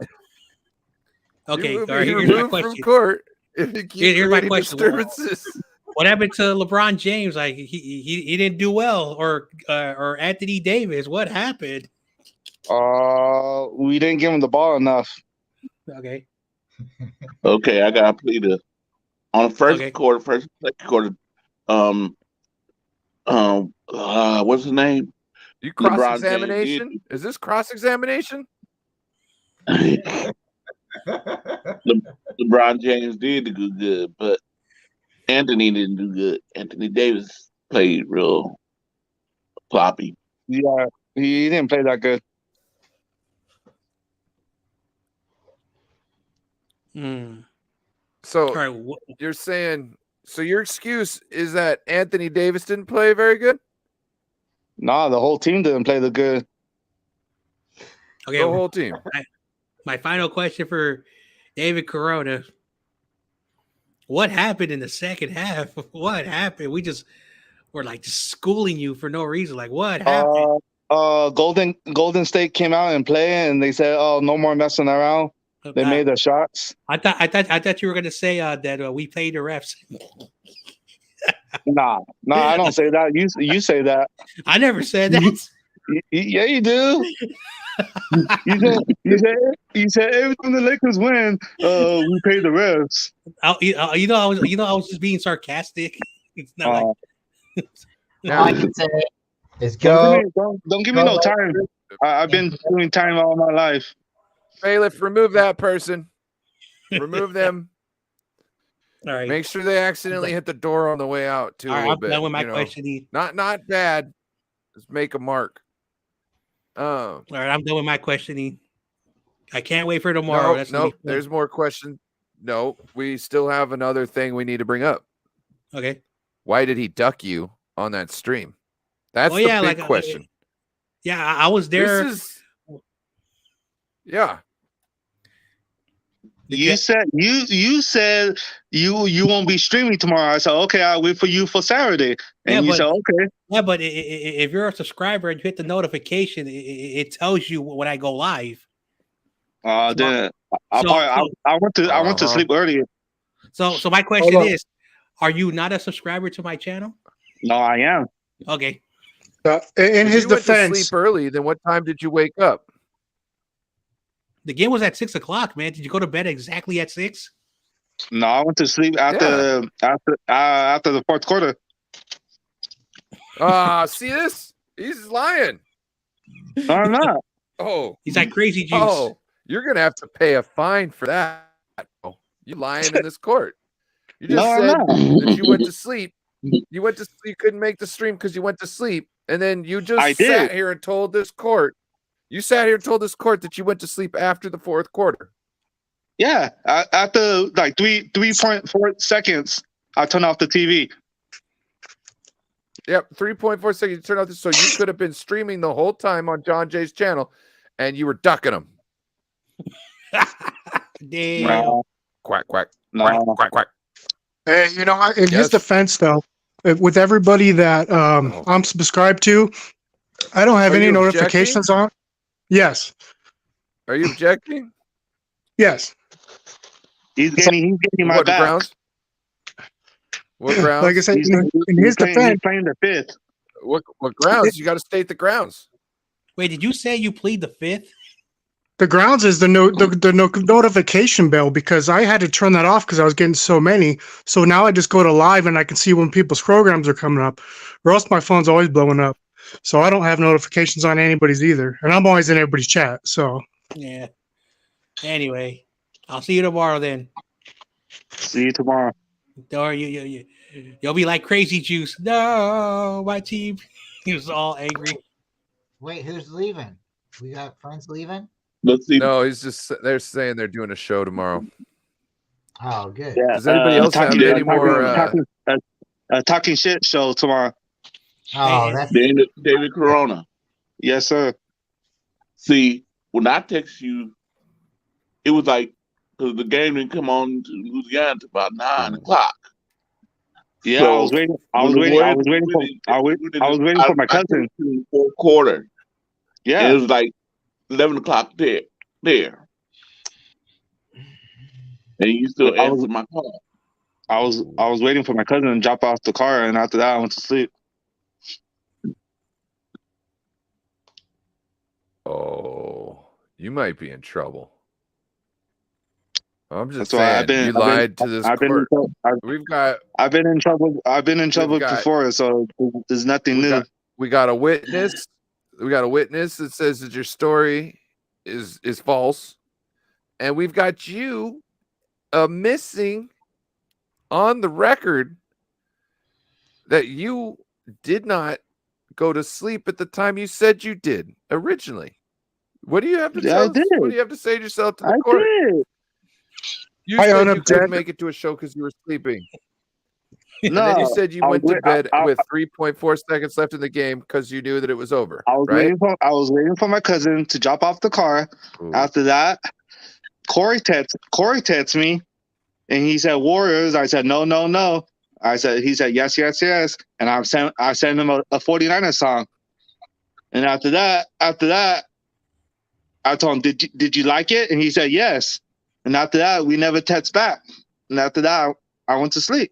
Okay, You will all right, be here's my removed from question. court if you keep Here's my creating question. disturbances. What happened to LeBron James? Like he didn't do well, or Anthony Davis? What happened? We didn't give him the ball enough. Okay. Okay, I gotta plead the on the second quarter. What's his name? You LeBron cross James examination? Is this cross examination? LeBron James did do good, but Anthony didn't do good. Anthony Davis played real floppy. Yeah, he didn't play that good. So you're saying your excuse is that Anthony Davis didn't play very good? Nah, the whole team didn't play the good. Okay, the whole team. My final question for David Corona: What happened in the second half? What happened? We're like just schooling you for no reason. Like, what happened? Golden State came out and played, and they said, "Oh, no more messing around." They made the shots. I thought you were gonna say that we paid the refs. Nah, I don't say that. You say that. I never said that. Yeah, you do. you said every time the Lakers win, we pay the refs. I was just being sarcastic. It's not like. All I can say is go. Don't give me no time. I've been doing time all my life. Bailiff, remove that person. Remove them. All right. Make sure they accidentally hit the door on the way out too. All right, a little I'm bit, done with my questioning. Not bad. Just make a mark. All right, I'm done with my questioning. I can't wait for tomorrow. No, there's more questions. No, we still have another thing we need to bring up. Okay. Why did he duck you on that stream? That's the big question. I was there. Yeah. You said you won't be streaming tomorrow. I said, okay, I'll wait for you for Saturday. And you said, okay. Yeah, but if you're a subscriber and you hit the notification, it tells you when I go live. I went to sleep earlier. So my question is, are you not a subscriber to my channel? No, I am. Okay. In his defense, went to sleep early. Then what time did you wake up? The game was at 6 o'clock, man. Did you go to bed exactly at 6? No, I went to sleep after the fourth quarter. See this? He's lying. No, I'm not. Oh, he's like Crazy Juice. Oh, you're gonna have to pay a fine for that. Oh, you lying in this court. You just said that you went to sleep. You went to sleep. You couldn't make the stream because you went to sleep, and then you just sat here and told this court. You sat here and told this court that you went to sleep after the fourth quarter. Yeah, after like 3.4 seconds, I turned off the TV. Yep, 3.4 seconds. You turned off so you could have been streaming the whole time on Jon Jay's channel, and you were ducking him. Damn. No. Quack quack. No. Quack quack quack. Hey, in his defense, though, with everybody that I'm subscribed to, I don't have any notifications on. Yes. Are you objecting? Yes. He's getting my back. Grounds? What grounds? Like I said, in his defense, he's playing the fifth. What grounds? You got to state the grounds. Wait, did you say you plead the fifth? The grounds is the notification bell, because I had to turn that off because I was getting so many. So now I just go to live and I can see when people's programs are coming up, or else my phone's always blowing up. So I don't have notifications on anybody's either, and I'm always in everybody's chat. So yeah. Anyway, I'll see you tomorrow then. See you tomorrow. Or you'll be like Crazy Juice. No, my team. He was all angry. Wait, who's leaving? We got friends leaving? No, they're saying they're doing a show tomorrow. Oh, good. Yeah, does anybody else have any more talking shit show tomorrow? Oh, that's David Corona. Yes, sir. See, when I text you, it was like, because the game didn't come on to Louisiana until about 9 o'clock. Yeah, So, I was waiting for my cousin. Fourth quarter. Yeah, and it was like 11 o'clock there, and you still answered my call. I was waiting for my cousin to drop off the car, and after that, I went to sleep. Oh, you might be in trouble. I'm just saying, you lied to this court. I've been in trouble before, so there's nothing new. We got a witness. We got a witness that says that your story is false, and we've got you missing on the record that you did not go to sleep at the time you said you did originally. What do you have to tell us? What do you have to say to yourself to the court? Did. You said you couldn't make it to a show because you were sleeping. And then you said you went to bed with 3.4 seconds left in the game because you knew that it was over. I was waiting for my cousin to drop off the car. Ooh. After that, Korey texts me And he said Warriors. I said no, no, no. He said yes, yes, yes. And I sent him a 49er song. And after that, I told him, did you like it? And he said yes. And after that, we never text back. And after that, I went to sleep.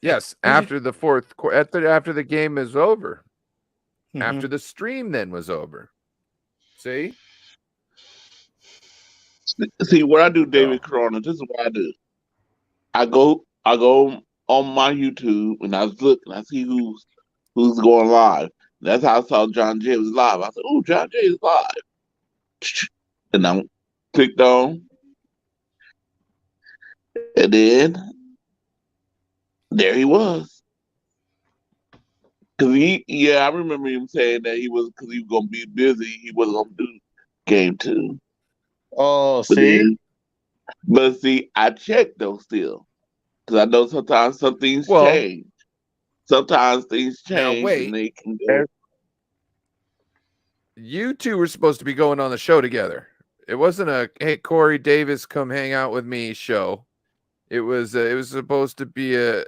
Yes, after the fourth quarter, after the game is over, Mhm. after the stream then was over. See, what I do, David Corona. This is what I do. I go on my YouTube and I look and I see who's going live. That's how I saw Jon Jay was live. I said, "Oh, Jon Jay is live," and I clicked on, and then there he was. Cause I remember him saying that because he was gonna be busy, he wasn't gonna do game 2. Oh, see? But see, I checked though still, because I know sometimes some things change. Sometimes things change, now wait. and they can go. You two were supposed to be going on the show together. It wasn't a "Hey, Corey Davis, come hang out with me" show. It was supposed to be a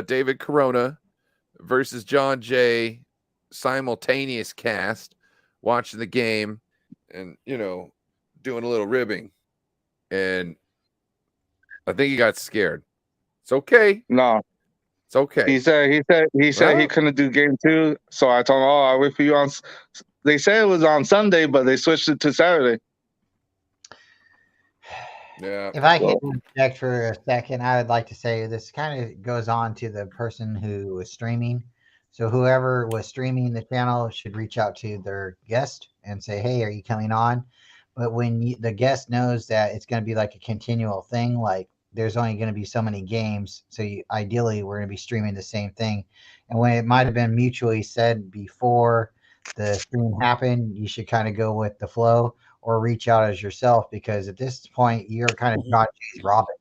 David Corona versus Jon Jay simultaneous cast, watching the game and doing a little ribbing. And I think he got scared. It's okay. No. It's okay. He said he couldn't do game 2. So I told him, I'll wait for you on. They said it was on Sunday, but they switched it to Saturday. Yeah. If I can interject for a second, I would like to say this kind of goes on to the person who was streaming. So whoever was streaming the channel should reach out to their guest and say, "Hey, are you coming on?" But when the guest knows that it's going to be like a continual thing, like there's only going to be so many games, so ideally we're going to be streaming the same thing. And when it might have been mutually said before the stream happened, you should kind of go with the flow or reach out as yourself, because at this point you're kind of Jon Jay's Robin.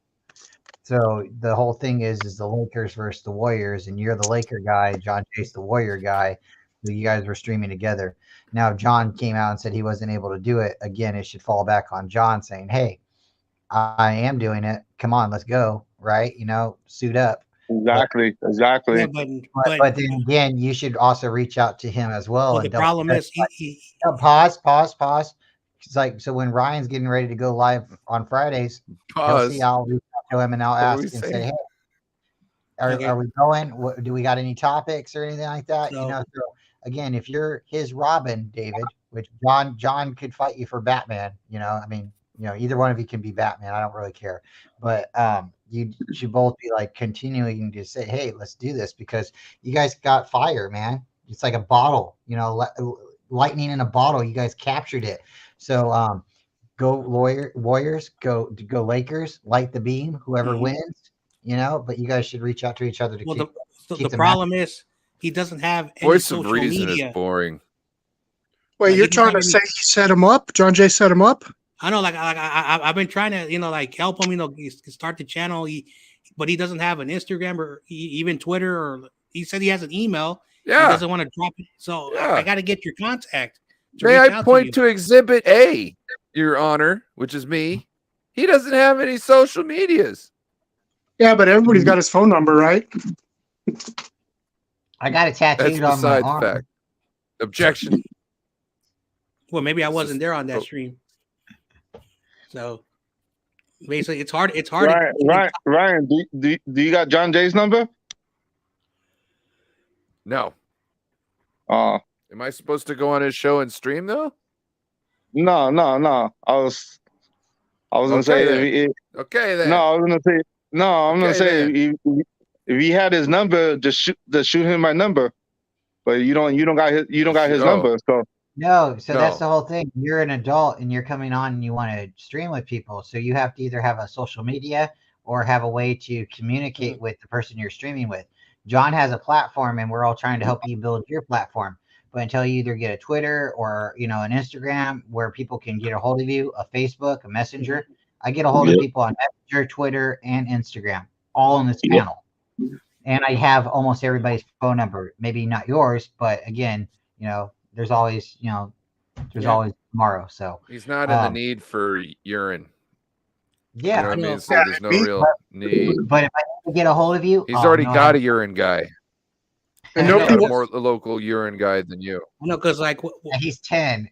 So the whole thing is the Lakers versus the Warriors, and you're the Laker guy, Jon Jay's the Warrior guy. So you guys were streaming together. Now Jon came out and said he wasn't able to do it. Again, it should fall back on Jon saying, "Hey, I am doing it. Come on, let's go." Right? Suit up. Exactly. Yeah, But then again, you should also reach out to him as well. Well, and the problem is pause. It's like, so when Ryan's getting ready to go live on Fridays, he'll see, I'll reach out to him and I'll ask and say, "Hey, are we going? Do we got any topics or anything like that?" So again, if you're his Robin, David, which Jon could fight you for Batman, either one of you can be Batman. I don't really care. But you should both be like continuing to say, "Hey, let's do this," because you guys got fire, man. It's like a bottle, lightning in a bottle. You guys captured it. So go Warriors, go Lakers, light the beam, whoever wins, but you guys should reach out to each other to keep the problem is he doesn't have any Voice social of reason media. is boring. Wait, you're trying to say he set him up? Jon Jay set him up? I know, I've been trying to, help him, start the channel. But he doesn't have an Instagram or even Twitter, or he said he has an email. Yeah. He doesn't want to drop it. So I got to get your contact. May I point to Exhibit A, Your Honor, which is me? He doesn't have any social medias. Yeah, but everybody's got his phone number, right? I got it tattooed on my arm. Fact. Objection. Well, maybe I wasn't there on that stream. So basically, it's hard. It's hard. Ryan, do you got Jon Jay's number? No. Am I supposed to go on his show and stream though? No. I was gonna say. Okay then. No, I was gonna say. No, I'm gonna say if he had his number, just shoot him my number. But you don't got his number. So no. That's the whole thing. You're an adult and you're coming on and you want to stream with people. So you have to either have a social media or have a way to communicate with the person you're streaming with. Jon has a platform and we're all trying to help you build your platform. But until you either get a Twitter or, an Instagram where people can get a hold of you, a Facebook, a Messenger. I get a hold of people on Messenger, Twitter, and Instagram, all in this panel. And I have almost everybody's phone number. Maybe not yours, but again, there's always, always tomorrow. So He's not in the need for urine. Yeah, you know what I mean. So there's no real need. But if I need to get a hold of you, He's already got a urine guy. And He's nobody got wa- more local urine guy than you. No, because like he's 10.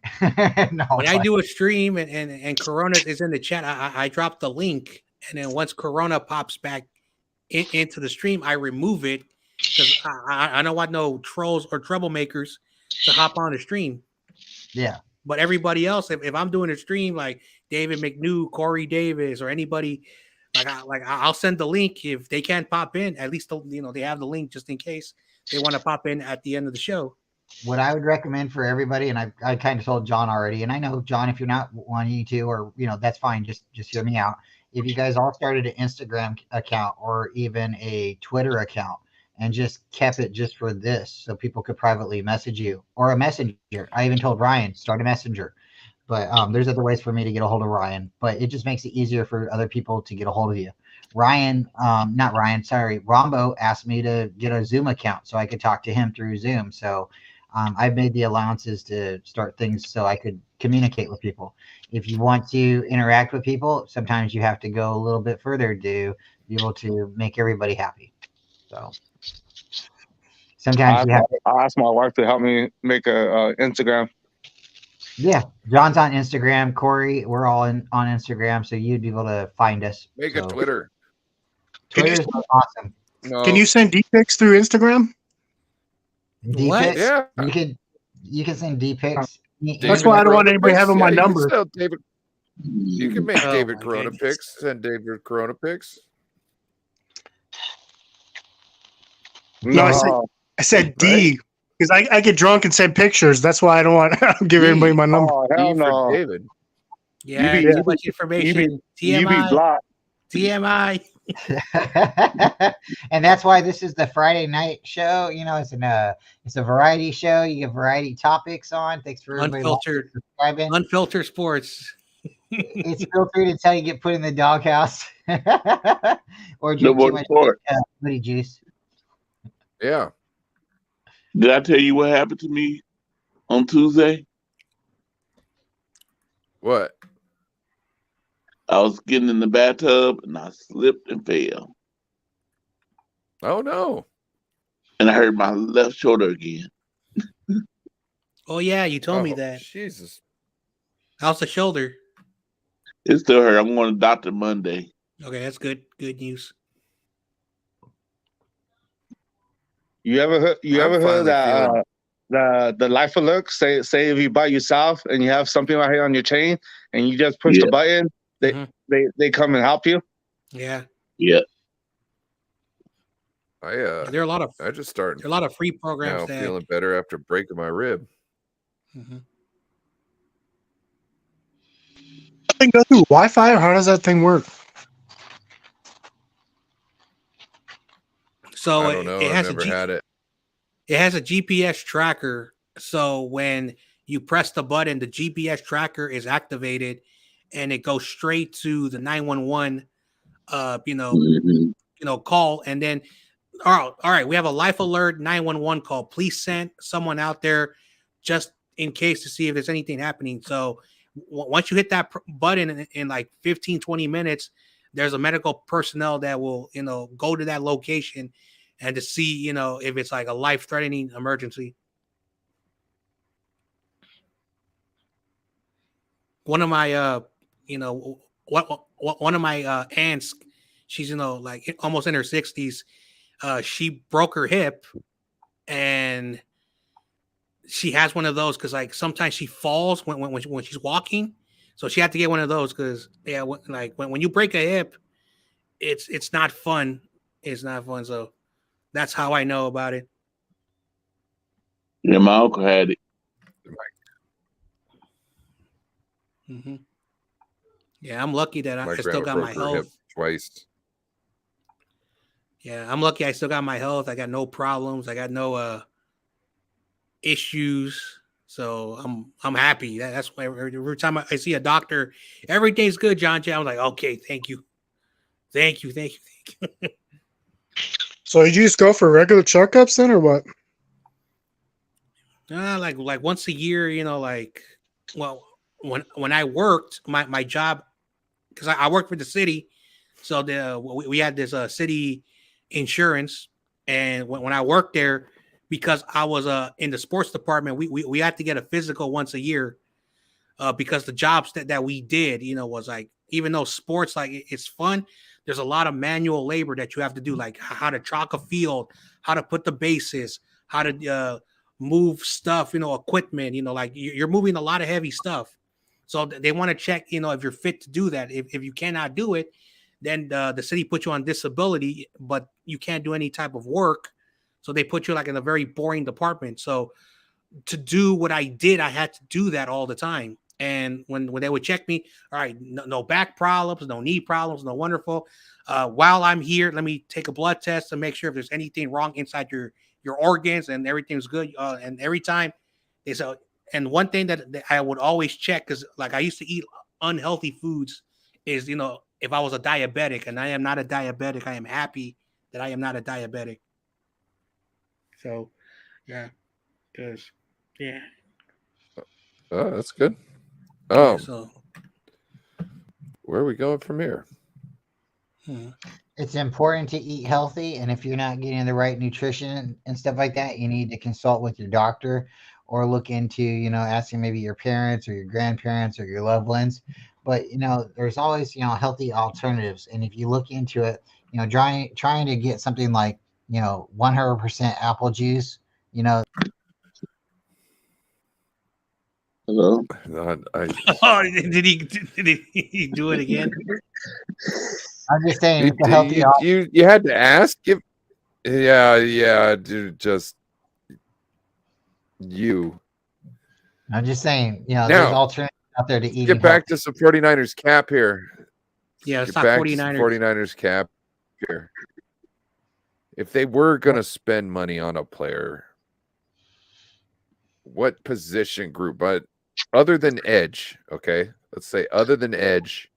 No, when I do a stream and Corona is in the chat, I drop the link, and then once Corona pops back into the stream, I remove it because I don't want no trolls or troublemakers to hop on the stream. Yeah. But everybody else, if I'm doing a stream like David McNew, Corey Davis, or anybody, I'll send the link if they can't pop in. At least they have the link just in case they want to pop in at the end of the show. What I would recommend for everybody, and I kind of told John already, and I know John, if you're not wanting to, or that's fine. Just hear me out. If you guys all started an Instagram account or even a Twitter account and just kept it just for this, so people could privately message you or a messenger. I even told Ryan start a messenger, but there's other ways for me to get a hold of Ryan. But it just makes it easier for other people to get a hold of you. Rombo asked me to get a Zoom account so I could talk to him through Zoom. So I've made the allowances to start things so I could communicate with people. If you want to interact with people, sometimes you have to go a little bit further to be able to make everybody happy. So sometimes I'll ask my wife to help me make a Instagram. Yeah, John's on Instagram. Corey, we're all on Instagram, so you'd be able to find us. Make a Twitter. Twitter's awesome. No. Can you send D pics through Instagram? D-pics? Yeah. You can send D-pics. That's why I don't want anybody having my number. You can make David Corona pics. Send David Corona pics. No, I said D because I get drunk and send pictures. That's why I don't want to give anybody my number. Oh, hell no. David. Yeah, too much information. TMI. TMI. And that's why this is the Friday night show. It's a variety show. You get variety topics on. Thanks for Unfiltered sports. It's filtered until you get put in the doghouse or drink No too much booty juice. Yeah. Did I tell you what happened to me on Tuesday? What? I was getting in the bathtub and I slipped and fell. Oh no. And I hurt my left shoulder again. Oh yeah, you told me that. Jesus. How's the shoulder? It still hurt. I'm going to the doctor Monday. Okay, that's good. Good news. You ever heard that the life alert say if you bite yourself and you have something right here on your chain and you just push the button, they come and help you? Yeah. Yeah. There are a lot of I just started. There are a lot of free programs Now feeling better after breaking my rib. I think go through Wi-Fi, or how does that thing work? So I don't know. it has I've never had it. It has a GPS tracker. So when you press the button, the GPS tracker is activated, and it goes straight to the 911. Call, and then all right, we have a life alert 911 call. Please send someone out there just in case to see if there's anything happening. So once you hit that button in like 15, 20 minutes, there's a medical personnel that will, go to that location and to see, if it's like a life-threatening emergency. One of my, one of my aunts, she's, like almost in her 60s. She broke her hip, and she has one of those because like sometimes she falls when she's walking, so she had to get one of those because like when you break a hip, it's not fun. It's not fun. So that's how I know about it. Yeah, my uncle had it. Mm-hmm. Yeah, I'm lucky that I still got my grandma broke her hip health. twice. Yeah, I'm lucky I still got my health. I got no problems. I got no issues. So I'm happy. That's why every time I see a doctor, everything's good, Jon Jay. I'm like, okay, thank you. Thank you. So did you just go for regular checkups then, or what? Like once a year, when I worked my job, because I worked for the city, so we had this city insurance, and when I worked there, because I was in the sports department, we had to get a physical once a year, because the jobs that we did, was like, even though sports, like, it's fun, there's a lot of manual labor that you have to do, like how to chalk a field, how to put the bases, how to move stuff, equipment, like you're moving a lot of heavy stuff. So they want to check, if you're fit to do that. If you cannot do it, then the city puts you on disability, but you can't do any type of work. So they put you like in a very boring department. So to do what I did, I had to do that all the time. And when they would check me, all right, no back problems, no knee problems, no wonderful. While I'm here, let me take a blood test to make sure if there's anything wrong inside your organs and everything's good. And every time they said, and one thing that I would always check, because like I used to eat unhealthy foods, is if I was a diabetic, and I am not a diabetic, I am happy that I am not a diabetic. So, yeah, because yeah. Oh, that's good. Yeah, so where are we going from here? It's important to eat healthy, and if you're not getting the right nutrition and stuff like that, you need to consult with your doctor or look into, asking maybe your parents or your grandparents or your loved ones. But there's always healthy alternatives, and if you look into it, trying to get something like 100% apple juice, Hello. Oh, did he do it again? I'm just saying, it's a healthy. You had to ask. Yeah, dude, just you. I'm just saying, Now, there's alternatives out there to eating. Get back to some 49ers cap here. Yeah, let's get talk back 49ers. 49ers cap here. If they were going to spend money on a player, what position group? But other than edge, okay? Let's say other than edge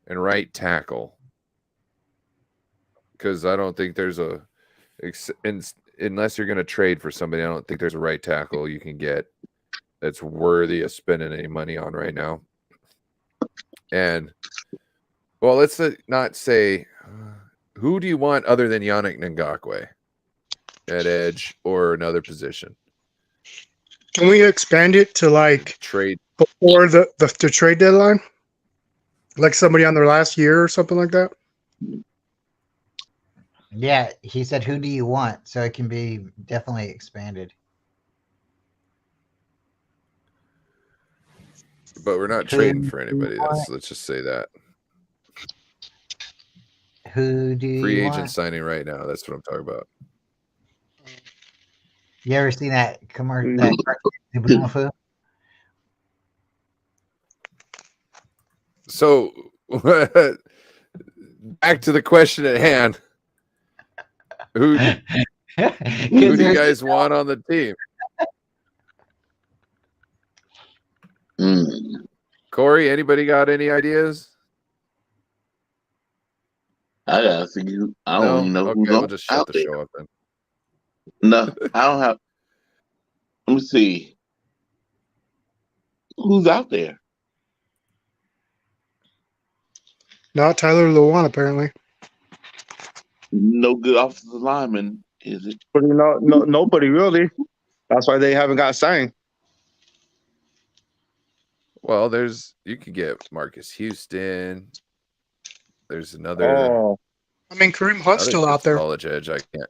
and right tackle. Because I don't think there's unless you're going to trade for somebody, I don't think there's a right tackle you can get that's worthy of spending any money on right now. And, well, let's not say, who do you want other than Yannick Ngakoue at edge or another position? Can we expand it to like trade before the trade deadline? Like somebody on their last year or something like that? Yeah, he said, who do you want? So it can be definitely expanded. But we're not trading for anybody. Let's just say that. Who do you Free agent want? signing right now. That's what I'm talking about. You ever seen that commercial? That So back to the question at hand. Who do you guys want on the team? Korey, anybody got any ideas? I gotta see you. I don't even know who's we'll just shut out the there. show up then. No, I don't have. Let me see. Who's out there? Not Tyler Lewan, apparently. No good offensive lineman, is it? Nobody really. That's why they haven't got signed. Well, you could get Marcus Houston. There's another. Oh, I mean, Kareem Hunt's still out there. College edge. I can't.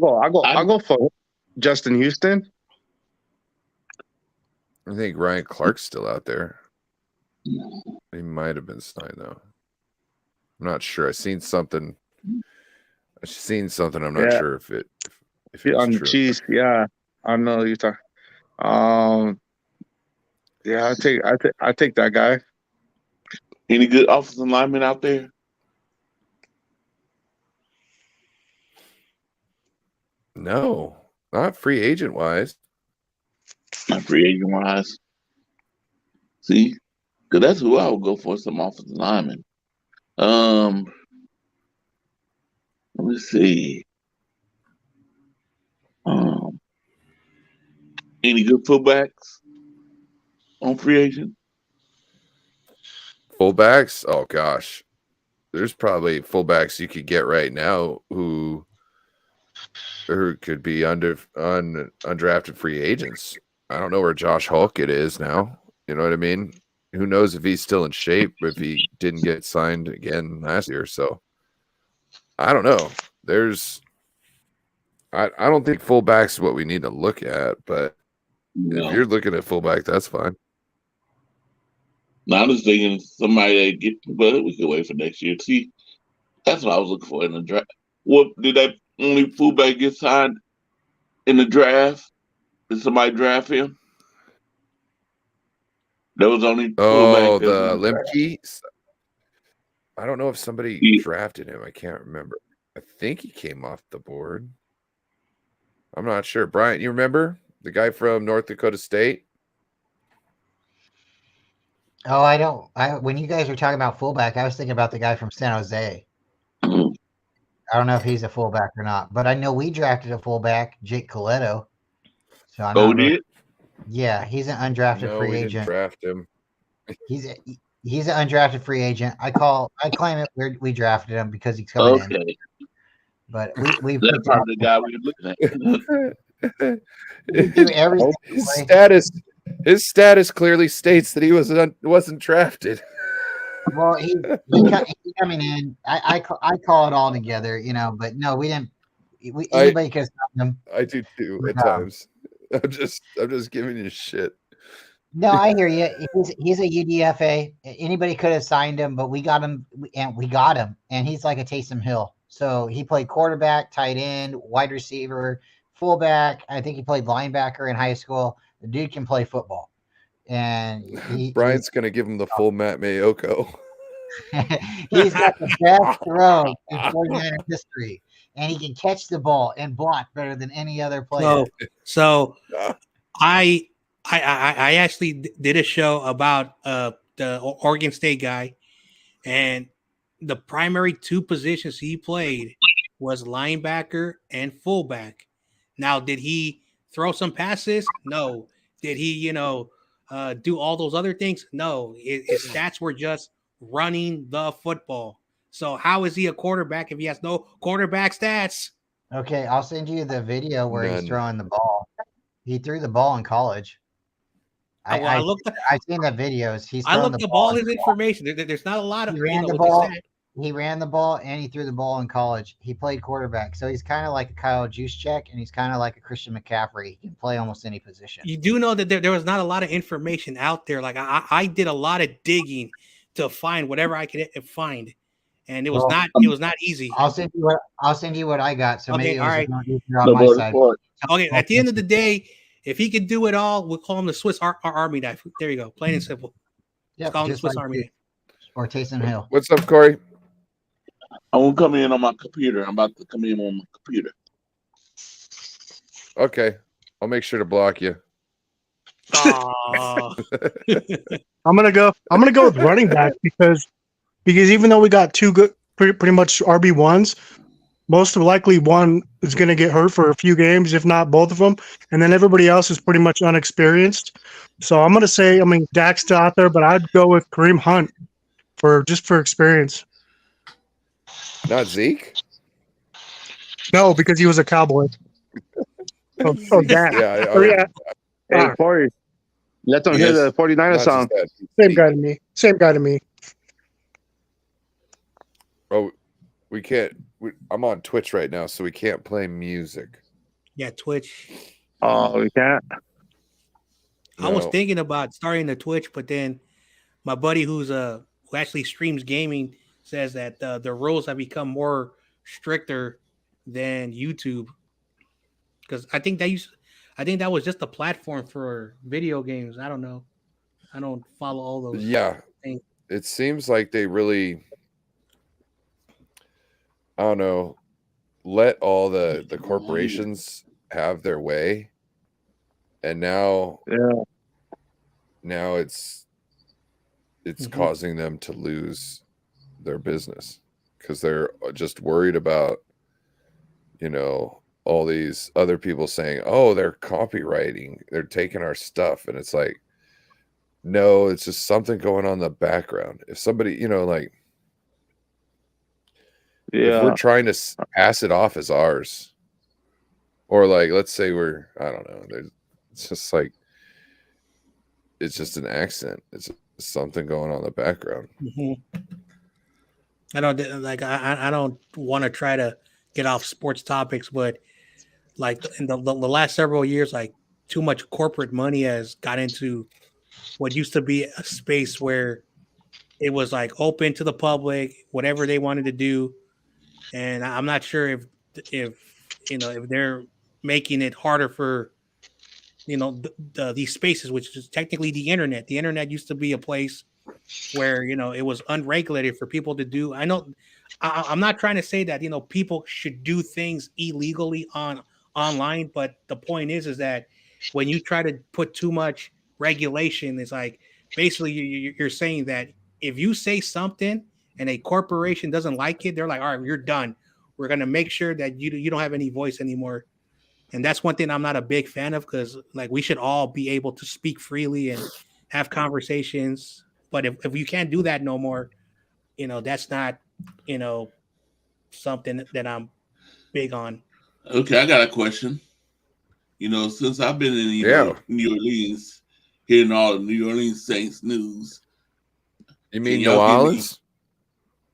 I'll go for Justin Houston. I think Ryan Clark's still out there. He might have been signed though. I'm not sure. I've seen something. I'm not sure if it on true. cheese. Yeah, I know you're talking. Yeah, I take that guy. Any good offensive linemen out there? No, not free agent wise. Not free agent wise. See, because that's who I would go for, some offensive linemen. Let me see. Any good fullbacks on free agent? Fullbacks? Oh gosh. There's probably fullbacks you could get right now who could be undrafted free agents. I don't know where Josh Hulkett is now. You know what I mean? Who knows if he's still in shape if he didn't get signed again last year. So I don't know. I don't think fullback's what we need to look at, but if you're looking at fullback, that's fine. Now I'm just thinking somebody that get, but we can wait for next year. See, that's what I was looking for in the draft. What did that only fullback get signed in the draft? Did somebody draft him? There was only fullback. The Limke. I don't know if somebody drafted him. I can't remember. I think he came off the board. I'm not sure. Bryant, you remember the guy from North Dakota State? Oh, I don't. When you guys were talking about fullback, I was thinking about the guy from San Jose. I don't know if he's a fullback or not, but I know we drafted a fullback, Jake Coletto. So I'm not really, yeah, he's an undrafted free agent. Didn't draft him. He's an undrafted free agent. I claim it. We drafted him because he's coming in. But we that's probably the guy we were looking at. His status clearly states that he wasn't drafted. Well, he coming in. I call it all together, you know. But no, we didn't. Anybody could stop him. I do too at times. I'm just giving you shit. No, I hear you. He's a UDFA. Anybody could have signed him, but we got him, and he's like a Taysom Hill. So he played quarterback, tight end, wide receiver, fullback. I think he played linebacker in high school. The dude can play football. And Bryant's going to give him the full Matt Mayoko. He's got the best throw in 49er history. And he can catch the ball and block better than any other player. So I actually did a show about the Oregon State guy, and the primary two positions he played was linebacker and fullback. Now, did he throw some passes? No. Did he, do all those other things? No. His stats were just running the football. So how is he a quarterback if he has no quarterback stats? Okay, I'll send you the video where he's throwing the ball. He threw the ball in college. I've seen the videos. I looked up all his information. There's not a lot of. He ran the ball. He ran the ball and he threw the ball in college. He played quarterback, so he's kind of like a Kyle Juszczyk, and he's kind of like a Christian McCaffrey. He can play almost any position. You do know that there was not a lot of information out there. Like I did a lot of digging to find whatever I could find, and it was not easy. I'll send you what I got. So okay, maybe all right. On my side. Okay, at the end of the day, if he could do it all, we'll call him the Swiss Army knife. There you go, plain and simple. Yep, call him the Swiss Army knife. Or Taysom Hill. What's up, Korey? I won't come in on my computer. I'm about to come in on my computer. Okay, I'll make sure to block you. I'm gonna go with running back because even though we got two good, pretty much RB1s, most likely one is gonna get hurt for a few games, if not both of them, and then everybody else is pretty much unexperienced. So I'm gonna say, Dak's still out there, but I'd go with Kareem Hunt for experience. Not Zeke? No, because he was a Cowboy. Dak. Hey, Korey, let them hear the 49er song. Same guy to me. Oh, we can't. I'm on Twitch right now, so we can't play music. Yeah, Twitch. Oh, we can't? I was thinking about starting the Twitch, but then my buddy who actually streams gaming says that the rules have become more stricter than YouTube, because I think that was just a platform for video games. I don't know. I don't follow all those. Yeah, things. It seems like they really, I don't know, let all the corporations have their way, and now it's causing them to lose their business because they're just worried about all these other people saying, oh, they're copywriting, they're taking our stuff, and it's like, No, it's just something going on in the background. If somebody, like if we're trying to pass it off as ours, or like let's say I don't know, it's just like it's just an accent. It's just something going on in the background. I don't want to try to get off sports topics, but like in the last several years, like too much corporate money has got into what used to be a space where it was like open to the public, whatever they wanted to do. And I'm not sure if they're making it harder for these spaces, which is technically the internet. The internet used to be a place where it was unregulated for people to do. I'm not trying to say that people should do things illegally online, but the point is that when you try to put too much regulation, it's like basically you're saying that if you say something and a corporation doesn't like it, they're like, all right, you're done. We're gonna make sure that you don't have any voice anymore. And that's one thing I'm not a big fan of, because like we should all be able to speak freely and have conversations. But if you can't do that no more, that's not, something that I'm big on. Okay, I got a question. Since I've been in New Orleans, hearing all the New Orleans Saints news. You mean New Orleans?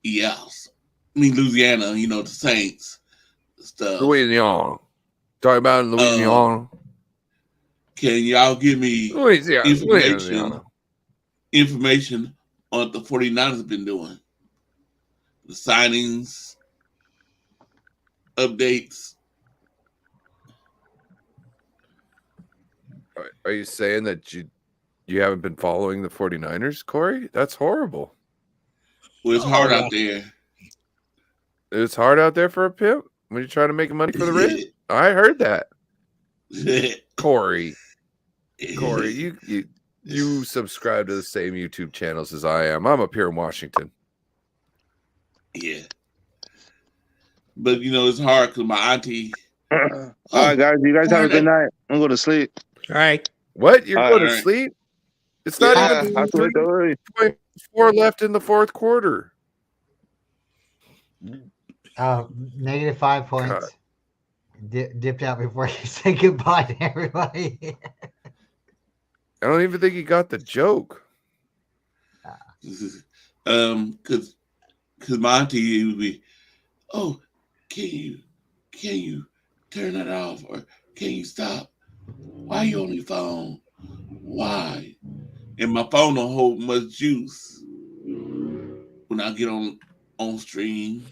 Yes. I mean Louisiana, the Saints stuff. Louisiana. Talking about Louisiana. Can y'all give me information on what the 49ers have been doing? The signings, updates. Are you saying that you haven't been following the 49ers, Korey? That's horrible. Well, it's hard out there. It's hard out there for a pimp when you're trying to make money for the Raiders. I heard that. Korey, you subscribe to the same YouTube channels as I am. I'm up here in Washington. Yeah. But, it's hard because my auntie... All right, guys. You guys have a good night. I'm going to sleep. All right. What? You're going to sleep? It's not even 3.4 left in the fourth quarter. Negative 5 points. Dipped out before you say goodbye to everybody. I don't even think he got the joke. Because my auntie would be, oh, can you turn that off, or can you stop? Why you on your phone? Why? And my phone don't hold much juice when I get on stream.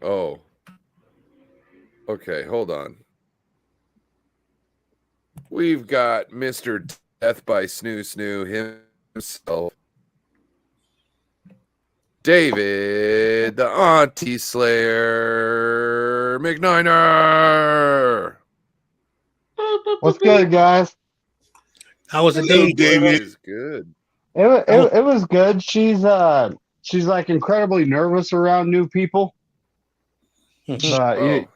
Oh. Okay, hold on. We've got Mr. Death by Snoo himself. David, the Auntie Slayer, McNiner. What's good, guys? How was the day, David? It's good. It was good. She's like incredibly nervous around new people. But I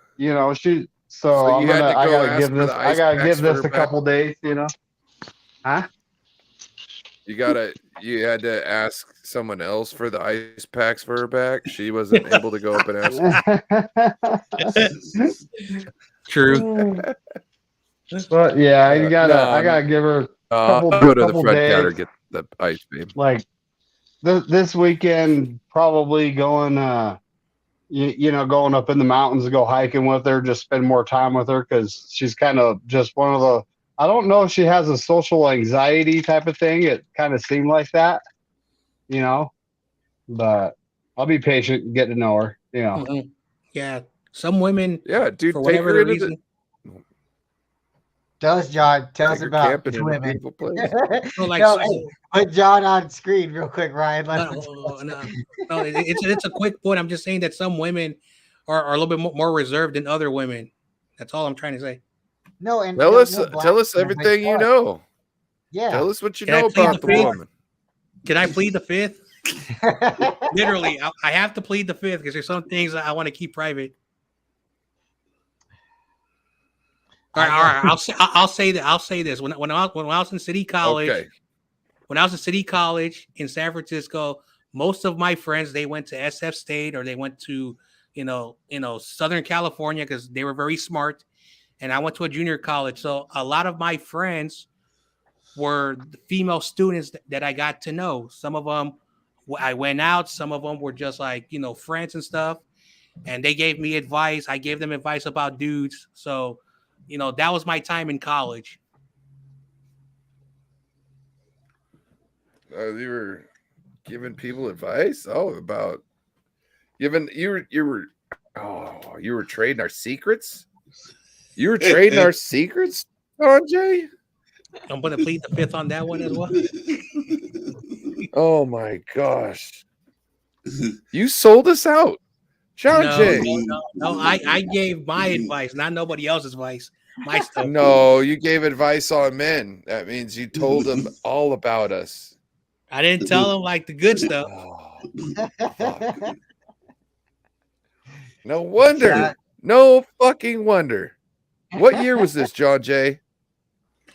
gotta give this a couple days, Huh? You had to ask someone else for the ice packs for her back. She wasn't able to go up and ask. True. But yeah, I gotta give her a couple. Go to the front days. counter, get the ice beam. Like this weekend, probably going going up in the mountains to go hiking with her, just spend more time with her, because she's kind of just one of the. I don't know if she has a social anxiety type of thing. It kind of seemed like that, but I'll be patient and get to know her, Mm-hmm. Yeah. Some women, dude, for whatever the reason. Tell us, John. Tell us about women. Put John on screen real quick, Ryan. No, it's a quick point. I'm just saying that some women are a little bit more reserved than other women. That's all I'm trying to say. No, and tell us everything you know. Yeah, tell us what you know about the woman. Can I plead the fifth? Literally, I have to plead the fifth because there's some things I want to keep private. All right. I'll say that. I'll say this. When I was in City College, Okay. when I was in City College in San Francisco, most of my friends, they went to SF State or they went to, Southern California because they were very smart. And I went to a junior college. So a lot of my friends were the female students that I got to know. Some of them I went out. Some of them were just like, friends and stuff. And they gave me advice. I gave them advice about dudes. So, that was my time in college. You were giving people advice? Oh, about you were trading our secrets? You were trading our secrets, Jon Jay? I'm going to plead the fifth on that one as well. Oh my gosh. You sold us out. Jon Jay. No. I gave my advice, not nobody else's advice. My stuff. No, you gave advice on men. That means you told them all about us. I didn't tell them like the good stuff. No wonder. No fucking wonder. What year was this, Jon Jay?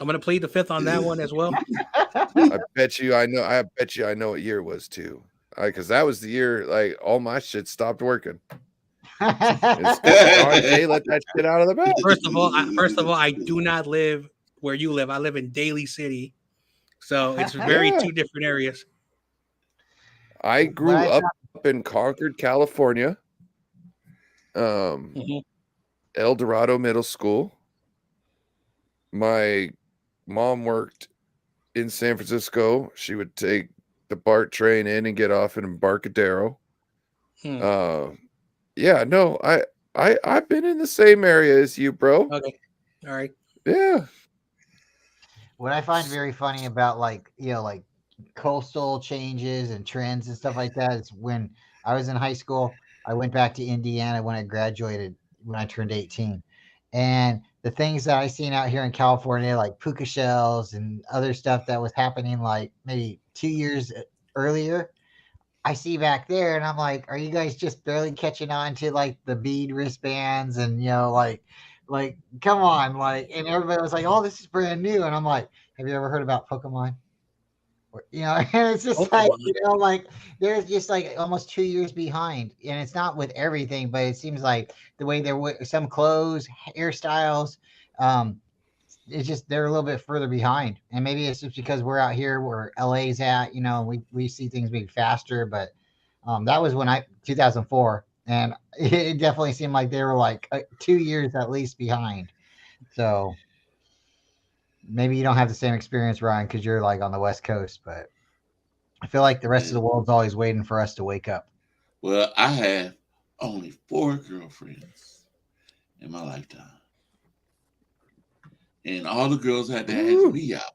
I'm gonna plead the fifth on that one as well. I bet you I know what year it was too. Because that was the year like all my shit stopped working. Jon Jay let that shit out of the bag. First of all, I do not live where you live. I live in Daly City, so it's very two different areas. I grew up in Concord, California. El Dorado Middle School. My mom worked in San Francisco. She would take the BART train in and get off in Embarcadero. I've been in the same area as you, bro. Okay. All right. Yeah. What I find very funny about like coastal changes and trends and stuff like that is when I was in high school, I went back to Indiana when I graduated, when I turned 18. And the things that I seen out here in California, like puka shells and other stuff that was happening like maybe 2 years earlier, I see back there and I'm like, are you guys just barely catching on to like the bead wristbands and, like come on, like, and everybody was like, oh, this is brand new. And I'm like, have you ever heard about Pokemon? And it's just like, like they're just like almost 2 years behind, and it's not with everything, but it seems like the way they're some clothes, hairstyles, it's just they're a little bit further behind. And maybe it's just because we're out here where LA's at, we see things maybe faster, but that was when 2004, and it definitely seemed like they were like 2 years at least behind. So maybe you don't have the same experience, Ryan, because you're like on the West Coast, but I feel like the rest of the world's always waiting for us to wake up. Well, I have only 4 girlfriends in my lifetime. And all the girls had to ask me out.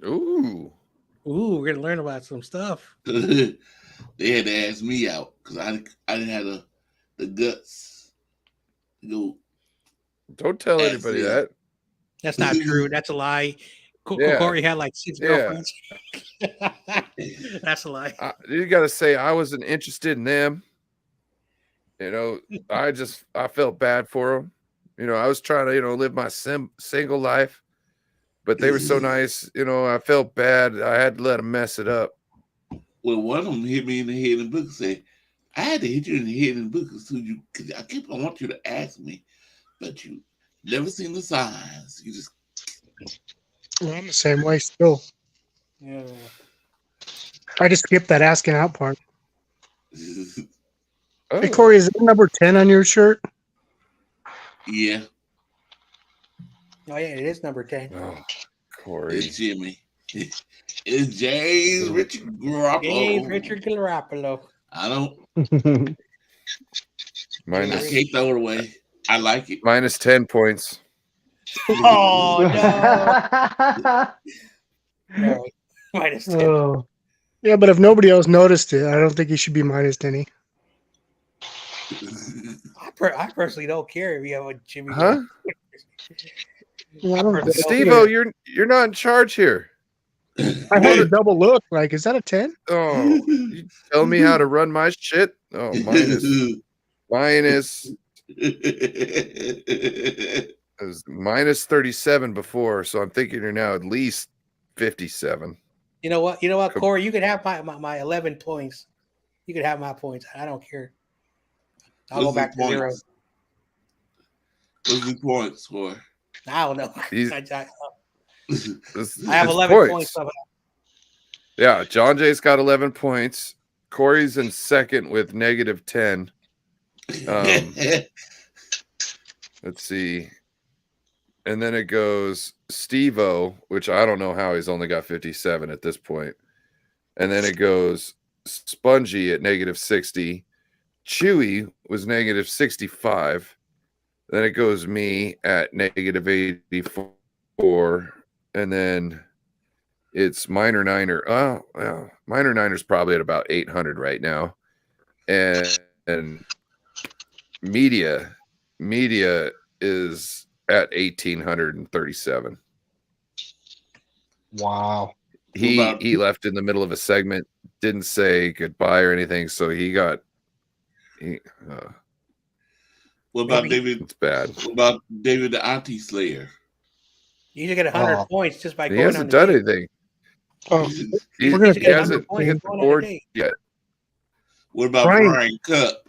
Ooh, we're gonna learn about some stuff. They had to ask me out because I didn't have the guts to go. Don't tell anybody that. That's not true. That's a lie. Korey had like 6 girlfriends. That's a lie. You got to say I wasn't interested in them. I felt bad for them. I was trying to, live my single life, but they were so nice. I felt bad. I had to let them mess it up. Well, one of them hit me in the head in the book and said, I had to hit you in the head in the book because I want you to ask me, but you never seen the signs. You just. Well, I'm the same way still. Yeah. I just skipped that asking out part. Oh. Hey, Korey, is there number 10 on your shirt? Yeah. Oh, yeah, it is number 10. Oh, Korey. It's Jimmy. It's James Richard Garoppolo. James Richard Garoppolo. I don't. Minus. I can't throw it away. I like it. Minus 10 points. Oh, no. Minus 10. Oh. Yeah, but if nobody else noticed it, I don't think he should be minus any. I personally don't care if you have a Jimmy. Huh? Well, Steve-O, you're not in charge here. I had a double look. Like, is that a 10? Oh, you tell me how to run my shit? Oh, minus. It was minus 37 before, so I'm thinking you're now at least 57. You know what, Korey? You could have my 11 points. You could have my points. I don't care. I'll go back to 0. What's the points for? I don't know. I This have is 11 points. Yeah, Jon Jay's got 11 points. Korey's in second with negative 10. Let's see. And then it goes Steve-O, which I don't know how he's only got 57 at this point. And then it goes Spongy at negative 60. Chewy was negative 65. Then it goes me at negative 84. And then it's Minor Niner. Oh, well, Minor Niner's probably at about 800 right now. And Media is at 1,837. Wow. He left in the middle of a segment, didn't say goodbye or anything, so he got what about David? It's bad. What about David the Auntie Slayer? You should get 100 points just by He going hasn't on done the anything. Oh, He hasn't hit the board yet. What about Brian Cup?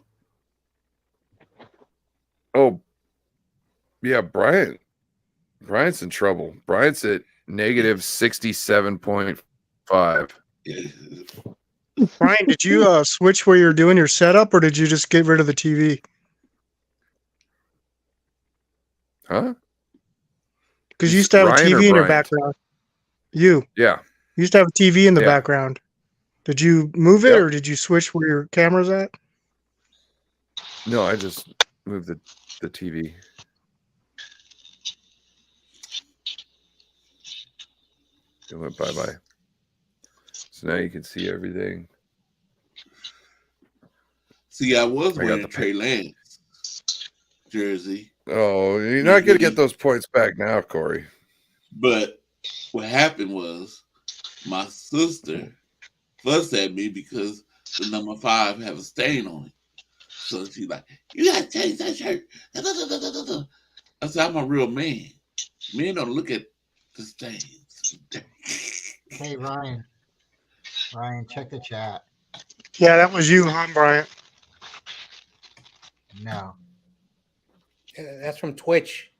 Oh, yeah, Bryant's in trouble. Bryant's at negative 67.5. Brian, did you switch where you're doing your setup, or did you just get rid of the TV? Huh? Because you used to have a Ryan or TV in your Bryant? background. Yeah. You used to have a TV in the Yeah. background. Did you move it, or did you switch where your camera's at? No, I just moved the TV. It went bye-bye. So now you can see everything. See, I was I got wearing the Trey Lance jersey. Oh, you're not going to get those points back now, Korey. But what happened was my sister fussed at me because the number 5 have a stain on it. So she's like, "You gotta change that shirt." I said, "I'm a real man. Men don't look at the stains." Hey, Ryan. Ryan, check the chat. Yeah, that was you, huh, Brian? No. That's from Twitch.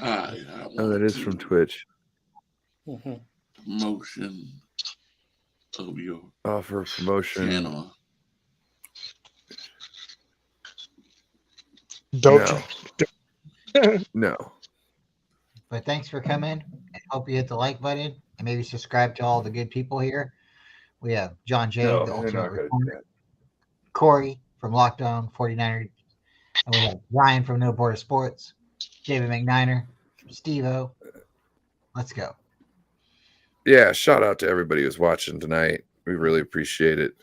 Oh, that is from Twitch. Promotion of your Offer promotion. channel. Don't. No. But thanks for coming. I hope you hit the like button and maybe subscribe to all the good people here. We have Jon Jay, No, the they're Ultimate not gonna do Reformer, Korey from Lockdown 49er, and we have Ryan from No Border Sports, David McNiner, Steve-O. Let's go. Yeah, shout out to everybody who's watching tonight. We really appreciate it.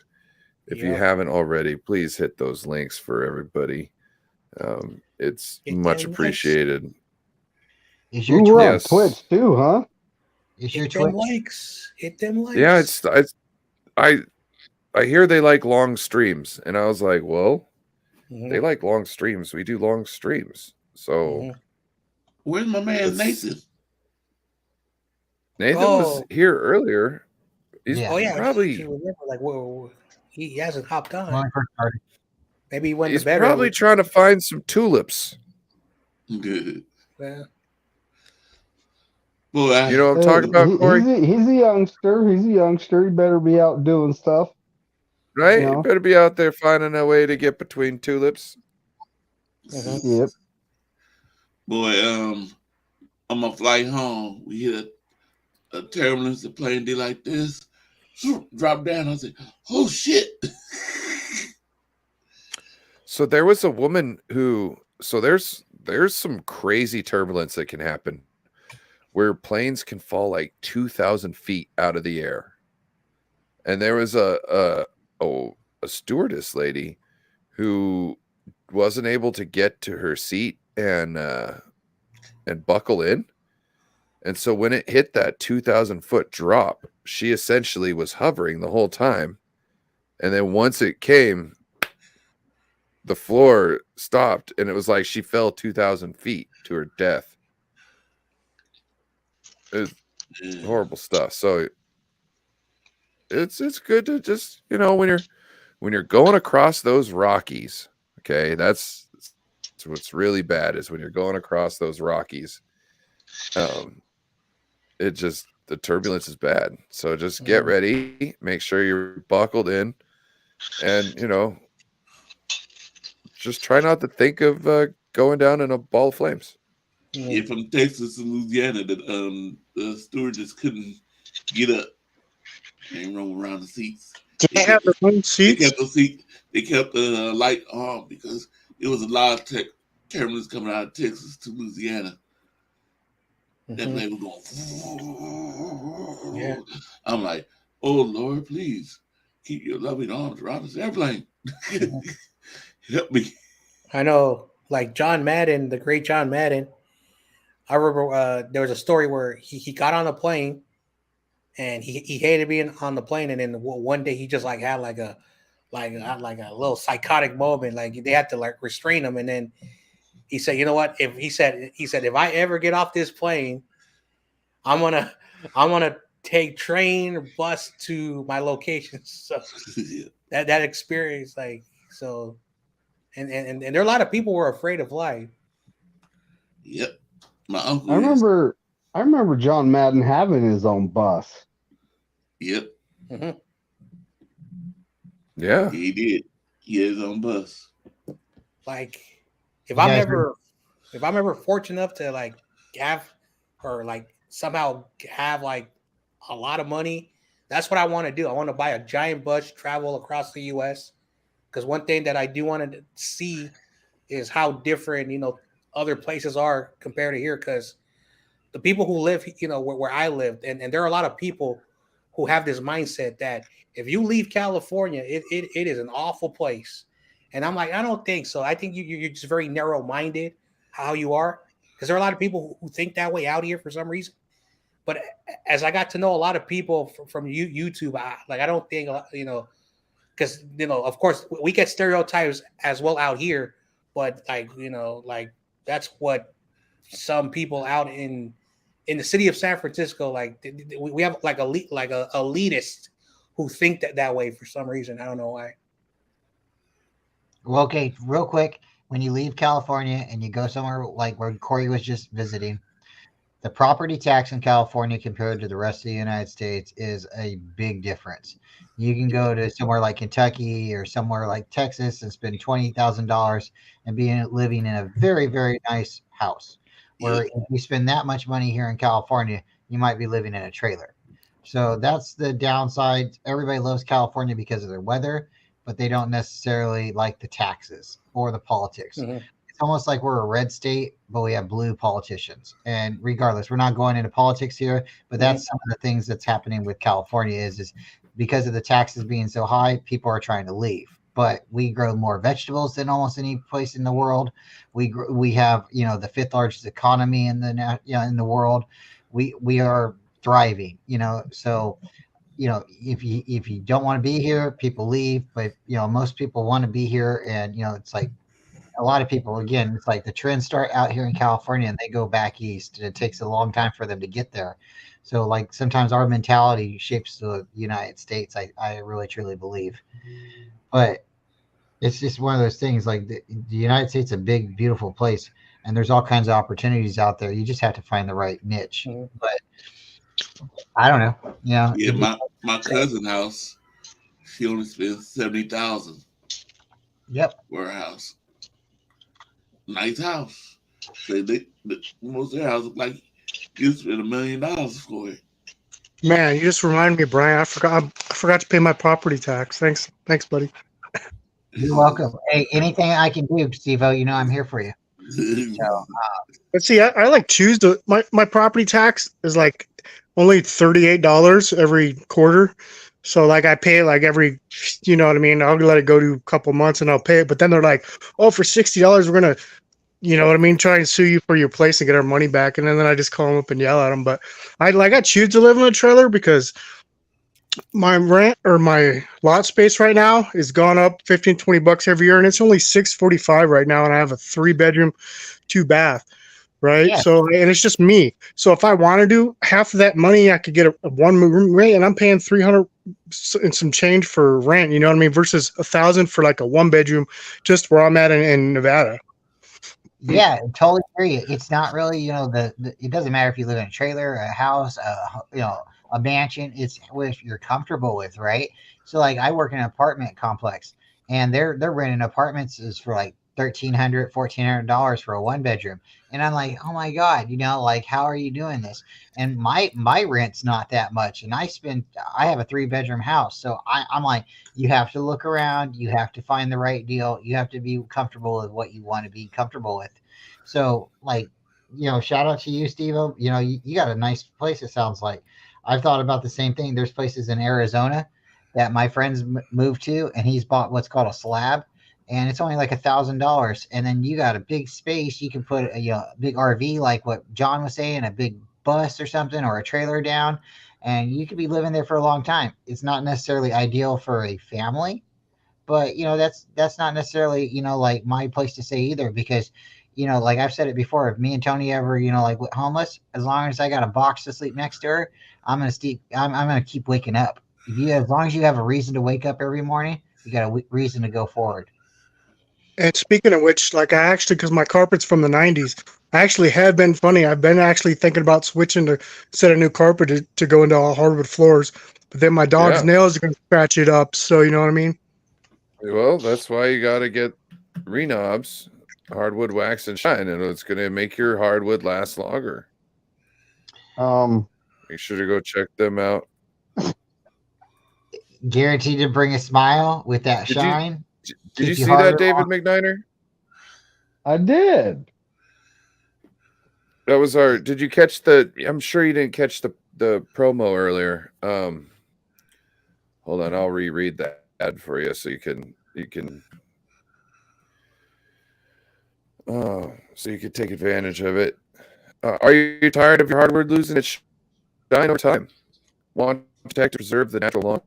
If you haven't already, please hit those links for everybody. It's much appreciated. Is your Ooh, we're on Yes. Twitch too, huh? Is your Hit them Twitch? likes. Hit them likes. Yeah, I hear they like long streams, and I was like, well, they like long streams. We do long streams. So Where's my man Nathan? Nathan was here earlier. He's probably I remember, like, whoa, he hasn't hopped on. Maybe he went he's to bed. probably trying to find some tulips. Good. Yeah. Boy, You know what I'm talking about, Korey? He's a youngster. He's a youngster. He better be out doing stuff. Right? You know? You better be out there finding a way to get between tulips. Yep. Boy, on my flight home, we hit a turbulence. The plane did like this, drop down. I said, "Oh shit!" So there was a woman who. So there's some crazy turbulence that can happen, where planes can fall like 2,000 feet out of the air. And there was a stewardess lady who wasn't able to get to her seat and buckle in. And so when it hit that 2,000 foot drop, she essentially was hovering the whole time. And then once it came, the floor stopped, and it was like she fell 2,000 feet to her death. It's horrible stuff. So it's good to just, you know, when you're going across those Rockies, okay, that's what's really bad is when you're going across those Rockies. It just, the turbulence is bad. So just get ready, make sure you're buckled in, and, you know, just try not to think of going down in a ball of flames. Yeah, from Texas to Louisiana, the stewardess couldn't get up and roam around the seats. They have their own seats. They kept the light on because it was a lot of terminals coming out of Texas to Louisiana. That plane was going. Yeah. I'm like, oh Lord, please keep your loving arms around this airplane. Help me. I know, like John Madden, the great John Madden. I remember there was a story where he got on a plane, and he hated being on the plane, and then one day he just like had like a little psychotic moment, like they had to like restrain him, and then he said, you know what? If he said if I ever get off this plane, I'm gonna take train or bus to my location. So that experience, like, so, and there are a lot of people who are afraid of flying. Yep. My uncle. I remember John Madden having his own bus. Yep. Mm-hmm. Yeah. He did. He had his own bus. Like, if I'm ever fortunate enough to like have, or like somehow have like a lot of money, that's what I want to do. I want to buy a giant bus, travel across the U.S. Because one thing that I do want to see is how different, you know, other places are compared to here. Because the people who live, you know, where I lived, and there are a lot of people who have this mindset that if you leave California, it is an awful place. And I'm like, I don't think so. I think you're just very narrow-minded how you are, because there are a lot of people who think that way out here for some reason. But as I got to know a lot of people from YouTube, I don't think, you know, because, you know, of course we get stereotypes as well out here, but like, you know, like that's what some people out in the city of San Francisco, like we have like elitists who think that way for some reason. I don't know why. Well, okay, real quick, when you leave California and you go somewhere like where Korey was just visiting, the property tax in California compared to the rest of the United States is a big difference. You can go to somewhere like Kentucky or somewhere like Texas and spend $20,000 and be living in a very, very nice house. Where if you spend that much money here in California, you might be living in a trailer. So that's the downside. Everybody loves California because of their weather, but they don't necessarily like the taxes or the politics. Mm-hmm. It's almost like we're a red state, but we have blue politicians. And regardless, we're not going into politics here, but that's some of the things that's happening with California is because of the taxes being so high, people are trying to leave. But we grow more vegetables than almost any place in the world. We have, you know, the fifth largest economy in the world. We are thriving, you know. So, you know, if you don't want to be here, people leave. But you know, most people want to be here, and you know, it's like a lot of people. Again, it's like the trends start out here in California and they go back east, and it takes a long time for them to get there. So, like sometimes our mentality shapes the United States. I really truly believe. But it's just one of those things, like the United States is a big, beautiful place, and there's all kinds of opportunities out there. You just have to find the right niche. But I don't know. Yeah. My cousin house, she only spends $70,000. Yep. For a house. Nice house. So most of their houses look like you spent $1 million for it. Man, you just reminded me, Brian. I forgot to pay my property tax. Thanks, buddy. You're welcome. Hey, anything I can do, Steve-O, you know I'm here for you. So, but see, I like choose to my property tax is like only $38 every quarter. So like I pay it like every, you know what I mean? I'll let it go to a couple months and I'll pay it. But then they're like, oh, for $60, we're gonna, you know what I mean, try and sue you for your place and get our money back. And then I just call them up and yell at them. But I choose to live in a trailer because My rent or my lot space right now is gone up 15, 20 bucks every year, and it's only $645 right now, and I have a 3-bedroom, 2-bath. Right. Yeah. So, and it's just me. So if I want to do half of that money, I could get a 1 room rent, and I'm paying 300 and some change for rent. You know what I mean? Versus 1,000 for like a 1-bedroom, just where I'm at in Nevada. Yeah, totally agree. It's not really, it doesn't matter if you live in a trailer, a house, a mansion. It's what you're comfortable with, right? So, like, I work in an apartment complex, and they're renting apartments is for like $1,300, $1,400 for a 1-bedroom, and I'm like, oh my god, like, how are you doing this? And my rent's not that much, and I have a 3-bedroom house, so I'm like, you have to look around, you have to find the right deal, you have to be comfortable with what you want to be comfortable with. So, like, shout out to you, Steve. You got a nice place, it sounds like. I've thought about the same thing. There's places in Arizona that my friends moved to, and he's bought what's called a slab, and it's only like $1,000. And then you got a big space. You can put a big RV, like what John was saying, a big bus or something, or a trailer down, and you could be living there for a long time. It's not necessarily ideal for a family, but that's not necessarily like my place to say either, because like I've said it before, if me and Tony ever like went homeless, as long as I got a box to sleep next to her, I'm gonna keep waking up. As long as you have a reason to wake up every morning, you got a reason to go forward. And speaking of which, like, I actually, because my carpet's from the 90s, I actually have been funny. I've been actually thinking about switching to set a new carpet to go into all hardwood floors. But then my dog's Yeah. nails are going to scratch it up. So, you know what I mean? Well, that's why you got to get Renobs, hardwood wax and shine, and it's going to make your hardwood last longer. Make sure to go check them out. Guaranteed to bring a smile with that shine. Did you see that, David McNiner? I did. That was our. Did you catch the? I'm sure you didn't catch the promo earlier. Hold on, I'll reread that ad for you so you can. So you can take advantage of it. Are you tired of your hardwood losing its shine over time? Want to protect and preserve the natural,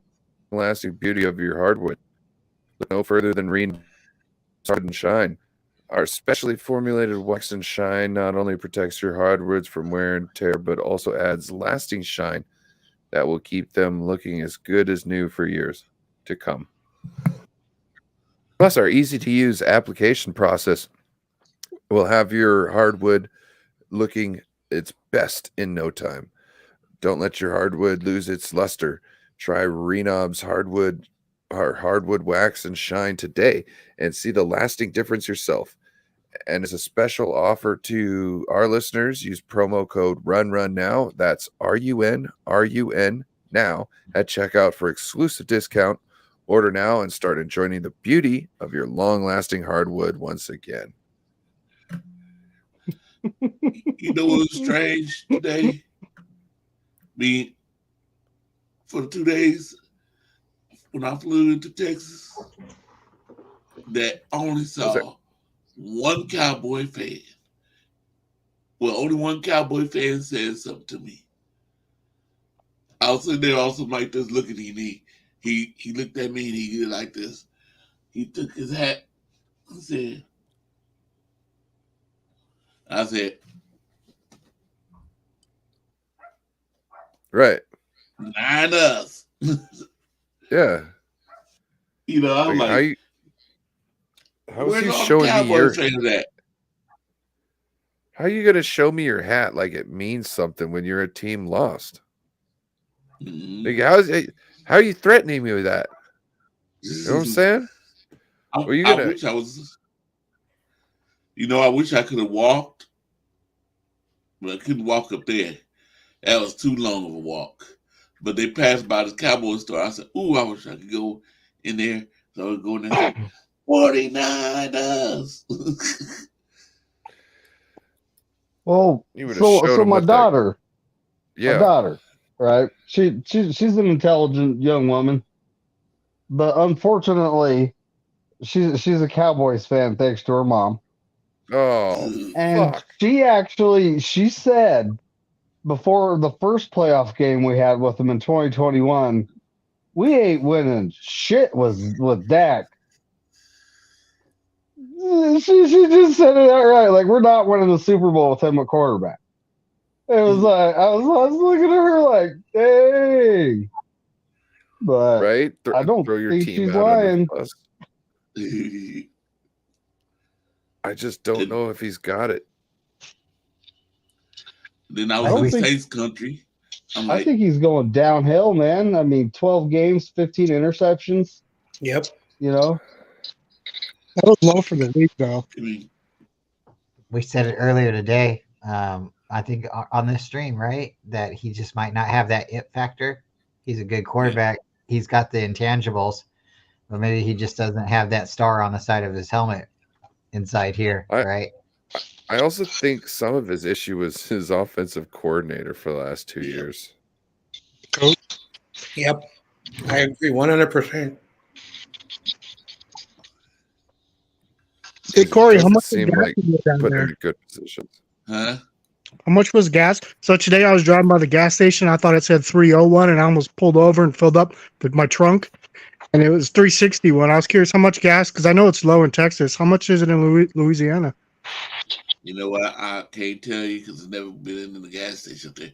long-lasting beauty of your hardwood? Look no further than Reen Hardwood and Shine. Our specially formulated wax and shine not only protects your hardwoods from wear and tear, but also adds lasting shine that will keep them looking as good as new for years to come. Plus, our easy-to-use application process will have your hardwood looking its best in no time. Don't let your hardwood lose its luster. Try Renob's hardwood wax and shine today and see the lasting difference yourself. And as a special offer to our listeners, use promo code RUN now. That's RUN now at checkout for exclusive discount. Order now and start enjoying the beauty of your long-lasting hardwood once again. You know what was strange today? For the 2 days when I flew into Texas, that I only saw one Cowboy fan. Well, only one Cowboy fan said something to me. I was sitting there also like this looking at me. He looked at me and he did like this. He took his hat and said, Right. 9 us. Yeah. I'm like, how is where's he all showing me Cowboy your fans at? How are you going to show me your hat like it means something when your team lost? Like, how are you threatening me with that? You know what I'm saying? I wish I was. I wish I could have walked, but I couldn't walk up there. That was too long of a walk. But they passed by the Cowboy store. I said, "Ooh, I wish I could go in there." So I would go in there and say, 49ers. Well, so my daughter, right? She's an intelligent young woman, but unfortunately, she's a Cowboys fan thanks to her mom. Oh, and fuck. she said before the first playoff game we had with them in 2021, we ain't winning shit with Dak. She just said it outright. Like, we're not winning the Super Bowl with him at quarterback. It was like I was looking at her like, dang. But right? I don't throw your think team she's out under the lying. bus. I just don't know if he's got it. Then I I was don't in think- Saints country. I'm I like, think he's going downhill, man. I mean, 12 games, 15 interceptions. Yep. You know, That was low for the league, though. We said it earlier today. I think on this stream, right, that he just might not have that it factor. He's a good quarterback. He's got the intangibles, but maybe he just doesn't have that star on the side of his helmet inside here, right? I also think some of his issue was his offensive coordinator for the last 2 years. Yep. I agree 100%. Hey, Korey, how much was seem gas like when you were down put there? into good positions? Huh? How much was gas? So today I was driving by the gas station. I thought it said 301, and I almost pulled over and filled up with my trunk, and it was 361. I was curious how much gas, because I know it's low in Texas. How much is it in Louisiana? you know what? I can't tell you because I've never been in the gas station there.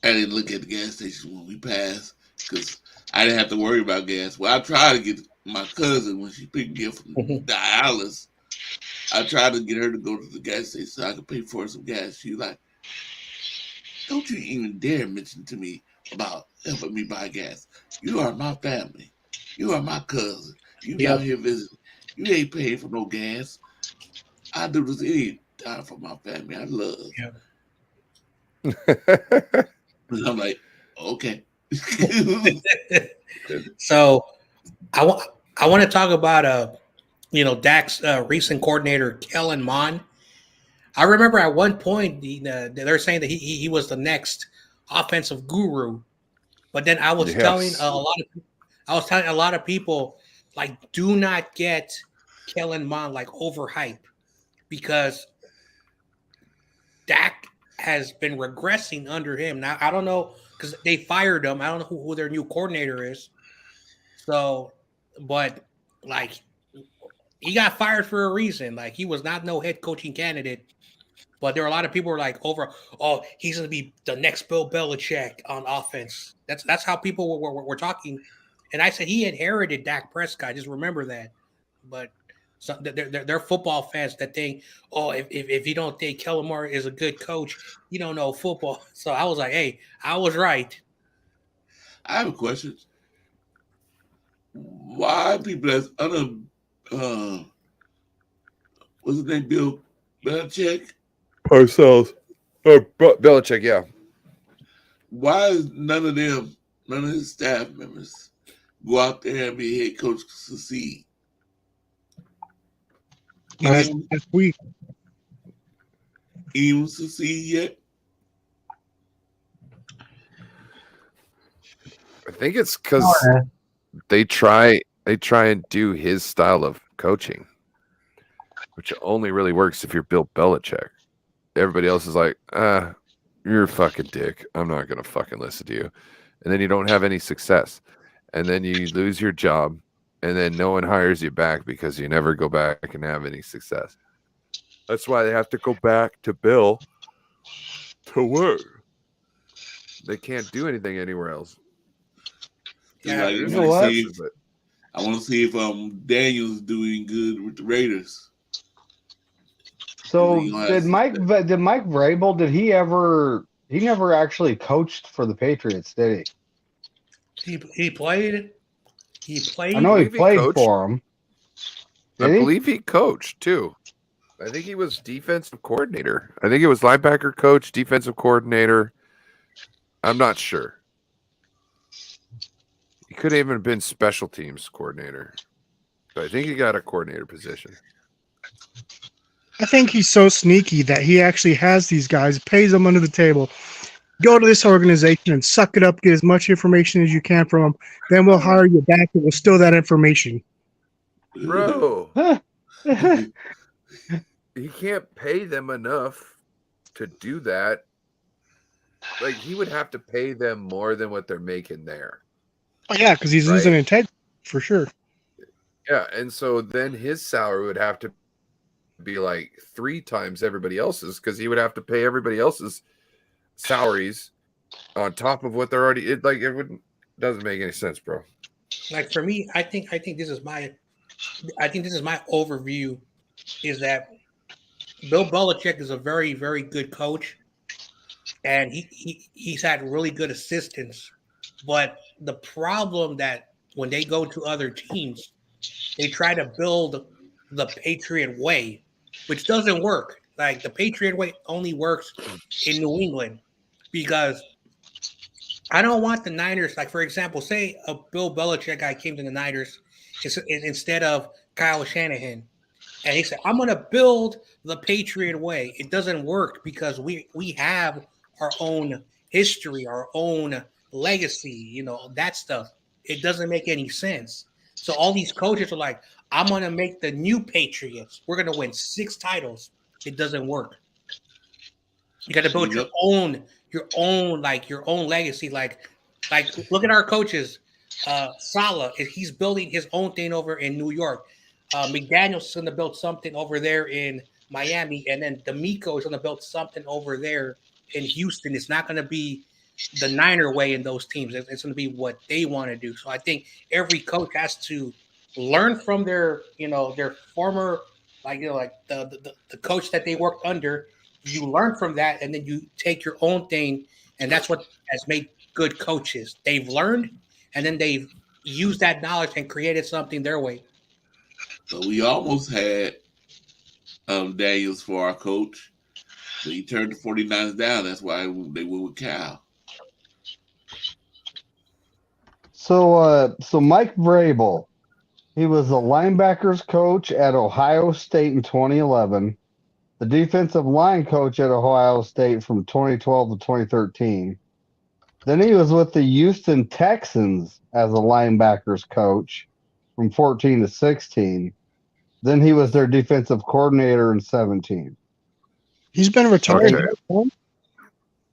I didn't look at the gas station when we passed because I didn't have to worry about gas. Well, I tried to get my cousin when she picked me up from Dallas. I tried to get her to go to the gas station so I could pay for some gas. She was like, "Don't you even dare mention to me about helping me buy gas. You are my family. You are my cousin. You down here visiting. You ain't paying for no gas. I do this any time for my family. I love." And I'm like, okay. So I want to talk about Dak's recent coordinator, Kellen Mond. I remember at one point they're saying that he was the next offensive guru, but then I was telling a lot of people, like, do not get Kellen Mond like overhyped, because Dak has been regressing under him. Now I don't know, because they fired him. I don't know who their new coordinator is. So, but like, he got fired for a reason. Like, he was not no head coaching candidate. But there were a lot of people who were like, he's going to be the next Bill Belichick on offense. That's how people were talking. And I said he inherited Dak Prescott. Just remember that. But they're football fans that think, if you don't think Kellen Moore is a good coach, you don't know football. So I was like, hey, I was right. I have a question. Why people that's under what's his name, Bill Belichick? Parcells. Or Belichick, yeah. Why is none of his staff members go out there and be head coach to succeed? Last week. Even succeed yet? I think it's because they try and do his style of coaching, which only really works if you're Bill Belichick. Everybody else is like, you're a fucking dick. I'm not going to fucking listen to you. And then you don't have any success. And then you lose your job. And then no one hires you back because you never go back and have any success. That's why they have to go back to Bill to work. They can't do anything anywhere else. Yeah, you know what? I want to see if Daniel's doing good with the Raiders. So did Mike Vrabel? Did he ever? He never actually coached for the Patriots, did he? He played. He played. I know he played for him. I believe he coached too. I think he was defensive coordinator. I think it was linebacker coach, defensive coordinator. I'm not sure. He could have even been special teams coordinator. But I think he got a coordinator position. I think he's so sneaky that he actually has these guys, pays them under the table. Go to this organization and suck it up, get as much information as you can from them. Then we'll hire you back and we'll steal that information. Bro. You can't pay them enough to do that. like he would have to pay them more than what they're making there. Oh yeah, because he's losing integrity for sure. Yeah, and so then his salary would have to be like 3 times everybody else's because he would have to pay everybody else's salaries on top of what they're already. It wouldn't doesn't make any sense, bro. Like for me, I think this is my overview is that Bill Belichick is a very, very good coach, and he's had really good assistants. But the problem that when they go to other teams, they try to build the Patriot way, which doesn't work. Like the Patriot way only works in New England because I don't want the Niners. Like for example, say a Bill Belichick guy came to the Niners instead of Kyle Shanahan, and he said, "I'm going to build the Patriot way." It doesn't work because we have our own history, our own legacy. You know that stuff. It doesn't make any sense. So all these coaches are like, "I'm going to make the new Patriots. We're going to win 6 titles." It doesn't work. You got to build your own legacy. Like look at our coaches. Saleh, he's building his own thing over in New York. McDaniel's going to build something over there in Miami, and then D'Amico is going to build something over there in Houston. It's not going to be the Niner way in those teams. It's going to be what they want to do. So I think every coach has to learn from their former, like the coach that they worked under. You learn from that, and then you take your own thing, and that's what has made good coaches. They've learned, and then they've used that knowledge and created something their way. So we almost had Daniels for our coach, but he turned the 49ers down. That's why they went with Cal. So Mike Vrabel, he was the linebackers coach at Ohio State in 2011, the defensive line coach at Ohio State from 2012 to 2013. Then he was with the Houston Texans as a linebackers coach from 14 to 16. Then he was their defensive coordinator in 17. He's been retired. Okay.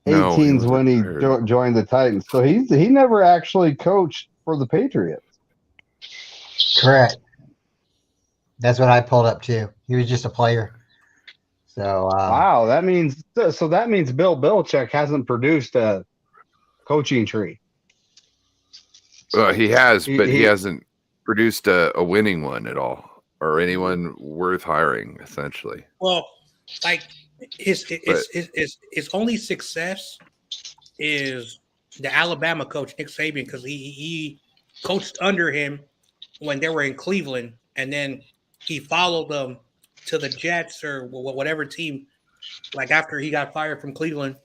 18's when he joined the Titans. So he never actually coached for the Patriots. Correct. That's what I pulled up too. He was just a player. So wow, that means Bill Belichick hasn't produced a coaching tree. He has, but he hasn't produced a winning one at all, or anyone worth hiring. Essentially, well, like his only success is the Alabama coach Nick Saban because he coached under him when they were in Cleveland, and then he followed them to the Jets or whatever team, like after he got fired from Cleveland.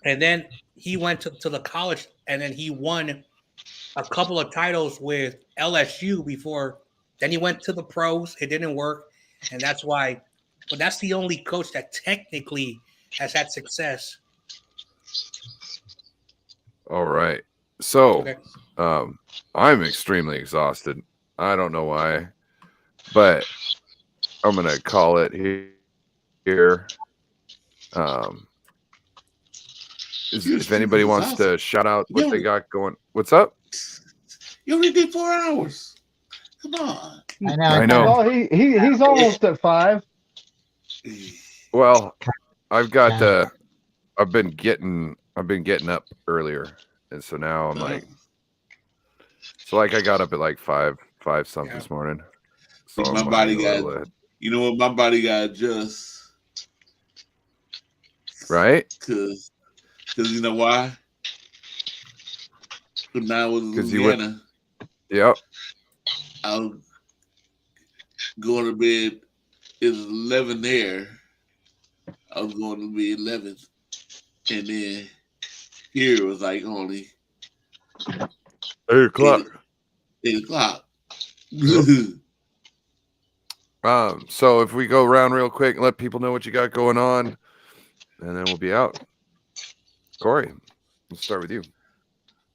And then he went to the college, and then he won a couple of titles with LSU before. Then he went to the pros. It didn't work, and that's why. But that's the only coach that technically has had success. all right. So, I'm extremely exhausted. I don't know why, but I'm gonna call it here. If anybody wants to shout out what they got going, what's up? You only did 4 hours. Come on. I know. Well, he's almost at 5. Well, I've got I've been getting up earlier, and so now I'm like, I got up at like 5 something this morning. So my body got, you know what, my body got adjust. Right? Because you know why? When I was in Louisiana, yep. I was going to bed. It was 11 there. I was going to be 11, and then here it was like only 8 o'clock. 8 o'clock. So if we go around real quick and let people know what you got going on, and then we'll be out. Korey, let's start with you.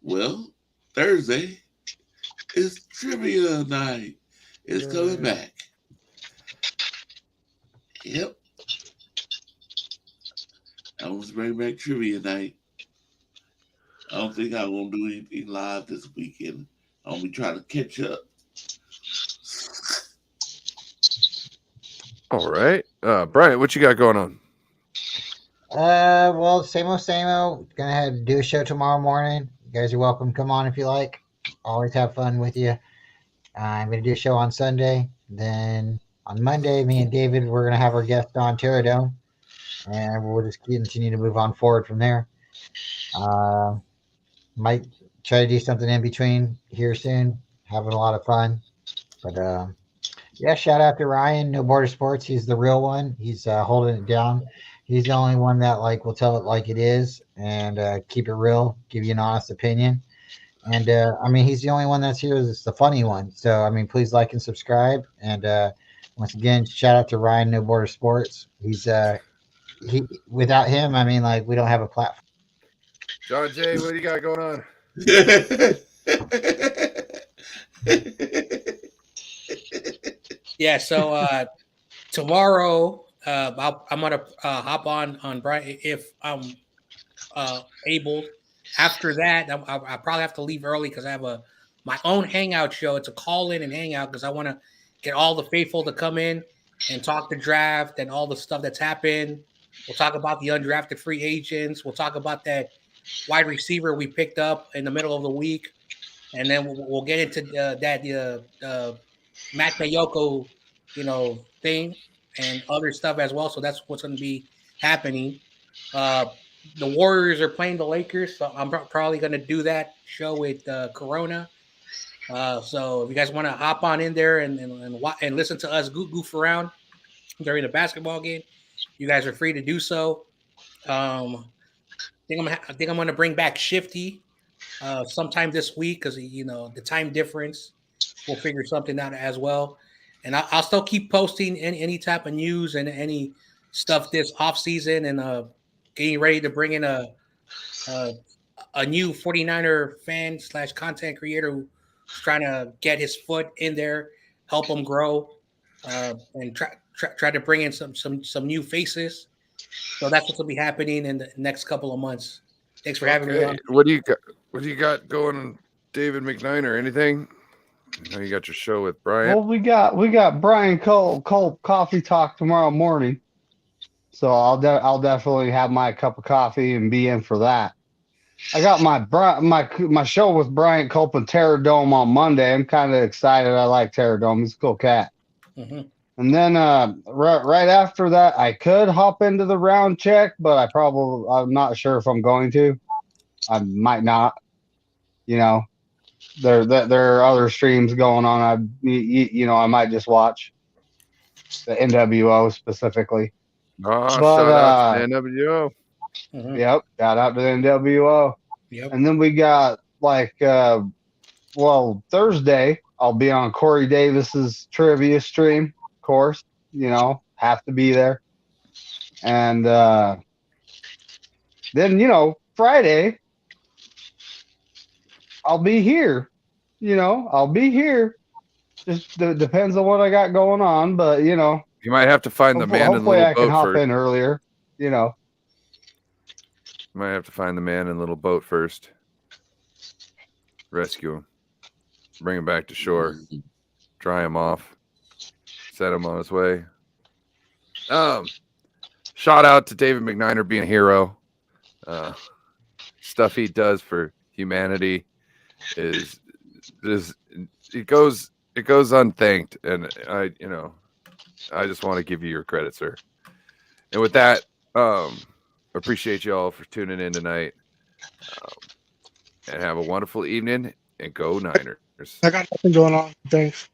Well, Thursday is trivia night. It's coming back. Yep. I want to bring back trivia night. I don't think I'm gonna do anything live this weekend. I'm gonna be trying to catch up. All right. Bryant, what you got going on? Well, same old, same old. Gonna have to do a show tomorrow morning. You guys are welcome. Come on if you like. Always have fun with you. I'm gonna do a show on Sunday. Then on Monday, me and David, we're gonna have our guest on Terradome, and we'll just continue to move on forward from there. Might try to do something in between here soon. Having a lot of fun, but yeah, shout out to Ryan, No Border Sports. He's the real one. He's holding it down. He's the only one that like will tell it like it is and keep it real, give you an honest opinion. And I mean, he's the only one that's here. That's the funny one. So I mean, please like and subscribe. And once again, shout out to Ryan, No Border Sports. He's he. Without him, I mean, like we don't have a platform. Jon Jay, what do you got going on? Yeah, so tomorrow I'm gonna hop on Bryant if I'm able. After that, I probably have to leave early because I have my own hangout show. It's a call in and hangout because I want to get all the faithful to come in and talk the draft and all the stuff that's happened. We'll talk about the undrafted free agents. We'll talk about that wide receiver we picked up in the middle of the week, and then we'll get into that Matt Mayoko, thing and other stuff as well. So that's what's going to be happening. The Warriors are playing the Lakers, so I'm probably going to do that show with Corona. So if you guys want to hop on in there and listen to us goof around during the basketball game, you guys are free to do so. I think I'm going to bring back Shifty sometime this week because the time difference. We'll figure something out as well, and I'll still keep posting any type of news and any stuff this off season and getting ready to bring in a new 49er fan / content creator who's trying to get his foot in there, help him grow, and try to bring in some new faces. So that's what's going to be happening in the next couple of months. Thanks for having me on. What do you got going, David McNiner? Anything? I know you got your show with Bryant. Well, we got Brian Culp coffee talk tomorrow morning, so I'll definitely have my cup of coffee and be in for that. I got my show with Bryant Culp and Terradome on Monday. I'm kind of excited. I like Terradome. He's a cool cat. Mm-hmm. And then right after that, I could hop into the round check, but I'm not sure if I'm going to. I might not. There are other streams going on. I might just watch the NWO specifically. Shout out to the NWO. Mm-hmm. Yep, shout out to the NWO. Yep. And then we got Thursday I'll be on Corey Davis's trivia stream. Of course, have to be there. And then Friday. I'll be here. I'll be here. Just depends on what I got going on, but you might have to find the man in the little boat hopefully I can hop in earlier. You might have to find the man in the little boat first. Rescue him. Bring him back to shore. Dry him off. Set him on his way. Shout out to David McNiner being a hero. Stuff he does for humanity is it goes unthanked, and I just want to give you your credit, sir. And with that, appreciate you all for tuning in tonight, and have a wonderful evening, and go Niners. I got nothing going on. Thanks.